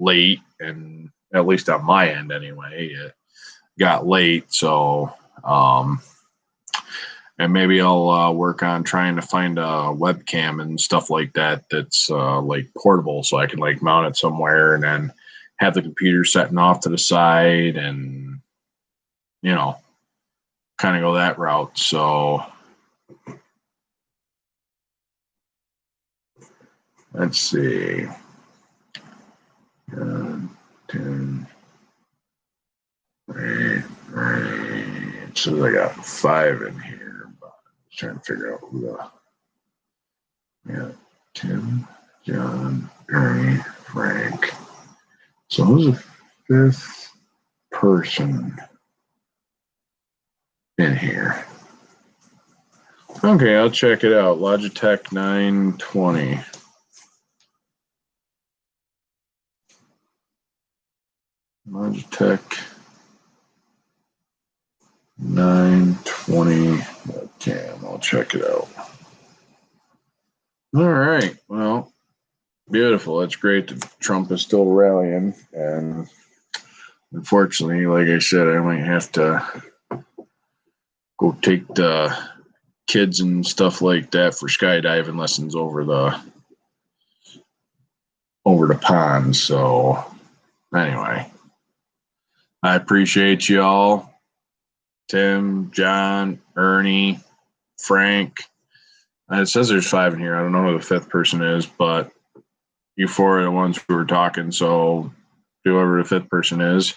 late, and at least on my end anyway, it got late. So and maybe I'll work on trying to find a webcam and stuff like that that's like portable, so I can like mount it somewhere and then have the computer setting off to the side and kind of go that route. So let's see. 10, 8, 9. So I got 5 in here, but I'm trying to figure out who Tim, John, Ernie, Frank. So who's the 5th person? in here. Okay, I'll check it out. Logitech 920. Logitech 920 webcam. I'll check it out. All right. Well, beautiful. That's great that Trump is still rallying. And unfortunately, like I said, I might have to go take the kids and stuff like that for skydiving lessons over the pond. So anyway, I appreciate you all. Tim, John, Ernie, Frank. It says there's 5 in here. I don't know who the 5th person is, but you 4 are the ones who were talking. So whoever the 5th person is,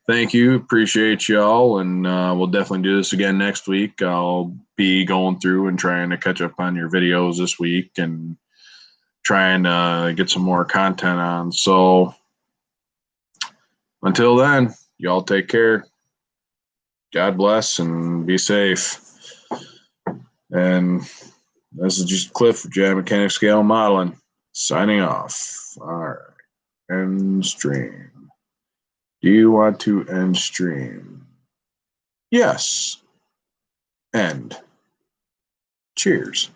thank you. Appreciate y'all. And we'll definitely do this again next week. I'll be going through and trying to catch up on your videos this week and trying to get some more content on. So until then, y'all take care. God bless and be safe. And this is just Cliff for Jet Mechanic Scale Modeling signing off. All right. End stream. Do you want to end stream? Yes. End. Cheers.